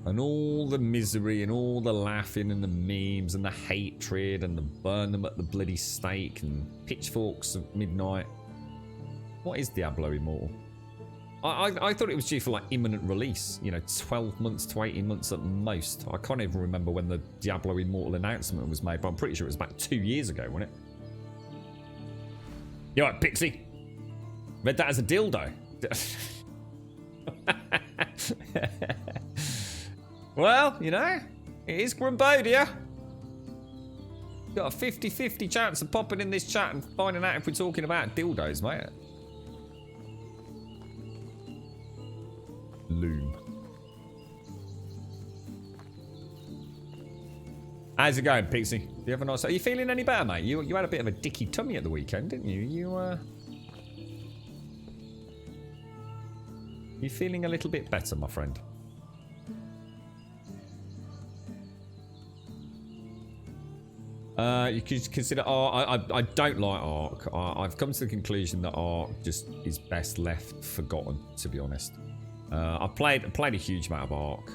and all the misery and all the laughing and the memes and the hatred and the burn them at the bloody stake and pitchforks at midnight. What is Diablo Immortal? I thought it was due for like imminent release. You know, 12 months to 18 months at most. I can't even remember when the Diablo Immortal announcement was made, but I'm pretty sure it was about 2 years ago, wasn't it? You alright, Pixie? Read that as a dildo. Well, you know, it is Grumbodia. Got a 50-50 chance of popping in this chat and finding out if we're talking about dildos, mate. Loom. How's it going, Pixie? Do you have a nice... Are you feeling any better, mate? You had a bit of a dicky tummy at the weekend, didn't you? You feeling a little bit better, my friend? You could consider... I don't like Ark. I've come to the conclusion that Ark just is best left forgotten, to be honest. I've played a huge amount of Ark.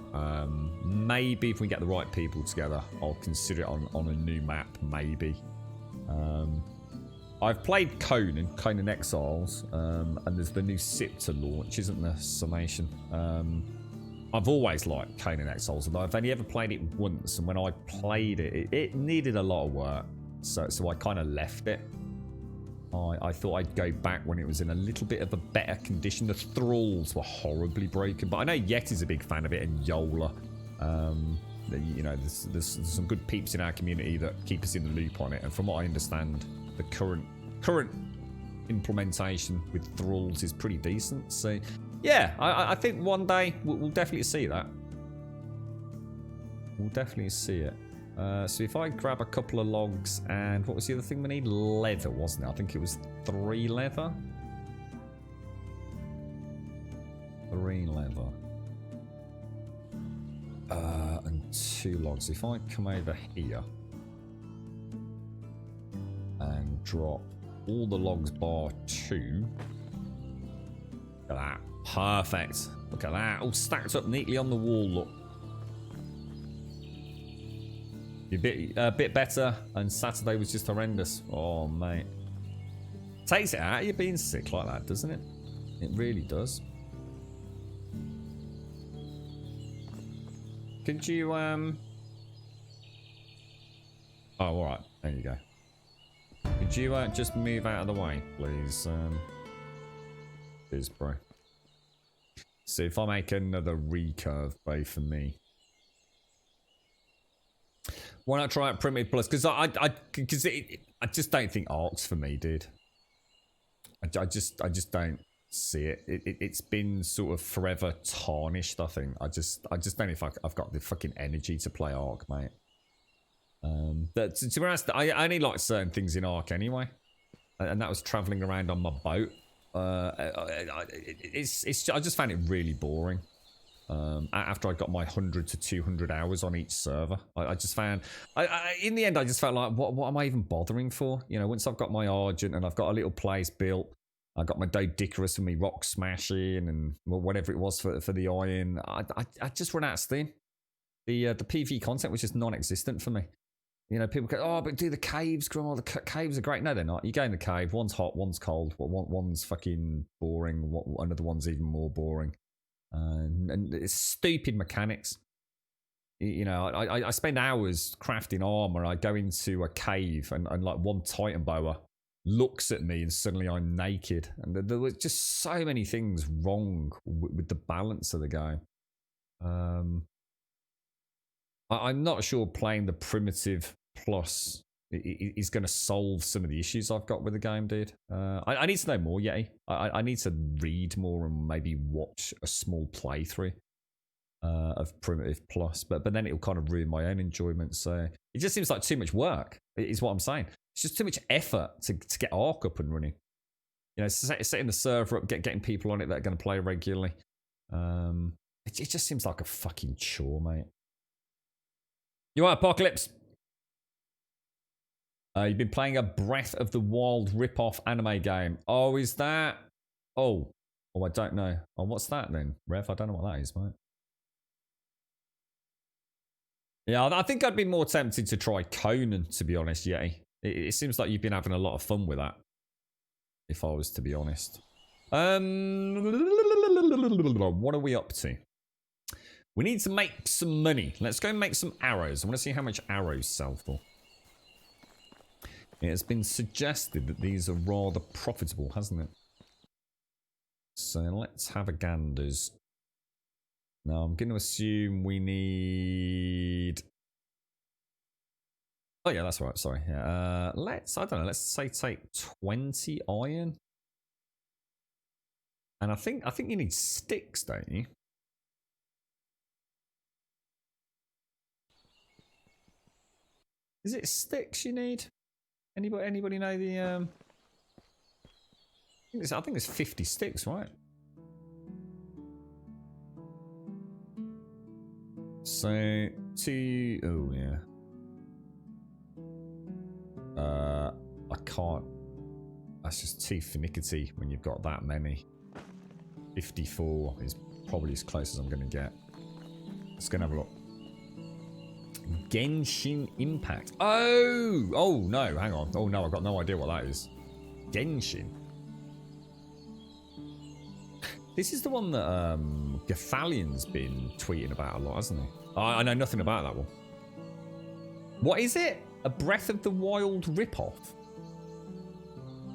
Maybe if we get the right people together, I'll consider it on a new map, maybe. I've played Conan Exiles, and there's the new SIP to launch, isn't there, Summation? I've always liked Conan Exiles, although I've only ever played it once, and when I played it, it needed a lot of work, so I kind of left it. I thought I'd go back when it was in a little bit of a better condition. The thralls were horribly broken, but I know Yeti's a big fan of it, and Yola. You know, there's some good peeps in our community that keep us in the loop on it, and from what I understand, the current implementation with thralls is pretty decent. So, yeah, I think one day we'll definitely see that. We'll definitely see it. So if I grab a couple of logs and what was the other thing we need? Leather, wasn't it? I think it was 3 leather. 3 leather. And 2 logs. If I come over here and drop all the logs bar 2. Look at that. Perfect. Look at that. All stacked up neatly on the wall, look. A bit better, and Saturday was just horrendous. Oh, mate. Takes it out of you being sick like that, doesn't it? It really does. Could you, Oh, alright. There you go. Could you, just move out of the way, please? Cheers, bro. So if I make another recurve bay for me. Why not try out Primitive Plus? Because I just don't think Ark's for me, dude. I just don't see it. It's been sort of forever tarnished. I think I just don't know if I've got the fucking energy to play Ark, mate. But to be honest, I only like certain things in Ark anyway, and that was traveling around on my boat. I just found it really boring. After I got my 100 to 200 hours on each server, I just found, in the end, I just felt like, what am I even bothering for? You know, once I've got my Argent and I've got a little place built, I got my Dodicarus for me rock smashing and whatever it was for the iron, I just run out of steam. The PV content was just non-existent for me. You know, people go, oh, but do the caves, Grim. Oh, the caves are great. No, they're not. You go in the cave, one's hot, one's cold, one's fucking boring, another one's even more boring. And it's stupid mechanics. You know, I spend hours crafting armor. I go into a cave and like one Titan boa looks at me and suddenly I'm naked. And there was just so many things wrong with the balance of the game. I'm not sure playing the primitive plus is going to solve some of the issues I've got with the game, dude. I need to know more, Yeti. I need to read more and maybe watch a small playthrough of primitive plus, but then it'll kind of ruin my own enjoyment. So it just seems like too much work, is what I'm saying. It's just too much effort to get Ark up and running. You know, setting the server up, getting people on it that are going to play regularly. It just seems like a fucking chore, mate. You want Apocalypse? You've been playing a Breath of the Wild rip-off anime game. Oh, is that? Oh, I don't know. Oh, what's that then, Rev? I don't know what that is, mate. Yeah, I think I'd be more tempted to try Conan, to be honest, Yeti. It seems like you've been having a lot of fun with that, if I was to be honest. What are we up to? We need to make some money. Let's go and make some arrows. I want to see how much arrows sell for. It has been suggested that these are rather profitable, hasn't it? So let's have a ganders. Now I'm going to assume we need... Oh yeah, that's right. Sorry. Yeah. I don't know. Let's say take 20 iron. And I think you need sticks, don't you? Is it sticks you need? Anybody know the I think it's 50 sticks, right? So oh yeah. I can't. That's just too finicky when you've got that many. 54 is probably as close as I'm going to get. Let's go and have a look. Genshin Impact. Oh no, hang on. Oh no, I've got no idea what that is. Genshin. This is the one that Gathalian's been tweeting about a lot, hasn't he? I know nothing about that one. What is it? A Breath of the Wild ripoff?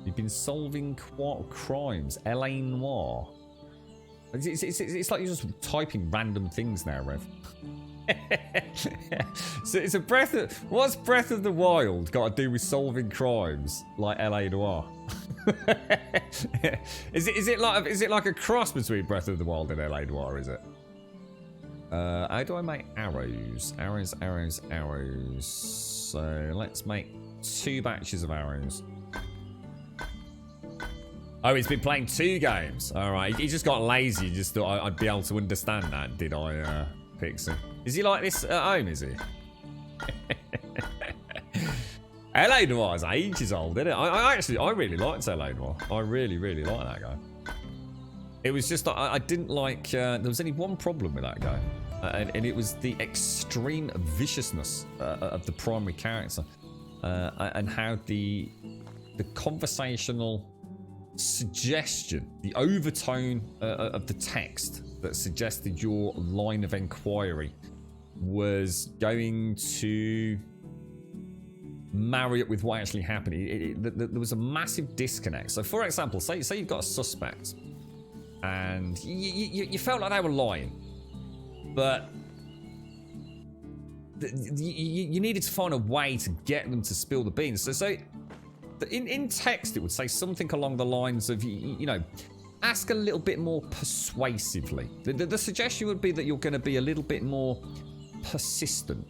You've been solving crimes. L.A. Noire. It's like you're just typing random things now, Rev. So it's a what's Breath of the Wild got to do with solving crimes like L.A. Noire? Is it like a cross between Breath of the Wild and L.A. Noire? Is it? How do I make arrows? Arrows. So let's make 2 batches of arrows. Oh, he's been playing 2 games. All right, he just got lazy. He just thought I'd be able to understand that. Did I, Pixie? Is he like this at home? Is he? L.A. Noire is ages old, isn't it? I really liked L.A. Noire. I really liked that guy. It was just I didn't like. There was only one problem with that guy, and it was the extreme viciousness of the primary character, and how the conversational suggestion, the overtone of the text that suggested your line of inquiry was going to marry up with what actually happened. There was a massive disconnect. So, for example, say you've got a suspect, and you felt like they were lying, but you needed to find a way to get them to spill the beans. So in text, it would say something along the lines of, you know, ask a little bit more persuasively. The suggestion would be that you're going to be a little bit more persistent.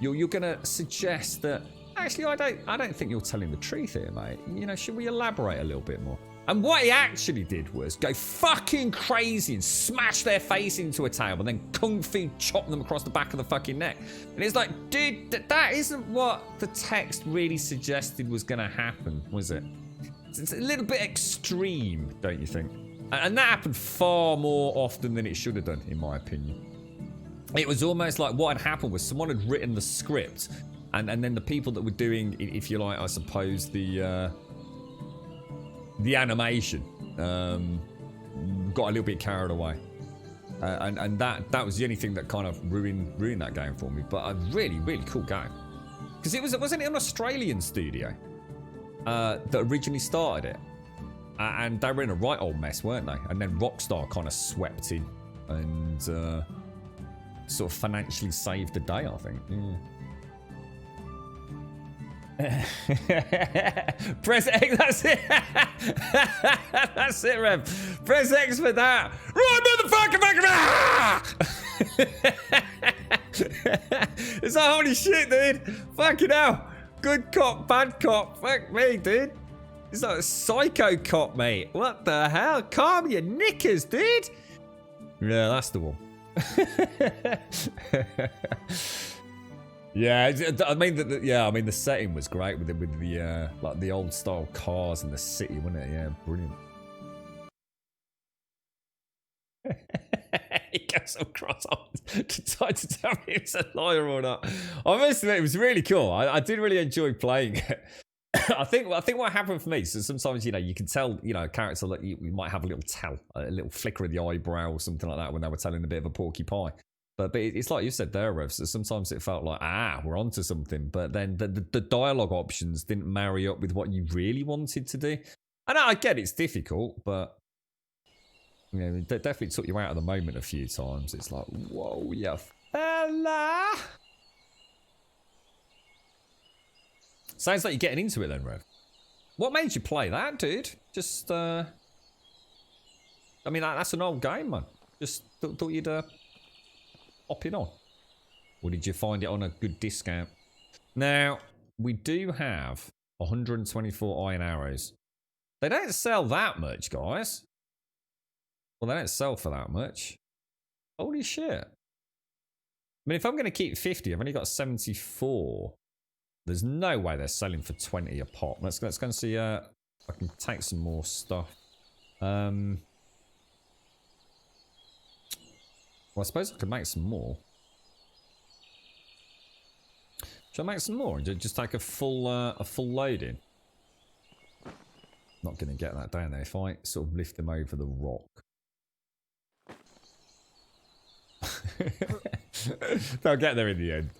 You're going to suggest that, actually, I don't think you're telling the truth here, mate. You know, should we elaborate a little bit more? And what he actually did was go fucking crazy and smash their face into a table and then kung fu chop them across the back of the fucking neck. And it's like, dude, that isn't what the text really suggested was going to happen, was it? It's a little bit extreme, don't you think? And that happened far more often than it should have done, in my opinion. It was almost like what had happened was someone had written the script, and then the people that were doing, if you like, I suppose, the animation got a little bit carried away, and that was the only thing that kind of ruined that game for me. But a really cool game, because wasn't it an Australian studio that originally started it, and they were in a right old mess, weren't they? And then Rockstar kind of swept in and sort of financially saved the day, I think. Yeah. Press X, that's it. That's it, Rev. Press X for that. Right, motherfucker. It's like, holy shit, dude. Fucking hell. Good cop, bad cop. Fuck me, dude. It's like a psycho cop, mate. What the hell? Calm your knickers, dude. Yeah, that's the one. Yeah, I mean, the setting was great with the like the old style cars in the city, wasn't it? Yeah, brilliant. He goes across to try to tell me he's a liar or not. I must admit, it was really cool. I did really enjoy playing it. I think what happened for me. So sometimes you can tell a character that you might have a little flicker of the eyebrow or something like that when they were telling a bit of a porcupine. But it's like you said there, Rev. So sometimes it felt like, we're onto something. But then the dialogue options didn't marry up with what you really wanted to do. And I get it's difficult, but it definitely took you out of the moment a few times. It's like, whoa, yeah, fella. Sounds like you're getting into it then, Rev. What made you play that, dude? Just, I mean, that's an old game, man. Just thought you'd, hop in on. Or did you find it on a good discount? Now, we do have 124 iron arrows. They don't sell that much, guys. Well, they don't sell for that much. Holy shit. I mean, if I'm going to keep 50, I've only got 74. There's no way they're selling for 20 a pop. Let's go and see. I can take some more stuff. Well, I suppose I could make some more. Should I make some more? Just take a full loading. Not going to get that down there. If I sort of lift them over the rock. They'll get there in the end.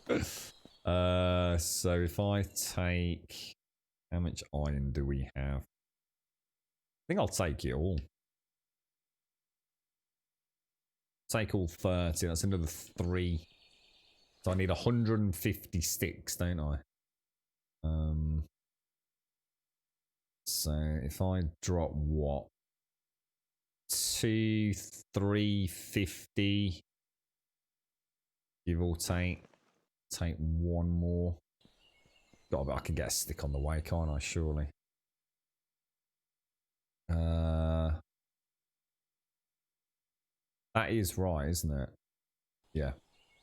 So if I take... How much iron do we have? I think I'll take it all. Take all 30. That's another 3. So I need 150 sticks, don't I? So if I drop what? 2, 350. Give or take. Take one more. God, I can get a stick on the way, can't I? Surely. That is right, isn't it? Yeah.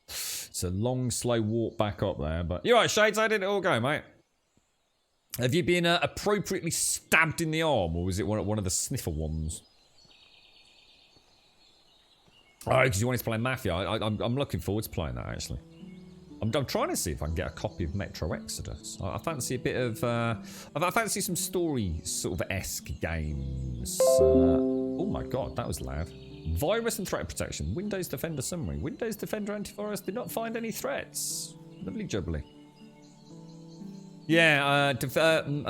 It's a long, slow walk back up there, but you're right, Shades. How did it all go, mate? Have you been appropriately stabbed in the arm, or was it one of the sniffer ones? Oh, because you wanted to play Mafia. I'm looking forward to playing that, actually. I'm trying to see if I can get a copy of Metro Exodus. I fancy a bit of... I fancy some story sort of esque games. Oh my god, that was loud. Virus and threat protection. Windows Defender summary. Windows Defender antivirus did not find any threats. Lovely jubbly. Yeah,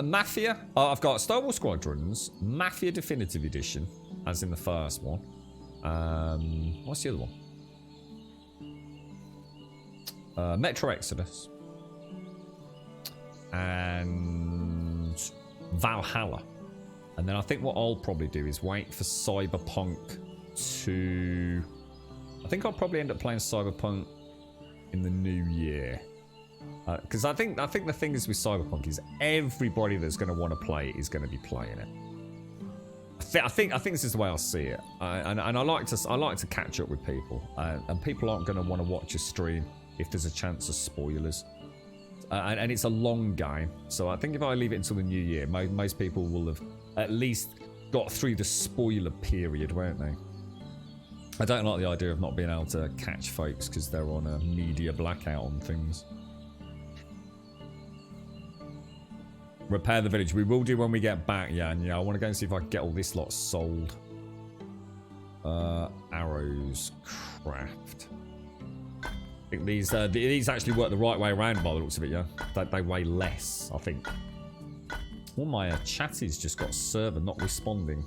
Mafia. I've got Star Wars Squadrons, Mafia Definitive Edition, as in the first one. What's the other one? Metro Exodus. And Valhalla. And then I think what I'll probably do is wait for Cyberpunk to... I think I'll probably end up playing Cyberpunk in the new year. Because I think the thing is with Cyberpunk is everybody that's going to want to play it is going to be playing it. I think this is the way I see it, and I like to catch up with people, and people aren't going to want to watch a stream if there's a chance of spoilers, and it's a long game. So I think if I leave it until the new year, most people will have at least got through the spoiler period, won't they? I don't like the idea of not being able to catch folks because they're on a media blackout on things. Repair the village. We will do when we get back, yeah. And yeah, I want to go and see if I can get all this lot sold. Arrows craft. I think these actually work the right way around by the looks of it, yeah. They weigh less, I think. Well, my chatty's just got server not responding.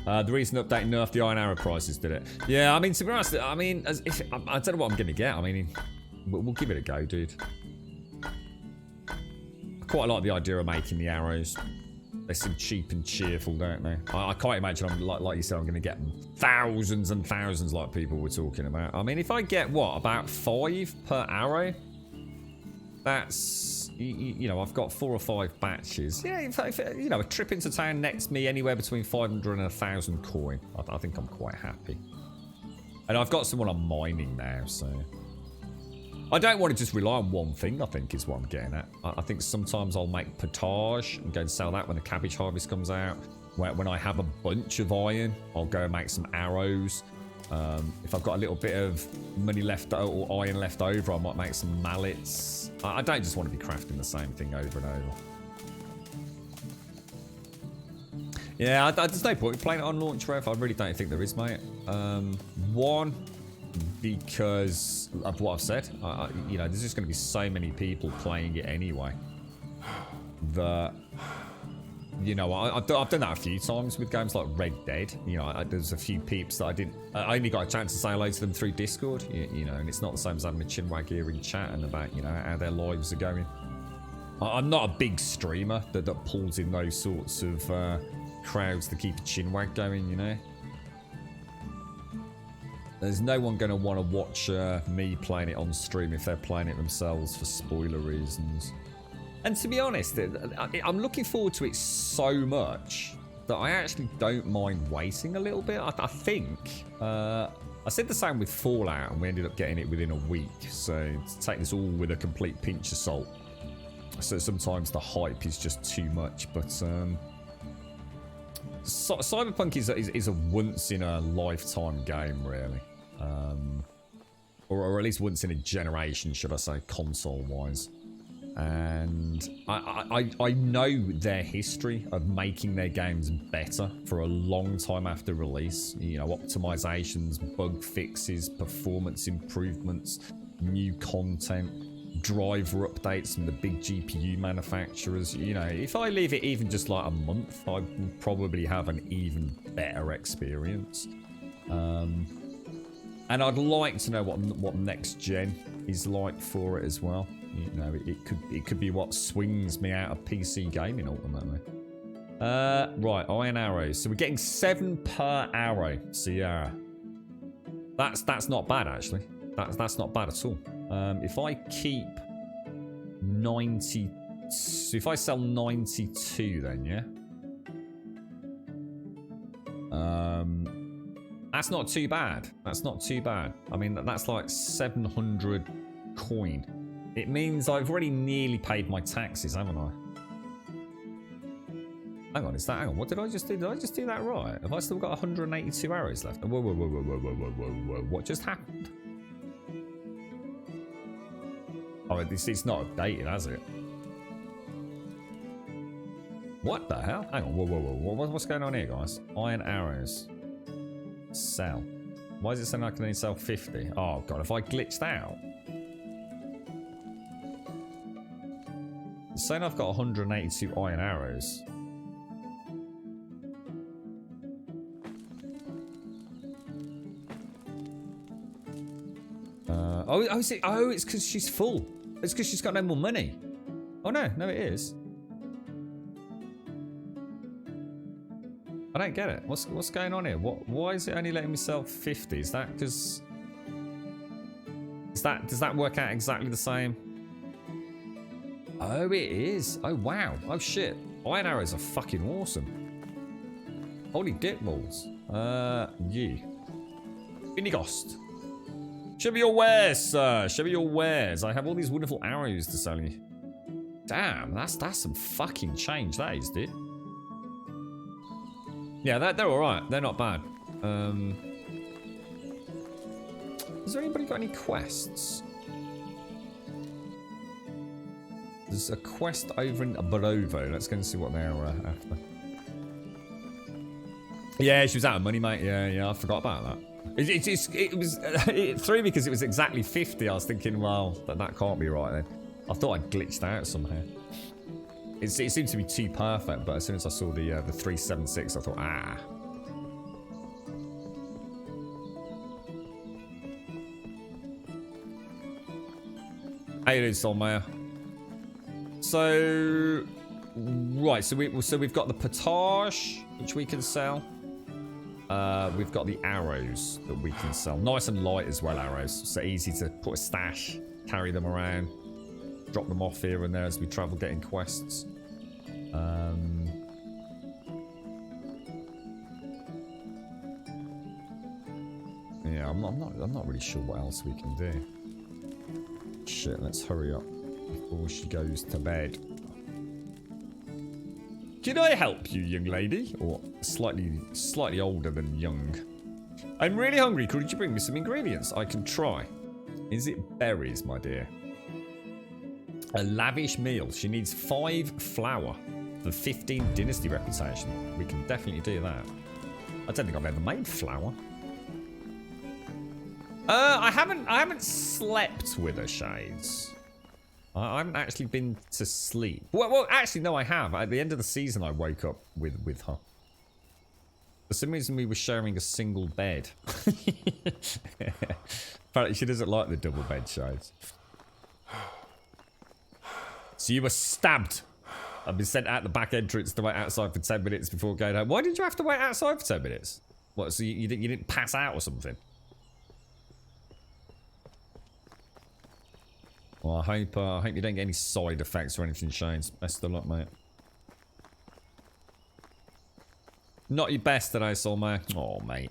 The recent update nerfed the iron arrow prices, did it? Yeah, I mean, to be honest, I mean, I don't know what I'm going to get. I mean, we'll give it a go, dude. I quite like the idea of making the arrows. They seem cheap and cheerful, don't they? I can't imagine, like you said, I'm going to get thousands and thousands like people were talking about. I mean, if I get, what, about 5 per arrow? That's, you know, I've got 4 or 5 batches. Yeah, if you know, a trip into town nets me anywhere between 500 and 1,000 coin. I think I'm quite happy. And I've got someone on mining now, so... I don't want to just rely on one thing, I think, is what I'm getting at. I think sometimes I'll make potage and go and sell that when the cabbage harvest comes out. When I have a bunch of iron, I'll go and make some arrows. If I've got a little bit of money left or iron left over, I might make some mallets. I don't just want to be crafting the same thing over and over. Yeah, there's no point in playing it on launch ref. I really don't think there is, mate. One, because of what I've said. You know, there's just going to be so many people playing it anyway that, you know, I've done that a few times with games like Red Dead. You know, there's a few peeps that I only got a chance to say hello to them through Discord, you know, and it's not the same as having a chinwag here in chat and about, you know, how their lives are going. I'm not a big streamer that pulls in those sorts of crowds to keep a chinwag going, you know. There's no one going to want to watch me playing it on stream if they're playing it themselves for spoiler reasons. And to be honest, I'm looking forward to it so much that I actually don't mind waiting a little bit. I think I said the same with Fallout, and we ended up getting it within a week. So to take this all with a complete pinch of salt. So sometimes the hype is just too much. But Cyberpunk is a once in a lifetime game, really. Or at least once in a generation, should I say, console-wise. And I know their history of making their games better for a long time after release. You know, optimizations, bug fixes, performance improvements, new content, driver updates from the big GPU manufacturers. You know, if I leave it even just like a month, I will probably have an even better experience. And I'd like to know what next gen is like for it as well. You know, it could be what swings me out of PC gaming ultimately. Right, iron arrows. So we're getting 7 per arrow, Sierra. That's not bad actually. That's not bad at all. If I keep 90, if I sell 92, then yeah. That's not too bad. That's not too bad. I mean, that's like 700 coin. It means I've already nearly paid my taxes, haven't I? Hang on, hang on. What did I just do? Did I just do that right? Have I still got 182 arrows left? Whoa, whoa, whoa, whoa, whoa, whoa, whoa, whoa, whoa. What just happened? Oh, it's not updated, has it? What the hell? Hang on, whoa, whoa, whoa. What's going on here, guys? Iron arrows. Sell. Why is it saying I can only sell 50? Oh, God, have I glitched out? It's saying I've got 182 iron arrows. It's because she's full. It's because she's got no more money. Oh no, it is. I don't get it. What's going on here? Why is it only letting me sell 50? Is that because? Does that work out exactly the same? Oh, it is. Oh wow. Oh shit. Iron arrows are fucking awesome. Holy dick balls. You. Finnegost. Show me your wares, sir. Show me your wares. I have all these wonderful arrows to sell you. Damn, that's some fucking change, that is, dude. Yeah, they're alright. They're not bad. Has there anybody got any quests? There's a quest over in Barovo. Let's go and see what they're after. Yeah, she was out of money, mate. Yeah, I forgot about that. It threw me because it was exactly 50. I was thinking, well, that can't be right then. I thought I'd glitched out somehow. It seemed to be too perfect, but as soon as I saw the 376, I thought, How you doing, Solmaya? So, right. So we've got the potage, which we can sell. We've got the arrows that we can sell. Nice and light as well, arrows. So easy to put a stash, carry them around, drop them off here and there as we travel, getting quests. Yeah, I'm not really sure what else we can do. Shit, let's hurry up before she goes to bed. Can I help you, young lady? Or slightly older than young. I'm really hungry. Could you bring me some ingredients? I can try. Is it berries, my dear? A lavish meal. She needs 5 flour for 15 Dynasty reputation. We can definitely do that. I don't think I've ever made flour. I haven't slept with her, Shades. I haven't actually been to sleep. Well, actually, no, I have. At the end of the season, I woke up with her. For some reason, we were sharing a single bed. Apparently, she doesn't like the double bed, Shades. So you were stabbed. I've been sent out the back entrance to wait outside for 10 minutes before going home. Why did you have to wait outside for 10 minutes? What, so you didn't pass out or something? Well, I hope you don't get any side effects or anything, Shanes. Best of luck, mate. Not your best today, Solmay. Oh, mate.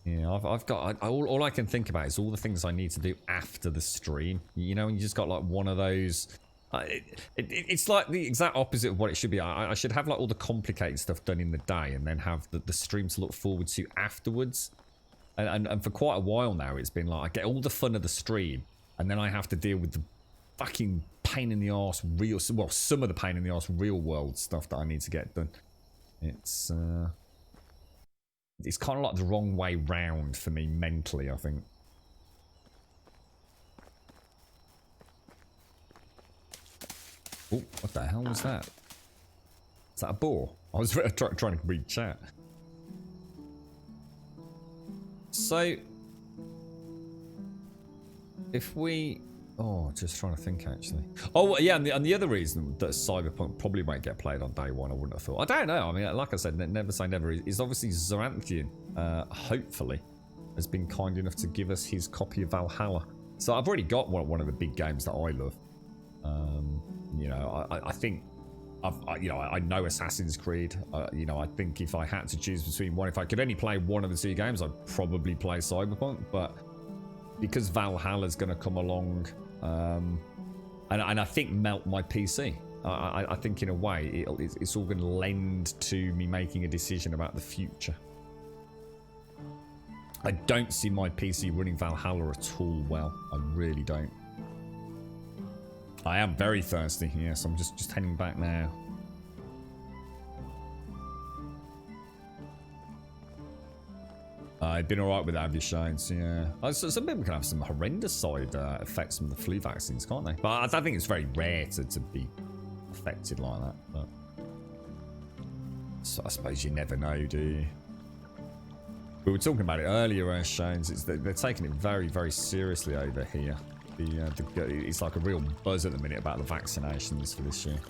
Yeah, I've got... all I can think about is all the things I need to do after the stream. You know, and you just got, like, one of those... it's like the exact opposite of what it should be. I should have, like, all the complicated stuff done in the day and then have the stream to look forward to afterwards. And for quite a while now, it's been like, I get all the fun of the stream, and then I have to deal with the fucking pain in the arse well, some of the pain in the arse real world stuff that I need to get done. It's kind of like the wrong way round for me mentally, I think. Oh, what the hell was that? Is that a boar? I was trying to read chat. So, if we... Oh, just trying to think, actually. Oh, yeah, and the other reason that Cyberpunk probably won't get played on day one, I wouldn't have thought. I don't know. I mean, like I said, never say never. Is obviously Zoranthian, hopefully, has been kind enough to give us his copy of Valhalla. So I've already got one of the big games that I love. You know, I think... I know Assassin's Creed. You know, I think if I had to choose between one, if I could only play one of the 2 games, I'd probably play Cyberpunk. But because Valhalla's going to come along, and I think melt my PC. I think in a way it's all going to lend to me making a decision about the future. I don't see my PC running Valhalla at all well. I really don't. I am very thirsty, yes, I'm just heading back now. I've been alright with Avia Shines, yeah. Some people can have some horrendous side effects from the flu vaccines, can't they? But I think it's very rare to be affected like that. But so I suppose you never know, do you? We were talking about it earlier, Shines. They're taking it very, very seriously over here. It's like a real buzz at the minute about the vaccinations for this year.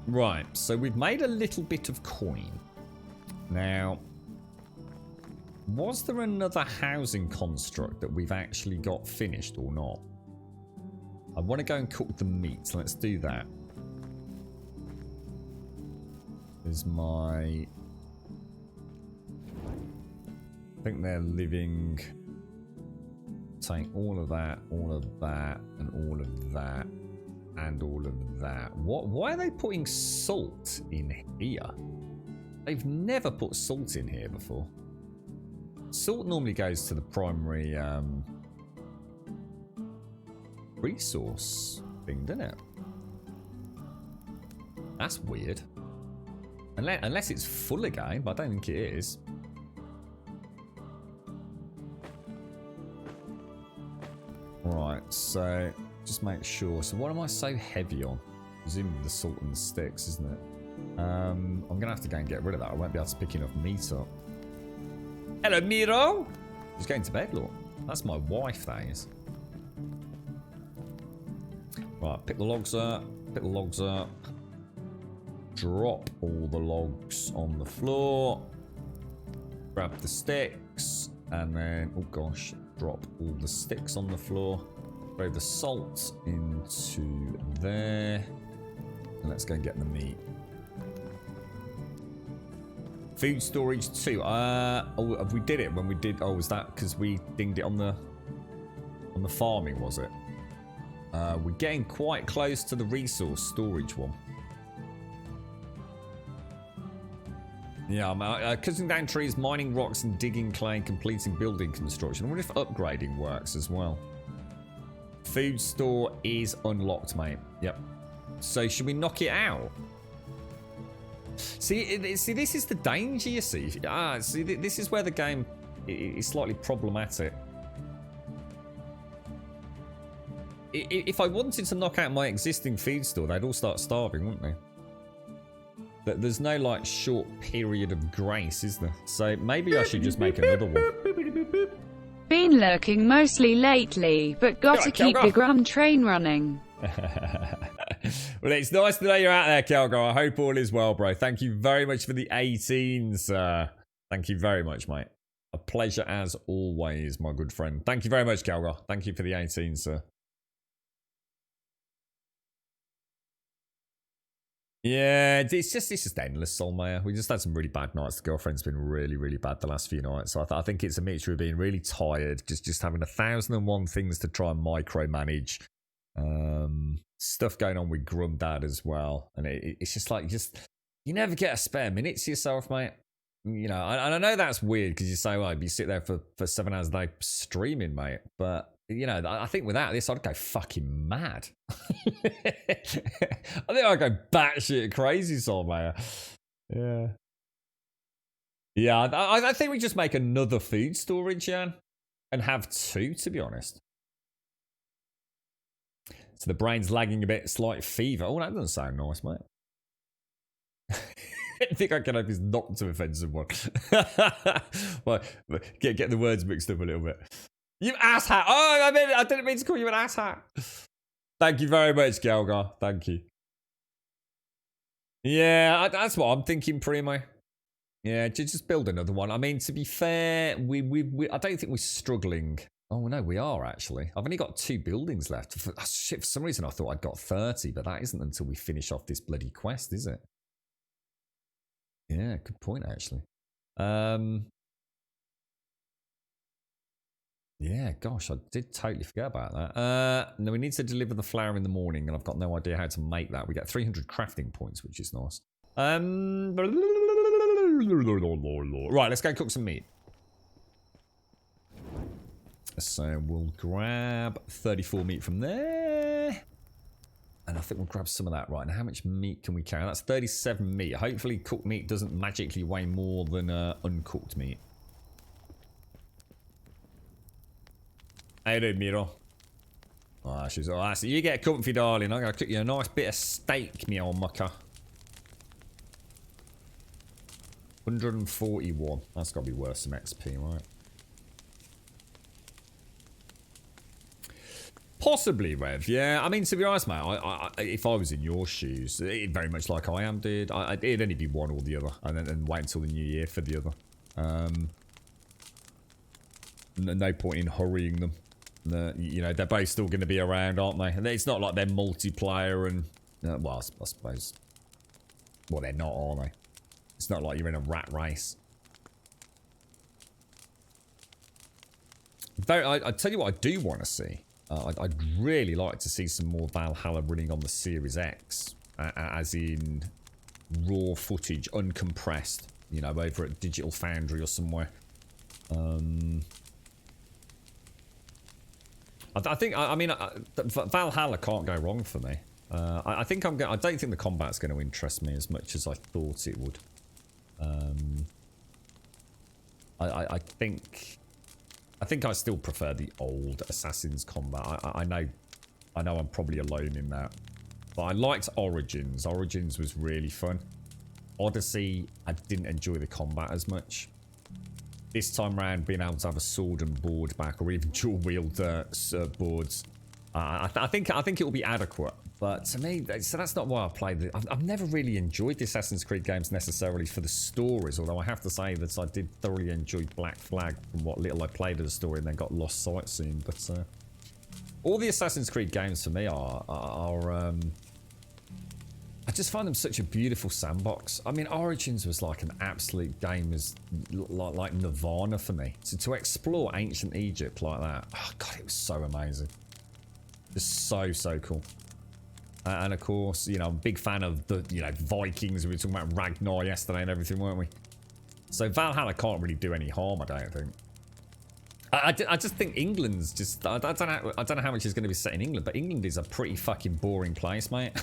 Right, so we've made a little bit of coin. Now, was there another housing construct that we've actually got finished or not? I want to go and cook the meat, so let's do that. Is my... I think they're living. Take all of that, and all of that, and all of that. What? Why are they putting salt in here? They've never put salt in here before. Salt normally goes to the primary resource thing, doesn't it? That's weird. Unless it's full again, but I don't think it is. Right, so just make sure. So what am I so heavy on? Presumably the salt and the sticks, isn't it? I'm gonna have to go and get rid of that. I won't be able to pick enough meat up. Hello, Miro. She's going to bed, look. That's my wife, that is. Right, pick the logs up. Pick the logs up. Drop all the logs on the floor. Grab the sticks. And then, oh gosh, drop all the sticks on the floor. Throw the salt into there. And let's go and get the meat. Food storage 2. Oh, we did it when we did. Oh, was that because we dinged it on the farming? Was it? We're getting quite close to the resource storage one. Yeah, I'm cutting down trees, mining rocks, and digging clay, and completing building construction. I wonder if upgrading works as well. Food store is unlocked, mate. Yep. So should we knock it out? See, this is the danger, you see. See, this is where the game is slightly problematic. If I wanted to knock out my existing feed store, they'd all start starving, wouldn't they? There's no, like, short period of grace, is there? So maybe I should just make another one. Been lurking mostly lately, but gotta keep the gram train running. Well, it's nice to know you're out there, Kelgo. I hope all is well, bro. Thank you very much for the 18, sir. Thank you very much, mate. A pleasure as always, my good friend. Thank you very much, Kelgo. Thank you for the 18, sir. Yeah, it's just endless, Solmaya. We just had some really bad nights. The girlfriend's been really, really bad the last few nights. So I think it's a mixture of being really tired, just having 1,001 things to try and micromanage. Stuff going on with Grumdad as well, and it's just like you never get a spare minute to yourself, mate. You know, and I know that's weird because you say, well, you sit there for 7 hours a day streaming, mate. But you know, I think without this, I'd go fucking mad. I think I'd go batshit crazy, Solmaya. Yeah. I think we just make another food storage, Jan, and have 2, to be honest. So the brain's lagging a bit, slight fever. Oh, that doesn't sound nice, mate. I think I can hope it's not too offensive one. Well, get the words mixed up a little bit. You asshat! Oh, I didn't mean to call you an asshat. Thank you very much, Gelgar. Thank you. Yeah, that's what I'm thinking, Primo. Yeah, just build another one. I mean, to be fair, we I don't think we're struggling. Oh, no, we are, actually. I've only got 2 buildings left. For some reason, I thought I'd got 30, but that isn't until we finish off this bloody quest, is it? Yeah, good point, actually. Yeah, gosh, I did totally forget about that. No, we need to deliver the flour in the morning, and I've got no idea how to make that. We get 300 crafting points, which is nice. Right, let's go cook some meat. So we'll grab 34 meat from there. And I think we'll grab some of that. Right, now how much meat can we carry? That's 37 meat. Hopefully cooked meat doesn't magically weigh more than uncooked meat. How you doing, Miro? Oh, she's all right. So you get comfy, darling. I'm going to cook you a nice bit of steak, me old mucker. 141. That's got to be worth some XP, right? Possibly, Rev. Yeah, I mean, to be honest, mate, if I was in your shoes, very much like I am, dude, it'd only be one or the other, and then wait until the new year for the other. No point in hurrying them. You know, they're both still going to be around, aren't they? And it's not like they're multiplayer and... well, I suppose... Well, they're not, are they? It's not like you're in a rat race. I tell you what I do want to see. I'd really like to see some more Valhalla running on the Series X. As in raw footage, uncompressed. You know, over at Digital Foundry or somewhere. I mean, Valhalla can't go wrong for me. I don't think the combat's going to interest me as much as I thought it would. I think I still prefer the old Assassin's combat. I know I'm probably alone in that, but I liked Origins. Origins was really fun. Odyssey, I didn't enjoy the combat as much. This time around, being able to have a sword and board back, or even dual wield boards, I think it will be adequate. But to me, so that's not why I played it. I've never really enjoyed the Assassin's Creed games necessarily for the stories, although I have to say that I did thoroughly enjoy Black Flag from what little I played of the story and then got lost sight soon. But all the Assassin's Creed games for me are I just find them such a beautiful sandbox. I mean, Origins was like an absolute game, as like Nirvana for me. So to explore ancient Egypt like that, oh god, it was so amazing. Just so cool. And of course, you know, I'm a big fan of the, you know, Vikings. We were talking about Ragnar yesterday and everything, weren't we? So Valhalla can't really do any harm, I don't think. I just think England's just... I don't know how much is going to be set in England, but England is a pretty fucking boring place, mate.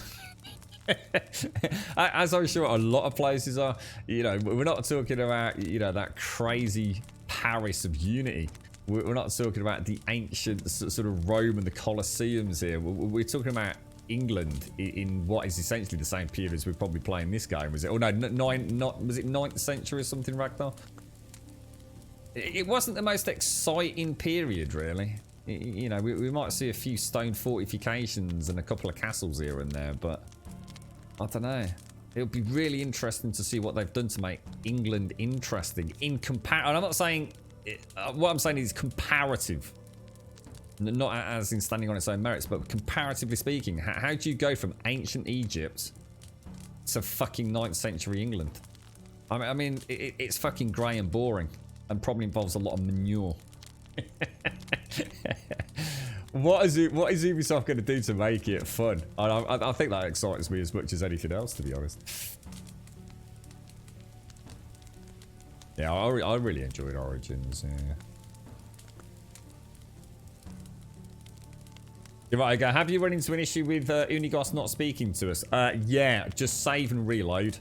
As I'm sure a lot of places are. You know, we're not talking about, you know, that crazy Paris of unity. We're not talking about the ancient sort of Rome and the Colosseums here. We're talking about England in what is essentially the same period as we're probably playing this game, was it? Oh no, was it 9th century or something, Ragnar? It wasn't the most exciting period, really. You know, we might see a few stone fortifications and a couple of castles here and there, but I don't know. It'll be really interesting to see what they've done to make England interesting. And I'm not saying... what I'm saying is comparative. Not as in standing on its own merits, but comparatively speaking, how do you go from ancient Egypt to fucking 9th century England? I mean, it's fucking grey and boring, and probably involves a lot of manure. What is Ubisoft going to do to make it fun? I think that excites me as much as anything else, to be honest. Yeah, I really enjoyed Origins. Yeah. You're right, okay. Have you run into an issue with Unigos not speaking to us? Yeah, just save and reload.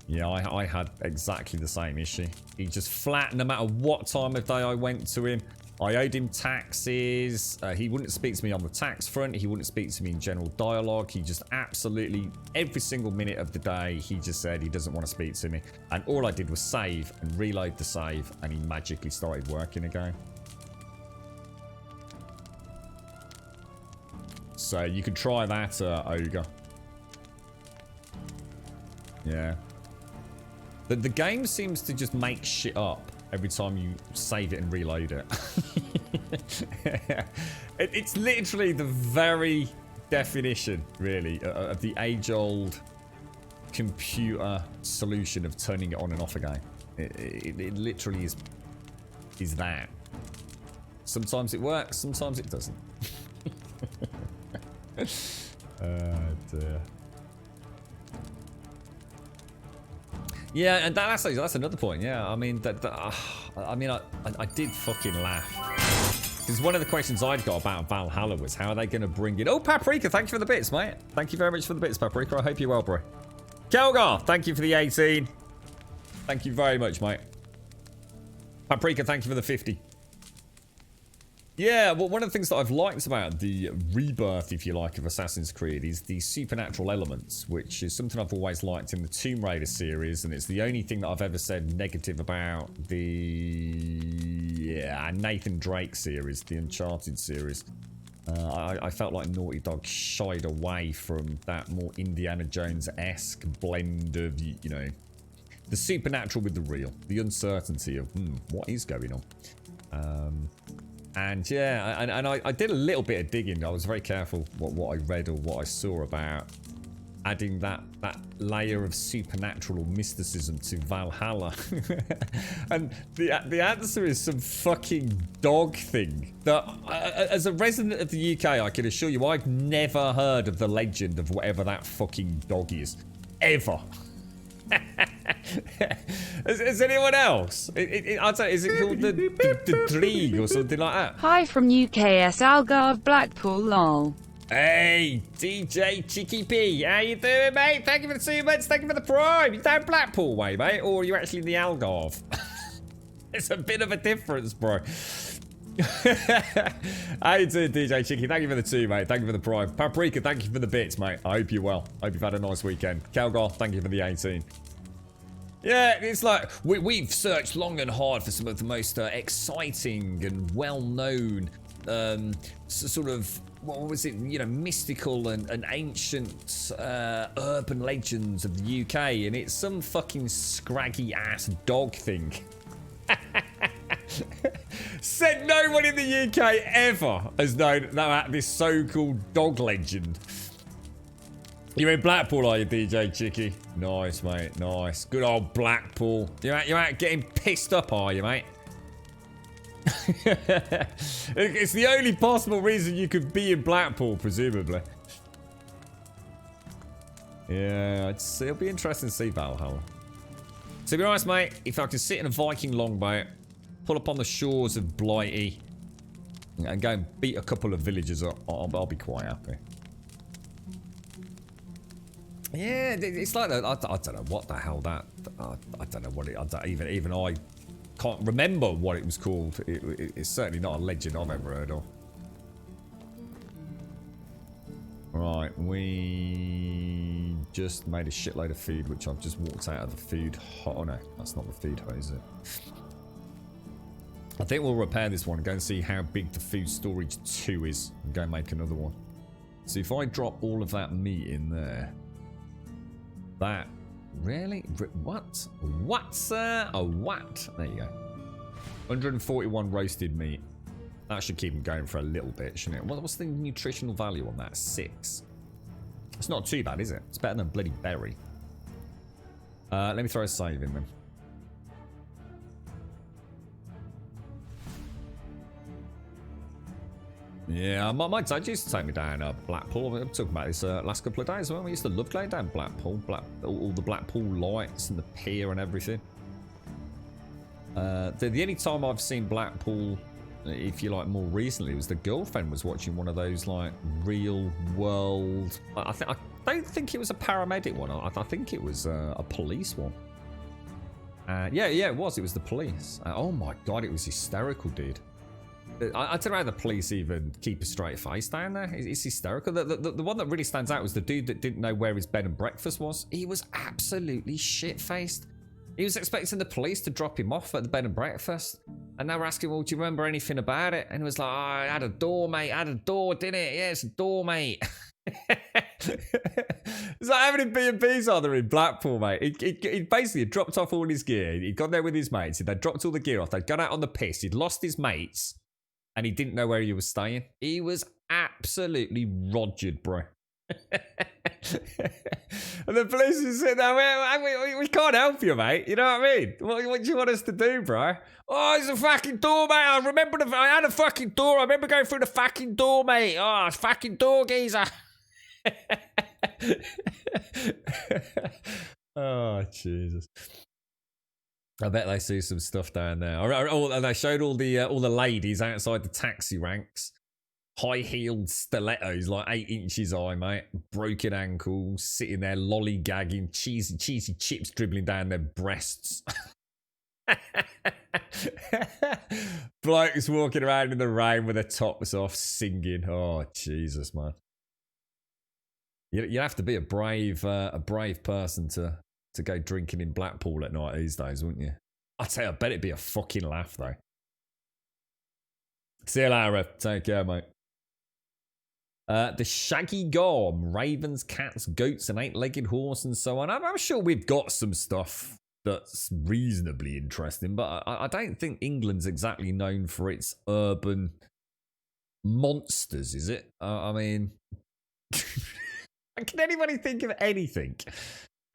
Yeah, I had exactly the same issue. He just flat, no matter what time of day I went to him. I owed him taxes. He wouldn't speak to me on the tax front. He wouldn't speak to me in general dialogue. He just absolutely, every single minute of the day, he just said he doesn't want to speak to me. And all I did was save and reload the save, and he magically started working again. So you can try that, Ogre. Yeah. The game seems to just make shit up every time you save it and reload it. It's literally the very definition, really, of the age-old computer solution of turning it on and off again. It literally is that. Sometimes it works, sometimes it doesn't. Dear. Yeah, and that's another point. Yeah, I mean I did fucking laugh, because one of the questions I'd got about Valhalla was how are they going to bring it. Oh, Paprika, thank you for the bits, mate. Thank you very much for the bits, Paprika. I hope you're well, bro. Kelgar, thank you for the 18. Thank you very much, mate. Paprika, thank you for the 50. Yeah, well, one of the things that I've liked about the rebirth, if you like, of Assassin's Creed is the supernatural elements, which is something I've always liked in the Tomb Raider series, and it's the only thing that I've ever said negative about the Nathan Drake series, the Uncharted series. I felt like Naughty Dog shied away from that more Indiana Jones-esque blend of, you know, the supernatural with the real, the uncertainty of what is going on. And yeah, and I did a little bit of digging. I was very careful what I read or what I saw about adding that layer of supernatural mysticism to Valhalla. And the answer is some fucking dog thing. That, as a resident of the UK, I can assure you I've never heard of the legend of whatever that fucking dog is. Ever. Is anyone else? I don't know, is it called the Dreeg or something like that? Hi from UKS Algarve Blackpool lol. Hey, DJ Chicky P, how you doing, mate? Thank you for the 2 months, thank you for the prime. You down Blackpool way, mate? Or are you actually in the Algarve? It's a bit of a difference, bro. How you doing, DJ Chicky? Thank you for the 2, mate. Thank you for the prime. Paprika, thank you for the bits, mate. I hope you're well. I hope you've had a nice weekend. Calgar, thank you for the 18. Yeah, it's like we've searched long and hard for some of the most exciting and well-known sort of, what was it, you know, mystical and ancient urban legends of the UK, and it's some fucking scraggy ass dog thing. Said no one in the UK ever has known about this so-called dog legend. You're in Blackpool, are you, DJ Chicky? Nice, mate. Nice. Good old Blackpool. You're out getting pissed up, are you, mate? It's the only possible reason you could be in Blackpool, presumably. Yeah, it'll be interesting to see Valhalla. So it'd be nice, mate, if I could sit in a Viking longboat, pull up on the shores of Blighty, and go and beat a couple of villagers up. I'll be quite happy. Yeah, it's like that. I don't know what the hell that. I don't know what it. Even I can't remember what it was called. It's certainly not a legend I've ever heard of. Right, we just made a shitload of food, which I've just walked out of the food. Oh no, that's not the food hut, is it? I think we'll repair this one and go and see how big the food storage 2 is, and go and make another one. So if I drop all of that meat in there. That really? What? What, sir? A what? There you go. 141 roasted meat. That should keep them going for a little bit, shouldn't it? What's the nutritional value on that? 6. It's not too bad, is it? It's better than a bloody berry. Let me throw a save in then. Yeah, my dad used to take me down Blackpool. We were talking about this last couple of days. Well, we used to love going down Blackpool. All the Blackpool lights and the pier and everything. The only time I've seen Blackpool, if you like, more recently, was the girlfriend was watching one of those like real world. I don't think it was a paramedic one. I think it was a police one. Yeah, it was. It was the police. Oh my god, it was hysterical, dude. I don't know how the police even keep a straight face down there. It's hysterical. The one that really stands out was the dude that didn't know where his bed and breakfast was. He was absolutely shit-faced. He was expecting the police to drop him off at the bed and breakfast. And they were asking, well, do you remember anything about it? And he was like, oh, I had a door, mate. I had a door, didn't it? Yeah, it's a door, mate. It's like how many B&Bs are there in Blackpool, mate? He basically dropped off all his gear. He'd gone there with his mates. They'd dropped all the gear off. They'd gone out on the piss. He'd lost his mates. And he didn't know where he was staying. He was absolutely rogered, bro. And the police is sitting there, we can't help you, mate. You know what I mean? What do you want us to do, bro? Oh, it's a fucking door, mate. I remember I had a fucking door. I remember going through the fucking door, mate. Oh, it's fucking door, geezer. Oh, Jesus. I bet they see some stuff down there. And they showed all the ladies outside the taxi ranks. High-heeled stilettos, like 8 inches high, mate. Broken ankles, sitting there lollygagging, cheesy chips dribbling down their breasts. Blokes walking around in the rain with their tops off, singing. Oh, Jesus, man. You have to be a brave person to go drinking in Blackpool at night these days, wouldn't you? I tell you, I bet it'd be a fucking laugh, though. See you later, Rev. Take care, mate. The Shaggy Gorm, ravens, cats, goats, an 8-legged horse, and so on. I'm sure we've got some stuff that's reasonably interesting, but I don't think England's exactly known for its urban monsters, is it? I mean, can anybody think of anything?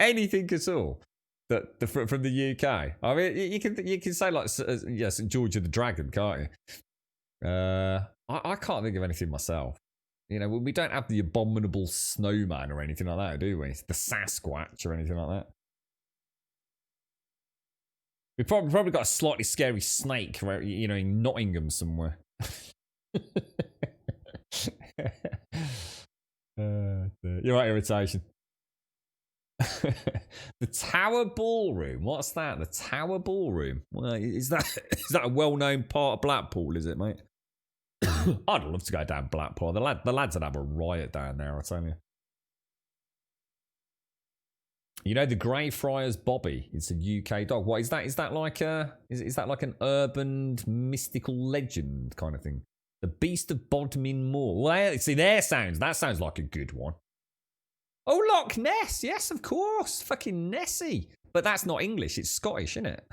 Anything at all that from the UK? I mean, you can say like St. George of the Dragon, can't you? I can't think of anything myself. You know, we don't have the abominable snowman or anything like that, do we? The Sasquatch or anything like that. We've probably got a slightly scary snake, you know, in Nottingham somewhere. You're right, irritation. The Tower Ballroom. What's that? The Tower Ballroom. Well, is that a well-known part of Blackpool? Is it, mate? I'd love to go down Blackpool. The lads would have a riot down there, I tell you. You know the Greyfriars Bobby. It's a UK dog. What is that? Is that like is that like an urban mystical legend kind of thing? The Beast of Bodmin Moor. Well, see, that sounds like a good one. Oh, Loch Ness. Yes, of course. Fucking Nessie. But that's not English. It's Scottish, isn't it?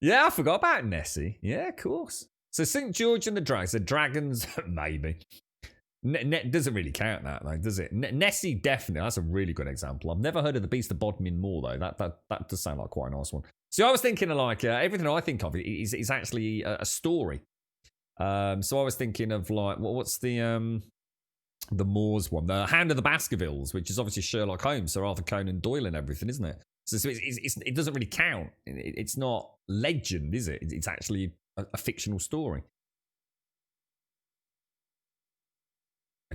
Yeah, I forgot about Nessie. Yeah, of course. So St. George and the Dragons. The Dragons, maybe. Doesn't really count that, though, does it? Nessie, definitely. That's a really good example. I've never heard of the Beast of Bodmin Moor, though. That does sound like quite a nice one. So I was thinking of like, everything I think of is actually a story. So I was thinking of like, what's the Moors one? The Hound of the Baskervilles, which is obviously Sherlock Holmes, Sir Arthur Conan Doyle and everything, isn't it? So it doesn't really count. It's not legend, is it? It's actually a fictional story.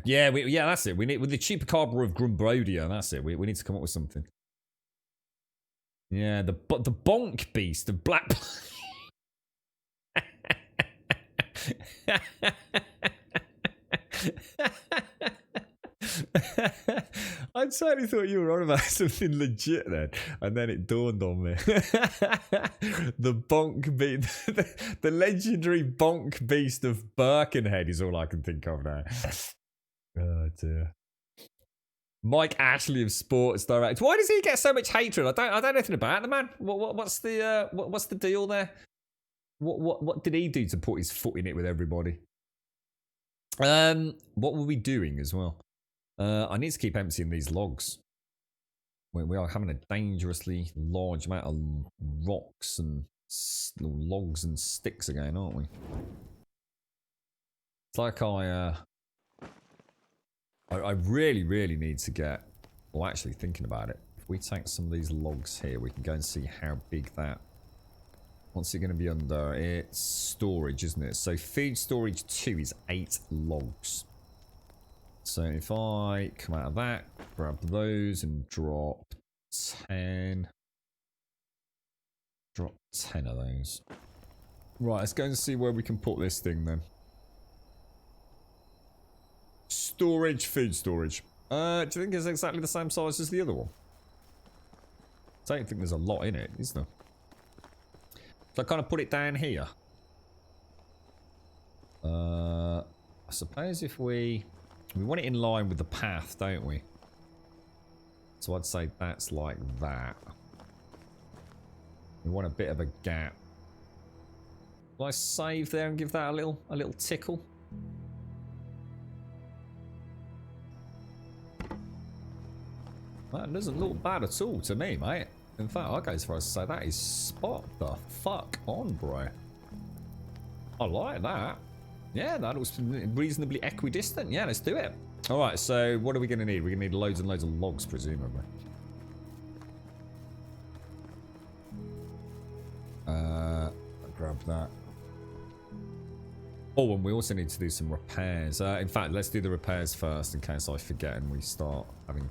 Yeah, that's it. We need with the Chupacabra of Grumbrodia. That's it. We need to come up with something. Yeah, the Bonk Beast of Black. I totally thought you were on about something legit then, and then it dawned on me. The Bonk Beast, the legendary Bonk Beast of Birkenhead is all I can think of now. Oh dear. Mike Ashley of Sports Direct. Why does he get so much hatred? I don't know anything about the man. What's the deal there? What did he do to put his foot in it with everybody? What were we doing as well? I need to keep emptying these logs. We are having a dangerously large amount of rocks and logs and sticks again, aren't we? It's like I really, really need to get... Well, actually, thinking about it, if we take some of these logs here, we can go and see how big that... What's it going to be under? It's storage, isn't it? So food storage 2 is 8 logs. So if I come out of that, grab those and drop 10... Drop 10 of those. Right, let's go and see where we can put this thing then. Storage, food storage. Do you think it's exactly the same size as the other one? I don't think there's a lot in it, is there? So I kind of put it down here. I suppose if we want it in line with the path, don't we? So I'd say that's like that. We want a bit of a gap. Will I save there and give that a little tickle? That doesn't look bad at all to me, mate. In fact, I'll go as far as to say that is spot the fuck on, bro. I like that. Yeah, that looks reasonably equidistant. Yeah, let's do it. All right, so what are we going to need? We're going to need loads and loads of logs, presumably. Grab that. Oh, and we also need to do some repairs. In fact, let's do the repairs first in case I forget and we start having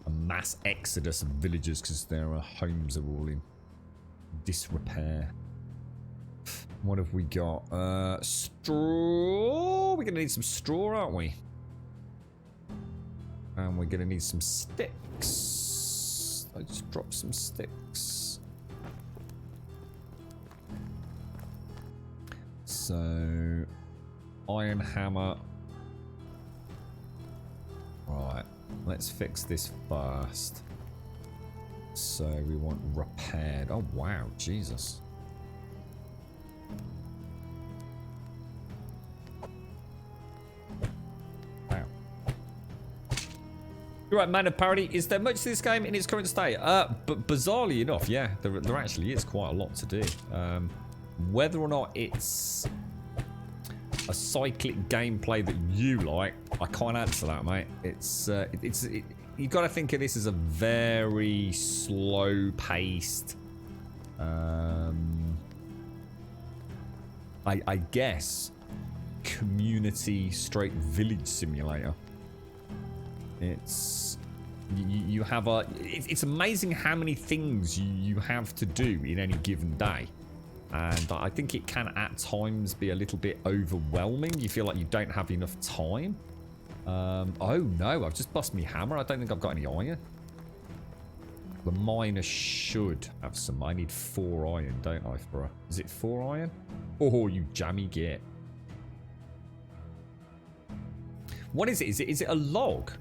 a mass exodus of villagers because their homes are all in disrepair. What have we got? Straw. We're going to need some straw, aren't we? And we're going to need some sticks. I just dropped some sticks. So, iron hammer. Right, let's fix this first. So we want repaired. Oh wow, Jesus. Wow. You're right, Man of Parody. Is there much to this game in its current state? But bizarrely enough, yeah, there actually is quite a lot to do. Whether or not it's a cyclic gameplay that you like, I can't answer that, mate. You got to think of this as a very slow-paced, I guess, community/village simulator. It's it's amazing how many things you have to do in any given day. And I think it can at times be a little bit overwhelming. You feel like you don't have enough time. Oh no, I've just lost me hammer. I don't think I've got any iron. The miner should have some. I need 4 iron, don't I, for a... Is it 4 iron? Oh, you jammy git. What is it? Is it a log?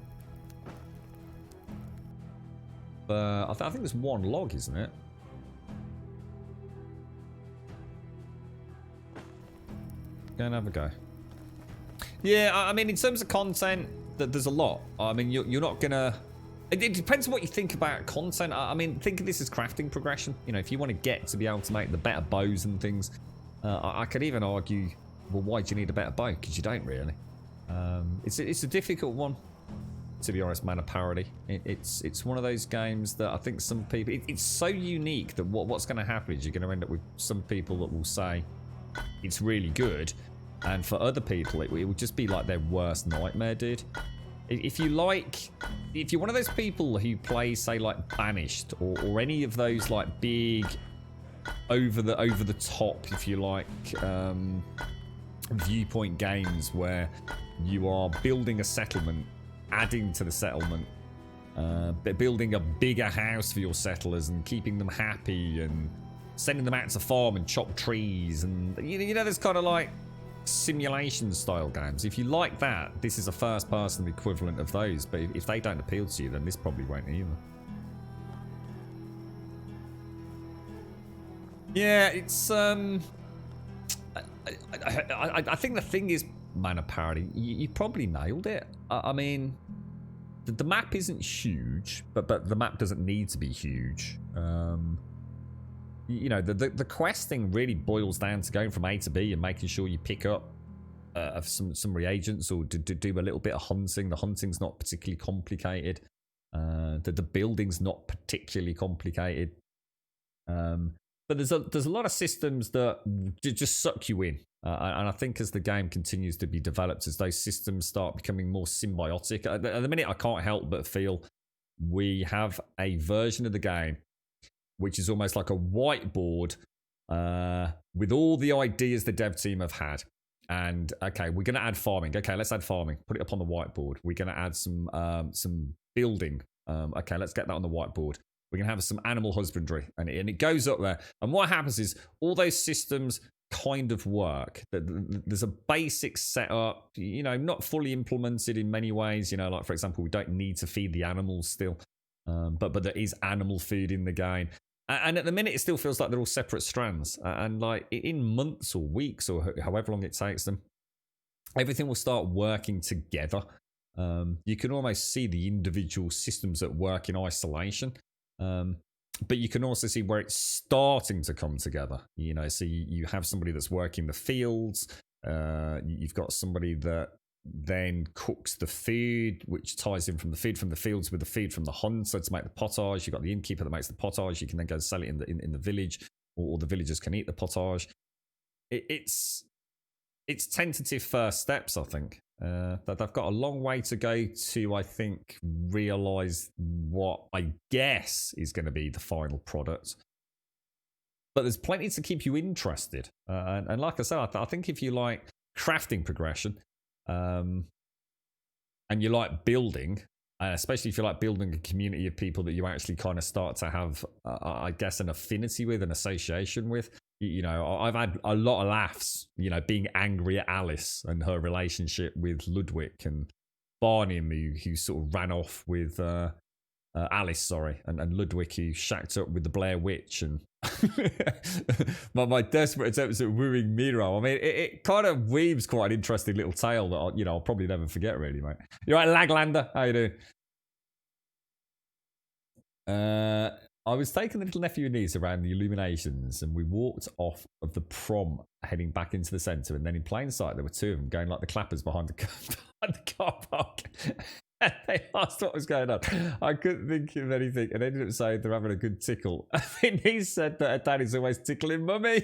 I think there's 1 log, isn't it? Go and have a go. Yeah, I mean, in terms of content, there's a lot. I mean, you're not gonna... It depends on what you think about content. I mean, think of this as crafting progression. You know, if you want to get to be able to make the better bows and things, I could even argue, well, why do you need a better bow? Because you don't really. It's a difficult one, to be honest, Mana Parody. It's one of those games that I think some people... It's so unique that what's going to happen is you're going to end up with some people that will say it's really good, and for other people it will just be like their worst nightmare, dude. If you're one of those people who play, say, like Banished or any of those like big over the top, if you like, viewpoint games where you are building a settlement, adding to the settlement, building a bigger house for your settlers and keeping them happy and sending them out to farm and chop trees, and you know, there's kind of like simulation style games. If you like that, this is a first person equivalent of those, but if they don't appeal to you, then this probably won't either. Yeah, it's I think the thing is, Mana Parody, you probably nailed it. I mean, the map isn't huge, but the map doesn't need to be huge. You know, the questing really boils down to going from A to B and making sure you pick up some reagents or do a little bit of hunting. The hunting's not particularly complicated. The building's not particularly complicated. But there's a lot of systems that just suck you in. And I think as the game continues to be developed, as those systems start becoming more symbiotic, at the minute I can't help but feel we have a version of the game which is almost like a whiteboard with all the ideas the dev team have had. And okay, we're going to add farming. Okay, let's add farming. Put it up on the whiteboard. We're going to add some building. Okay, let's get that on the whiteboard. We're going to have some animal husbandry. And it goes up there. And what happens is all those systems kind of work. There's a basic setup, you know, not fully implemented in many ways. You know, like, for example, we don't need to feed the animals still. But there is animal food in the game. And at the minute, it still feels like they're all separate strands. And like in months or weeks or however long it takes them, everything will start working together. You can almost see the individual systems at work in isolation. But you can also see where it's starting to come together. You know, so you have somebody that's working the fields. You've got somebody that then cooks the food, which ties in from the food from the fields with the food from the hunt. So to make the potage, you've got the innkeeper that makes the potage. You can then go and sell it in the village, or the villagers can eat the potage. It's tentative first steps, I think. That they've got a long way to go to, I think, realise what I guess is going to be the final product. But there's plenty to keep you interested. And like I said, I think if you like crafting progression, and you like building, especially if you like building a community of people that you actually kind of start to have, I guess, an affinity with, an association with. You know, I've had a lot of laughs, you know, being angry at Alice and her relationship with Ludwig, and Barnum, who sort of ran off with Alice, sorry, and Ludwig, who shacked up with the Blair Witch, and my desperate attempts at wooing Miro. I mean, it kind of weaves quite an interesting little tale that I'll probably never forget, really, mate. You right, Laglander? How you doing? I was taking the little nephew and niece around the illuminations, and we walked off of the prom heading back into the centre, and then in plain sight there were two of them going like the clappers behind the car park. And they asked what was going on. I couldn't think of anything, and ended up saying they're having a good tickle. I think he said that her daddy's always tickling mummy.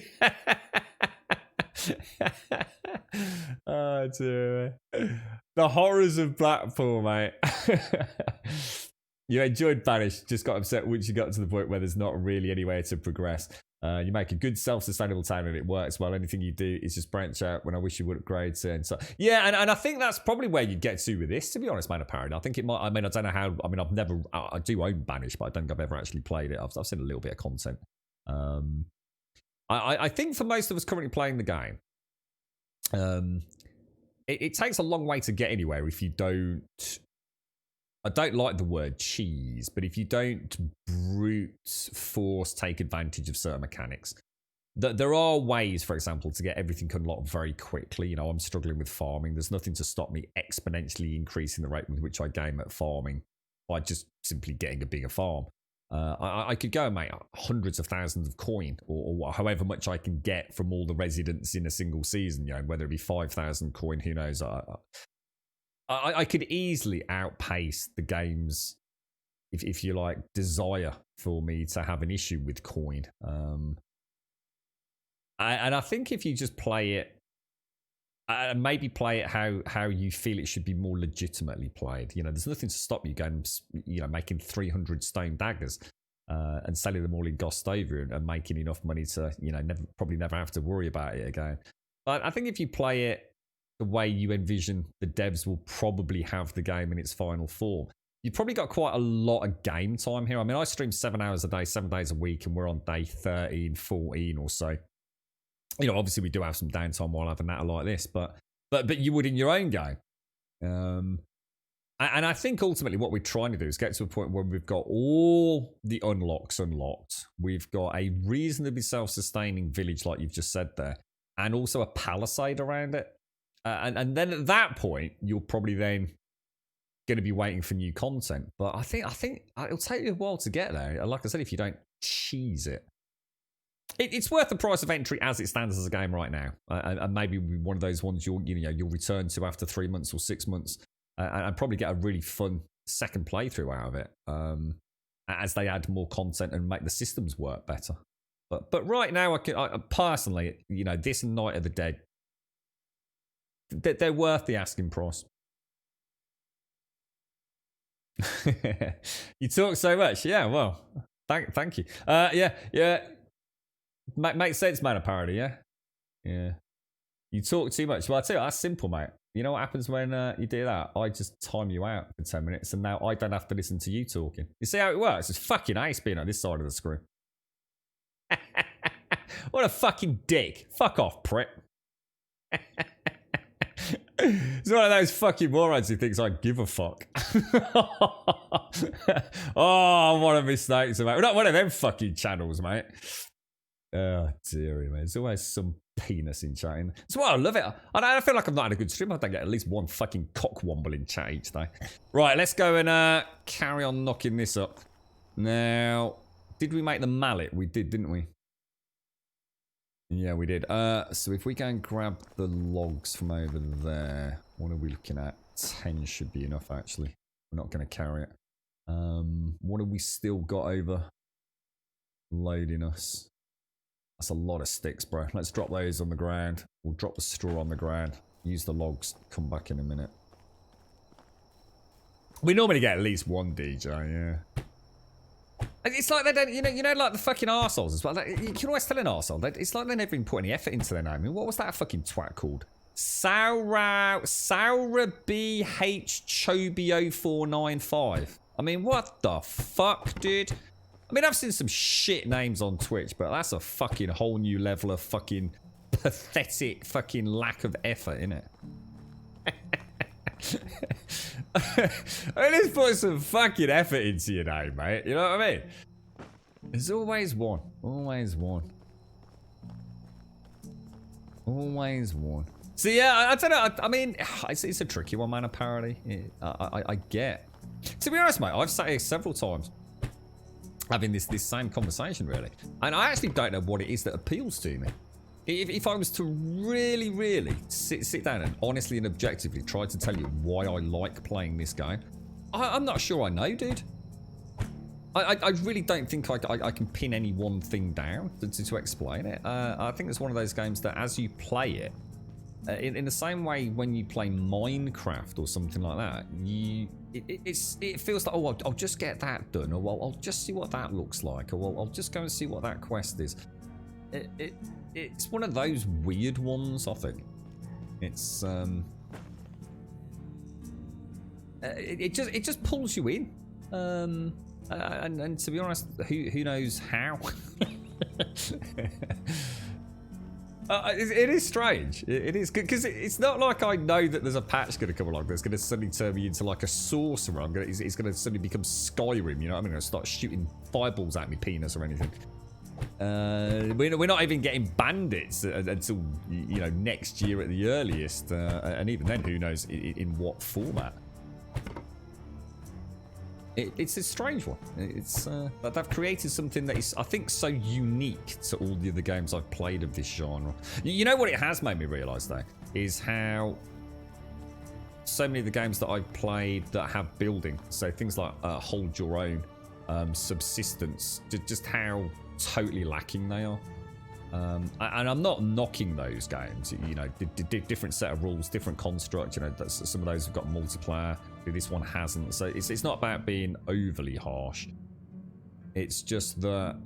Oh dear. The horrors of Blackpool, mate. You enjoyed Banish, just got upset once you got to the point where there's not really anywhere to progress. You make a good self-sustainable town and it works well. Anything you do is just branch out when I wish you would upgrade. And so, yeah, and I think that's probably where you get to with this, to be honest, Man of Parody. I think it might, I mean, I don't know how, I mean, I do own Banish, but I don't think I've ever actually played it. I've seen a little bit of content. I think for most of us currently playing the game, it takes a long way to get anywhere if you don't, I don't like the word cheese, but if you don't brute force take advantage of certain mechanics, there are ways, for example, to get everything unlocked very quickly. You know, I'm struggling with farming. There's nothing to stop me exponentially increasing the rate with which I game at farming by just simply getting a bigger farm. I could go and make hundreds of thousands of coin or however much I can get from all the residents in a single season, you know, whether it be 5,000 coin, who knows. I could easily outpace the game's, if you like, desire for me to have an issue with coin. And I think if you just play it, maybe play it how you feel it should be more legitimately played. You know, there's nothing to stop you going, you know, making 300 stone daggers and selling them all in Gostovia and making enough money to, you know, probably never have to worry about it again. But I think if you play it the way you envision the devs will probably have the game in its final form, you've probably got quite a lot of game time here. I mean, I stream 7 hours a day, 7 days a week, and we're on day 13, 14 or so. You know, obviously we do have some downtime while having that like this, but you would in your own game. And I think ultimately what we're trying to do is get to a point where we've got all the unlocks unlocked. We've got a reasonably self-sustaining village, like you've just said there, and also a palisade around it. And then at that point, you're probably then going to be waiting for new content. But I think it'll take you a while to get there. Like I said, if you don't cheese it. It's worth the price of entry as it stands as a game right now, and maybe one of those ones you'll return to after 3 months or 6 months, and probably get a really fun second playthrough out of it as they add more content and make the systems work better. But right now, I personally, you know, this and Night of the Dead, they're worth the asking price. You talk so much, yeah. Well, thank you. Yeah. Makes sense, Man of Parody, yeah? Yeah. You talk too much. Well, I tell you, that's simple, mate. You know what happens when you do that? I just time you out for 10 minutes, and now I don't have to listen to you talking. You see how it works? It's fucking ace being on this side of the screen. What a fucking dick. Fuck off, prick. It's one of those fucking morons who thinks I give a fuck. Oh, what a mistake to make. We're not one of them fucking channels, mate. Oh, dearie, man. There's always some penis in chatting. That's why I love it. I feel like I'm not in a good stream. I don't get at least one fucking cockwomble in chat each day. Right, let's go and carry on knocking this up. Now, did we make the mallet? We did, didn't we? Yeah, we did. So if we go and grab the logs from over there, what are we looking at? 10 should be enough, actually. We're not going to carry it. What have we still got over loading us? That's a lot of sticks, bro. Let's drop those on the ground. We'll drop the straw on the ground. Use the logs. Come back in a minute. We normally get at least one DJ, yeah. It's like they don't, you know, like the fucking arseholes as well. Like, you can always tell an arsehole. It's like they never even put any effort into their name. I mean, what was that fucking twat called? Saura BH Chobio 495. I mean, what the fuck, dude? I mean, I've seen some shit names on Twitch, but that's a fucking whole new level of fucking pathetic fucking lack of effort, innit? I mean, let's put some fucking effort into your name, mate. You know what I mean? There's always one. Always one. Always one. So yeah, I don't know. I mean, it's a tricky one, Man of Parody. I get. To be honest, mate, I've sat here several times having this same conversation, really. And I actually don't know what it is that appeals to me. If I was to really sit down and honestly and objectively try to tell you why I like playing this game, I'm not sure I know, dude. I really don't think I can pin any one thing down to explain it. I think it's one of those games that as you play it, in the same way when you play Minecraft or something like that, it feels like, oh, I'll just get that done, or I'll just see what that looks like, or I'll just go and see what that quest is. it's one of those weird ones, I think. It's it just pulls you in. And to be honest, who knows how? It is strange. It is good because it's not like I know that there's a patch going to come along that's going to suddenly turn me into like a sorcerer. It's going to suddenly become Skyrim. You know what I mean? I'll start shooting fireballs at me penis or anything. We're not even getting bandits until next year at the earliest, and even then, who knows in what format. It's a strange one. It's that they've created something that is, I think, so unique to all the other games I've played of this genre. You know what it has made me realise, though, is how so many of the games that I've played that have building, so things like Hold Your Own, Subsistence, just how totally lacking they are. And I'm not knocking those games. Different set of rules, different construct. Some of those have got multiplayer. This one hasn't. So it's not about being overly harsh. It's just that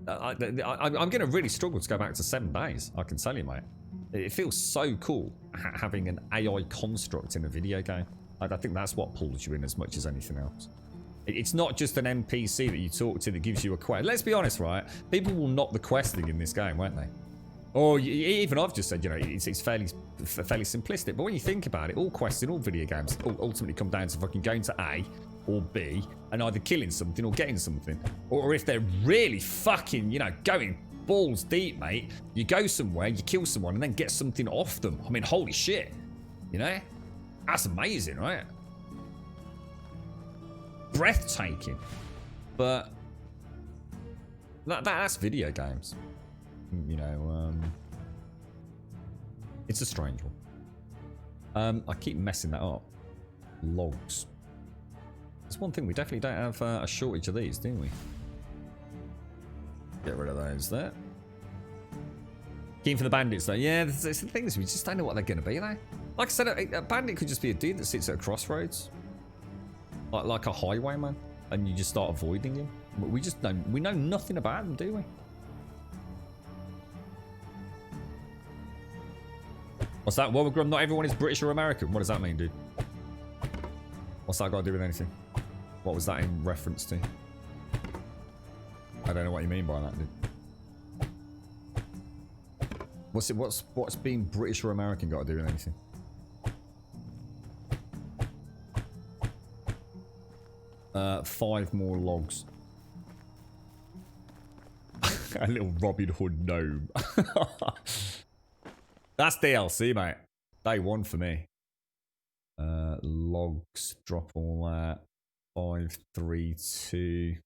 I'm going to really struggle to go back to 7 days. I can tell you, mate. It feels so cool having an AI construct in a video game. I think that's what pulls you in as much as anything else. It's not just an NPC that you talk to that gives you a quest. Let's be honest, right? People will knock the questing in this game, won't they? Or even I've just said, it's fairly simplistic. But when you think about it, all quests in all video games ultimately come down to fucking going to A or B and either killing something or getting something. Or if they're really fucking, going balls deep, mate, you go somewhere, you kill someone, and then get something off them. I mean, holy shit. That's amazing, right? Breathtaking. But that's video games. It's a strange one. I keep messing that up. Logs. That's one thing, we definitely don't have a shortage of these, do we? Get rid of those there. Keen for the bandits though. Yeah, it's the thing is we just don't know what they're going to be though. Like I said, a bandit could just be a dude that sits at a crossroads. Like a highwayman. And you just start avoiding him. We know nothing about them, do we? What's that? Wobblegrum, not everyone is British or American. What does that mean, dude? What's that got to do with anything? What was that in reference to? I don't know what you mean by that, dude. What's being British or American got to do with anything? Five more logs. A little Robin Hood gnome. That's DLC, mate. Day one for me. Logs, drop all that. 5, 3, 2.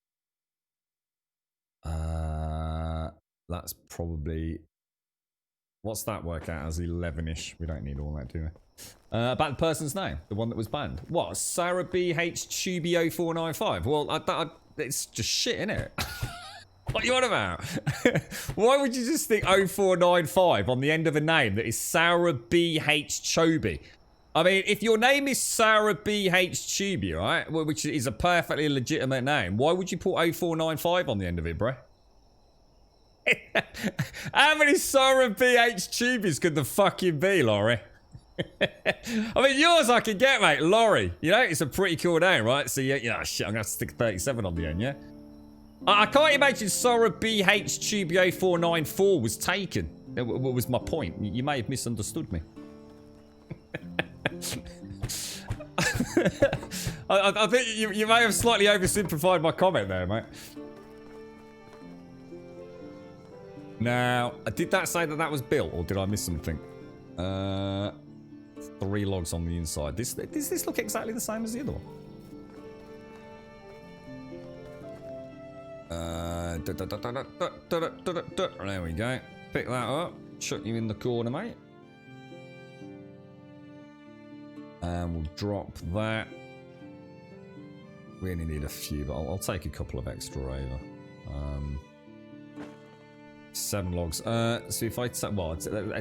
That's probably... What's that work out as? 11-ish. We don't need all that, do we? About the person's name, the one that was banned. What? Sarah BH Tubio 495. Well, it's just shit, innit? What are you on about? Why would you just stick 0495 on the end of a name that is Sarah BH Chobi? I mean, if your name is Sarah BH Chobi, right, which is a perfectly legitimate name, why would you put 0495 on the end of it, bruh? How many Sarah BH Chubis could there fucking be, Laurie? I mean, yours I can get, mate. Laurie. It's a pretty cool name, right? So, yeah, shit, I'm going to have to stick 37 on the end, yeah? I can't imagine Sarah BH Tubio 494 was taken. What was my point? You may have misunderstood me. I think you may have slightly oversimplified my comment there, mate. Now, did that say that was built, or did I miss something? 3 logs on the inside. Does this look exactly the same as the other one? There we go. Pick that up. Chuck you in the corner, mate. And we'll drop that. We only need a few, but I'll take a couple of extra over. 7 logs. So if I let's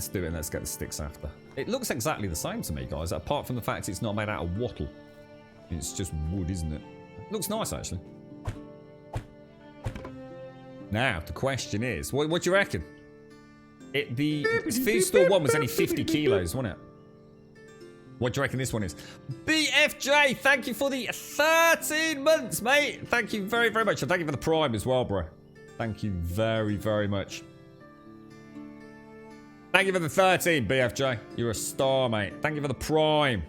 do it and let's get the sticks after. It looks exactly the same to me, guys, apart from the fact it's not made out of wattle. It's just wood, isn't it? Looks nice, actually. Now, the question is, what do you reckon? The food store one was only 50 kilos, wasn't it? What do you reckon this one is? BFJ, thank you for the 13 months, mate. Thank you very, very much. And thank you for the Prime as well, bro. Thank you very, very much. Thank you for the 13, BFJ. You're a star, mate. Thank you for the Prime.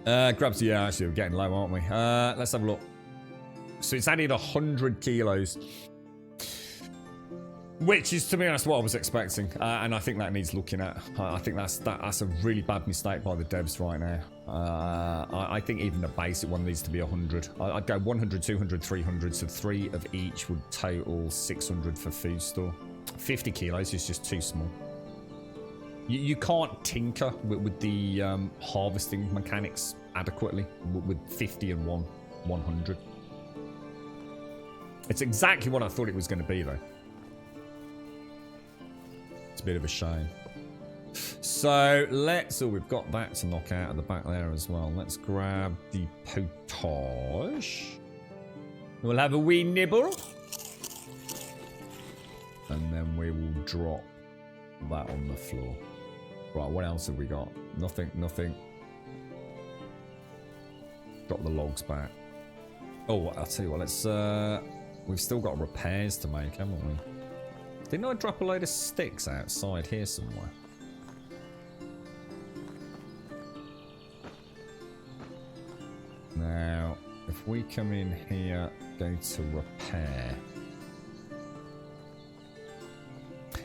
Grubs, yeah, actually, we're getting low, aren't we? Let's have a look. So it's added 100 kilos. Which is, to be honest, what I was expecting. And I think that needs looking at. I think that's a really bad mistake by the devs right now. I think even the basic one needs to be 100. I'd go 100, 200, 300. So 3 of each would total 600 for food store. 50 kilos is just too small. You can't tinker with the harvesting mechanics adequately with 50 and 100. It's exactly what I thought it was going to be, though. It's a bit of a shame. So let's... Oh, we've got that to knock out at the back there as well. Let's grab the potage. We'll have a wee nibble. And then we will drop that on the floor. Right, what else have we got? Nothing. Drop the logs back. Oh, I'll tell you what, let's... We've still got repairs to make, haven't we? Didn't I drop a load of sticks outside here somewhere? Now, if we come in here, go to repair.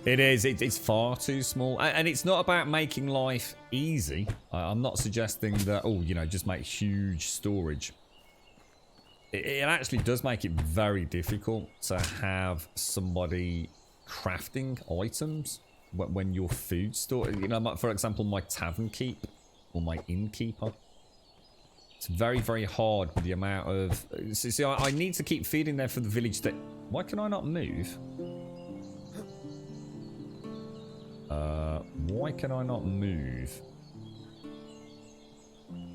It is. It's far too small. And it's not about making life easy. I'm not suggesting that, oh, you know, just make huge storage. It actually does make it very difficult to have somebody crafting items when your food store, you know, for example, my tavern keep or my innkeeper. It's very, very hard with the amount of... See, I need to keep feeding there for the village that... Why can I not move? Why can I not move?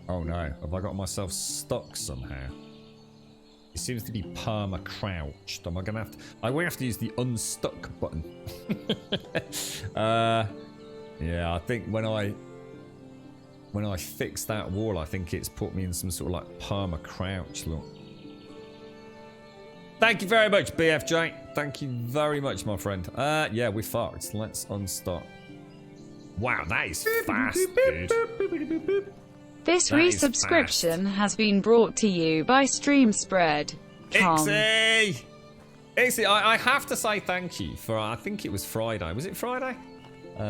Oh no, have I got myself stuck somehow? It seems to be perma-crouched. Am I gonna have to... I will have to use the unstuck button. Yeah, I think when I fix that wall, I think it's put me in some sort of like perma-crouch look. Thank you very much, BFJ. Thank you very much, my friend. Yeah, we fucked. Let's unstuck. Wow, that is fast, dude. This resubscription has been brought to you by StreamSpread. Ixie! Ixie, I have to say thank you for, I think it was Friday. Was it Friday?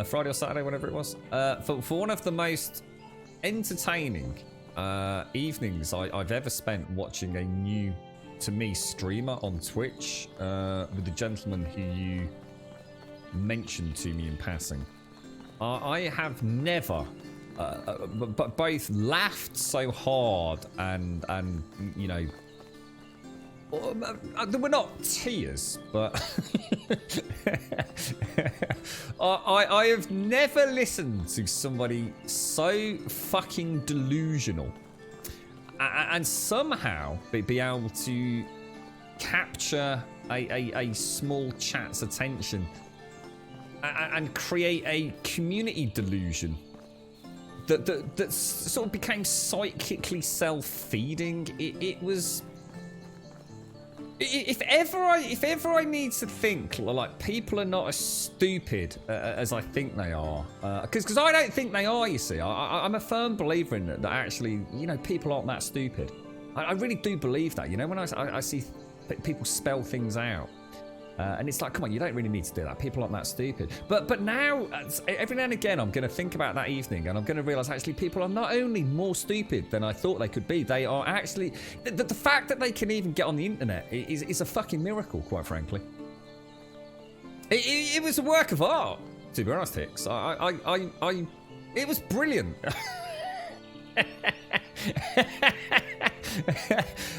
Friday or Saturday, whatever it was. For one of the most entertaining evenings I've ever spent watching a new, to me, streamer on Twitch with the gentleman who you mentioned to me in passing. I have never... but both laughed so hard and you know, there were not tears, but I have never listened to somebody so fucking delusional and somehow be able to capture a small chat's attention and create a community delusion that sort of became psychically self-feeding. It was... If ever I need to think like people are not as stupid as I think they are, because I don't think they are. You see, I'm a firm believer in that actually, you know, people aren't that stupid. I really do believe that. You know, when I see people spell things out. And it's like, come on, you don't really need to do that. People aren't that stupid. But now, every now and again, I'm going to think about that evening, and I'm going to realise actually people are not only more stupid than I thought they could be. They are actually... The fact that they can even get on the internet is a fucking miracle, quite frankly. It was a work of art, to be honest, Hicks. It was brilliant.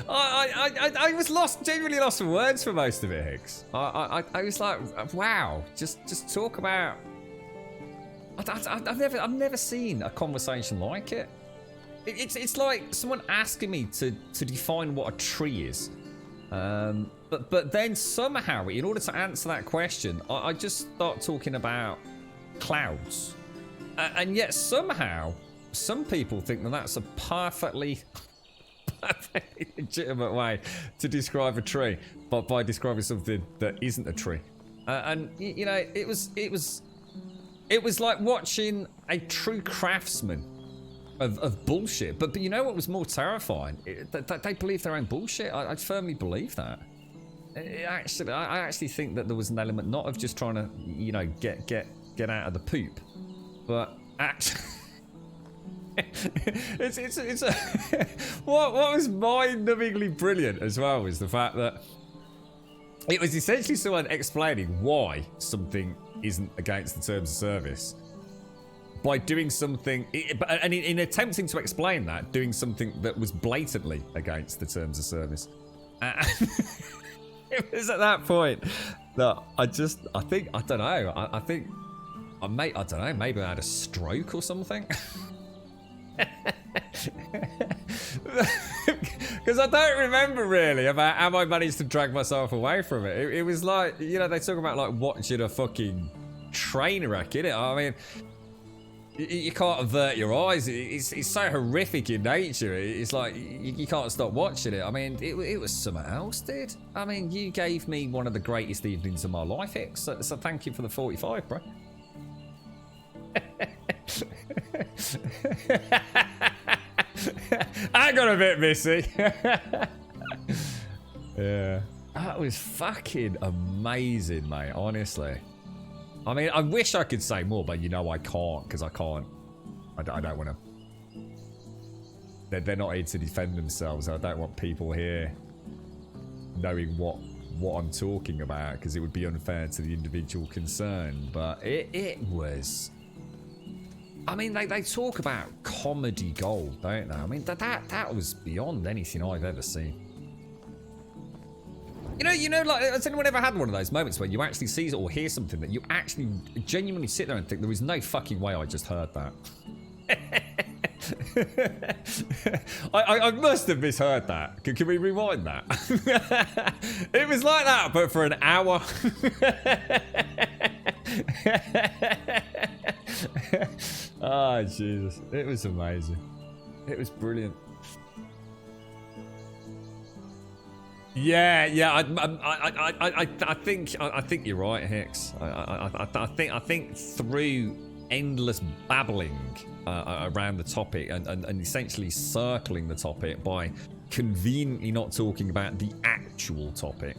I was genuinely lost for words for most of it, Higgs. I was like, wow, just talk about. I've never seen a conversation like it. It's like someone asking me to define what a tree is. But then somehow, in order to answer that question, I just start talking about clouds. And yet somehow, some people think that that's a perfectly legitimate way to describe a tree, but by describing something that isn't a tree. And you know, it was like watching a true craftsman of bullshit. But you know what was more terrifying? They believe their own bullshit. I firmly believe that. I actually think that there was an element not of just trying to, you know, get out of the poop, but actually. it's a, what was mind-numbingly brilliant as well was the fact that it was essentially someone explaining why something isn't against the terms of service by doing something, and in attempting to explain that, doing something that was blatantly against the terms of service. It was at that point that I think I don't know, maybe I had a stroke or something. Because I don't remember really about how I managed to drag myself away from it. It was like, you know, they talk about like watching a fucking train wreck, innit? I mean, you can't avert your eyes. It's so horrific in nature. It's like you can't stop watching it. I mean, it was something else, dude. I mean, you gave me one of the greatest evenings of my life, Hicks. So thank you for the 45, bro. I got a bit missy. Yeah, that was fucking amazing, mate. Honestly, I mean, I wish I could say more, but you know I can't, because I can't. I don't want to. They're not here to defend themselves. I don't want people here knowing what I'm talking about, because it would be unfair to the individual concerned. But it was. I mean, they talk about comedy gold, don't they? I mean, that was beyond anything I've ever seen. You know, like, has anyone ever had one of those moments where you actually see or hear something that you actually genuinely sit there and think, there is no fucking way I just heard that? I must have misheard that. Can we rewind that? It was like that, but for an hour. Oh, Jesus. It was amazing. It was brilliant. Yeah. I think you're right, Hicks. I think through endless babbling around the topic and essentially circling the topic by conveniently not talking about the actual topic,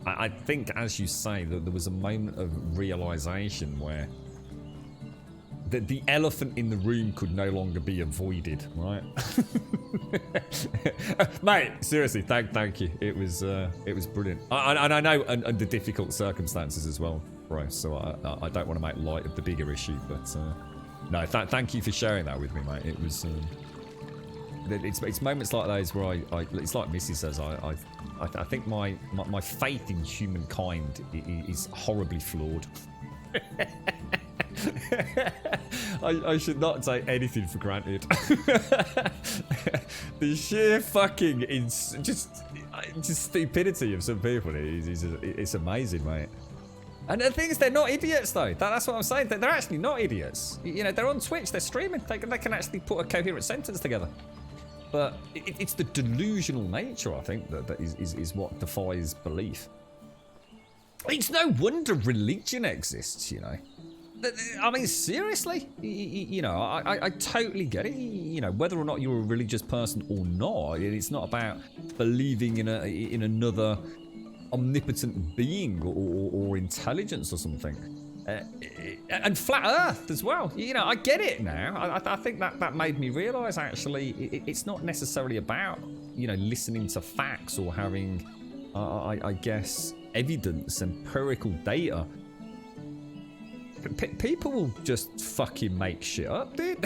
I think, as you say, that there was a moment of realization where the elephant in the room could no longer be avoided, right? Mate, seriously, thank you. It was brilliant. And I know under difficult circumstances as well, bro. So I don't want to make light of the bigger issue, but no, thank you for sharing that with me, mate. It was. It's moments like those where I it's like Missy says, I think my faith in humankind is horribly flawed. I should not take anything for granted. The sheer fucking just stupidity of some people it's amazing, mate. And the thing is, they're not idiots, though. That's what I'm saying. They're actually not idiots. You know, they're on Twitch, they're streaming. They can actually put a coherent sentence together. But it's the delusional nature, I think, that is what defies belief. It's no wonder religion exists, you know. I mean, seriously, you know, I totally get it. You know, whether or not you're a religious person or not, it's not about believing in another omnipotent being or intelligence or something. And flat Earth as well. You know, I get it now. I think that made me realise actually it's not necessarily about, you know, listening to facts or having, I guess, evidence, empirical data. People will just fucking make shit up, dude.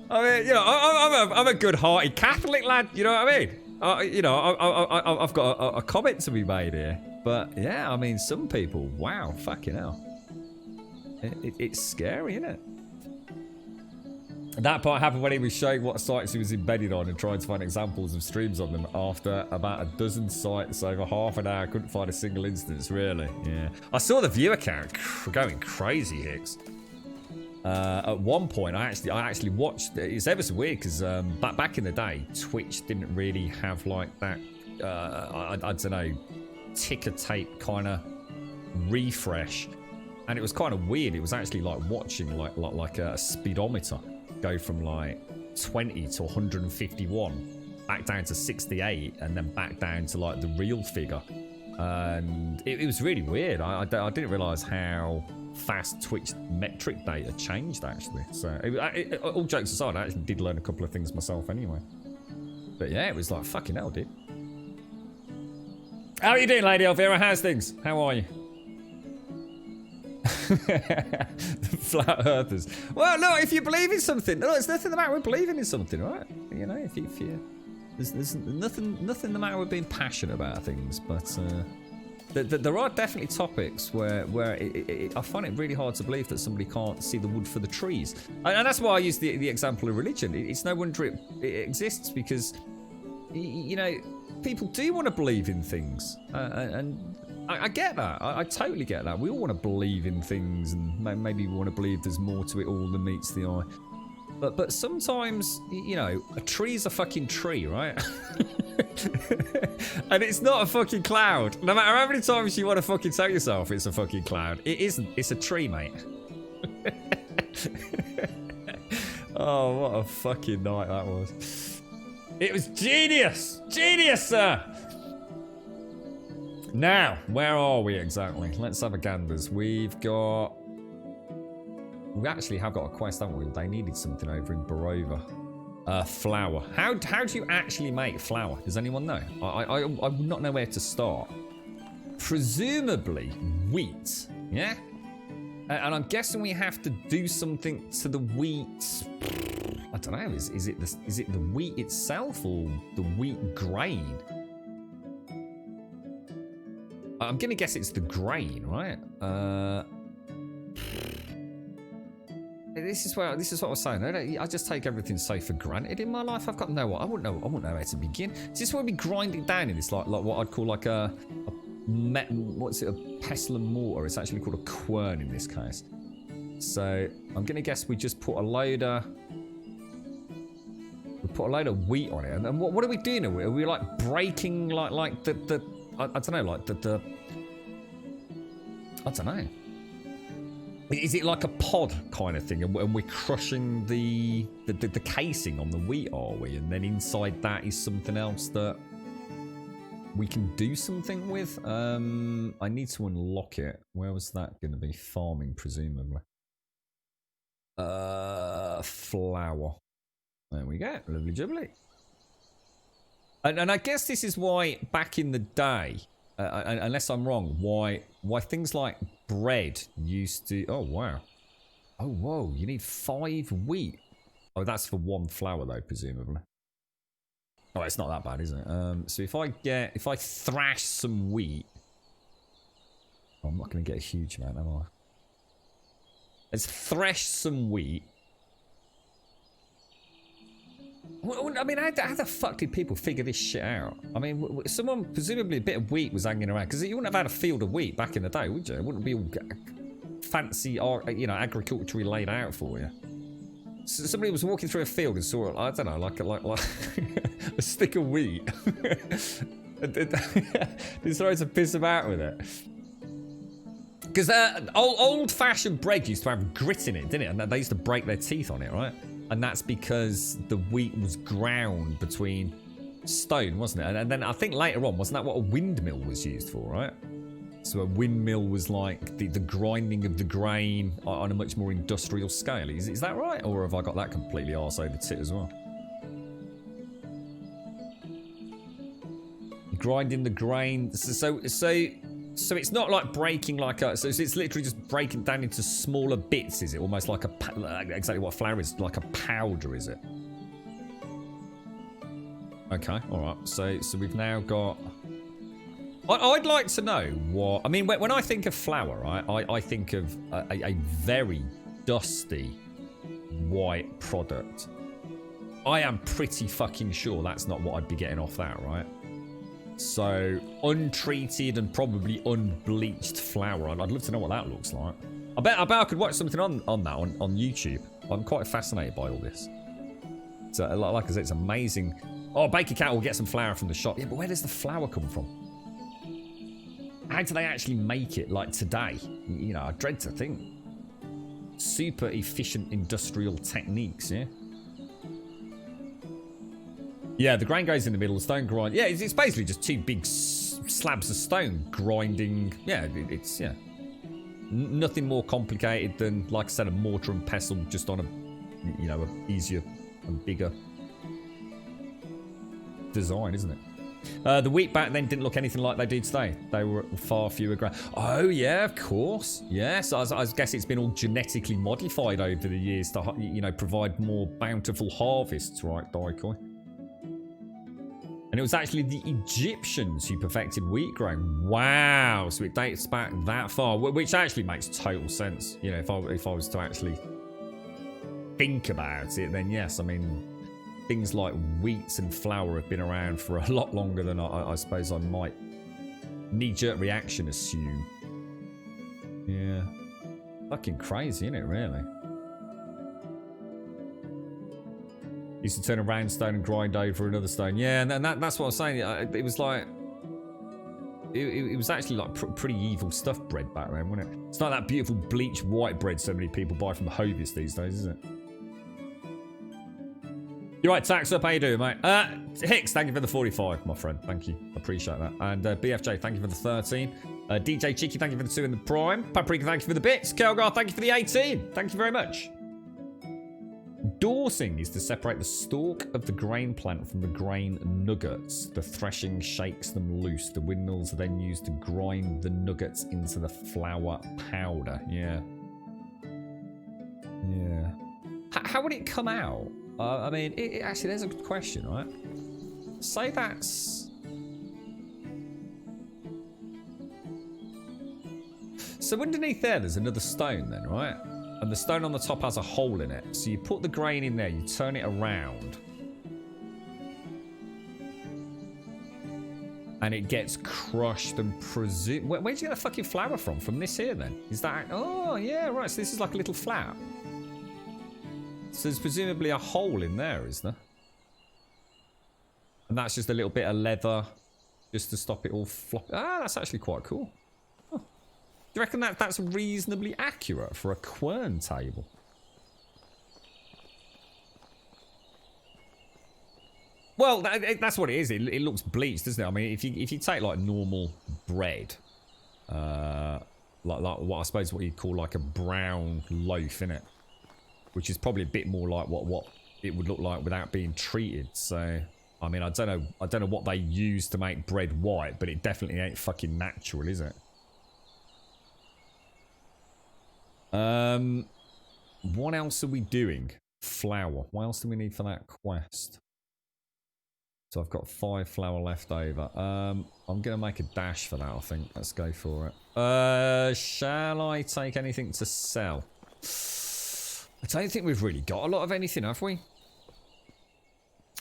I mean, you know, I'm a good-hearted Catholic lad. You know what I mean? You know, I've got a comment to be made here. But yeah, I mean, some people, wow, fucking hell. It's scary, isn't it? That part happened when he was showing what sites he was embedded on and trying to find examples of streams on them. After about a dozen sites over half an hour, couldn't find a single instance, really. Yeah. I saw the viewer count going crazy, Hicks. At one point, I actually watched. It's ever so weird because back in the day, Twitch didn't really have like that. I don't know, ticker tape kind of refresh, and it was kind of weird. It was actually like watching like a speedometer go from like 20 to 151, back down to 68, and then back down to like the real figure. And it was really weird. I didn't realise how fast Twitch metric data changed, actually. So, all jokes aside, I actually did learn a couple of things myself anyway. But yeah, it was like, fucking hell, dude. How are you doing, Lady Elvira? How's things? How are you? The flat earthers. Well, no, if you believe in something, no, there's nothing the matter with believing in something, right? You know, if you there's nothing the matter with being passionate about things, but there are definitely topics where I find it really hard to believe that somebody can't see the wood for the trees, and that's why I use the example of religion. It's no wonder it exists, because you know, people do want to believe in things, and I get that. I totally get that. We all want to believe in things, and maybe we want to believe there's more to it all than meets the eye. But sometimes, you know, a tree's a fucking tree, right? And it's not a fucking cloud. No matter how many times you want to fucking tell yourself it's a fucking cloud, it isn't. It's a tree, mate. Oh, what a fucking night that was. It was genius! Genius, sir! Now, where are we exactly? Let's have a ganders. We actually have got a quest, haven't we? They needed something over in Barova. Flour. How do you actually make flour? Does anyone know? I would not know where to start. Presumably wheat, yeah? And I'm guessing we have to do something to the wheat. I don't know. Is it the wheat itself or the wheat grain? I'm gonna guess it's the grain, right? This is what I was saying. I just take everything so for granted in my life. I wouldn't know where to begin. Is this where we grind it down in this like what I'd call like a pestle and mortar? It's actually called a quern in this case. So I'm gonna guess we just put a load of wheat on it, and what are we doing? Are we like breaking like the I don't know, like the I don't know. Is it like a pod kind of thing, and we're crushing the casing on the wheat, are we? And then inside that is something else that we can do something with. I need to unlock it. Where was that going to be? Farming, presumably. Flour. There we go. Lovely jubbly. And I guess this is why back in the day, unless I'm wrong, why things like bread used to... Oh, wow. Oh, whoa. You need 5 wheat. Oh, that's for 1 flour, though, presumably. Oh, it's not that bad, is it? So if I thrash some wheat... Oh, I'm not going to get a huge amount, am I? Let's thresh some wheat. I mean, how the fuck did people figure this shit out? I mean, someone, presumably a bit of wheat was hanging around, because you wouldn't have had a field of wheat back in the day, would you? It wouldn't be all fancy, you know, agriculturally laid out for you. So somebody was walking through a field and saw, I don't know, like a stick of wheat. Decided to piss about with it. Because old-fashioned bread used to have grit in it, didn't it? And they used to break their teeth on it, right? And that's because the wheat was ground between stone, wasn't it? And then I think later on, wasn't that what a windmill was used for, right? So a windmill was like the grinding of the grain on a much more industrial scale. Is that right? Or have I got that completely arse over tit as well? Grinding the grain. So it's not like breaking like a... So it's literally just breaking down into smaller bits, is it? Almost like exactly what flour is, like a powder, is it? Okay, alright. So we've now got... I'd like to know what... I mean, when I think of flour, right, I think of a very dusty white product. I am pretty fucking sure that's not what I'd be getting off that, right? So, untreated and probably unbleached flour. I'd love to know what that looks like. I bet I could watch something on that on YouTube. I'm quite fascinated by all this. So, like I said, it's amazing. Oh, Baker Cat will get some flour from the shop. Yeah, but where does the flour come from? How do they actually make it, like today? You know, I dread to think. Super efficient industrial techniques, yeah? Yeah, the grain goes in the middle, the stone grind. Yeah, it's basically just two big slabs of stone grinding. Yeah, it's, yeah. Nothing more complicated than, like I said, a mortar and pestle just on a, you know, a easier and bigger design, isn't it? The wheat back then didn't look anything like they do today. They were far fewer grain. Oh, yeah, of course. Yes, I guess it's been all genetically modified over the years to, you know, provide more bountiful harvests, right, Daikoi? And it was actually the Egyptians who perfected wheat growing. Wow, so it dates back that far, which actually makes total sense. You know, if I was to actually think about it, then yes, I mean, things like wheat and flour have been around for a lot longer than I suppose I might knee-jerk reaction assume. Yeah. Fucking crazy, isn't it, really? Used to turn a round stone and grind over another stone. Yeah, and that's what I was saying. It was like... It was actually like pretty evil stuff bread back then, wasn't it? It's not that beautiful bleached white bread so many people buy from Hovis these days, is it? You're right, Tax Up, how you doing, mate? Hicks, thank you for the 45, my friend. Thank you. Appreciate that. And BFJ, thank you for the 13. DJ Cheeky, thank you for the 2 in the Prime. Paprika, thank you for the bits. Kelgar, thank you for the 18. Thank you very much. Dorsing is to separate the stalk of the grain plant from the grain nuggets. The threshing shakes them loose. The windmills are then used to grind the nuggets into the flour powder. Yeah. Yeah. How would it come out? I mean, actually, there's a good question, right? Say that's... So underneath there's another stone then, right? And the stone on the top has a hole in it. So you put the grain in there, you turn it around. And it gets crushed and presumed... Where'd you get the fucking flour from? From this here then? Is that... Oh, yeah, right. So this is like a little flap. So there's presumably a hole in there, is there? And that's just a little bit of leather just to stop it all flopping. Ah, that's actually quite cool. Huh. Do you reckon that's reasonably accurate for a quern table? Well, that's what it is. It looks bleached, doesn't it? I mean, if you take like normal bread, like what I suppose what you'd call like a brown loaf, innit? Which is probably a bit more like what it would look like without being treated. So, I mean, I don't know what they use to make bread white, but it definitely ain't fucking natural, is it? What else are we doing? Flour. What else do we need for that quest? So I've got 5 flour left over. I'm gonna make a dash for that, I think. Let's go for it. Shall I take anything to sell? I don't think we've really got a lot of anything, have we?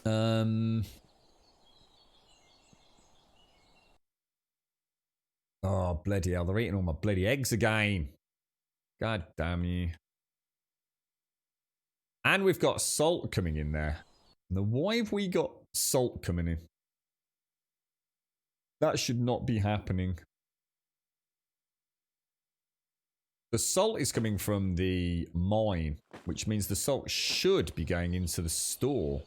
Oh, bloody hell. They're eating all my bloody eggs again. God damn you. And we've got salt coming in there. Now, why have we got salt coming in? That should not be happening. The salt is coming from the mine, which means the salt should be going into the store.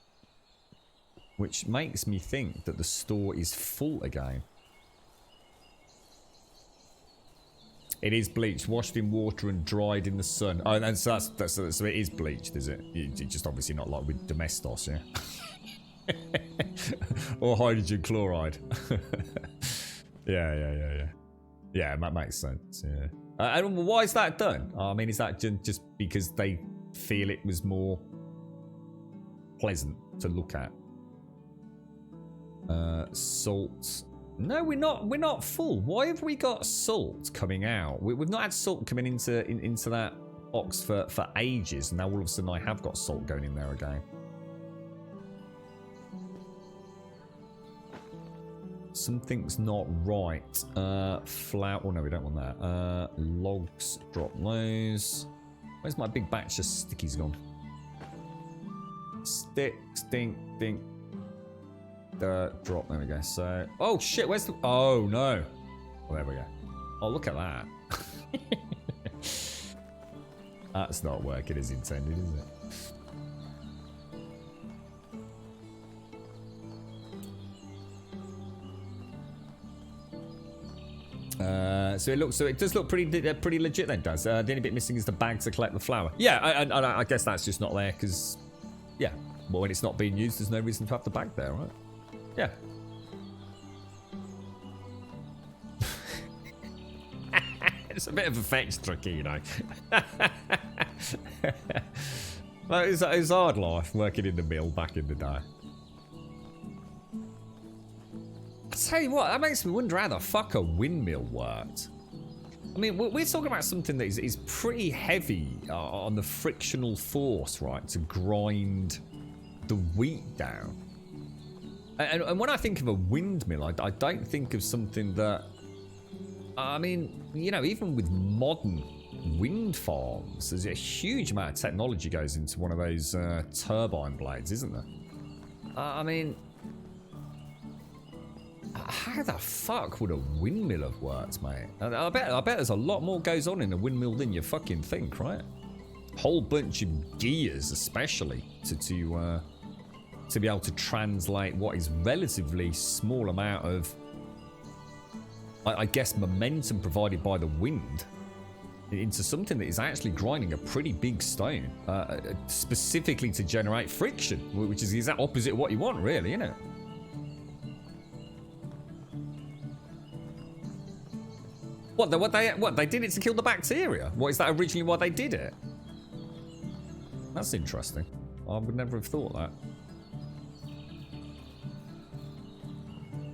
Which makes me think that the store is full again. It is bleached, washed in water and dried in the sun. Oh, and so so it is bleached, is it? It's just obviously not like with Domestos, yeah? Or hydrogen chloride. Yeah. Yeah, that makes sense, yeah. And why is that done? I mean, is that just because they feel it was more pleasant to look at? Salt. No, we're not full. Why have we got salt coming out? We've not had salt coming into that box for ages. And now all of a sudden I have got salt going in there again. Something's not right. Flour. Oh no, we don't want that. Logs. Drop those. Where's my big batch of stickies gone? Stick, stink, dink. Drop. There we go. So, oh shit. Where's the? Oh no. Oh, there we go. Oh, look at that. That's not working as intended, is it? So it does look pretty legit then, does. The only bit missing is the bag to collect the flour. Yeah, I guess that's just not there because, yeah, well, when it's not being used, there's no reason to have the bag there, right? Yeah. It's a bit of a fetch tricky, you know. Well, it was hard life working in the mill back in the day. I tell you what, that makes me wonder how the fuck a windmill worked. I mean, we're talking about something that is pretty heavy on the frictional force, right, to grind the wheat down. And when I think of a windmill, I don't think of something that... I mean, you know, even with modern wind farms, there's a huge amount of technology goes into one of those turbine blades, isn't there? I mean... How the fuck would a windmill have worked, mate? I bet there's a lot more goes on in a windmill than you fucking think, right? Whole bunch of gears, especially, to be able to translate what is relatively small amount of, I guess, momentum provided by the wind into something that is actually grinding a pretty big stone, specifically to generate friction, which is the exact opposite of what you want, really, isn't it? What they did it to kill the bacteria? What, is that originally why they did it? That's interesting. I would never have thought that.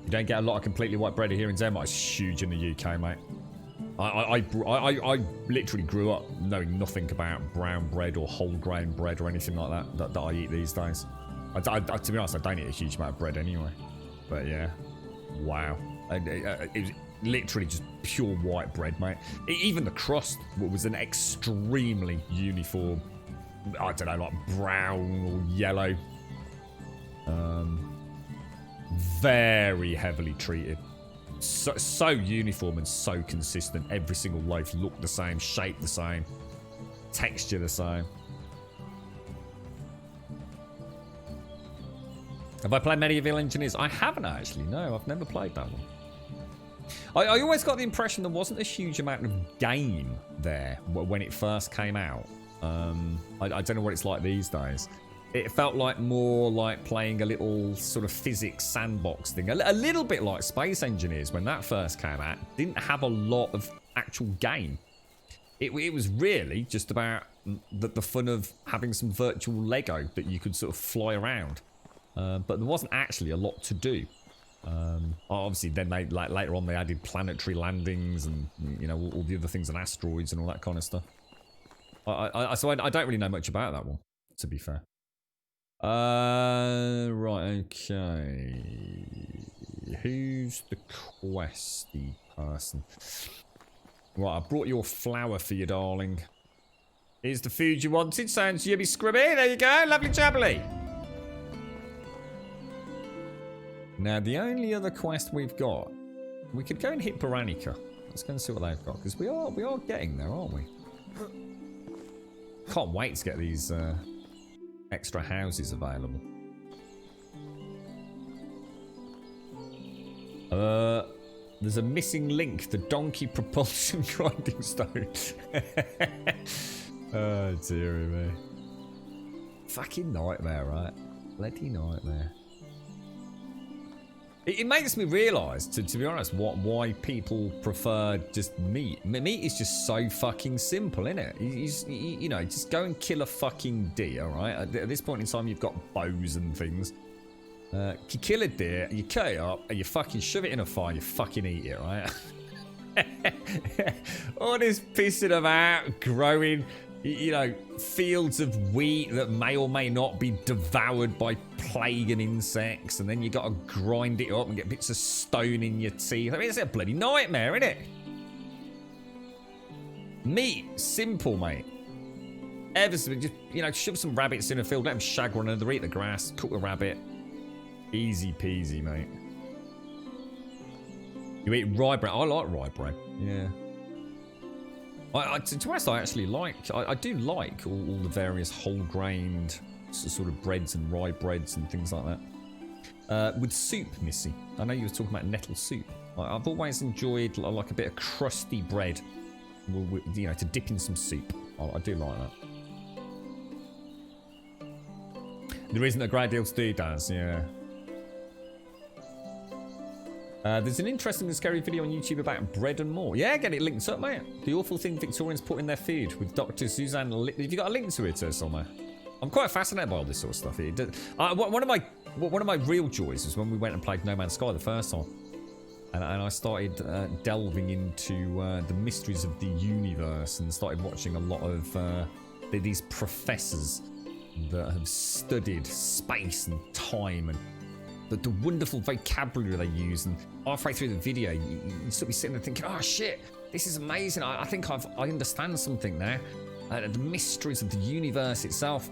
You don't get a lot of completely white bread here in Denmark. It's huge in the UK, mate. I literally grew up knowing nothing about brown bread or whole grain bread or anything like that I eat these days. To be honest, I don't eat a huge amount of bread anyway. But yeah, wow. It was literally just pure white bread, mate. Even the crust was an extremely uniform, I don't know, like brown or yellow. Very heavily treated. So uniform and so consistent. Every single loaf looked the same, shaped the same, texture the same. Have I played Medieval Engineers? I haven't actually, no. I've never played that one. I always got the impression there wasn't a huge amount of game there when it first came out. I don't know what it's like these days. It felt like more like playing a little sort of physics sandbox thing. A little bit like Space Engineers when that first came out. Didn't have a lot of actual game. It was really just about the fun of having some virtual Lego that you could sort of fly around. But there wasn't actually a lot to do. Obviously, then they later on they added planetary landings and you know all the other things and asteroids and all that kind of stuff. So I don't really know much about that one, to be fair. Right, okay. Who's the questy person? Right, I brought your flour for you, darling. Here's the food you wanted. Sounds yummy scrubby. There you go. Lovely jubbly. Now, the only other quest we've got, we could go and hit Baranica. Let's go and see what they've got, because we are getting there, aren't we? Can't wait to get these extra houses available. There's a missing link, the donkey propulsion grinding stone. Oh, dearie me. Fucking nightmare, right? Bloody nightmare. It makes me realise, to be honest, why people prefer just meat. Meat is just so fucking simple, isn't it? You know, just go and kill a fucking deer, right? At this point in time, you've got bows and things. You kill a deer, you cut it up, and you fucking shove it in a fire, you fucking eat it, right? All this pissing about, growing, you know, fields of wheat that may or may not be devoured by plague and insects, and then you got to grind it up and get bits of stone in your teeth. I mean, it's a bloody nightmare, isn't it? Meat, simple, mate. Ever so, just, you know, shove some rabbits in a field, let them shag one another, eat the grass, cook the rabbit. Easy peasy, mate. You eat rye bread. I like rye bread. Yeah. To be honest, I actually like. I do like all the various whole grained sort of breads and rye breads and things like that. With soup, Missy. I know you were talking about nettle soup. I've always enjoyed like a bit of crusty bread, you know, to dip in some soup. I do like that. There isn't a great deal to do, Daz. Yeah. There's an interesting and scary video on YouTube about bread and more. Yeah, get it linked up, mate. The awful thing Victorians put in their food with Dr. Suzanne. Have you got a link to it somewhere? I'm quite fascinated by all this sort of stuff. One of my real joys was when we went and played No Man's Sky the first time, and I started delving into the mysteries of the universe and started watching a lot of these professors that have studied space and time and the wonderful vocabulary they use. And halfway through the video, you sort of be sitting there thinking, oh shit, this is amazing. I think I understand something now. The mysteries of the universe itself.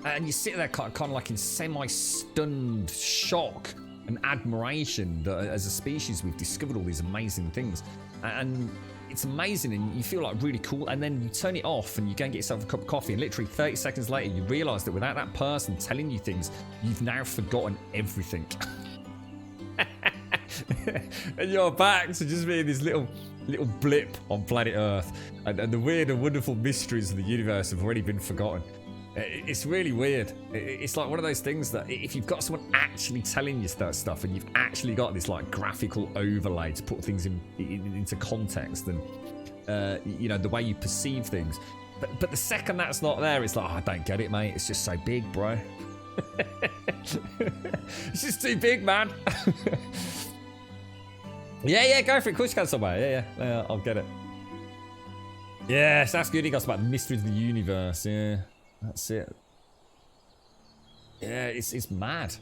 And you sit there kind of like in semi-stunned shock and admiration that as a species we've discovered all these amazing things. And it's amazing and you feel like really cool, and then you turn it off and you go and get yourself a cup of coffee, and literally 30 seconds later you realise that without that person telling you things, you've now forgotten everything. And you're back to just being this little blip on planet Earth, and the weird and wonderful mysteries of the universe have already been forgotten. It's really weird. It's like one of those things that if you've got someone actually telling you stuff, and you've actually got this like graphical overlay to put things into context, and you know, the way you perceive things, but the second that's not there, it's like, oh, I don't get it, mate. It's just so big, bro. It's just too big, man. Yeah, go for it. Of course you can somewhere. Yeah, I'll get it. Yes, that's good. He got about the mysteries of the universe. Yeah. That's it. Yeah, it's mad.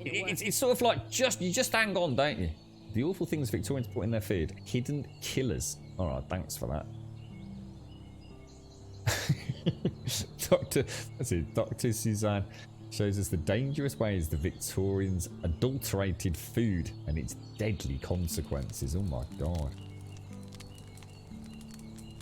It's sort of like you just hang on, don't you? The awful things Victorians put in their food. Hidden killers. All right, thanks for that. Dr. Suzanne shows us the dangerous ways the Victorians adulterated food and its deadly consequences. Oh my god.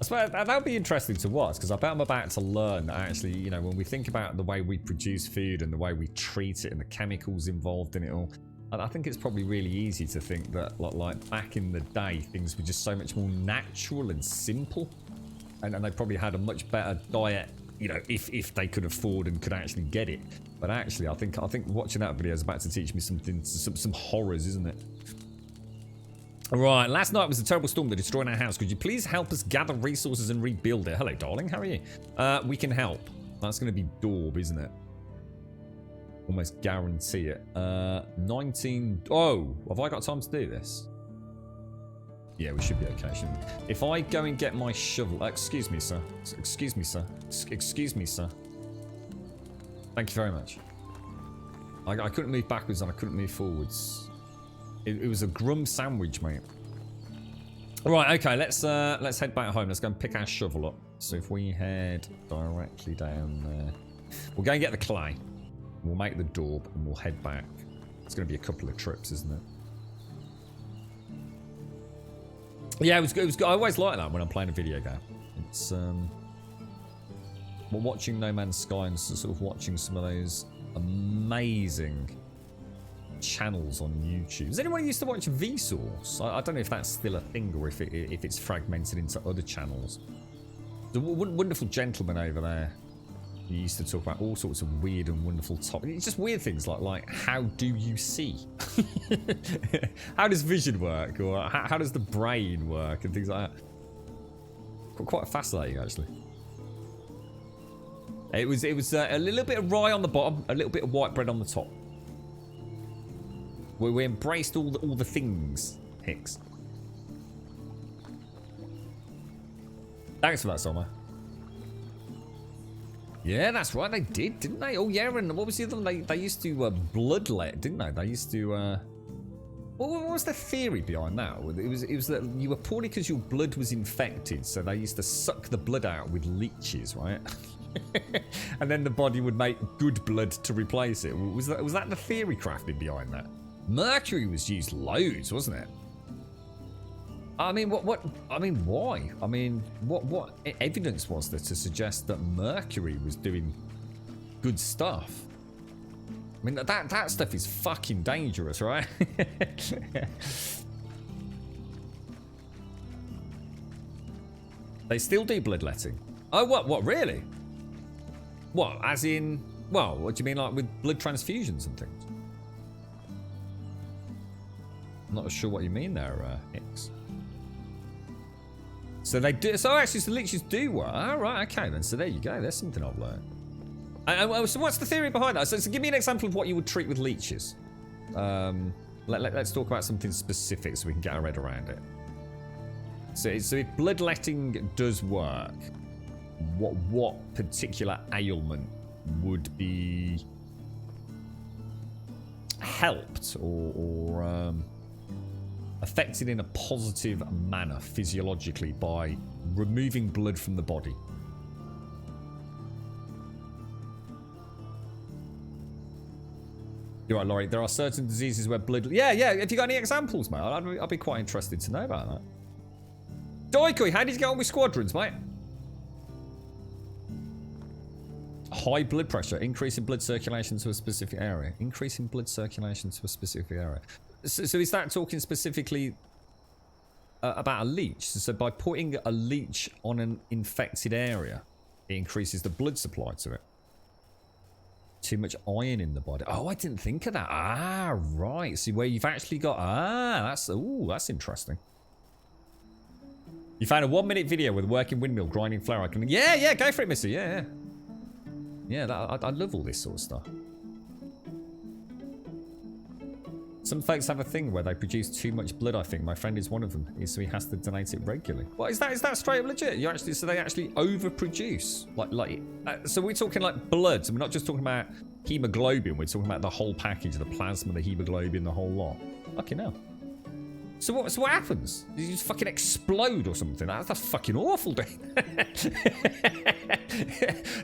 I suppose that'll be interesting to watch, because I bet I'm about to learn that actually, you know, when we think about the way we produce food and the way we treat it and the chemicals involved in it all, I think it's probably really easy to think that like back in the day, things were just so much more natural and simple, and they probably had a much better diet, you know, if they could afford and could actually get it. But actually, I think watching that video is about to teach me some horrors, isn't it? Right, last night was a terrible storm that destroyed our house. Could you please help us gather resources and rebuild it? Hello, darling. How are you? We can help. That's going to be Daub, isn't it? Almost guarantee it. 19... Oh, have I got time to do this? Yeah, we should be okay, shouldn't we? If I go and get my shovel... excuse me, sir. Excuse me, sir. Excuse me, sir. Thank you very much. I couldn't move backwards and I couldn't move forwards. It was a grum sandwich, mate. All right, okay, let's head back home. Let's go and pick our shovel up. So if we head directly down there, we'll go and get the clay. We'll make the daub and we'll head back. It's going to be a couple of trips, isn't it? Yeah, it was good. I always like that when I'm playing a video game. It's we're watching No Man's Sky and sort of watching some of those amazing channels on YouTube. Does anyone used to watch Vsauce? I don't know if that's still a thing or if it's fragmented into other channels. The wonderful gentleman over there, he used to talk about all sorts of weird and wonderful topics. It's just weird things like how do you see? How does vision work? Or how does the brain work? And things like that. Quite fascinating, actually. It was a little bit of rye on the bottom, a little bit of white bread on the top. We embraced all the things, Hicks. Thanks for that, Summer. Yeah, that's right. They did, didn't they? Oh, yeah. And what was the other one? They used to bloodlet, didn't they? They used to. What was the theory behind that? It was that you were poorly because your blood was infected, so they used to suck the blood out with leeches, right? And then the body would make good blood to replace it. Was that the theory crafted behind that? Mercury was used loads, wasn't it? I mean, I mean, why? I mean, what evidence was there to suggest that Mercury was doing good stuff? I mean, that stuff is fucking dangerous, right? They still do bloodletting. Oh, what, really? What, as in, well, what do you mean, like with blood transfusions and things? I'm not sure what you mean there, Hicks. So they do. So actually, the leeches do work. All right, okay then. So there you go. There's something I've learned. So what's the theory behind that? So give me an example of what you would treat with leeches. Let's talk about something specific so we can get our head around it. So if bloodletting does work, what particular ailment would be helped or affected in a positive manner physiologically by removing blood from the body? You're right, Laurie. There are certain diseases where blood... Yeah. Have you got any examples, mate? I'd be quite interested to know about that. Doikoi, how did you get on with squadrons, mate? High blood pressure. Increase in blood circulation to a specific area. Increase in blood circulation to a specific area. So is that talking specifically about a leech? So by putting a leech on an infected area, it increases the blood supply to it. Too much iron in the body. Oh, I didn't think of that. Ah, right. See where you've actually got... that's interesting. You found a 1-minute video with a working windmill grinding flour. Yeah, go for it, Missy. Yeah. I love all this sort of stuff. Some folks have a thing where they produce too much blood, I think. My friend is one of them, so he has to donate it regularly. What, is that straight up legit? So they actually overproduce? So we're talking like blood, so we're not just talking about hemoglobin, we're talking about the whole package, the plasma, the hemoglobin, the whole lot. Fucking hell. So what happens? You just fucking explode or something? That's fucking awful, dude.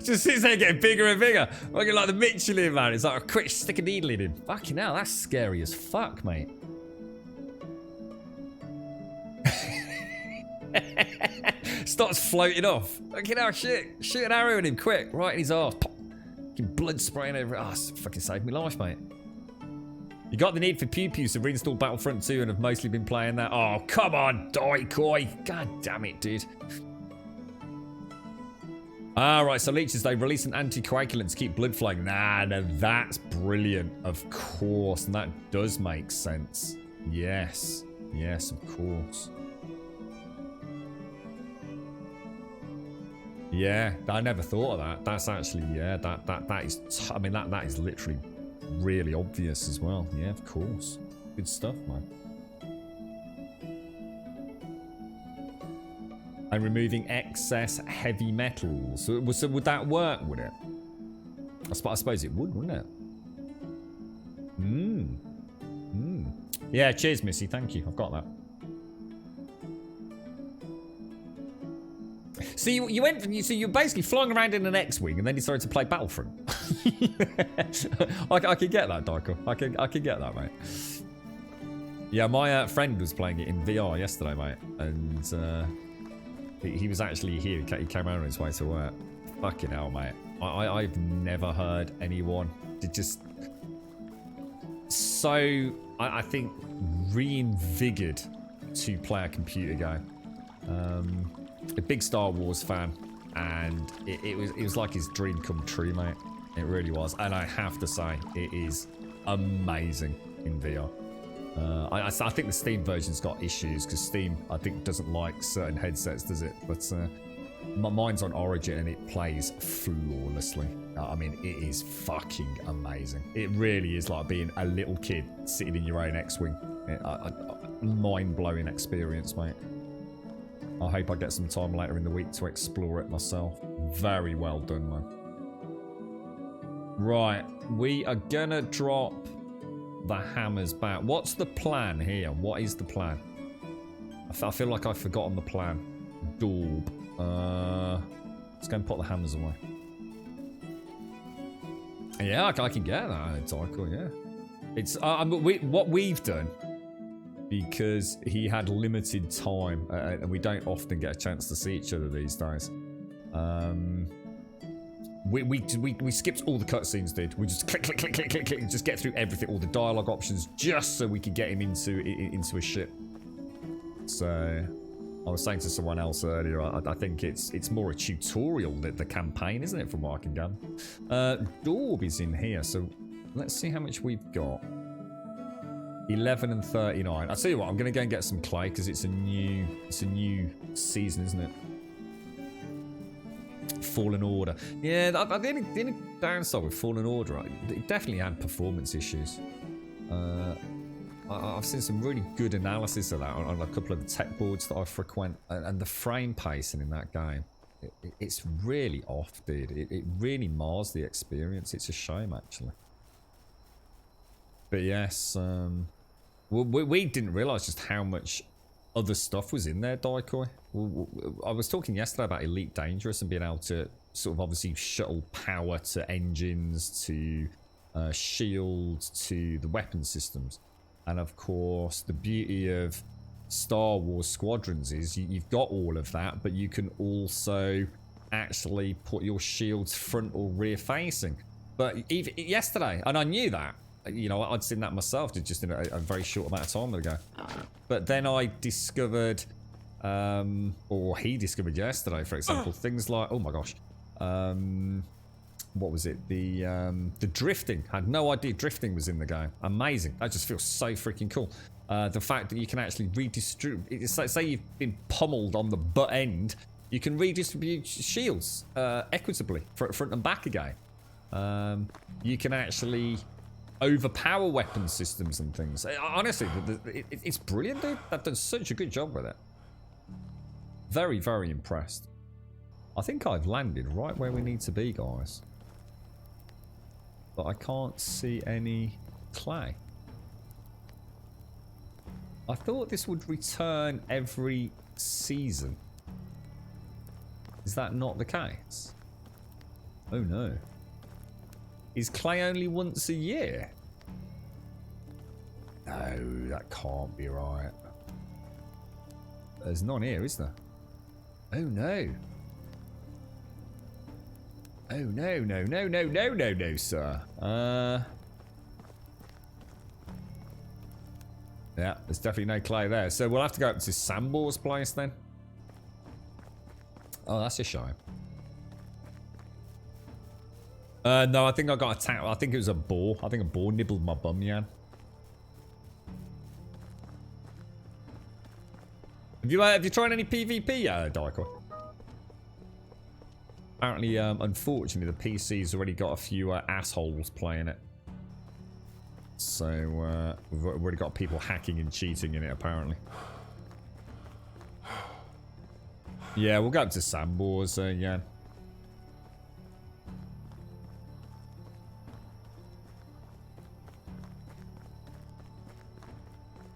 Just sits there getting bigger and bigger. Fucking like the Michelin man. It's like a quick stick a needle in him. Fucking hell, that's scary as fuck, mate. Starts floating off. Fucking hell, shit. Shoot an arrow at him quick. Right in his arse. Pop. Fucking blood spraying over it. Oh, it's fucking saved me life, mate. You got the need for pew-pew, so reinstalled Battlefront 2 and have mostly been playing that. Oh, come on, Doikoi. God damn it, dude. Right, so leeches, they release an anticoagulant to keep blood flowing. Nah, that's brilliant. Of course, and that does make sense. Yes, of course. Yeah, I never thought of that. That's actually, yeah, that is, I mean, that is literally really obvious as well. Yeah, of course. Good stuff, man. And removing excess heavy metals. So would that work, would it? I suppose it would, wouldn't it? Yeah, cheers, Missy. Thank you. I've got that. So you went. So you're basically flying around in an X-wing, and then you started to play Battlefront. I could get that, Darko. I could get that, mate. Yeah, my friend was playing it in VR yesterday, mate, and he was actually here. He came around on his way to work. Fucking hell, mate. I've never heard anyone just so I think reinvigorated to play a computer game. A big Star Wars fan, and it was like his dream come true, mate. It really was, and I have to say, it is amazing in VR. I think the Steam version's got issues because Steam, I think, doesn't like certain headsets, does it? But mine's on Origin and it plays flawlessly. I mean, it is fucking amazing. It really is like being a little kid sitting in your own X-wing. Mind-blowing experience, mate. I hope I get some time later in the week to explore it myself. Very well done, man. Right, we are gonna drop the hammers back. What's the plan here? What is the plan? I feel like I've forgotten the plan. Daub. Let's go and put the hammers away. Yeah, I can get that. It's cool, yeah. It's what we've done, because he had limited time, and we don't often get a chance to see each other these days. We skipped all the cutscenes, dude. We just click, just get through everything, all the dialogue options, just so we could get him into a ship. So, I was saying to someone else earlier, I think it's more a tutorial than the campaign, isn't it, from what I can gather? Daub is in here, so let's see how much we've got. 11 and 39. I'll tell you what, I'm going to go and get some clay, because it's a new season, isn't it? Fallen Order. Yeah, the only downside with Fallen Order, it definitely had performance issues. I've seen some really good analysis of that on a couple of the tech boards that I frequent, and the frame pacing in that game, it's really off, dude. It really mars the experience. It's a shame, actually. But yes, we didn't realise just how much other stuff was in there, Daikoi. I was talking yesterday about Elite Dangerous and being able to sort of obviously shuttle power to engines, to shields, to the weapon systems. And of course, the beauty of Star Wars Squadrons is you've got all of that, but you can also actually put your shields front or rear facing. But even yesterday, and I knew that, you know, I'd seen that myself just in a very short amount of time ago. But then I discovered, or he discovered yesterday, for example, things like, oh my gosh, what was it? The drifting. I had no idea drifting was in the game. Amazing. That just feels so freaking cool. The fact that you can actually redistribute. It's like, say you've been pummeled on the butt end, you can redistribute shields equitably, front and back again. You can actually overpower weapon systems and things. Honestly, it's brilliant, dude. They've done such a good job with it. Very, very impressed. I think I've landed right where we need to be, guys. But I can't see any clay. I thought this would return every season. Is that not the case? Oh no. Is clay only once a year? No, that can't be right. There's none here, is there? Oh no. Oh no, no, sir. Yeah, there's definitely no clay there. So we'll have to go up to Sambor's place then. Oh, that's a shame. No, I think I got attacked. I think it was a boar. I think a boar nibbled my bum, Jan. Have you tried any PvP, Daikoi? Apparently, unfortunately, the PC's already got a few assholes playing it. So, we've already got people hacking and cheating in it, apparently. Yeah, we'll go up to Sambor's, Jan.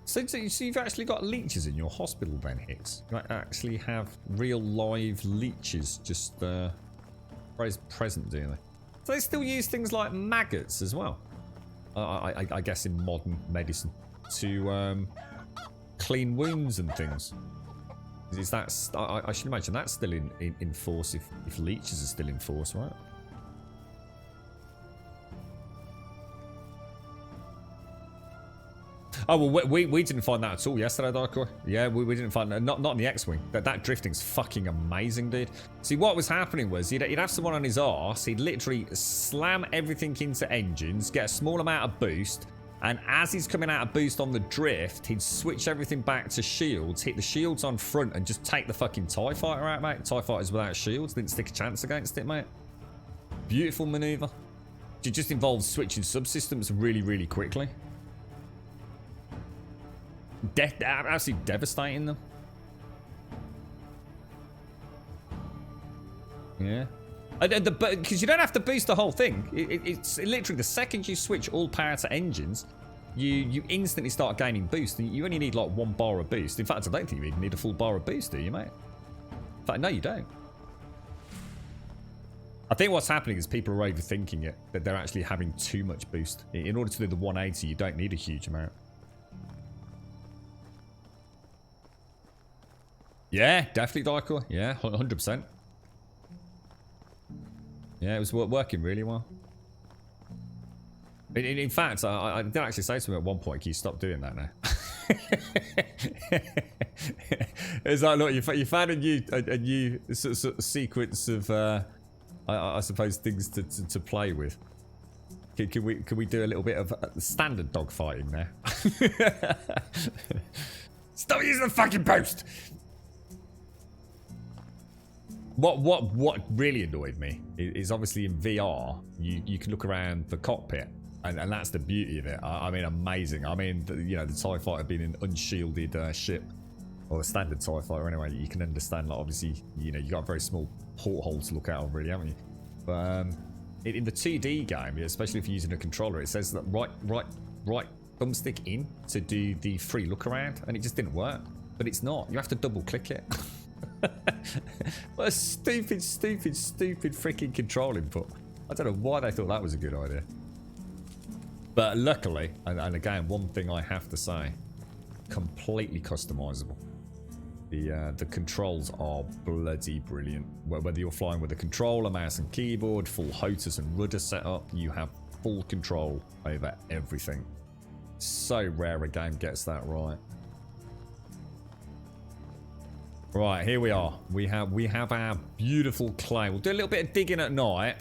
So you've actually got leeches in your hospital then, Hicks? You actually have real live leeches just present, do they? So they still use things like maggots as well, I guess, in modern medicine to clean wounds and things. Is that? I should imagine that's still in force if leeches are still in force, right? Oh, well, we didn't find that at all yesterday, Daikoi. Yeah, we didn't find that. Not in the X-Wing. That drifting's fucking amazing, dude. See, what was happening was he'd have someone on his arse, he'd literally slam everything into engines, get a small amount of boost, and as he's coming out of boost on the drift, he'd switch everything back to shields, hit the shields on front, and just take the fucking TIE fighter out, mate. TIE fighters without shields didn't stick a chance against it, mate. Beautiful maneuver. It just involves switching subsystems really, really quickly. Absolutely devastating them. Yeah. Because you don't have to boost the whole thing. It's literally the second you switch all power to engines, you instantly start gaining boost. And you only need like 1 bar of boost. In fact, I don't think you even need a full bar of boost, do you, mate? In fact, no, you don't. I think what's happening is people are overthinking it, that they're actually having too much boost. In order to do the 180, you don't need a huge amount. Yeah, definitely, Dicor. Yeah, 100%. Yeah, it was working really well. In fact, I did actually say to him at one point, can you stop doing that now? It's like, look, you found a new sort of sequence of, I suppose, things to play with. Can we do a little bit of standard dogfighting now? Stop using the fucking post! What really annoyed me is obviously in VR you can look around the cockpit and that's the beauty of it. I mean, amazing. I mean, you know, the TIE fighter being an unshielded ship, or a standard TIE fighter anyway. You can understand, like, obviously, you know, you got a very small porthole to look out of, really, haven't you? But in the 2D game, especially if you're using a controller, it says that right thumbstick in to do the free look around, and it just didn't work. But it's not. You have to double click it. What a stupid freaking control input. I don't know why they thought that was a good idea. But luckily, and again, one thing I have to say, completely customizable. The controls are bloody brilliant. Whether you're flying with a controller, mouse and keyboard, full HOTAS and rudder setup, you have full control over everything. So rare a game gets that right. Right, here we are. We have our beautiful clay. We'll do a little bit of digging at night.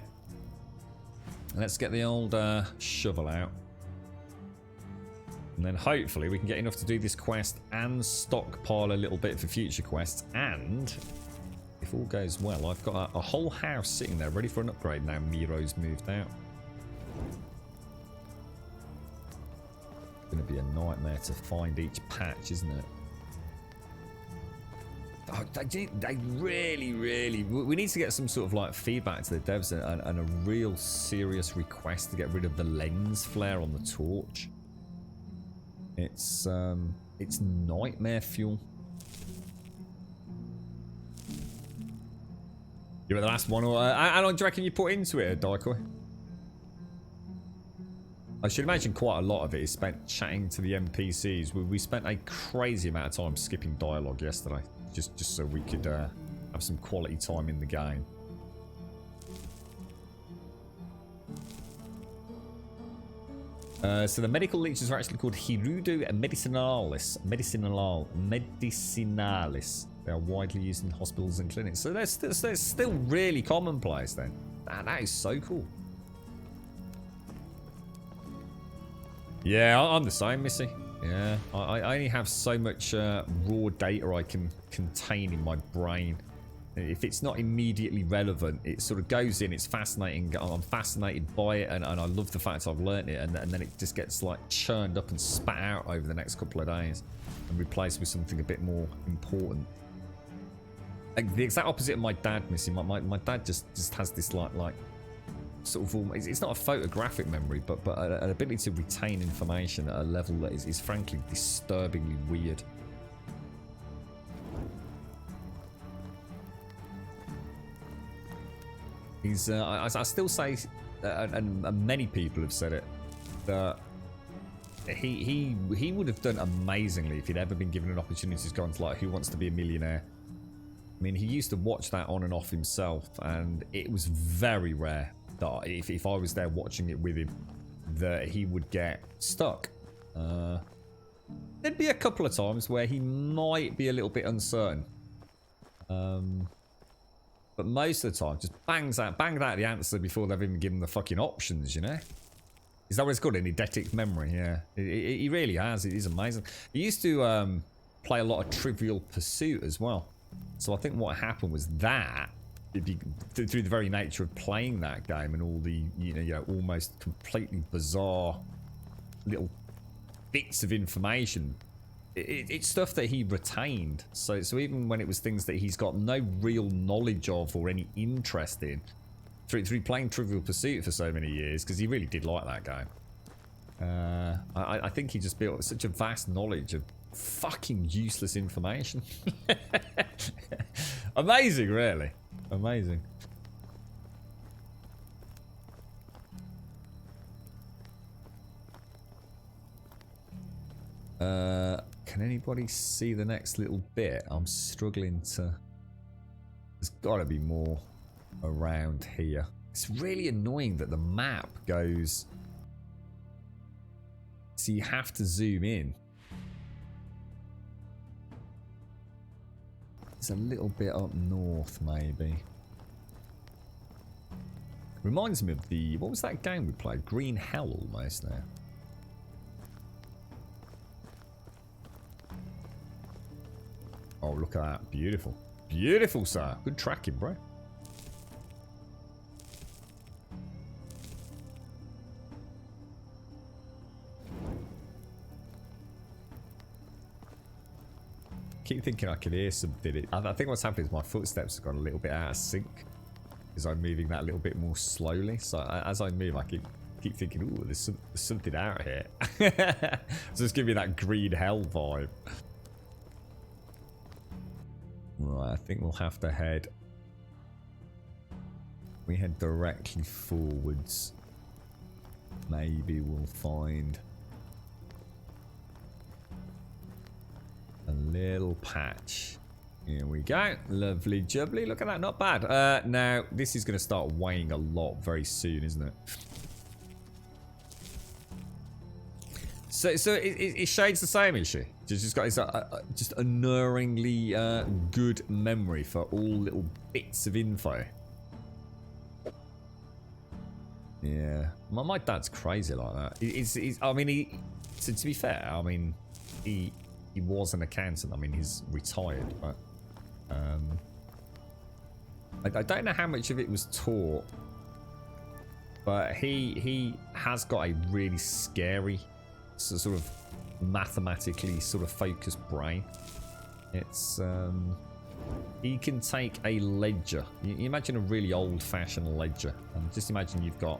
Let's get the old shovel out. And then hopefully we can get enough to do this quest and stockpile a little bit for future quests. And if all goes well, I've got a whole house sitting there ready for an upgrade now Miro's moved out. It's going to be a nightmare to find each patch, isn't it? Oh, they really, we need to get some sort of like feedback to the devs and a real serious request to get rid of the lens flare on the torch. It's nightmare fuel. Give it the last one. Or how long do you reckon you put into it, Daikoi? I should imagine quite a lot of it is spent chatting to the NPCs. We spent a crazy amount of time skipping dialogue yesterday. Just so we could have some quality time in the game. So the medical leeches are actually called Hirudo Medicinalis. Medicinalis. They are widely used in hospitals and clinics. So they're still really commonplace then. That is so cool. Yeah, I'm the same, Missy. Yeah, I only have so much raw data I can contain in my brain. If it's not immediately relevant, it sort of goes in, it's fascinating, I'm fascinated by it, and I love the fact I've learnt it, and then it just gets like churned up and spat out over the next couple of days and replaced with something a bit more important. Like the exact opposite of my dad, Missy. My dad just has this like sort of almost, it's not a photographic memory, but an ability to retain information at a level that is frankly disturbingly weird. He's I still say, and many people have said it, that he would have done amazingly if he'd ever been given an opportunity to go into like Who Wants to Be a Millionaire. I mean, he used to watch that on and off himself, and it was very rare that if I was there watching it with him, that he would get stuck. There'd be a couple of times where he might be a little bit uncertain. But most of the time, just bangs out the answer before they've even given the fucking options, you know? Is that what it's called? An eidetic memory, yeah. He really has. It is amazing. He used to play a lot of Trivial Pursuit as well. So I think what happened was that, through the very nature of playing that game and all the, you know, almost completely bizarre little bits of information, it's stuff that he retained. So even when it was things that he's got no real knowledge of or any interest in, through playing Trivial Pursuit for so many years, because he really did like that game. I think he just built such a vast knowledge of fucking useless information. Amazing, really. Amazing. Can anybody see the next little bit? I'm struggling to... There's got to be more around here. It's really annoying that the map goes... So you have to zoom in. It's a little bit up north, maybe. Reminds me of the... What was that game we played? Green Hell, almost now. Oh, look at that. Beautiful. Beautiful, sir. Good tracking, bro. Keep thinking I can hear something. I think what's happening is my footsteps have gone a little bit out of sync because I'm moving that a little bit more slowly. So as I move, I keep thinking, ooh, there's something out here. So it's giving me that Green Hell vibe. Right, I think we'll have to head... We head directly forwards. Maybe we'll find a little patch. Here we go. Lovely jubbly. Look at that, not bad. Now, this is going to start weighing a lot very soon, isn't it? So is Shades the same, is she? Just got just unerringly good memory for all little bits of info. Yeah, my dad's crazy like that. I mean, to be fair, I mean, he was an accountant. I mean, he's retired, but I don't know how much of it was taught, but he has got a really scary sort of mathematically sort of focused brain. It's he can take a ledger. You imagine a really old-fashioned ledger, and just imagine you've got,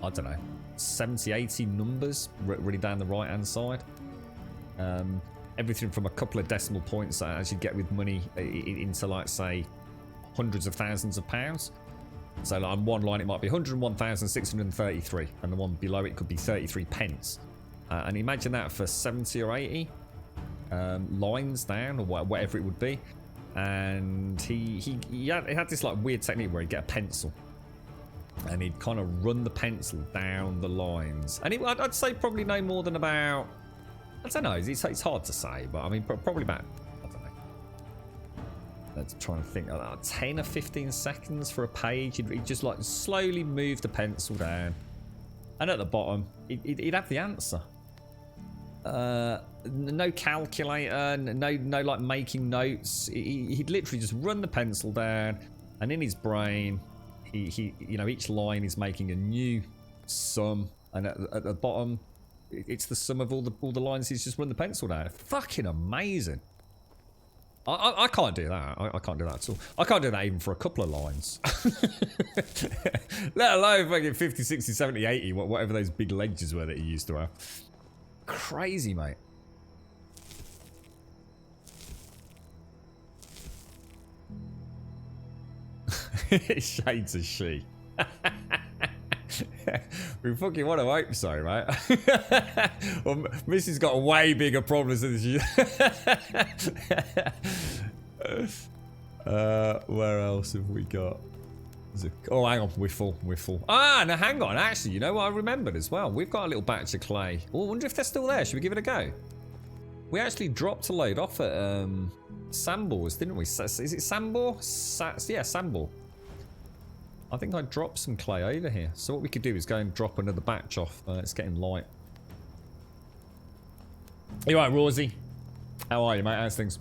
I don't know, 70, 80 numbers really down the right-hand side. Everything from a couple of decimal points as you get with money into, like, say, hundreds of thousands of pounds. So like, on one line it might be 101,633, and the one below it could be 33 pence. And imagine that for 70 or 80 lines down, or whatever it would be. And he had this like weird technique where he'd get a pencil and he'd kind of run the pencil down the lines. And I'd say probably no more than about, I don't know, it's hard to say, but I mean probably about, I don't know, let's try and think, 10 or 15 seconds for a page. He'd just like slowly move the pencil down, and at the bottom he'd have the answer. No calculator, no like making notes. He'd literally just run the pencil down, and in his brain, he you know, each line is making a new sum, and at the bottom, it's the sum of all the lines he's just run the pencil down. Fucking amazing. I can't do that. I can't do that at all. I can't do that even for a couple of lines. Let alone fucking 50, 60, 70, 80, whatever those big ledgers were that he used to have. Crazy, mate. Shades of she. We fucking want to hope so, right? Well, Missy's got way bigger problems than she. Where else have we got? Oh, hang on, we're full. Ah, no, hang on. Actually, you know what I remembered as well? We've got a little batch of clay. Oh, I wonder if they're still there. Should we give it a go? We actually dropped a load off at Sambors, didn't we? Is it Sambor? Yeah, Sambor. I think I dropped some clay over here. So what we could do is go and drop another batch off. It's getting light. You all right, Rosie? How are you, mate? How's things?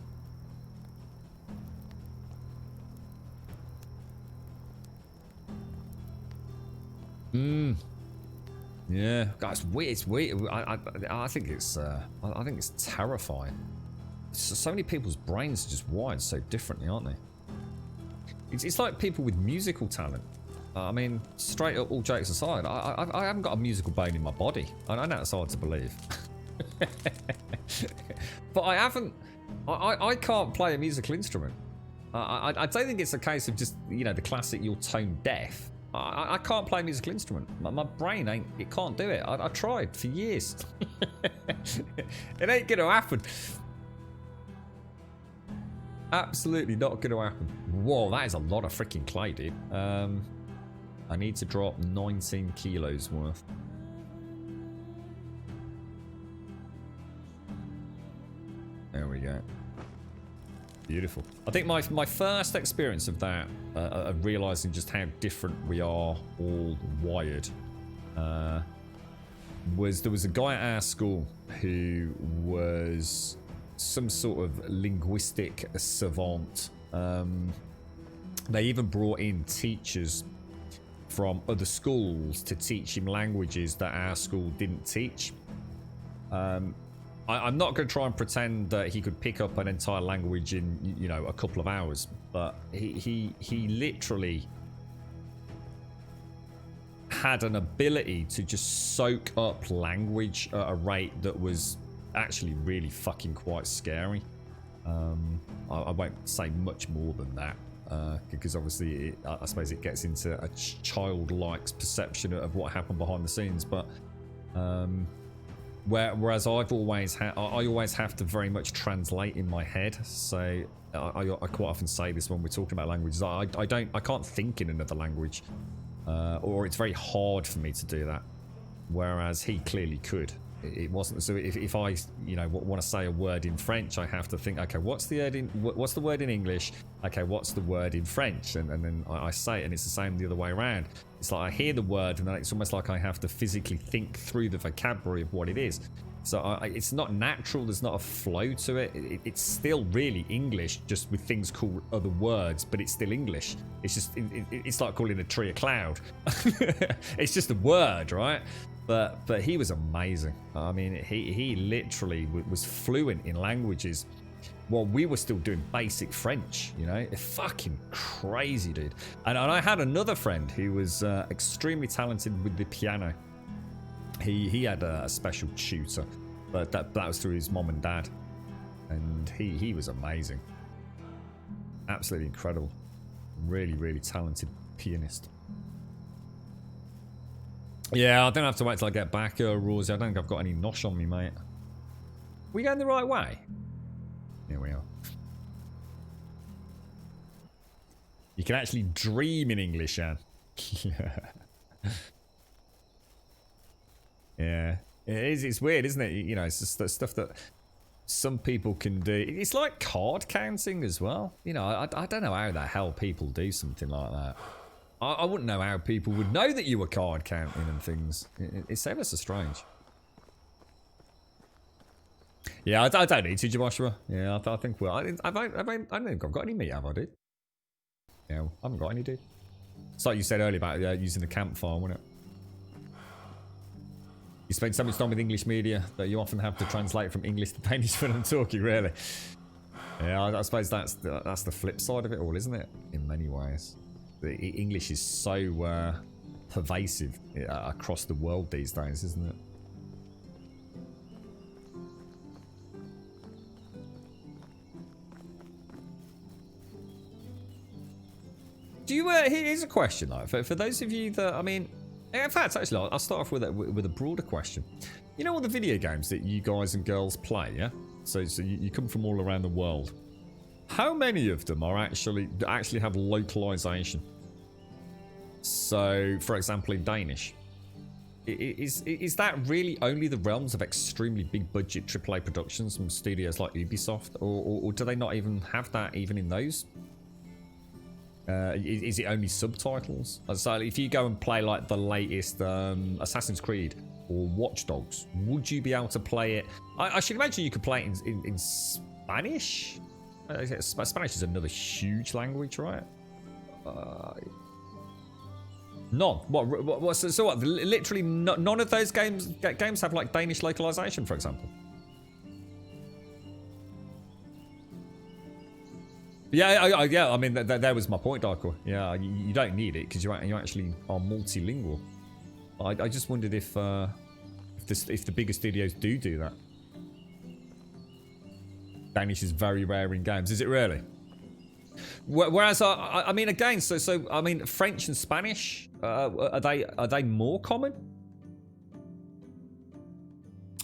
Yeah, guys, weird. It's weird. I think it's terrifying. So many people's brains are just wired so differently, aren't they? It's like people with musical talent. I mean, straight up, all jokes aside, I haven't got a musical bone in my body. I know it's hard to believe. But I haven't... I can't play a musical instrument. I don't think it's a case of just, you know, the classic you're tone deaf. I can't play a musical instrument. My brain ain't... It can't do it. I tried for years. It ain't going to happen. Absolutely not going to happen. Whoa, that is a lot of freaking clay, dude. I need to drop 19 kilos worth. There we go. Beautiful. I think my first experience of that, of realizing just how different we are all wired, was there was a guy at our school who was some sort of linguistic savant. They even brought in teachers from other schools to teach him languages that our school didn't teach. I'm not going to try and pretend that he could pick up an entire language in, you know, a couple of hours, but he literally had an ability to just soak up language at a rate that was actually really fucking quite scary. I won't say much more than that. Because obviously, I suppose it gets into a childlike perception of what happened behind the scenes. But whereas I always have to very much translate in my head. So I quite often say this when we're talking about languages. I can't think in another language, or it's very hard for me to do that. Whereas he clearly could. It wasn't. So if I, you know, want to say a word in French, I have to think, okay, what's the word in English? Okay, what's the word in French? And then I say it, and it's the same the other way around. It's like I hear the word, and then it's almost like I have to physically think through the vocabulary of what it is. So it's not natural. There's not a flow to it. It's still really English, just with things called other words, but it's still English. It's just it's like calling a tree a cloud. It's just a word, right? But he was amazing. I mean, he literally was fluent in languages while we were still doing basic French, you know? It's fucking crazy, dude. And I had another friend who was extremely talented with the piano. He had a special tutor, but that was through his mom and dad. And he was amazing. Absolutely incredible. Really, really talented pianist. Yeah, I don't have to wait till I get back, Rosie. I don't think I've got any nosh on me, mate. We going the right way? Here we are. You can actually dream in English, Anne. Yeah. It is. It's weird, isn't it? You know, it's just the stuff that some people can do. It's like card counting as well. You know, I don't know how the hell people do something like that. I wouldn't know how people would know that you were card counting and things. It's ever so strange. Yeah, I don't need to, Joshua. Yeah, I think we're... I don't think I've got any meat, have I, dude? Yeah, I haven't got any, dude. It's like you said earlier about using the campfire, wasn't it? You spend so much time with English media that you often have to translate from English to Danish when I'm talking, really. Yeah, I suppose that's the flip side of it all, isn't it? In many ways. The English is so pervasive across the world these days, isn't it? Do you? Here's a question, though, for those of you that, I mean, in fact, actually, I'll start off with a broader question. You know all the video games that you guys and girls play, yeah? So you come from all around the world. How many of them are actually have localization? So, for example, in Danish, is that really only the realms of extremely big budget AAA productions from studios like Ubisoft, or do they not even have that even in those? Is it only subtitles? So, if you go and play like the latest Assassin's Creed or Watch Dogs, would you be able to play it? I should imagine you could play it in Spanish. Spanish is another huge language, right? None. What? So what? Literally, none of those games have like Danish localization, for example. Yeah. I mean, that was my point, Darko. Yeah, you don't need it because you actually are multilingual. I just wondered if the bigger studios do that. Danish is very rare in games. Is it really? Whereas I mean, again, so I mean, French and Spanish are they more common?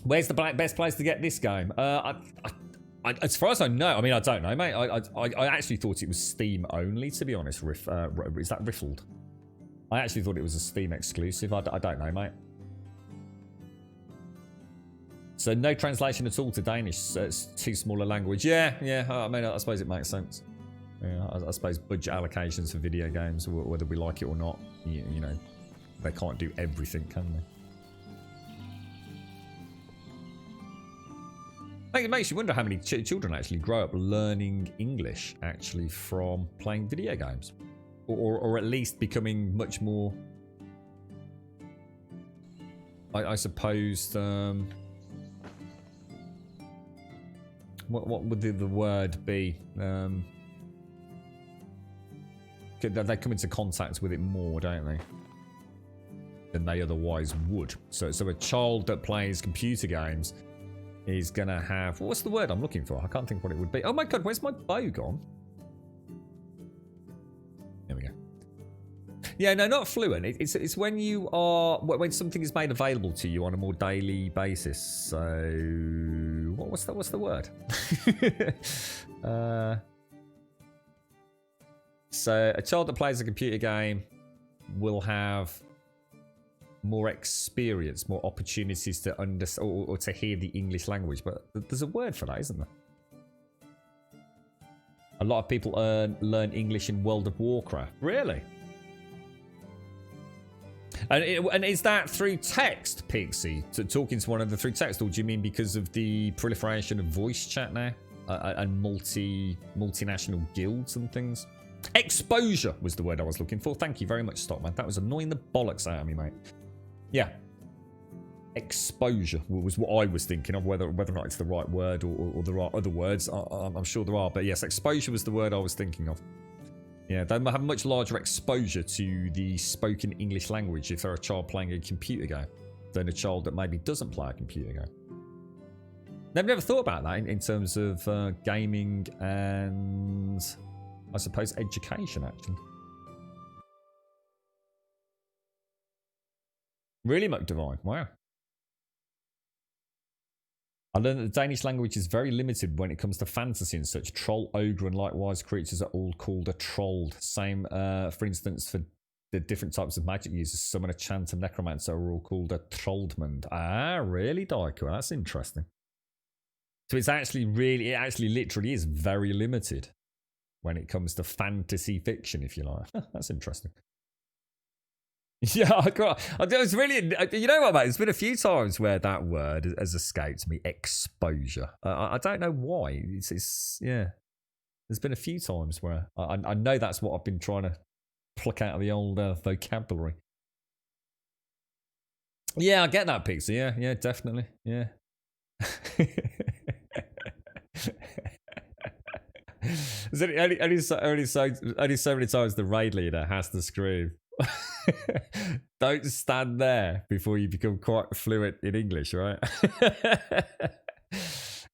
Where's the best place to get this game? As far as I know, I mean, I don't know, mate. I actually thought it was Steam only, to be honest. Is that Riffled? I actually thought it was a Steam exclusive. I don't know, mate. So no translation at all to Danish. It's too small a language. Yeah. I mean, I suppose it makes sense. Yeah, I suppose budget allocations for video games, whether we like it or not, you know, they can't do everything, can they? I think it makes you wonder how many children actually grow up learning English actually from playing video games, or at least becoming much more. I suppose. What would the word be? They come into contact with it more, don't they? Than they otherwise would. So a child that plays computer games is gonna have, what's the word I'm looking for? I can't think what it would be. Oh my god, where's my bow gone? There we go. Yeah, no, not fluent. It's when you are, when something is made available to you on a more daily basis. So what's the word? So a child that plays a computer game will have more experience, more opportunities to understand or to hear the English language. But there's a word for that, isn't there? A lot of people learn English in World of Warcraft. Really? And is that through text, Pixie? Talking to one of the through text, or do you mean because of the proliferation of voice chat now and multinational guilds and things? Exposure was the word I was looking for. Thank you very much, Stockman. That was annoying the bollocks out of me, mate. Yeah. Exposure was what I was thinking of, whether or not it's the right word or there are other words. I'm sure there are, but yes, exposure was the word I was thinking of. Yeah, they have much larger exposure to the spoken English language if they're a child playing a computer game than a child that maybe doesn't play a computer game. They've never thought about that in terms of gaming and, I suppose, education, actually. Really, McDivine? Wow. I learned that the Danish language is very limited when it comes to fantasy and such. Troll, ogre, and likewise creatures are all called a trolled. Same, for instance, for the different types of magic users. Summon, a chant, and necromancer are all called a trolldmund. Ah, really, Daiko? That's interesting. So it's actually really, it actually literally is very limited when it comes to fantasy fiction, if you like. That's interesting. Yeah, I was really, you know what, mate? There's been a few times where that word has escaped me. Exposure. I don't know why. It's yeah. There's been a few times where I know that's what I've been trying to pluck out of the old vocabulary. Yeah, I get that, Pixie. Yeah, definitely. Yeah. Only so many times the raid leader has to scream. Don't stand there before you become quite fluent in English, right?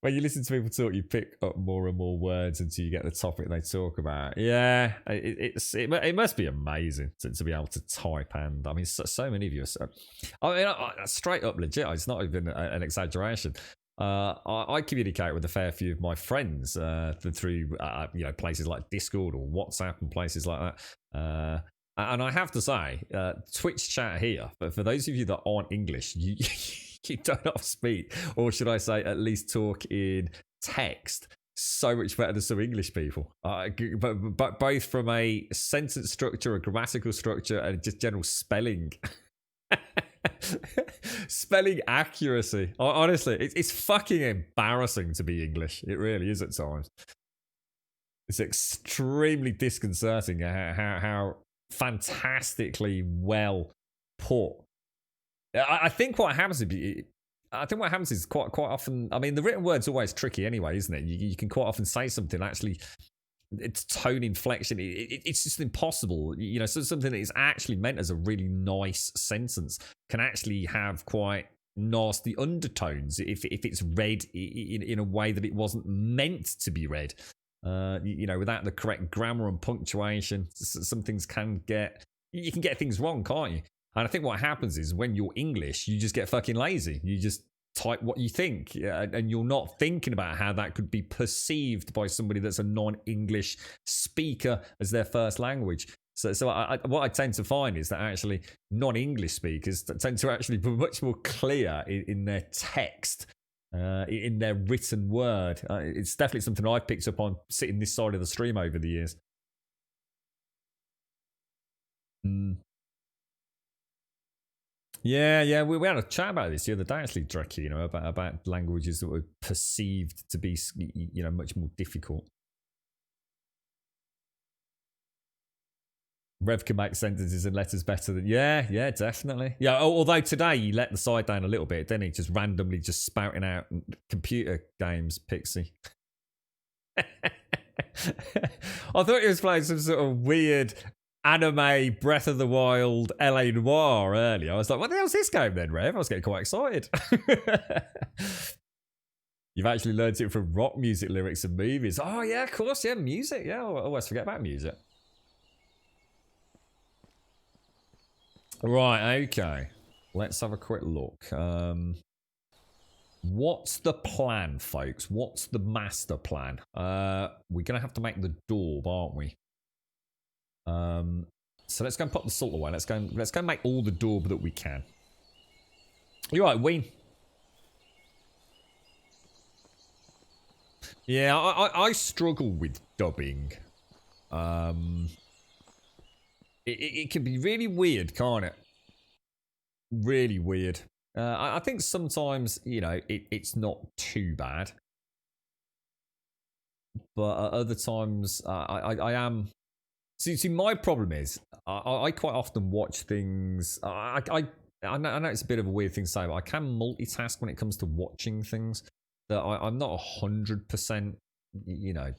When you listen to people talk, you pick up more and more words until you get the topic they talk about. Yeah, it must be amazing to be able to type, and I mean, so many of you are. I mean, straight up legit. It's not even an exaggeration. I communicate with a fair few of my friends through places like Discord or WhatsApp and places like that. And I have to say, Twitch chat here, but for those of you that aren't English, you don't have to speak, or should I say, at least talk in text, so much better than some English people. But both from a sentence structure, a grammatical structure, and just general spelling. Spelling accuracy. Honestly, it's fucking embarrassing to be English. It really is at times. It's extremely disconcerting how fantastically well put. I think what happens is quite often. I mean, the written word's always tricky anyway, isn't it? You can quite often say something actually its tone inflection, it's just impossible. You know, so something that is actually meant as a really nice sentence can actually have quite nasty undertones if it's read in a way that it wasn't meant to be read. You know, without the correct grammar and punctuation, some things you can get things wrong, can't you? And I think what happens is when you're English, you just get fucking lazy. You just type what you think, and you're not thinking about how that could be perceived by somebody that's a non-English speaker as their first language. So what I tend to find is that actually non-English speakers tend to actually be much more clear in their text, in their written word. It's definitely something I've picked up on sitting this side of the stream over the years. Yeah, we had a chat about this the other day, actually, Dreki, you know, about languages that were perceived to be, you know, much more difficult. Rev can make sentences and letters better than... Yeah, definitely. Yeah, although today he let the side down a little bit, didn't he? Just randomly just spouting out computer games, Pixie. I thought he was playing some sort of weird anime Breath of the Wild LA Noire earlier. I was like, what the hell's this game then, Rev? I was getting quite excited. You've actually learned it from rock music lyrics and movies. Oh, yeah, of course. Yeah, music. Yeah, I always forget about music. Right, okay. Let's have a quick look. What's the plan, folks? What's the master plan? We're going to have to make the door, aren't we? So let's go and put the salt away. Let's go and make all the daub that we can. You're right, Ween. Yeah, I struggle with dubbing. It can be really weird, can't it? Really weird. I think sometimes, you know, it's not too bad. But other times, I am... See, my problem is, I quite often watch things... I know it's a bit of a weird thing to say, but I can multitask when it comes to watching things. That I'm not 100%, you know,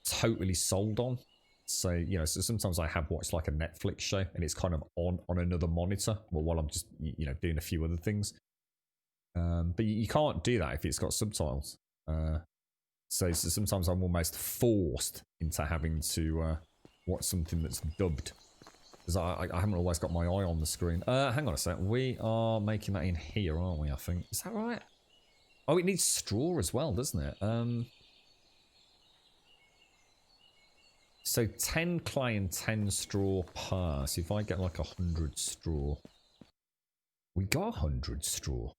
totally sold on. So, you know, so sometimes I have watched like a Netflix show and it's kind of on another monitor while I'm just, you know, doing a few other things. But you can't do that if it's got subtitles. So sometimes I'm almost forced into having to watch something that's dubbed. Because I haven't always got my eye on the screen. Hang on a sec. We are making that in here, aren't we, I think? Is that right? Oh, it needs straw as well, doesn't it? So 10 clay and 10 straw per. So if I get like 100 straw. We got 100 straw.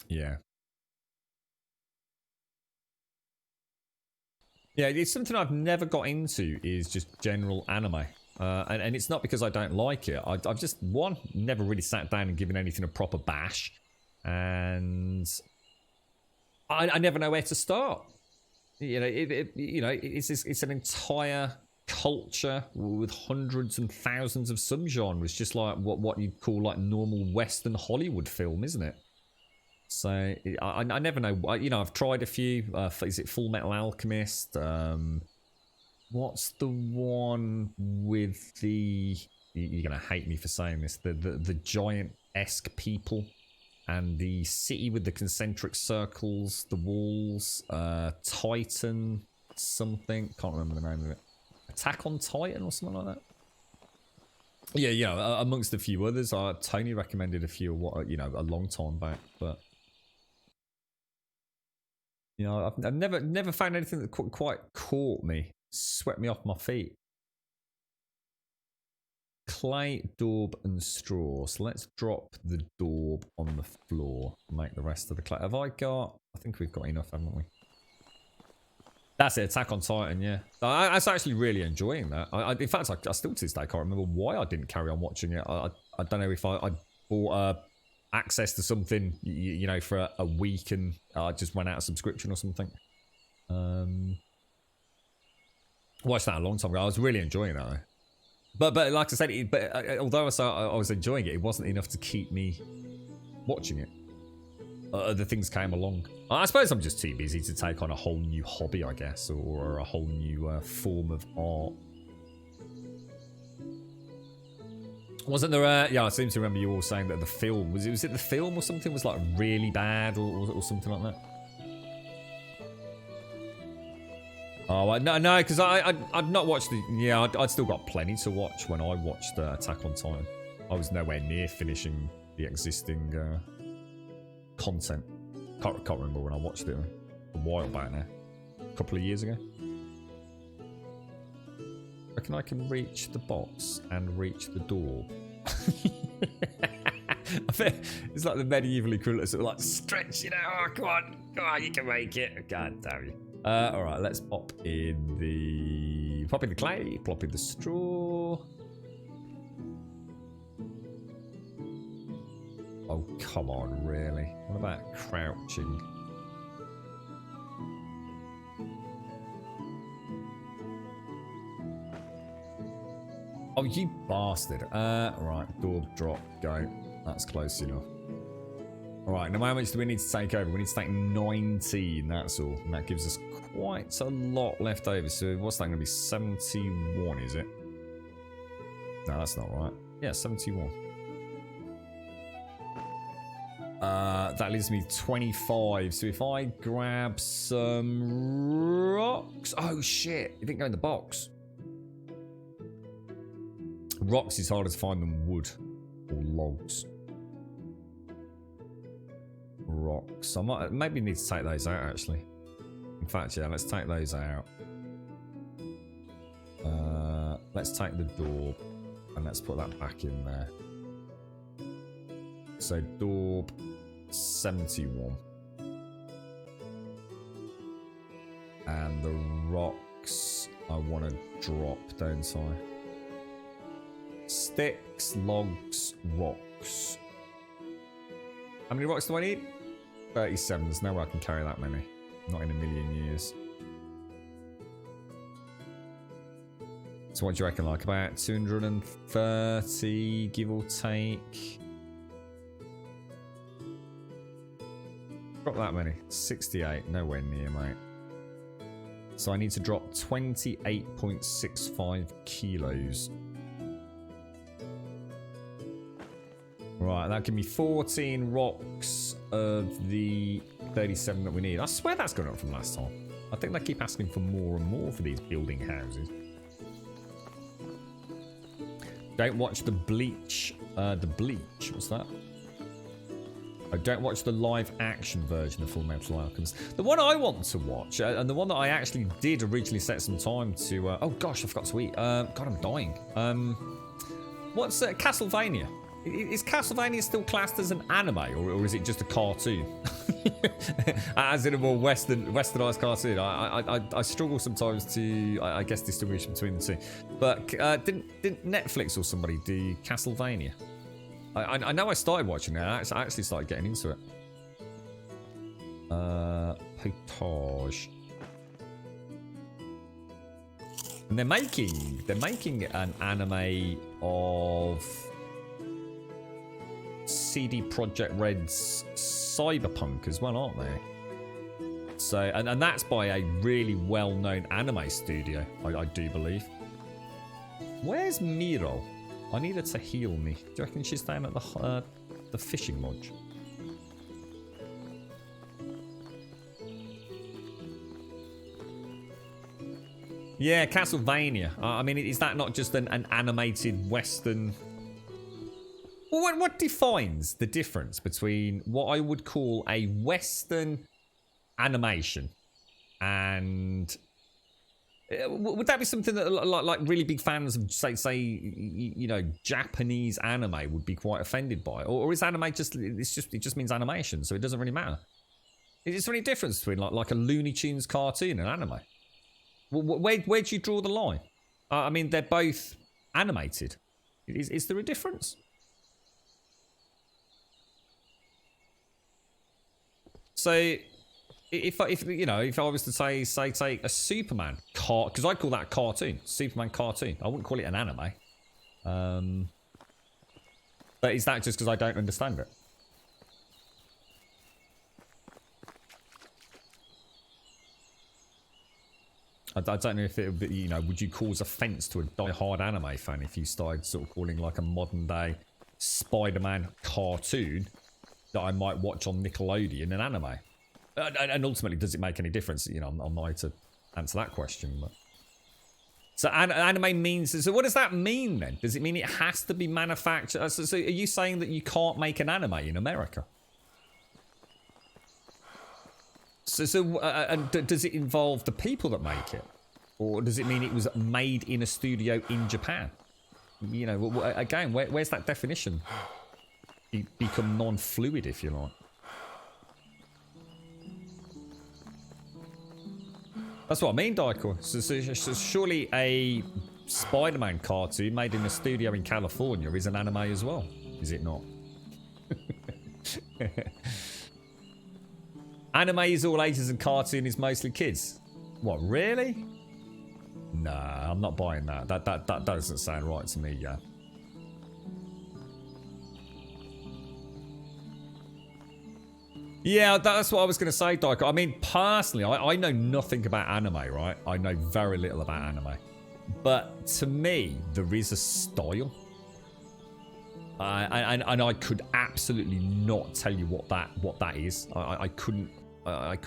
Yeah. Yeah, it's something I've never got into is just general anime. And it's not because I don't like it. I've just, one, never really sat down and given anything a proper bash. And I never know where to start. You know, it's an entire culture with hundreds and thousands of subgenres, just like what you'd call like normal Western Hollywood film, isn't it? So I never know. You know, I've tried a few. Is it Full Metal Alchemist? What's the one with the? You're gonna hate me for saying this. The giant-esque people. And the city with the concentric circles, the walls, Titan something. Can't remember the name of it. Attack on Titan or something like that. Yeah, amongst a few others. Tony recommended a few, a long time back. But, you know, I've never found anything that quite caught me, swept me off my feet. Clay, daub, and straw. So let's drop the daub on the floor and make the rest of the clay. Have I got... I think we've got enough, haven't we? That's it, Attack on Titan, yeah. I was actually really enjoying that. In fact, I still to this day can't remember why I didn't carry on watching it. I don't know if I bought access to something, you know, for a week and I just went out of subscription or something. Watched that a long time ago. I was really enjoying that, though. But like I said, although I was enjoying it, it wasn't enough to keep me watching it. Other things came along. I suppose I'm just too busy to take on a whole new hobby, I guess, or a whole new form of art. Wasn't there? Yeah, I seem to remember you all saying that the film was it the film or something was like really bad or something like that. Oh no, because I'd not watched the. Yeah, I'd still got plenty to watch when I watched Attack on Titan. I was nowhere near finishing the existing content. Can't remember when I watched it a while back now, a couple of years ago. I reckon I can reach the box and reach the door. I bet it's like the medieval equivalent of like stretch it out. Oh, come on, you can make it. God damn you. All right, let's pop in the clay, plop in the straw. Oh, come on, really? What about crouching? Oh, you bastard. Right, door drop, go. That's close enough. Alright, now how much do we need to take over? We need to take 19, that's all. And that gives us quite a lot left over. So what's that going to be? 71, is it? No, that's not right. Yeah, 71. That leaves me 25. So if I grab some rocks... Oh, shit. It didn't go in the box. Rocks is harder to find than wood or logs. Rocks. I might maybe need to take those out actually. In fact, yeah, let's take those out. Let's take the door and let's put that back in there. So door 71. And the rocks I want to drop, don't I? Sticks, logs, rocks. How many rocks do I need? 37. There's no way I can carry that many. Not in a million years. So what do you reckon? Like about 230, give or take. Drop that many. 68. Nowhere near, mate. So I need to drop 28.65 kilos. Right, that give me 14 rocks of the 37 that we need. I swear that's gone up from last time. I think they keep asking for more and more for these building houses. Don't watch the Bleach. What's that? I don't watch the live action version of Full Metal Alchemist. The one I want to watch, and the one that I actually did originally set some time to... oh gosh, I forgot to eat. God, I'm dying. What's Castlevania? Is Castlevania still classed as an anime, or is it just a cartoon? As in a more westernized cartoon. I struggle sometimes to, I guess, distinguish between the two. But didn't Netflix or somebody do Castlevania? I know I started watching it. I actually started getting into it. Potage. And they're making an anime of CD Projekt Red's Cyberpunk as well, aren't they? So, and that's by a really well-known anime studio, I do believe. Where's Miro? I need her to heal me. Do you reckon she's down at the fishing lodge? Yeah, Castlevania. I mean, is that not just an animated Western... Well, what defines the difference between what I would call a Western animation and... Would that be something that like really big fans of say you know, Japanese anime would be quite offended by, or is anime just it just means animation, so it doesn't really matter? Is there any difference between like a Looney Tunes cartoon and anime? Where do you draw the line? I mean, they're both animated. Is there a difference? So. If you know, if I was to say take a Superman because I call that a cartoon, Superman cartoon. I wouldn't call it an anime. But is that just because I don't understand it? I don't know if it would be, you know, would you cause offence to a die-hard anime fan if you started sort of calling like a modern-day Spider-Man cartoon that I might watch on Nickelodeon an anime? And ultimately, does it make any difference? You know, I'm not here to answer that question. But... So anime means... So what does that mean then? Does it mean it has to be manufactured? So are you saying that you can't make an anime in America? And does it involve the people that make it? Or does it mean it was made in a studio in Japan? You know, again, where's that definition? Become non-fluid, if you like. That's what I mean, Daiko. So surely a Spider-Man cartoon made in a studio in California is an anime as well, is it not? Anime is all ages and cartoon is mostly kids. What, really? Nah, I'm not buying that. That doesn't sound right to me, yeah. Yeah, that's what I was going to say, Daiko. I mean, personally, I know nothing about anime, right? I know very little about anime. But to me, there is a style. And I could absolutely not tell you what that is. I couldn't, I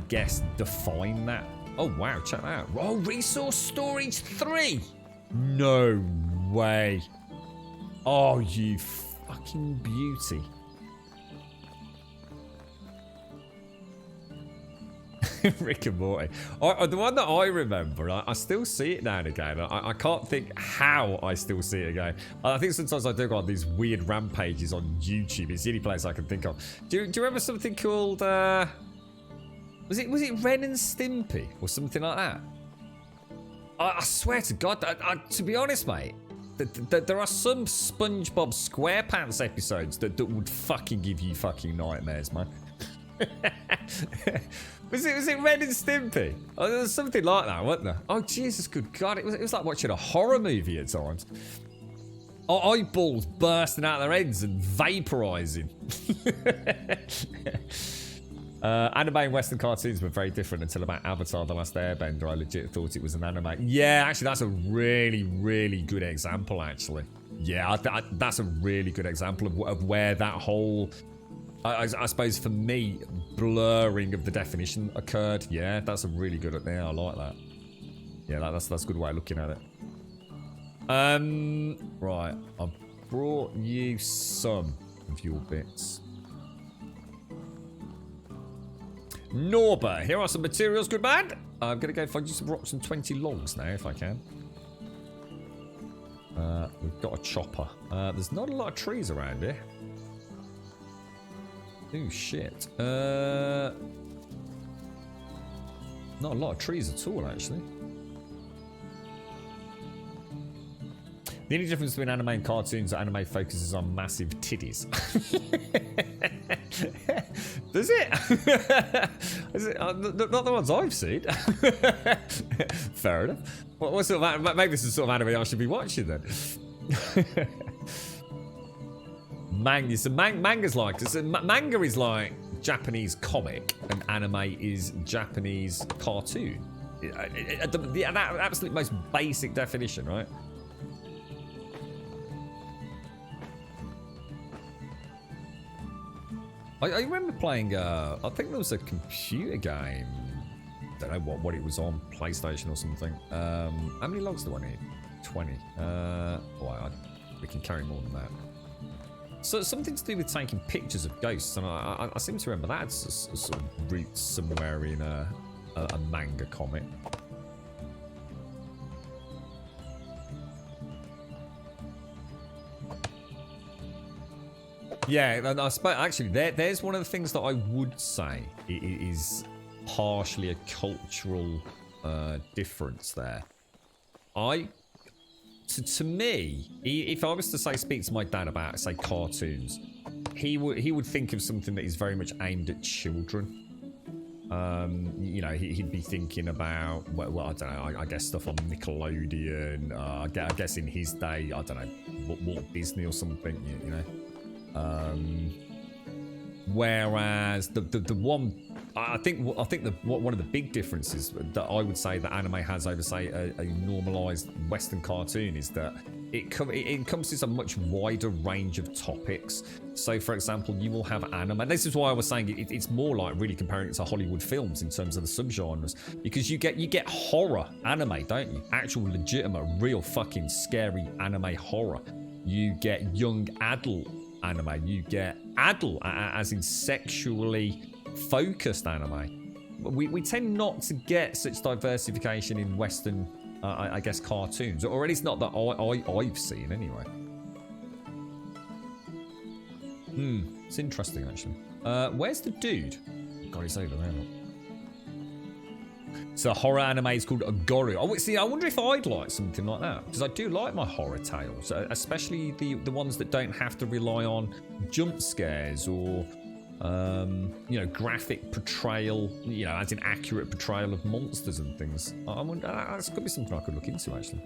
guess, define that. Oh, wow, check that out. Oh, Resource Storage 3! No way. Oh, you fucking beauty. Rick and Morty. The one that I remember, I still see it now and again. I can't think how I still see it again. I think sometimes I do go on these weird rampages on YouTube. It's the only place I can think of. Do you remember something called... Was it Ren and Stimpy? Or something like that? I swear to God, to be honest, mate, there are some SpongeBob SquarePants episodes that would fucking give you fucking nightmares, man. Was it Ren and Stimpy? Oh, there was something like that, wasn't there? Oh, Jesus, good God. It was like watching a horror movie at times. Oh, eyeballs bursting out their heads and vaporizing. Anime and Western cartoons were very different until about Avatar: The Last Airbender. I legit thought it was an anime. Yeah, actually, that's a really, really good example, actually. Yeah, that's a really good example of where that whole... I suppose for me, blurring of the definition occurred. Yeah, that's a really good... Yeah, I like that. Yeah, that's a good way of looking at it. Right. I've brought you some of your bits. Norbert, here are some materials, good man. I'm going to go find you some rocks and 20 logs now, if I can. We've got a chopper. There's not a lot of trees around here. Oh, shit. Not a lot of trees at all, actually. The only difference between anime and cartoons is that anime focuses on massive titties. Does it? Is it not the ones I've seen. Fair enough. What sort of maybe this is the sort of anime I should be watching then. Manga's like manga is like Japanese comic, and anime is Japanese cartoon. The absolute most basic definition, right? I remember playing, I think there was a computer game. I don't know what it was on, PlayStation or something. How many logs do I need? 20. We can carry more than that. So something to do with taking pictures of ghosts, and I seem to remember that's a sort of root somewhere in a manga comic. Yeah, I suppose actually there's one of the things that I would say is partially a cultural difference there. To me, if I was to speak to my dad about say cartoons, he would think of something that is very much aimed at children. You know, he'd be thinking about well, I don't know. I guess stuff on Nickelodeon. I guess in his day, I don't know, Walt Disney or something. You know. Whereas the one I think one of the big differences that I would say that anime has over, say, a normalized Western cartoon is that it encompasses a much wider range of topics. So, for example, you will have anime. This is why I was saying it's more like really comparing it to Hollywood films in terms of the subgenres, because you get horror anime, don't you? Actual, legitimate, real fucking scary anime horror. You get young adult anime. You get adult, as in sexually focused anime. We tend not to get such diversification in Western, I guess, cartoons, or at least not that I've seen anyway. It's interesting actually. Where's the dude? God, he's over there. So horror anime is called Agoru. Oh, see, I wonder if I'd like something like that, because I do like my horror tales, especially the ones that don't have to rely on jump scares or graphic portrayal, as in accurate portrayal of monsters and things. I wonder, that could be something I could look into actually.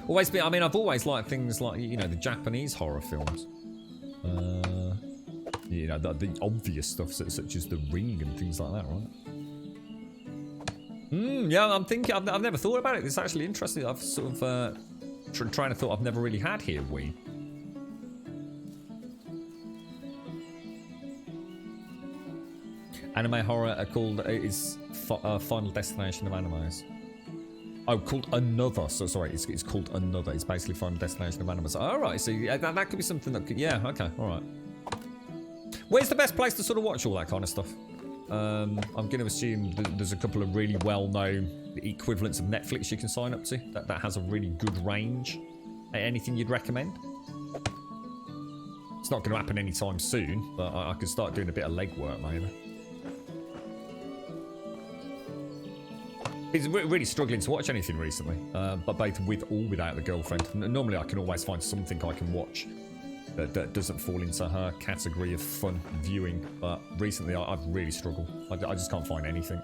I've always liked things like, the Japanese horror films. The obvious stuff such as The Ring and things like that, right? Yeah, I'm thinking, I've never thought about it. It's actually interesting. I've sort of trying to thought I've never really had here, Anime horror are called, is Final Destination of Animes. Oh, called Another. So sorry, it's called Another. It's basically Final Destination of Animes. All right, so yeah, that could be something that could, yeah, okay, all right. Where's the best place to sort of watch all that kind of stuff? I'm going to assume that there's a couple of really well-known equivalents of Netflix you can sign up to that has a really good range. Anything you'd recommend? It's not going to happen anytime soon, but I could start doing a bit of legwork maybe. He's really struggling to watch anything recently, but both with or without the girlfriend. Normally I can always find something I can watch that doesn't fall into her category of fun viewing, but recently I've really struggled. I just can't find anything.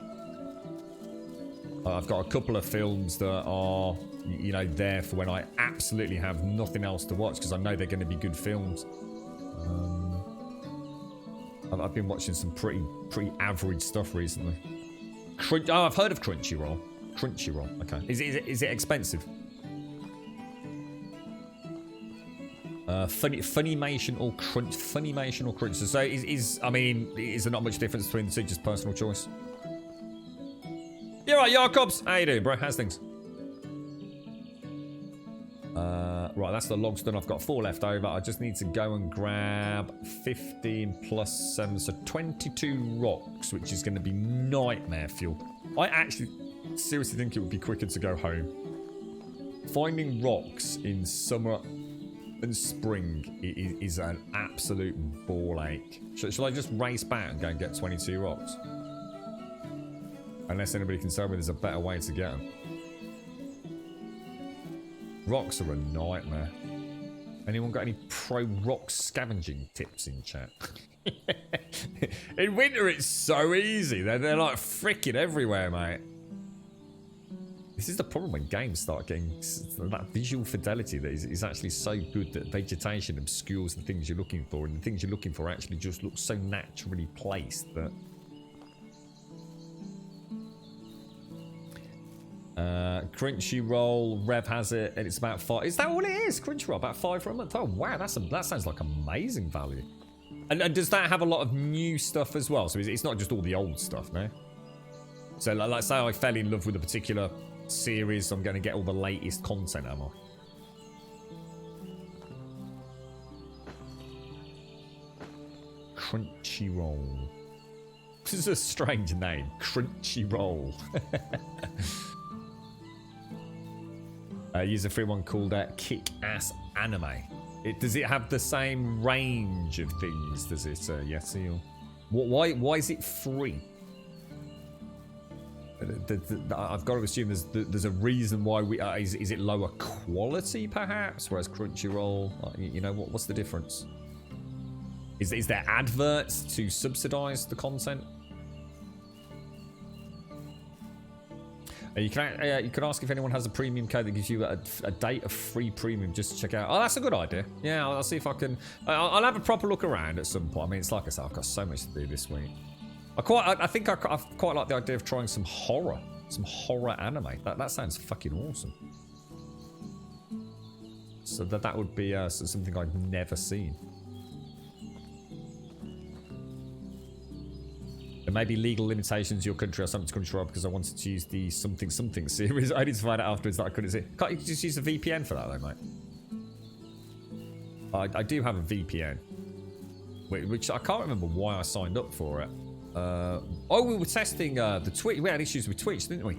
I've got a couple of films that are, there for when I absolutely have nothing else to watch, because I know they're going to be good films. I've been watching some pretty average stuff recently. I've heard of Crunchyroll. Crunchyroll, okay. Is it expensive? Funimation or Crunch? Funimation or Crunch? So is there not much difference between the two? Just personal choice. You're right, Jacobs. How you doing, bro? How's things? Right, that's the logs done. I've got 4 left over. I just need to go and grab 15 plus 7, so 22 rocks, which is going to be nightmare fuel. I actually seriously think it would be quicker to go home. Finding rocks in summer and spring is an absolute ball ache. Shall I just race back and go and get 22 rocks? Unless anybody can tell me there's a better way to get them. Rocks are a nightmare. Anyone got any pro rock scavenging tips in chat? In winter it's so easy. They're like freaking everywhere, mate. This is the problem when games start getting that visual fidelity that is actually so good that vegetation obscures the things you're looking for, and the things you're looking for actually just look so naturally placed that... Crunchyroll, Rev has it, and it's about 5. Is that all it is? Crunchyroll, about 5 for a month. Oh wow, that sounds like amazing value. And does that have a lot of new stuff as well? So it's not just all the old stuff, no? So like say I fell in love with a particular series, I'm going to get all the latest content, am I? Crunchyroll. This is a strange name. Crunchyroll. Use a free one called Kick-Ass Anime. Does it have the same range of things? Does it, Yeti? Why is it free? I've got to assume there's a reason why we... is it lower quality, perhaps? Whereas Crunchyroll, what's the difference? Is there adverts to subsidize the content? You can ask if anyone has a premium code that gives you a day of free premium just to check out. Oh, that's a good idea. Yeah, I'll see if I can. I'll have a proper look around at some point. I mean, it's like I said, I've got so much to do this week. I think I quite like the idea of trying some horror anime. That sounds fucking awesome. So that would be something I've never seen. There may be legal limitations in your country or something to control because I wanted to use the something series. I need to find out afterwards that I couldn't see. Can't you just use a VPN for that though, mate? I do have a VPN, which I can't remember why I signed up for it. Oh, we were testing the Twitch. We had issues with Twitch, didn't we?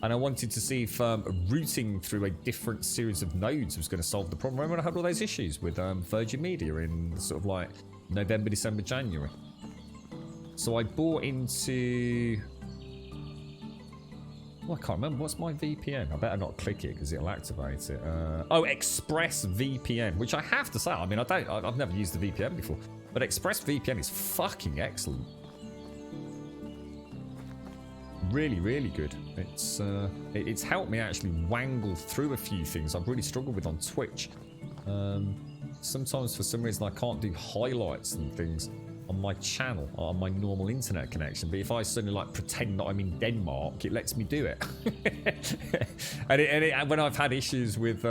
And I wanted to see if routing through a different series of nodes was going to solve the problem. Remember when I had all those issues with Virgin Media in sort of like November, December, January? So I bought into... Oh, I can't remember. What's my VPN? I better not click it because it'll activate it. Oh, Express VPN, which I have to say, I mean, I've never used the VPN before, but Express VPN is fucking excellent. Really, really good. It's helped me actually wangle through a few things I've really struggled with on Twitch. Sometimes for some reason I can't do highlights and things on my channel, on my normal internet connection, but if I suddenly like pretend that I'm in Denmark, it lets me do it. and when I've had issues with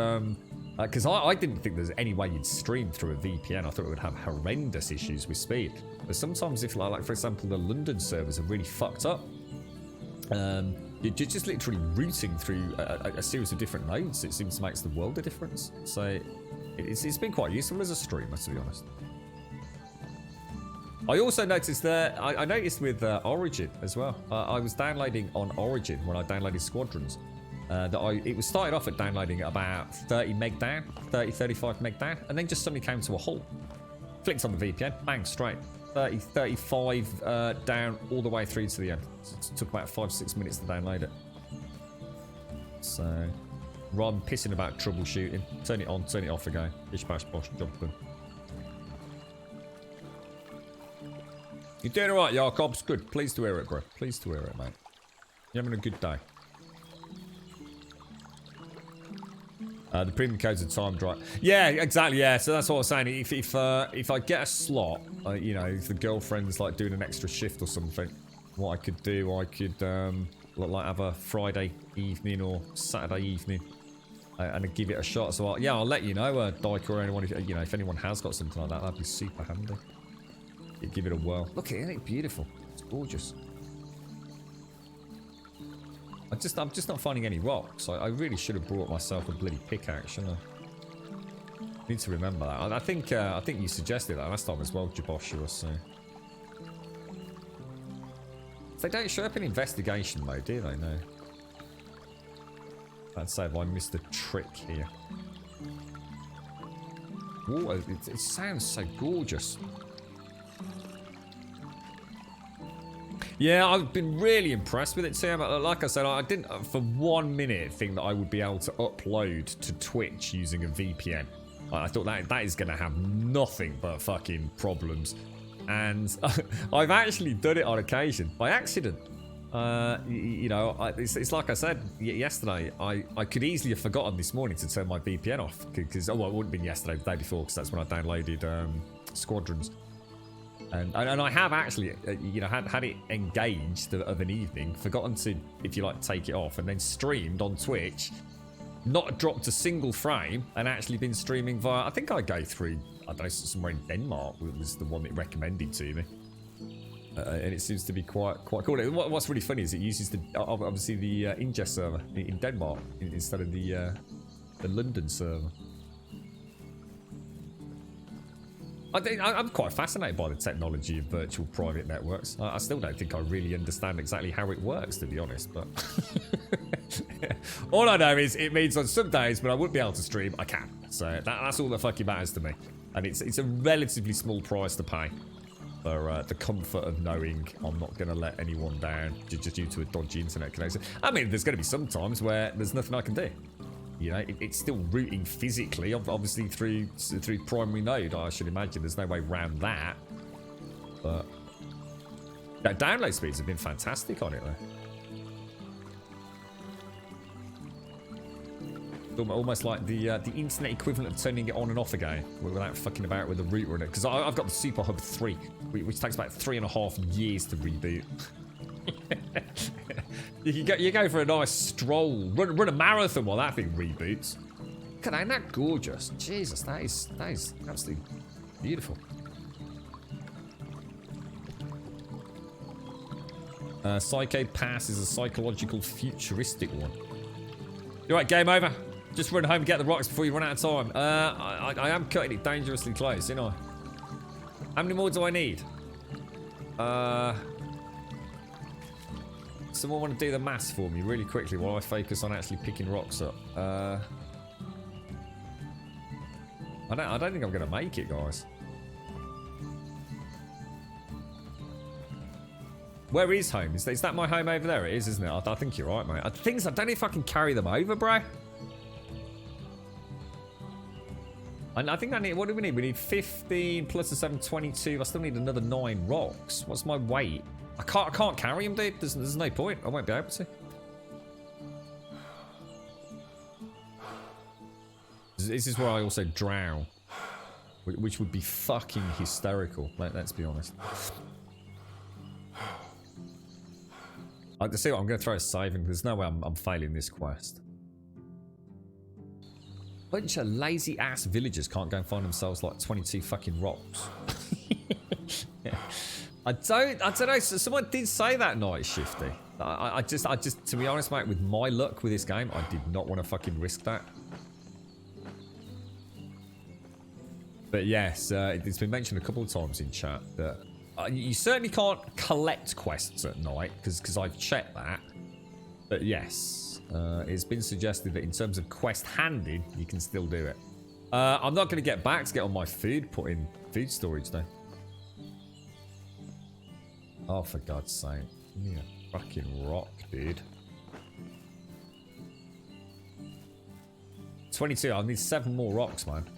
because I didn't think there's any way you'd stream through a VPN. I thought it would have horrendous issues with speed, but sometimes if like for example the London servers are really fucked up, you're just literally routing through a series of different nodes. It seems to make the world a difference. So it's been quite useful as a streamer, to be honest. I also noticed that I noticed with Origin as well. I was downloading on Origin when I downloaded Squadrons. It was started off at downloading at about 30 meg down, 35 meg down, and then just suddenly came to a halt. Flicked on the VPN, bang, straight. 35 down all the way through to the end. It took about 5-6 minutes to download it. So, rather than pissing about troubleshooting, turn it on, turn it off again. Bish bash bosh, job done. You're doing alright, Jakobs. Good. Pleased to hear it, bro. Pleased to hear it, mate. You're having a good day. The premium code's are timed right. Yeah, exactly. Yeah, so that's what I was saying. If I get a slot, you know, if the girlfriend's like doing an extra shift or something, what I could do, I could like have a Friday evening or Saturday evening and give it a shot. So I'll let you know, Dyke or anyone, if anyone has got something like that, that'd be super handy. Give it a whirl. Look at it, isn't it beautiful? It's gorgeous. I'm just not finding any rocks. I really should have brought myself a bloody pickaxe, shouldn't I? Need to remember that. I think you suggested that last time as well, Jaboshua. So they don't show up in investigation mode, do they? No. I'd say if I missed a trick here. Whoa, it sounds so gorgeous. Yeah, I've been really impressed with it, Sam. Like I said, I didn't for 1 minute think that I would be able to upload to Twitch using a VPN. I thought that is going to have nothing but fucking problems. And I've actually done it on occasion, by accident. It's like I said yesterday, I could easily have forgotten this morning to turn my VPN off. Because, it wouldn't have been yesterday, the day before, because that's when I downloaded Squadrons. And I have actually, had it engaged of an evening, forgotten to, if you like, take it off, and then streamed on Twitch, not dropped a single frame, and actually been streaming via, I think I go through, I don't know, somewhere in Denmark was the one that recommended to me. And it seems to be quite cool. What's really funny is it uses obviously the ingest server in Denmark instead of the London server. I'm quite fascinated by the technology of virtual private networks. I still don't think I really understand exactly how it works, to be honest. But all I know is it means on some days when I wouldn't be able to stream, I can. So that's all that fucking matters to me. And it's a relatively small price to pay for the comfort of knowing I'm not going to let anyone down just due to a dodgy internet connection. I mean, there's going to be some times where there's nothing I can do. You know, it's still routing physically, obviously through primary node. I should imagine there's no way around that. But download speeds have been fantastic on it, though. Almost like the internet equivalent of turning it on and off again without fucking about with the router in it. Because I've got the Super Hub 3, which takes about 3.5 years to reboot. you go for a nice stroll, run a marathon while that thing reboots. God, ain't that gorgeous? Jesus, that is absolutely beautiful. Psychade Pass is a psychological futuristic one. You're right, game over. Just run home and get the rocks before you run out of time. I am cutting it dangerously close, you know. How many more do I need? Someone want to do the maths for me really quickly while I focus on actually picking rocks up. I don't think I'm gonna make it, guys. Where is home? Is that my home over there? It is, isn't it? I think you're right, mate. Things I don't know if I can carry them over, bro. And I think I need. What do we need? We need 15 plus a 7, 22. I still need another 9 rocks. What's my weight? I can't carry them, dude. There's no point. I won't be able to. This is where I also drown, which would be fucking hysterical. Let's be honest. I see what I'm going to throw a saving. There's no way I'm failing this quest. Bunch of lazy ass villagers can't go and find themselves like 22 fucking rocks. Yeah. I don't know. Someone did say that, Night Shifty. I just, to be honest, mate, with my luck with this game, I did not want to fucking risk that. But yes, it's been mentioned a couple of times in chat that you certainly can't collect quests at night, because I've checked that. But yes, it's been suggested that in terms of quest handed, you can still do it. I'm not going to get back to get on my food, put in food storage though. Oh, for God's sake. Give me a fucking rock, dude. 22, I'll need 7 more rocks, man.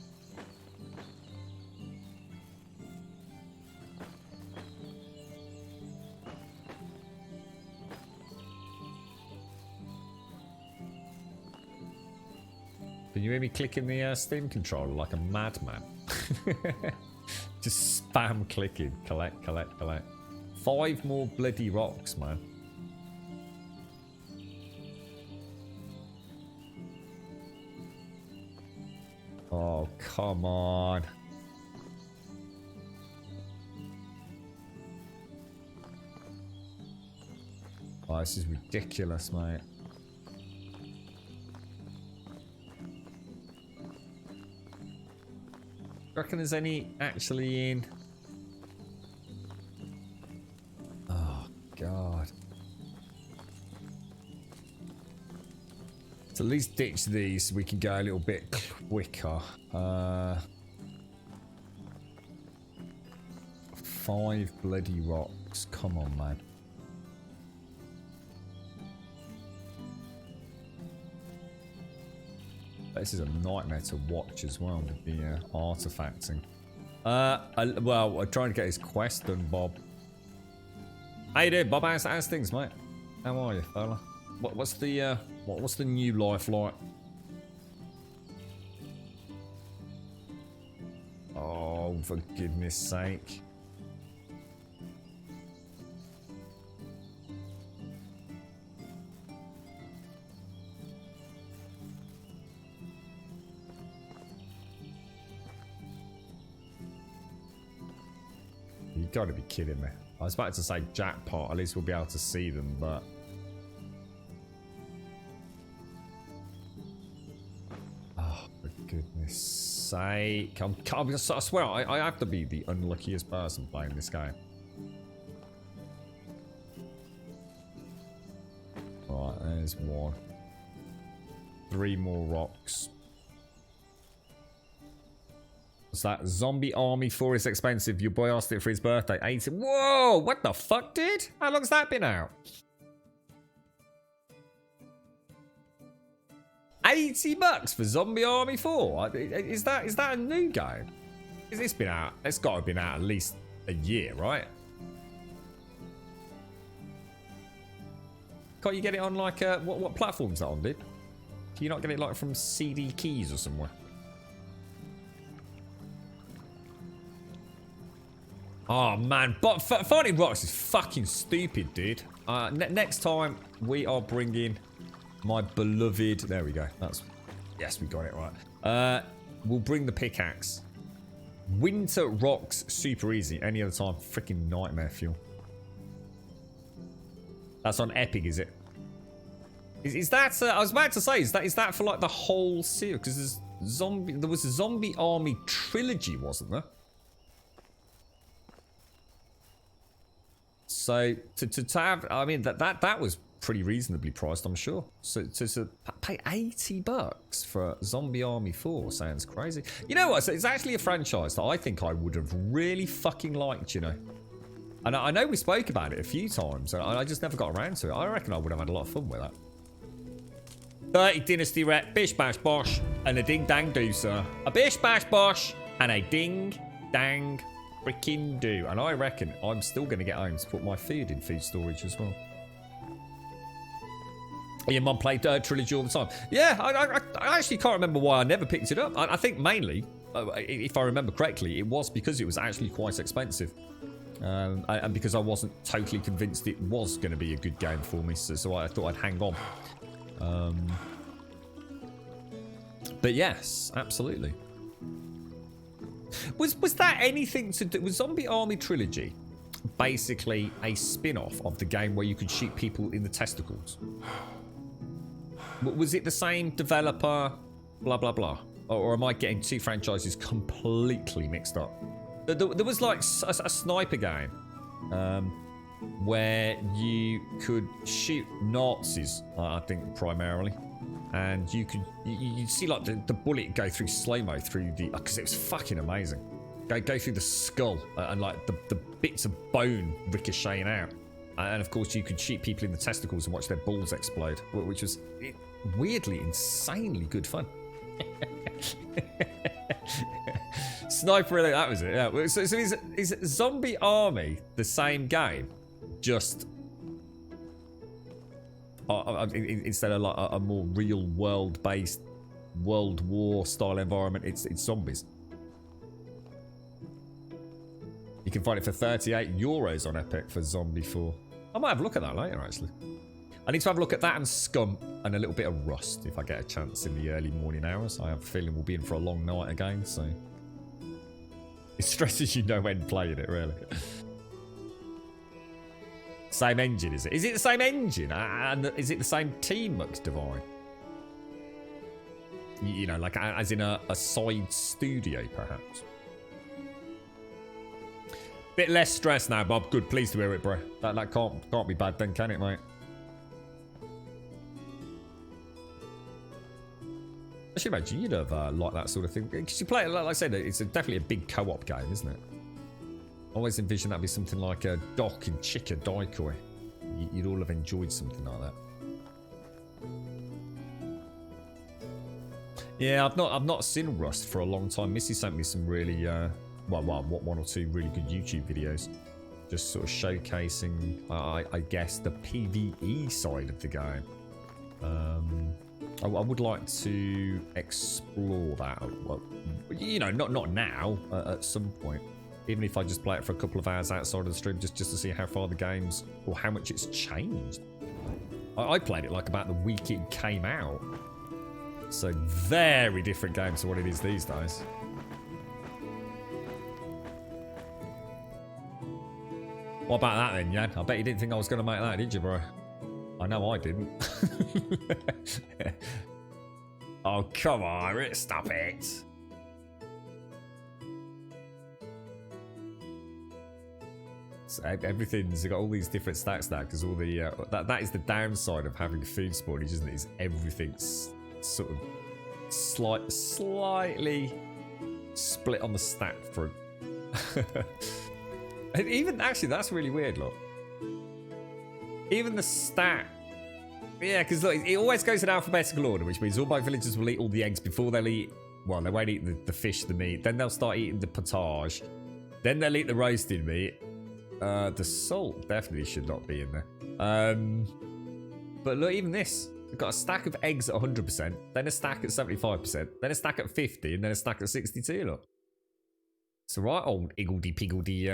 Can you hear me clicking the Steam controller like a madman? Just spam clicking. Collect, collect, collect. 5 more bloody rocks, man. Oh, come on. Oh, this is ridiculous, mate. Reckon there's any actually in? Oh God! So at least ditch these so we can go a little bit quicker. 5 bloody rocks! Come on, man. This is a nightmare to watch as well with the artifacting. Well, I'm trying to get his quest done, Bob. How you doing, Bob? How's things, mate? How are you, fella? What's the new life like? Oh, for goodness sake. You gotta be kidding me. I was about to say jackpot, at least we'll be able to see them, but... Oh, for goodness sake. I swear, I have to be the unluckiest person playing this game. Right, there's 1. 3 more rocks. What's that? Zombie Army 4 is expensive. Your boy asked it for his birthday. 80. Whoa! What the fuck, dude? How long's that been out? 80 bucks for Zombie Army 4? Is that a new game? Is this been out? It's got to have been out at least a year, right? Can't you get it on like what platform's that on, dude? Can you not get it like from CD Keys or somewhere? Oh man, but finding rocks is fucking stupid, dude. Next time we are bringing my beloved. There we go. Yes, we got it right. We'll bring the pickaxe. Winter rocks, super easy. Any other time, freaking nightmare fuel. That's on Epic, is it? Is that? I was about to say, is that for like the whole series? Because there was a Zombie Army trilogy, wasn't there? So to have, I mean that was pretty reasonably priced, I'm sure. So to pay $80 for Zombie Army 4 sounds crazy. You know what? So it's actually a franchise that I think I would have really fucking liked, you know. And I know we spoke about it a few times, and I just never got around to it. I reckon I would have had a lot of fun with that. 30 Dynasty rep, bish bash bosh, and a ding dang do, sir. A bish bash bosh, and a ding dang freaking do. And I reckon I'm still going to get home to put my food in food storage as well. Your mum played Trilogy all the time. Yeah, I actually can't remember why I never picked it up. I think mainly, if I remember correctly, it was because it was actually quite expensive. And because I wasn't totally convinced it was going to be a good game for me. So I thought I'd hang on. But yes, absolutely. Was that anything to do with Zombie Army Trilogy? Basically a spin-off of the game where you could shoot people in the testicles. Was it the same developer? Blah blah blah. Or am I getting two franchises completely mixed up? There was like a sniper game where you could shoot Nazis, I think primarily, and you'd see like the bullet go through slow-mo through the, because it was fucking amazing. Go through the skull and like the bits of bone ricocheting out, and of course you could shoot people in the testicles and watch their balls explode, which was weirdly insanely good fun. Sniper Elite, that was it. Yeah. So is Zombie Army the same game, just instead of like a more real world based World War style environment, it's zombies. You can find it for €38 on Epic for Zombie 4. I might have a look at that later actually. I need to have a look at that and Scum and a little bit of Rust if I get a chance in the early morning hours. I have a feeling we'll be in for a long night again, so it stresses you know when playing it, really. Same engine, is it? Is it the same engine? And is it the same team, Mux Divine? You know, like as in a side studio, perhaps. Bit less stress now, Bob. Good, pleased to hear it, bro. That can't be bad then, can it, mate? I should imagine you'd have liked that sort of thing. Because you play it, like I said, it's definitely a big co-op game, isn't it? I always envision that'd be something like a Doc and Chica Daikoi. You'd all have enjoyed something like that. Yeah, I've not seen Rust for a long time. Missy sent me some really, one or two really good YouTube videos, just sort of showcasing, I guess, the PvE side of the game. I would like to explore that. Well, you know, not now, at some point. Even if I just play it for a couple of hours outside of the stream, just to see how far the game's, or how much it's changed. I played it like about the week it came out. So very different game to what it is these days. What about that then, Yan? I bet you didn't think I was going to make that, did you, bro? I know I didn't. Oh, come on, stop it. So everything's got all these different stats now because all the that is the downside of having food sportage, isn't it? Is everything's sort of slightly split on the stat front. And even actually, that's really weird, look. Even the stat, yeah, because look, it always goes in alphabetical order, which means all my villagers will eat all the eggs before they'll eat. Well, they won't eat the fish, the meat. Then they'll start eating the potage. Then they'll eat the roasted meat. The salt definitely should not be in there. But look, even this. We've got a stack of eggs at 100%, then a stack at 75%, then a stack at 50, and then a stack at 62, look. It's a right old iggledy-piggledy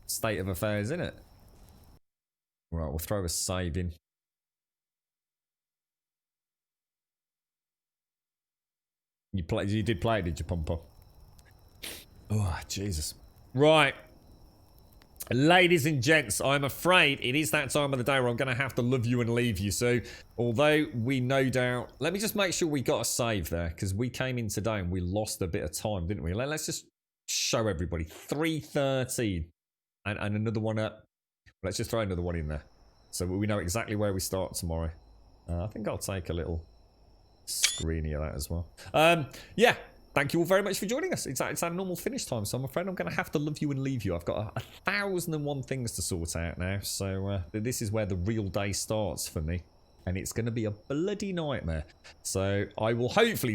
state of affairs, isn't it? Right, we'll throw a save in. You did play, did you, Pompo? Oh, Jesus. Right. Ladies and gents, I'm afraid it is that time of the day where I'm going to have to love you and leave you. So, although we no doubt... Let me just make sure we got a save there, because we came in today and we lost a bit of time, didn't we? Let's just show everybody. 3:13. And another one up. Let's just throw another one in there. So we know exactly where we start tomorrow. I think I'll take a little screeny of that as well. Yeah. Thank you all very much for joining us. It's our normal finish time, so I'm afraid I'm going to have to love you and leave you. I've got 1,001 things to sort out now, so this is where the real day starts for me, and it's going to be a bloody nightmare. So I will hopefully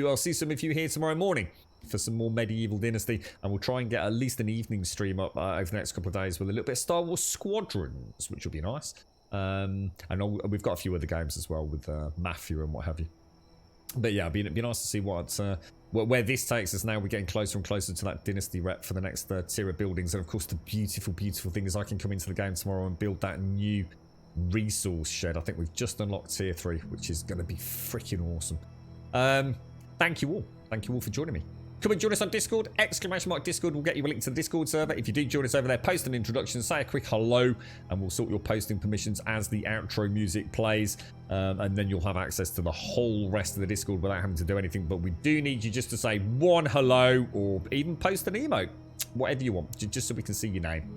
I'll see some of you here tomorrow morning for some more Medieval Dynasty, and we'll try and get at least an evening stream up over the next couple of days with a little bit of Star Wars Squadrons, which will be nice. And we've got a few other games as well with Mafia and what have you. But yeah, it'd be nice to see where this takes us now. We're getting closer and closer to that Dynasty rep for the next tier of buildings. And of course, the beautiful, beautiful thing is I can come into the game tomorrow and build that new resource shed. I think we've just unlocked tier 3, which is going to be freaking awesome. Thank you all. Thank you all for joining me. Come and join us on Discord. !Discord will get you a link to the Discord server. If you do join us over there, post an introduction, say a quick hello, and we'll sort your posting permissions as the outro music plays. And then you'll have access to the whole rest of the Discord without having to do anything. But we do need you just to say one hello, or even post an emote. Whatever you want, just so we can see your name.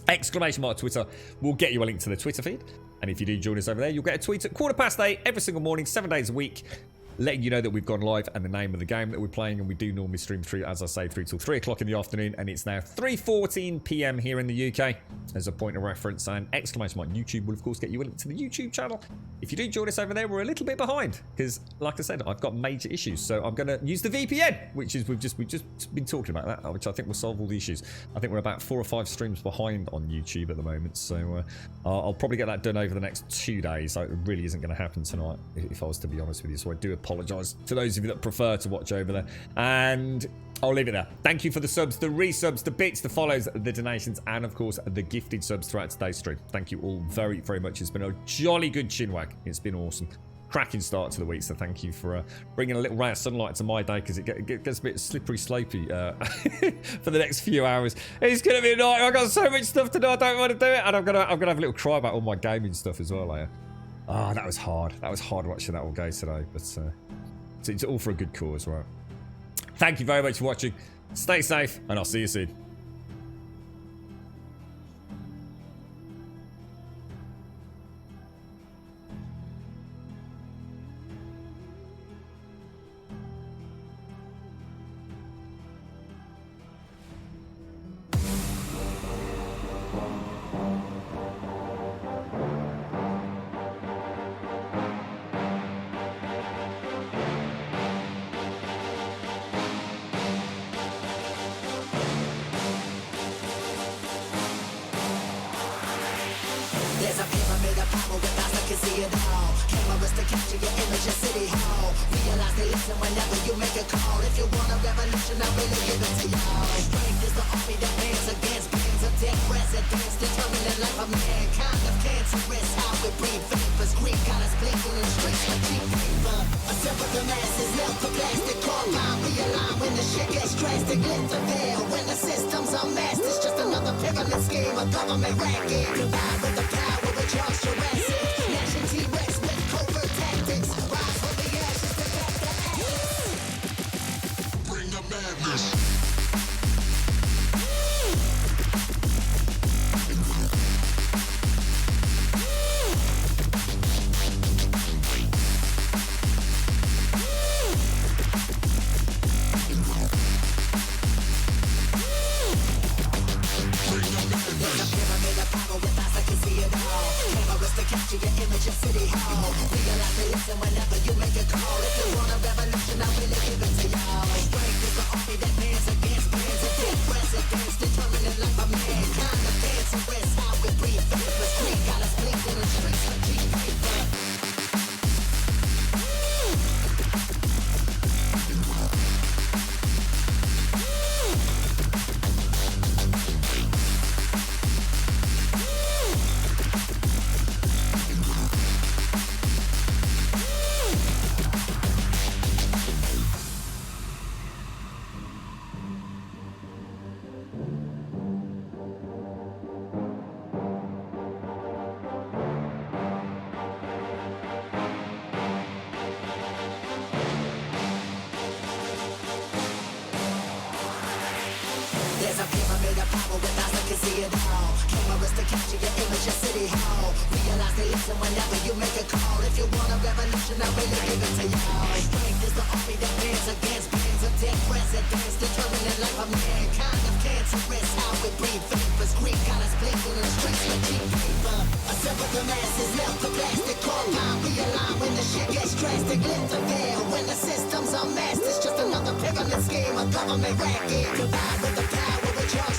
!Twitter will get you a link to the Twitter feed. And if you do join us over there, you'll get a tweet at 8:15 every single morning, 7 days a week, letting you know that we've gone live and the name of the game that we're playing. And we do normally stream through, as I say, through till 3 o'clock in the afternoon. And it's now 3:14 p.m. here in the UK as a point of reference. And YouTube will, of course, get you a link to the YouTube channel. If you do join us over there, we're a little bit behind because, like I said, I've got major issues. So I'm going to use the VPN, which is we've just been talking about that, which I think will solve all the issues. I think we're about 4 or 5 streams behind on YouTube at the moment. So I'll probably get that done over the next 2 days. So it really isn't going to happen tonight, if I was to be honest with you. So I do apologise to those of you that prefer to watch over there, and I'll leave it there. Thank you for the subs, the resubs, the bits, the follows, the donations, and of course the gifted subs throughout today's stream. Thank you all very, very much. It's been a jolly good chinwag. It's been awesome. Cracking start to the week, so thank you for bringing a little ray of sunlight to my day, because it gets a bit slippery slopey for the next few hours. It's gonna be a night. I've got so much stuff to do. I don't want to do it, and I'm gonna have a little cry about all my gaming stuff as well later. Ah, that was hard. That was hard watching that all go today, but it's all for a good cause, right? Thank you very much for watching. Stay safe, and I'll see you soon. There's a pyramid of power with eyes that can see it all. Cameras to capture your image at City Hall. Realize they listen whenever you make a call. If you want a revolution, I really give it to y'all. Strength is the army that bands against bands of dead presidents, determining the life of mankind. Of cancerous, how we breathe vapors. Greek got us blinking in streets like cheap paper. Assemble the masses, melt the plastic, carbine, realign when the shit gets drastic. Lift the veil when the systems are masked. It's just another pyramid scheme, a government racket. Combined with the power of Charles Jurassic. Nation T-Rex with covert tactics. Rise from the ashes to back the ashes. Bring the madness. There's a pyramid of power with eyes that can see it all. Sever the masses, melt the plastic compound. Realign when the shit gets drastic. Lift the veil when the system's unmasked. It's just another pyramid scheme, a government racket. Combined with the power we charge